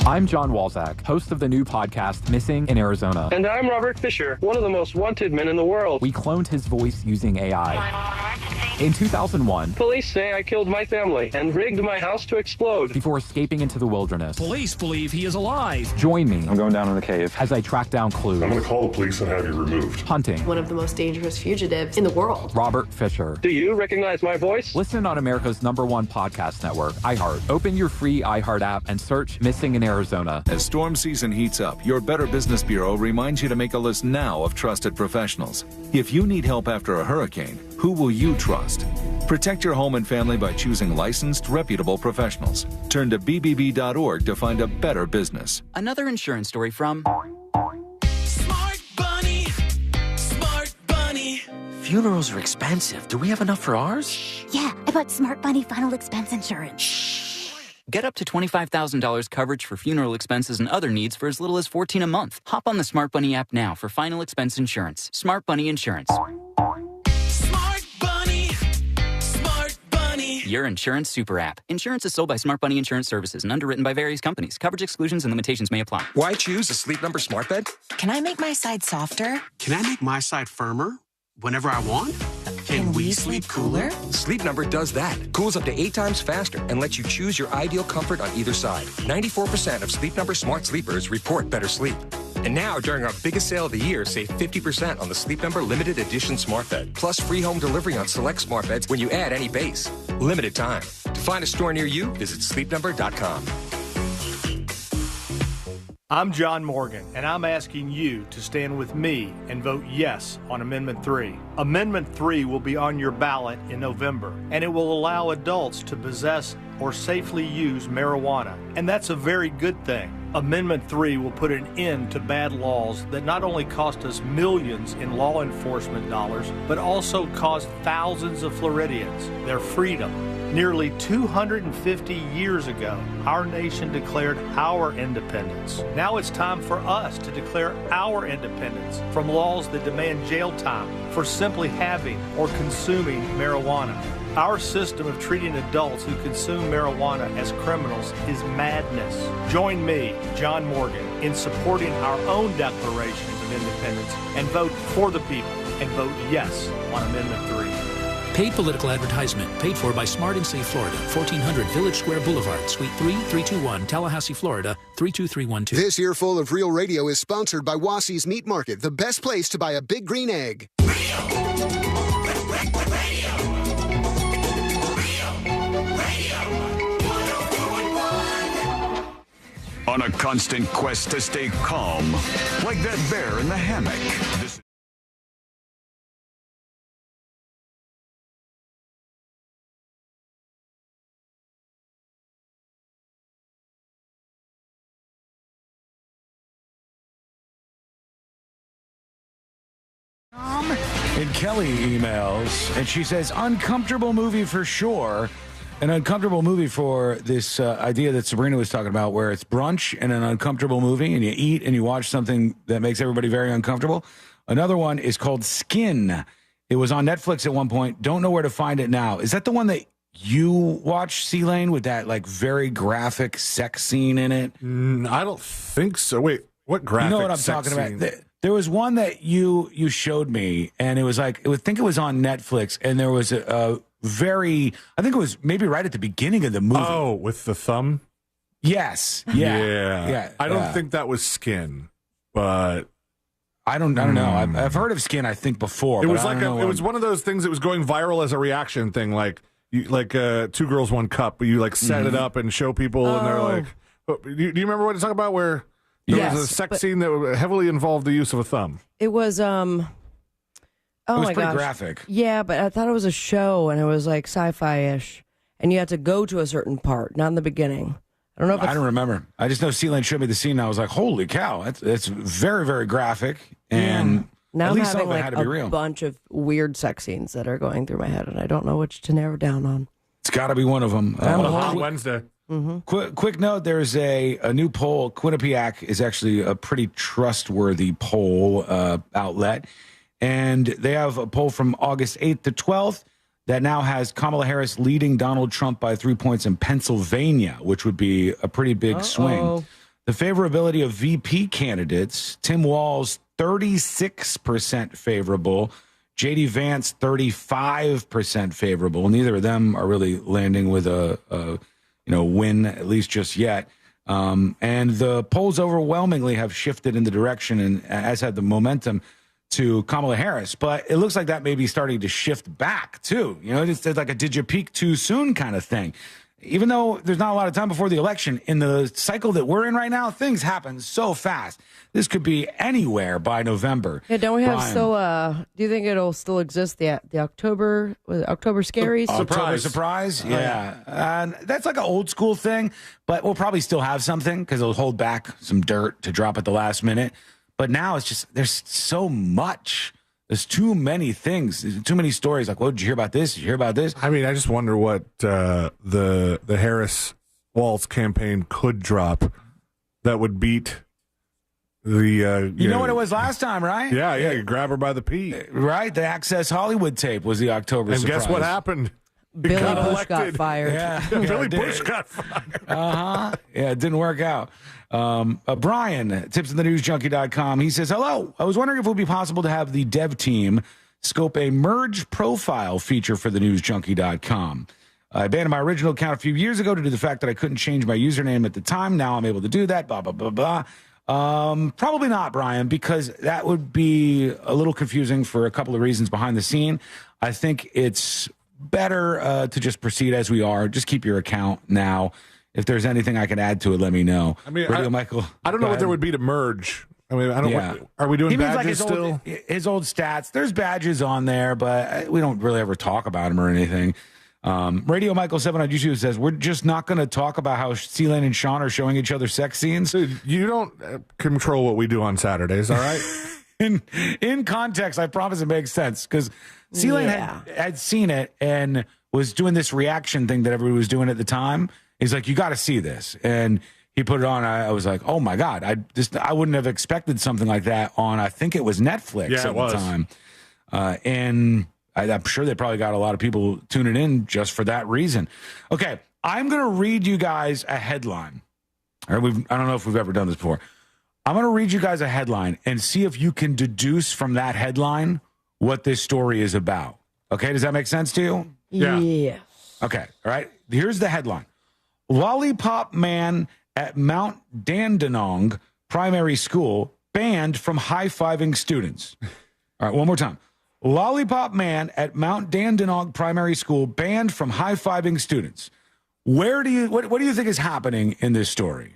I'm John Walzak, host of the new podcast Missing in Arizona. And I'm Robert Fisher, one of the most wanted men in the world. We cloned his voice using AI. In 2001, police say I killed my family and rigged my house to explode before escaping into the wilderness. Police believe he is alive. Join me. I'm going down in the cave as I track down clues. I'm going to call the police and have you removed. Hunting. One of the most dangerous fugitives in the world. Robert Fisher. Do you recognize my voice? Listen on America's #1 podcast network, iHeart. Open your free iHeart app and search Missing in Arizona. As storm season heats up, your Better Business Bureau reminds you to make a list now of trusted professionals. If you need help after a hurricane, who will you trust? Protect your home and family by choosing licensed, reputable professionals. Turn to bbb.org to find a better business. Another insurance story from Smart Bunny. Smart Bunny. Funerals are expensive. Do we have enough for ours? Yeah, I bought Smart Bunny final expense insurance. Get up to $25,000 coverage for funeral expenses and other needs for as little as $14 a month. Hop on the Smart Bunny app now for final expense insurance. Smart Bunny Insurance. Smart Bunny. Smart Bunny. Your Insurance Super App. Insurance is sold by Smart Bunny Insurance Services and underwritten by various companies. Coverage exclusions and limitations may apply. Why choose a Sleep Number smart bed? Can I make my side softer? Can I make my side firmer whenever I want? Can we sleep cooler? Sleep Number does that. Cools up to 8 times faster and lets you choose your ideal comfort on either side. 94% of Sleep Number smart sleepers report better sleep. And now, during our biggest sale of the year, save 50% on the Sleep Number Limited Edition Smart Bed. Plus free home delivery on select smart beds when you add any base. Limited time. To find a store near you, visit sleepnumber.com. I'm John Morgan, and I'm asking you to stand with me and vote yes on Amendment 3. Amendment 3 will be on your ballot in November, and it will allow adults to possess or safely use marijuana, and that's a very good thing. Amendment 3 will put an end to bad laws that not only cost us millions in law enforcement dollars, but also cost thousands of Floridians their freedom. Nearly 250 years ago, our nation declared our independence. Now it's time for us to declare our independence from laws that demand jail time for simply having or consuming marijuana. Our system of treating adults who consume marijuana as criminals is madness. Join me, John Morgan, in supporting our own Declaration of Independence and vote for the people and vote yes on Amendment 3. Paid political advertisement paid for by Smart and Safe Florida, 1400 Village Square Boulevard, Suite 3, 321, Tallahassee, Florida, 32312. This Earful of Real Radio is sponsored by Wassie's Meat Market, the best place to buy a big green egg. On a constant quest to stay calm, like that bear in the hammock. And Kelly emails, and she says, uncomfortable movie for sure. An uncomfortable movie for this idea that Sabrina was talking about, where it's brunch and an uncomfortable movie, and you eat and you watch something that makes everybody very uncomfortable. Another one is called Skin. It was on Netflix at one point. Don't know where to find it now. Is that the one that you watched, C-Lane, with that like very graphic sex scene in it? I don't think so. Wait, what graphic? You know what I'm talking about? There was one that you showed me, and it was like, I think it was on Netflix, and there was a very, I think it was maybe right at the beginning of the movie. Oh, with the thumb? Yes. Yeah. I don't think that was Skin, but I don't know. I've heard of Skin, I think, before. It was like it was one of those things that was going viral as a reaction thing, like Two Girls, One Cup, but you like set it up and show people, and they're like, do you remember what it's talking about? Where there was a sex scene that heavily involved the use of a thumb. It was it was pretty graphic. Yeah, but I thought it was a show, and it was like sci-fi-ish, and you had to go to a certain part, not in the beginning. I don't know. I don't remember. I just know C-Lane showed me the scene, and I was like, "Holy cow! It's very, very graphic." And now at I'm least some having of it like had to be real. a bunch of weird sex scenes that are going through my head, and I don't know which to narrow down on. It's got to be one of them. On Wednesday. Mm-hmm. Quick note: there's a new poll. Quinnipiac is actually a pretty trustworthy poll outlet. And they have a poll from August 8th to 12th that now has Kamala Harris leading Donald Trump by 3 points in Pennsylvania, which would be a pretty big swing. The favorability of VP candidates, Tim Walz, 36% favorable, J.D. Vance, 35% favorable. Neither of them are really landing with a win, at least just yet. And the polls overwhelmingly have shifted in the direction, and as had the momentum, to Kamala Harris, but it looks like that may be starting to shift back too. It's like a did you peak too soon kind of thing. Even though there's not a lot of time before the election, in the cycle that we're in right now, things happen so fast. This could be anywhere by November. Yeah, don't we have still? Do you think it'll still exist? The October Scaries? October surprise? Yeah, and that's like an old school thing, but we'll probably still have something because it'll hold back some dirt to drop at the last minute. But now it's just, there's so much. There's too many things, too many stories. Like, did you hear about this? Did you hear about this? I mean, I just wonder what the Harris-Walz campaign could drop that would beat the... you know what it was last time, right? Yeah, you grab her by the pee. Right, the Access Hollywood tape was the October surprise. And guess what happened? Billy Bush got fired. Yeah, Billy Bush got fired. Yeah, it didn't work out. Brian, tipsinthenewsjunkie.com. He says, hello. I was wondering if it would be possible to have the dev team scope a merge profile feature for thenewsjunkie.com. I abandoned my original account a few years ago due to the fact that I couldn't change my username at the time. Now I'm able to do that, blah, blah, blah, blah. Probably not, Brian, because that would be a little confusing for a couple of reasons behind the scene. I think it's better to just proceed as we are. Just keep your account now. If there's anything I can add to it, let me know. I mean, Michael, I don't know what there would be to merge. I mean, I don't. Are we doing badges still? His old stats. There's badges on there, but we don't really ever talk about them or anything. Radio Michael 7 on YouTube says we're just not going to talk about how C-Lane and Sean are showing each other sex scenes. Dude, you don't control what we do on Saturdays, all right? in context, I promise it makes sense because C-Lane had seen it and was doing this reaction thing that everybody was doing at the time. He's like, you got to see this, and he put it on. I was like, oh my God, I wouldn't have expected something like that on. I think it was Netflix at the time, and I'm sure they probably got a lot of people tuning in just for that reason. Okay, I'm going to read you guys a headline. I don't know if we've ever done this before. I'm going to read you guys a headline and see if you can deduce from that headline what this story is about. Okay, does that make sense to you? Yeah. Yes. Okay, all right. Here's the headline. Lollipop man at Mount Dandenong Primary School banned from high-fiving students. All right, one more time. Lollipop man at Mount Dandenong Primary School banned from high-fiving students. What do you think is happening in this story?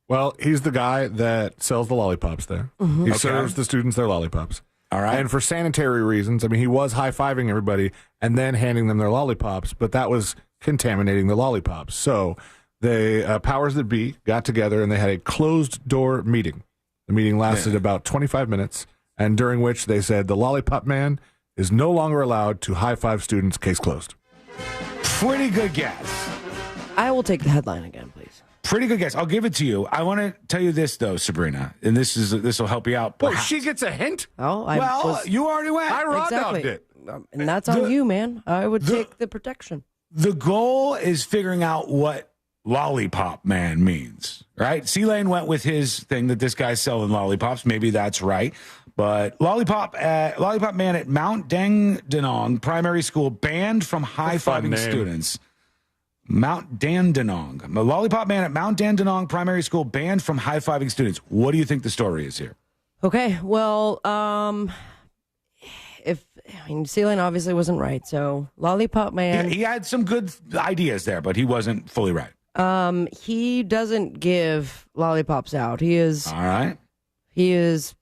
Well, he's the guy that sells the lollipops there. Mm-hmm. He serves the students their lollipops. All right. And for sanitary reasons, I mean, he was high-fiving everybody and then handing them their lollipops, but that was contaminating the lollipops. So the powers that be got together and they had a closed-door meeting. The meeting lasted about 25 minutes, and during which they said the lollipop man is no longer allowed to high-five students. Case closed. Pretty good guess. I will take the headline again, please. Pretty good guess. I'll give it to you. I want to tell you this, though, Sabrina, and this will help you out. Well, she gets a hint? Oh, you already went. I raw dogged it. And that's on you, man. I would take the protection. The goal is figuring out what lollipop man means, right? C-Lane went with his thing that this guy's selling lollipops. Maybe that's right. But lollipop man at Mount Dandenong Primary School banned from high-fiving students. Mount Dandenong. The lollipop man at Mount Dandenong Primary School banned from high-fiving students. What do you think the story is here? Okay, well, C-Lane obviously wasn't right, so lollipop man. He had some good ideas there, but he wasn't fully right. He doesn't give lollipops out. He is all right. He is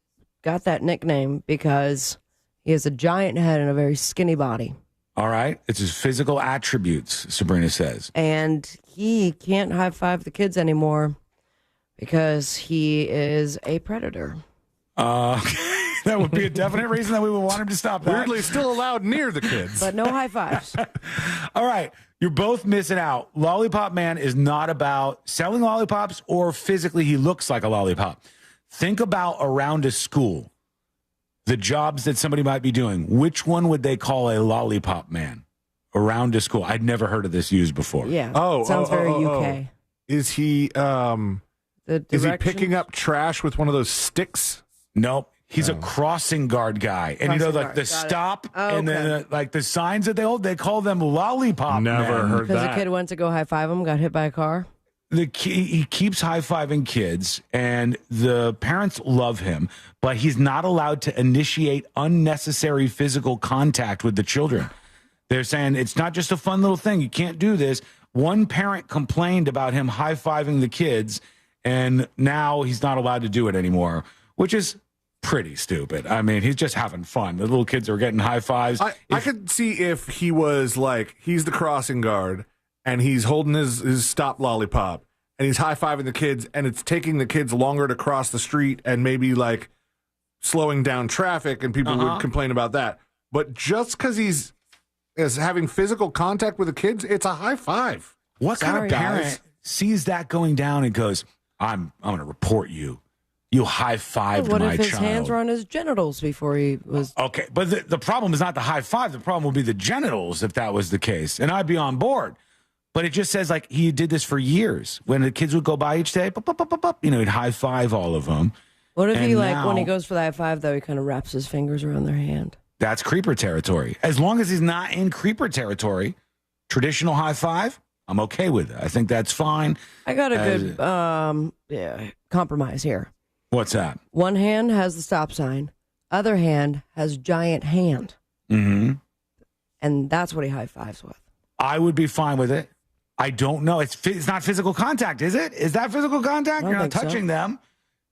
got that nickname because he has a giant head and a very skinny body. All right. It's his physical attributes, Sabrina says. And he can't high-five the kids anymore because he is a predator. That would be a definite reason that we would want him to stop that. Weirdly, still allowed near the kids. But no high fives. All right. You're both missing out. Lollipop Man is not about selling lollipops or physically he looks like a lollipop. Think about around a school, the jobs that somebody might be doing. Which one would they call a lollipop man around a school? I'd never heard of this used before. Yeah. Sounds very UK. Is he picking up trash with one of those sticks? Nope. He's a crossing guard guy. And like the stop and then like the signs that they hold, they call them lollipop Never men. heard that. Because a kid went to go high-five him, got hit by a car. He keeps high-fiving kids, and the parents love him, but he's not allowed to initiate unnecessary physical contact with the children. They're saying it's not just a fun little thing. You can't do this. One parent complained about him high-fiving the kids, and now he's not allowed to do it anymore, which is pretty stupid. I mean, he's just having fun. The little kids are getting high fives. I could see if he was like, he's the crossing guard and he's holding his stop lollipop and he's high-fiving the kids and it's taking the kids longer to cross the street and maybe like slowing down traffic and people would complain about that. But just because he's having physical contact with the kids, it's a high five. What kind of parent sees that going down and goes, I'm going to report you You high-fived What my if his child. hands were on his genitals before he was... Okay, but the problem is not the high five. The problem would be the genitals if that was the case. And I'd be on board. But it just says, like, he did this for years. When the kids would go by each day, he'd high five all of them. What if And he, now, when he goes for the high five, though, he kind of wraps his fingers around their hand? That's creeper territory. As long as he's not in creeper territory, traditional high five, I'm okay with it. I think that's fine. I got a good compromise here. What's that? One hand has the stop sign. Other hand has giant hand. Mm-hmm. And that's what he high fives with. I would be fine with it. I don't know. It's not physical contact, is it? Is that physical contact? You're not touching them.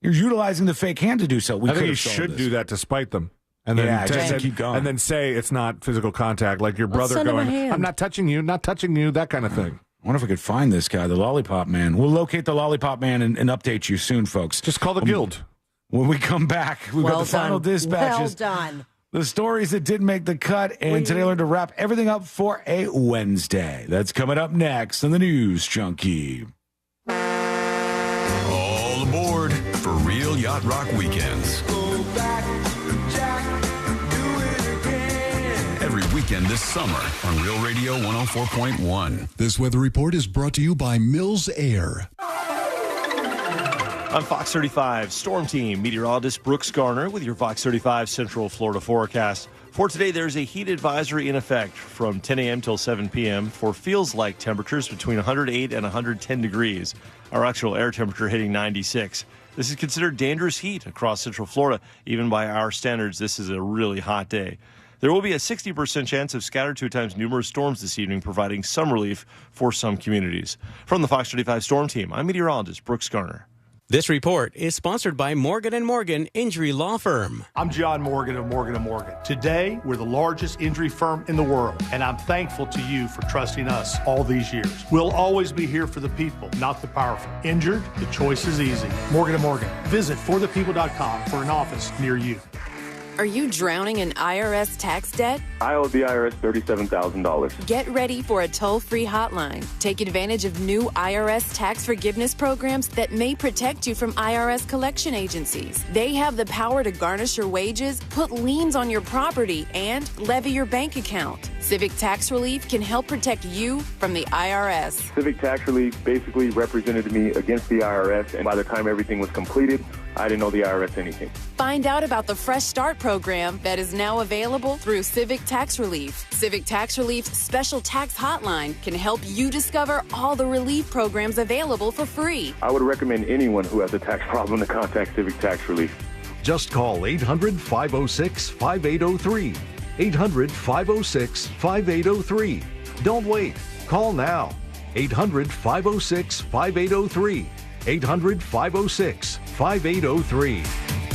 You're utilizing the fake hand to do so. I think you should do that to spite them. And then just keep going. And then say it's not physical contact, like your brother going, I'm not touching you, that kind of thing. I wonder if we could find this guy, the Lollipop Man. We'll locate the Lollipop Man and update you soon, folks. Just call the guild. When we come back, we've got the final dispatches. Well done. The stories that didn't make the cut, and today I learned to wrap everything up for a Wednesday. That's coming up next on the News Junkie. All aboard for Real Yacht Rock Weekends. Go back, Jack, do it again. Every weekend this summer on Real Radio 104.1. This weather report is brought to you by Mills Air. I'm Fox 35 Storm Team meteorologist Brooks Garner with your Fox 35 Central Florida forecast. For today, there's a heat advisory in effect from 10 a.m. till 7 p.m. for feels-like temperatures between 108 and 110 degrees. Our actual air temperature hitting 96. This is considered dangerous heat across Central Florida. Even by our standards, this is a really hot day. There will be a 60% chance of scattered to at times numerous storms this evening, providing some relief for some communities. From the Fox 35 Storm Team, I'm meteorologist Brooks Garner. This report is sponsored by Morgan & Morgan Injury Law Firm. I'm John Morgan of Morgan & Morgan. Today, we're the largest injury firm in the world, and I'm thankful to you for trusting us all these years. We'll always be here for the people, not the powerful. Injured? The choice is easy. Morgan & Morgan. Visit forthepeople.com for an office near you. Are you drowning in IRS tax debt? I owe the IRS $37,000. Get ready for a toll-free hotline. Take advantage of new IRS tax forgiveness programs that may protect you from IRS collection agencies. They have the power to garnish your wages, put liens on your property, and levy your bank account. Civic Tax Relief can help protect you from the IRS. Civic Tax Relief basically represented me against the IRS, and by the time everything was completed, I didn't owe the IRS anything. Find out about the Fresh Start program that is now available through Civic Tax Relief. Civic Tax Relief's special tax hotline can help you discover all the relief programs available for free. I would recommend anyone who has a tax problem to contact Civic Tax Relief. Just call 800-506-5803. 800-506-5803. Don't wait. Call now. 800-506-5803. 800-506-5803.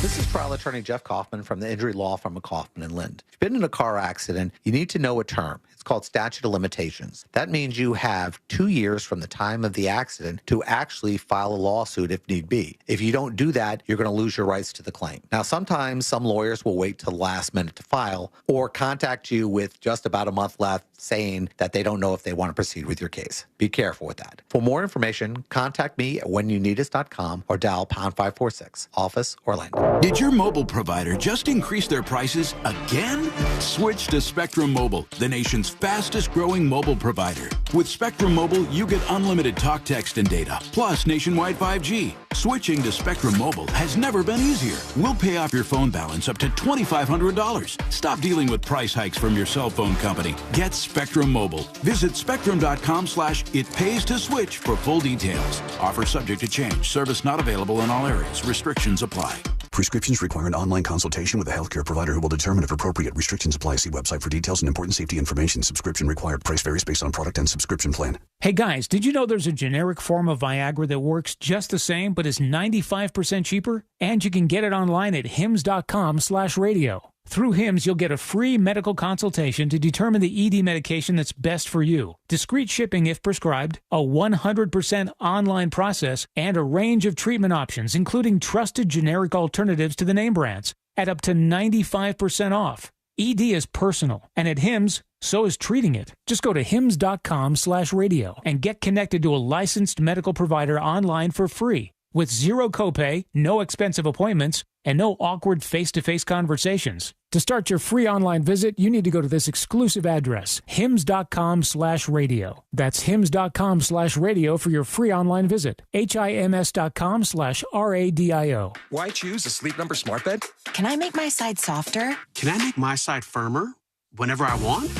This is trial attorney Jeff Kaufman from the injury law firm of Kaufman & Lind. If you've been in a car accident, you need to know a term. It's called statute of limitations. That means you have 2 years from the time of the accident to actually file a lawsuit if need be. If you don't do that, you're going to lose your rights to the claim. Now, sometimes some lawyers will wait till the last minute to file or contact you with just about a month left saying that they don't know if they want to proceed with your case. Be careful with that. For more information, contact me at whenyouneedus.com or dial pound 546, office Orlando. Did your mobile provider just increase their prices again? Switch to Spectrum Mobile, the nation's fastest growing mobile provider. With Spectrum Mobile, you get unlimited talk, text, and data, plus nationwide 5G. Switching to Spectrum Mobile has never been easier. We'll pay off your phone balance up to $2,500. Stop dealing with price hikes from your cell phone company. Get Spectrum Mobile. Visit spectrum.com/itpays-to-switch for full details. Offer subject to change. Service not available in all areas. Restrictions apply. Prescriptions require an online consultation with a healthcare provider who will determine if appropriate. Restrictions apply. See website for details and important safety information. Subscription required. Price varies based on product and subscription plan. Hey guys, did you know there's a generic form of Viagra that works just the same but is 95% cheaper? And you can get it online at hims.com/radio. Through HIMS, you'll get a free medical consultation to determine the ED medication that's best for you, discreet shipping if prescribed, a 100% online process, and a range of treatment options, including trusted generic alternatives to the name brands, at up to 95% off. ED is personal, and at HIMS, so is treating it. Just go to hims.com/radio and get connected to a licensed medical provider online for free. with zero copay, no expensive appointments, and no awkward face-to-face conversations. To start your free online visit, you need to go to this exclusive address, hims.com/radio. That's hims.com/radio for your free online visit. HIMS.com/RADIO. Why choose a Sleep Number smart bed? Can I make my side softer? Can I make my side firmer whenever I want?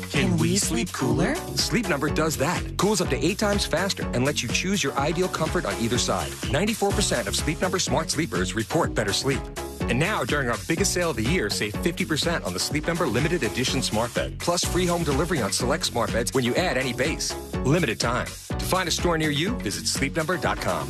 Can we sleep cooler? Sleep Number does that. Cools up to 8 times faster and lets you choose your ideal comfort on either side. 94% of Sleep Number smart sleepers report better sleep. And now, during our biggest sale of the year, save 50% on the Sleep Number limited edition smart bed, plus free home delivery on select smart beds when you add any base. Limited time. To find a store near you, visit sleepnumber.com.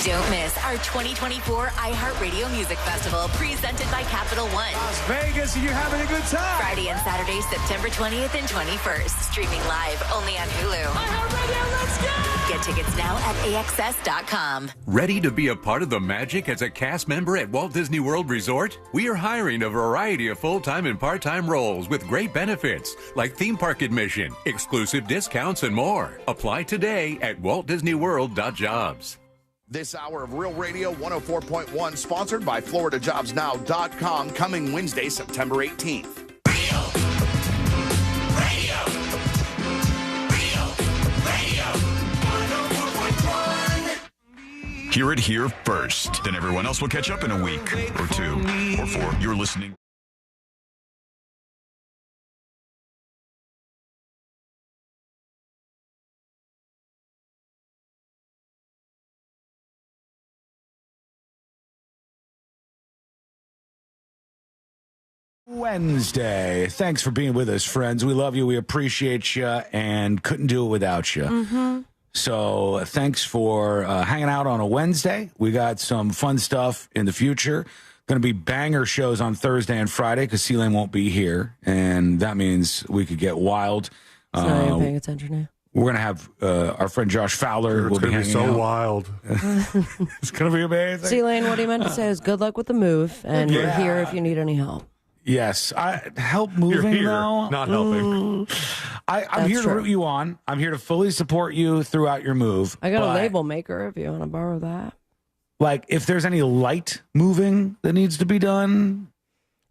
Don't miss our 2024 iHeartRadio Music Festival presented by Capital One. Las Vegas, and you're having a good time. Friday and Saturday, September 20th and 21st. Streaming live only on Hulu. iHeartRadio, let's go! Get tickets now at AXS.com. Ready to be a part of the magic as a cast member at Walt Disney World Resort? We are hiring a variety of full-time and part-time roles with great benefits like theme park admission, exclusive discounts, and more. Apply today at waltdisneyworld.jobs. This hour of Real Radio 104.1, sponsored by FloridaJobsNow.com, coming Wednesday, September 18th. Hear it here first. Then everyone else will catch up in a week or 2 or 4. You're listening. Wednesday. Thanks for being with us, friends. We love you. We appreciate you and couldn't do it without you. Mm-hmm. So thanks for hanging out on a Wednesday. We got some fun stuff in the future. Going to be banger shows on Thursday and Friday because C-Lane won't be here. And that means we could get wild. Sorry, I'm paying attention now. We're going to have our friend Josh Fowler. It's going to be so wild. It's going to be amazing. C-Lane, what he meant to say is good luck with the move. And we're here if you need any help. Yes, help moving You're here, though. not helping. I'm here to root you on. I'm here to fully support you throughout your move. I got a label maker if you want to borrow that. Like, if there's any light moving that needs to be done,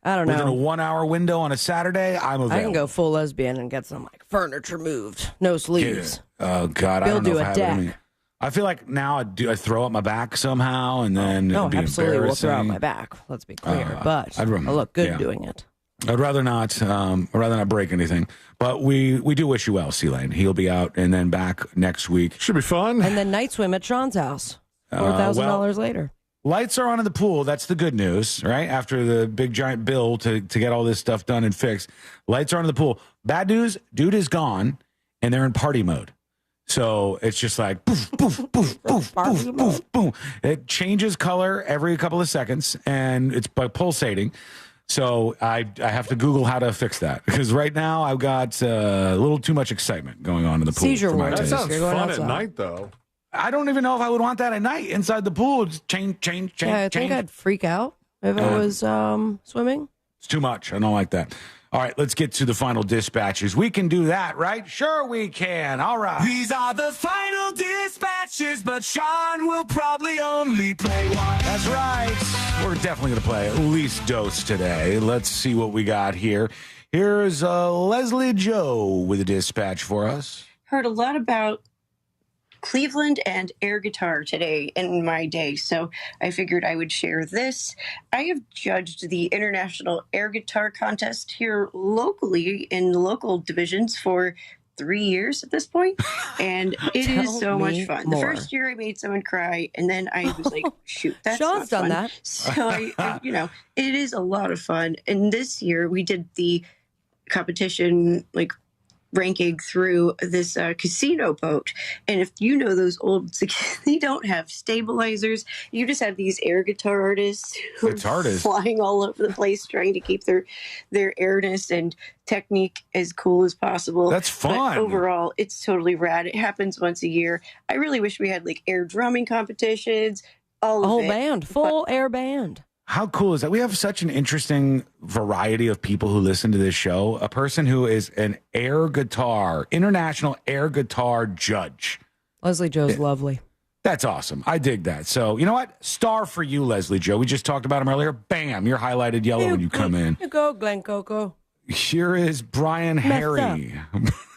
I don't know. Within a 1 hour window on a Saturday, I'm available. I can go full lesbian and get some like furniture moved, no sleeves. Oh God, I don't know if I have it in me. I feel like now I throw up my back somehow, and then no, it'd be absolutely, we'll throw out embarrassing. my back. Let's be clear, but I look good doing it. I'd rather not. I'd rather not break anything. But we do wish you well, C-Lane. He'll be out and then back next week. Should be fun. And then night swim at Sean's house. $4,000 later. Lights are on in the pool. That's the good news, right? After the big giant bill to get all this stuff done and fixed, lights are on in the pool. Bad news, dude is gone, and they're in party mode. So it's just like poof, poof, poof, poof, poof, poof, boom. It changes color every couple of seconds, and it's by pulsating. So I have to Google how to fix that because right now I've got a little too much excitement going on in the pool. Seizure ward. That sounds fun at night, though. I don't even know if I would want that at night inside the pool. Just change. Yeah, I think I'd freak out if I was swimming. It's too much. I don't like that. All right, let's get to the final dispatches. We can do that, right? Sure we can. All right. These are the final dispatches, but Sean will probably only play one. That's right. We're definitely going to play at least dose today. Let's see what we got here. Here's Leslie Joe with a dispatch for us. Heard a lot about Cleveland and air guitar today in my day, so I figured I would share this. I have judged the International Air Guitar Contest here locally in the local divisions for 3 years at this point, and it is so much fun. The first year I made someone cry, and then I was like, shoot, that's Sean's not done fun. that. So I it is a lot of fun. And this year we did the competition, like, ranking through this casino boat. And if you know those old, they don't have stabilizers. You just have these air guitar artists who are flying all over the place trying to keep their airness and technique as cool as possible. That's fun. But overall, it's totally rad. It happens once a year. I really wish we had like air drumming competitions. A whole band, full air band. How cool is that? We have such an interesting variety of people who listen to this show. A person who is an international air guitar judge. Leslie Joe's lovely. That's awesome. I dig that. So, you know what? Star for you, Leslie Joe. We just talked about him earlier. Bam, you're highlighted yellow when you come in. You go, Glen Coco. Here is Brian Harry.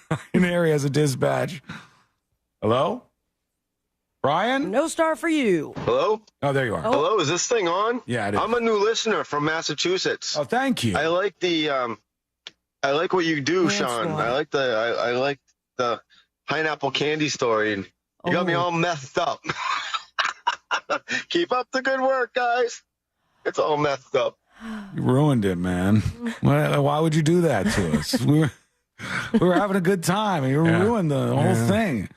Brian Harry has a dispatch. Hello? Brian? No star for you. Hello? Oh, there you are. Hello, is this thing on? Yeah, it is. I'm a new listener from Massachusetts. Oh, thank you. I like I like what you do, That's Sean. why. I like the pineapple candy story, and you got me all messed up. Keep up the good work, guys. It's all messed up. You ruined it, man. Why would you do that to us? We were having a good time, and you ruined the whole thing.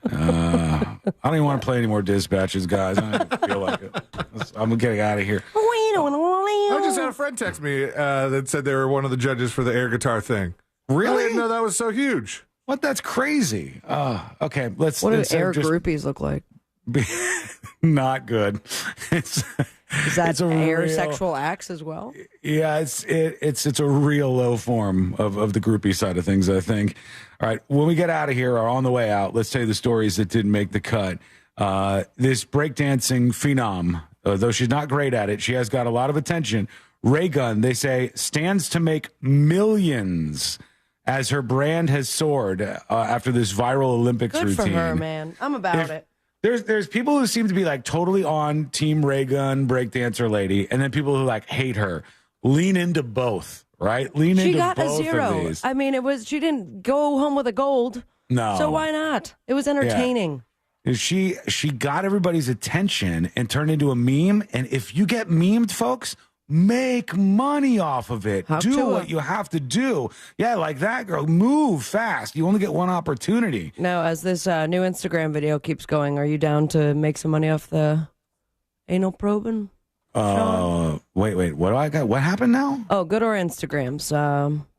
I don't even want to play any more dispatches, guys. I don't feel like it. I'm getting out of here. I just had a friend text me that said they were one of the judges for the air guitar thing. Really? I didn't know that was so huge. What? That's crazy. Okay, let's. What do air groupies look like? Not good. Is that air sexual acts as well? Yeah, it's a real low form of the groupie side of things, I think. All right, when we get out of here or on the way out, let's tell you the stories that didn't make the cut. This breakdancing phenom, though she's not great at it, she has got a lot of attention. Ray Gun, they say, stands to make millions as her brand has soared after this viral Olympics Good routine. for her, man. I'm about it. There's people who seem to be like totally on Team Ray Gun, breakdancer lady, and then people who like hate her. Lean into both, right? Lean She into got both a 0. of these. I mean, she didn't go home with a gold. No. So why not? It was entertaining. Yeah. She got everybody's attention and turned into a meme. And if you get memed, folks, make money off of it. Do what you have to do. Yeah, like that girl. Move fast. You only get one opportunity. Now, as this new Instagram video keeps going, are you down to make some money off the anal probing? Wait. What do I got? What happened now? Oh, go to our Instagrams.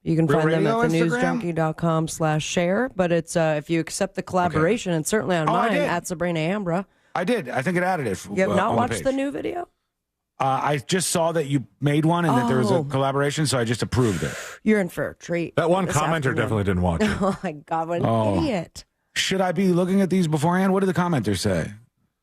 You can Real find them at Radio Instagram? thenewsjunkie.com/share. But it's if you accept the collaboration, and certainly on mine at Sabrina Ambra. I did. I think it added it. You have not on watched the the new video? I just saw that you made one and that there was a collaboration, so I just approved it. You're in for a treat. That one this commenter afternoon. definitely didn't watch it. Oh, my God. What an idiot. Should I be looking at these beforehand? What did the commenters say?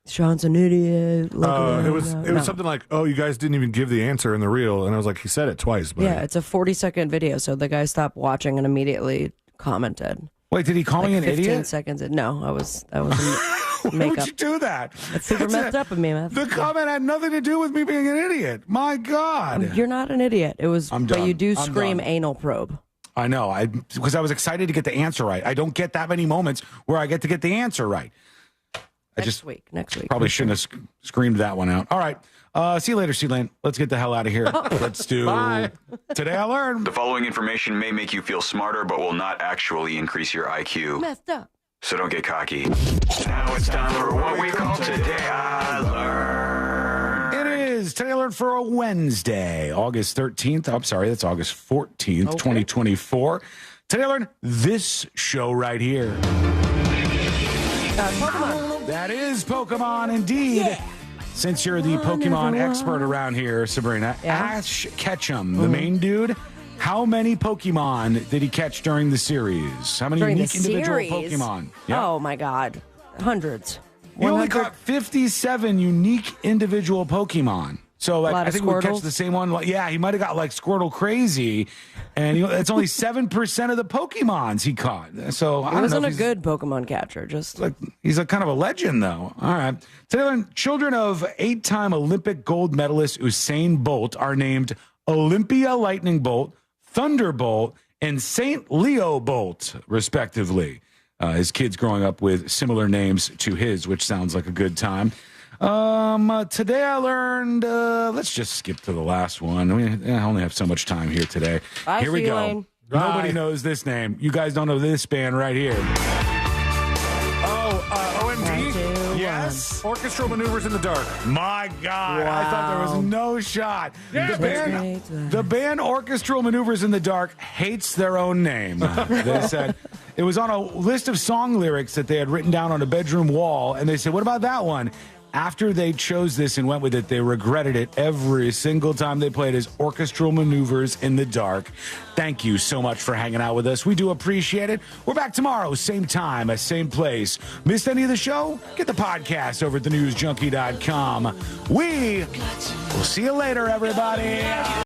Sean's an idiot. It was something like, "Oh, you guys didn't even give the answer in the reel," and I was like, "He said it twice." But Yeah, it's a 40-second video, so the guy stopped watching and immediately commented. Wait, did he call me an 15 idiot? seconds in. No, that was Why makeup. would you do that? It's super messed up of me, man. The comment had nothing to do with me being an idiot. My God. You're not an idiot. It was, I'm but done. you do I'm scream done. anal probe. I know. Because I was excited to get the answer right. I don't get that many moments where I get to get the answer right. Next week. Probably shouldn't have screamed that one out. All right. See you later, Sealand. Let's get the hell out of here. Let's do Today I Learned. The following information may make you feel smarter, but will not actually increase your IQ. Messed up. So don't get cocky. Now it's time for what we call Today I Learned. It is Today I Learned for a Wednesday, August 13th. I'm sorry, that's August 14th, 2024. Today I Learned this show right here. Pokemon. That is Pokemon indeed. Yeah. Since you're the Pokemon expert around here, Sabrina, Ash Ketchum, the main dude, how many Pokemon did he catch during the series? How many During unique the individual series? Pokemon? Oh, my God. Hundreds. He only caught 57 unique individual Pokemon. So, like, I think we catch the same one. Like, yeah, he might have got like Squirtle crazy, and it's only 7% of the Pokemons he caught. So I He don't wasn't know a if good Pokemon catcher. Just like he's a kind of a legend, though. All right. Today, children of 8-time Olympic gold medalist Usain Bolt are named Olympia Lightning Bolt, Thunderbolt, and St. Leo Bolt, respectively. His kids growing up with similar names to his, which sounds like a good time. Today I learned, let's just skip to the last one. I only have so much time here today. Bye, Here we go. Elaine. Nobody knows this name. You guys don't know this band right here. OMD? Yes. Orchestral Maneuvers in the Dark. My God. I thought there was no shot. Yeah, The band Orchestral Maneuvers in the Dark hates their own name. They said it was on a list of song lyrics that they had written down on a bedroom wall, and they said, what about that one? after they chose this and went with it, they regretted it every single time they played as orchestral maneuvers in the dark. Thank you so much for hanging out with us. We do appreciate it. We're back tomorrow, same time, same place. Missed any of the show? Get the podcast over at thenewsjunkie.com. We will see you later, everybody.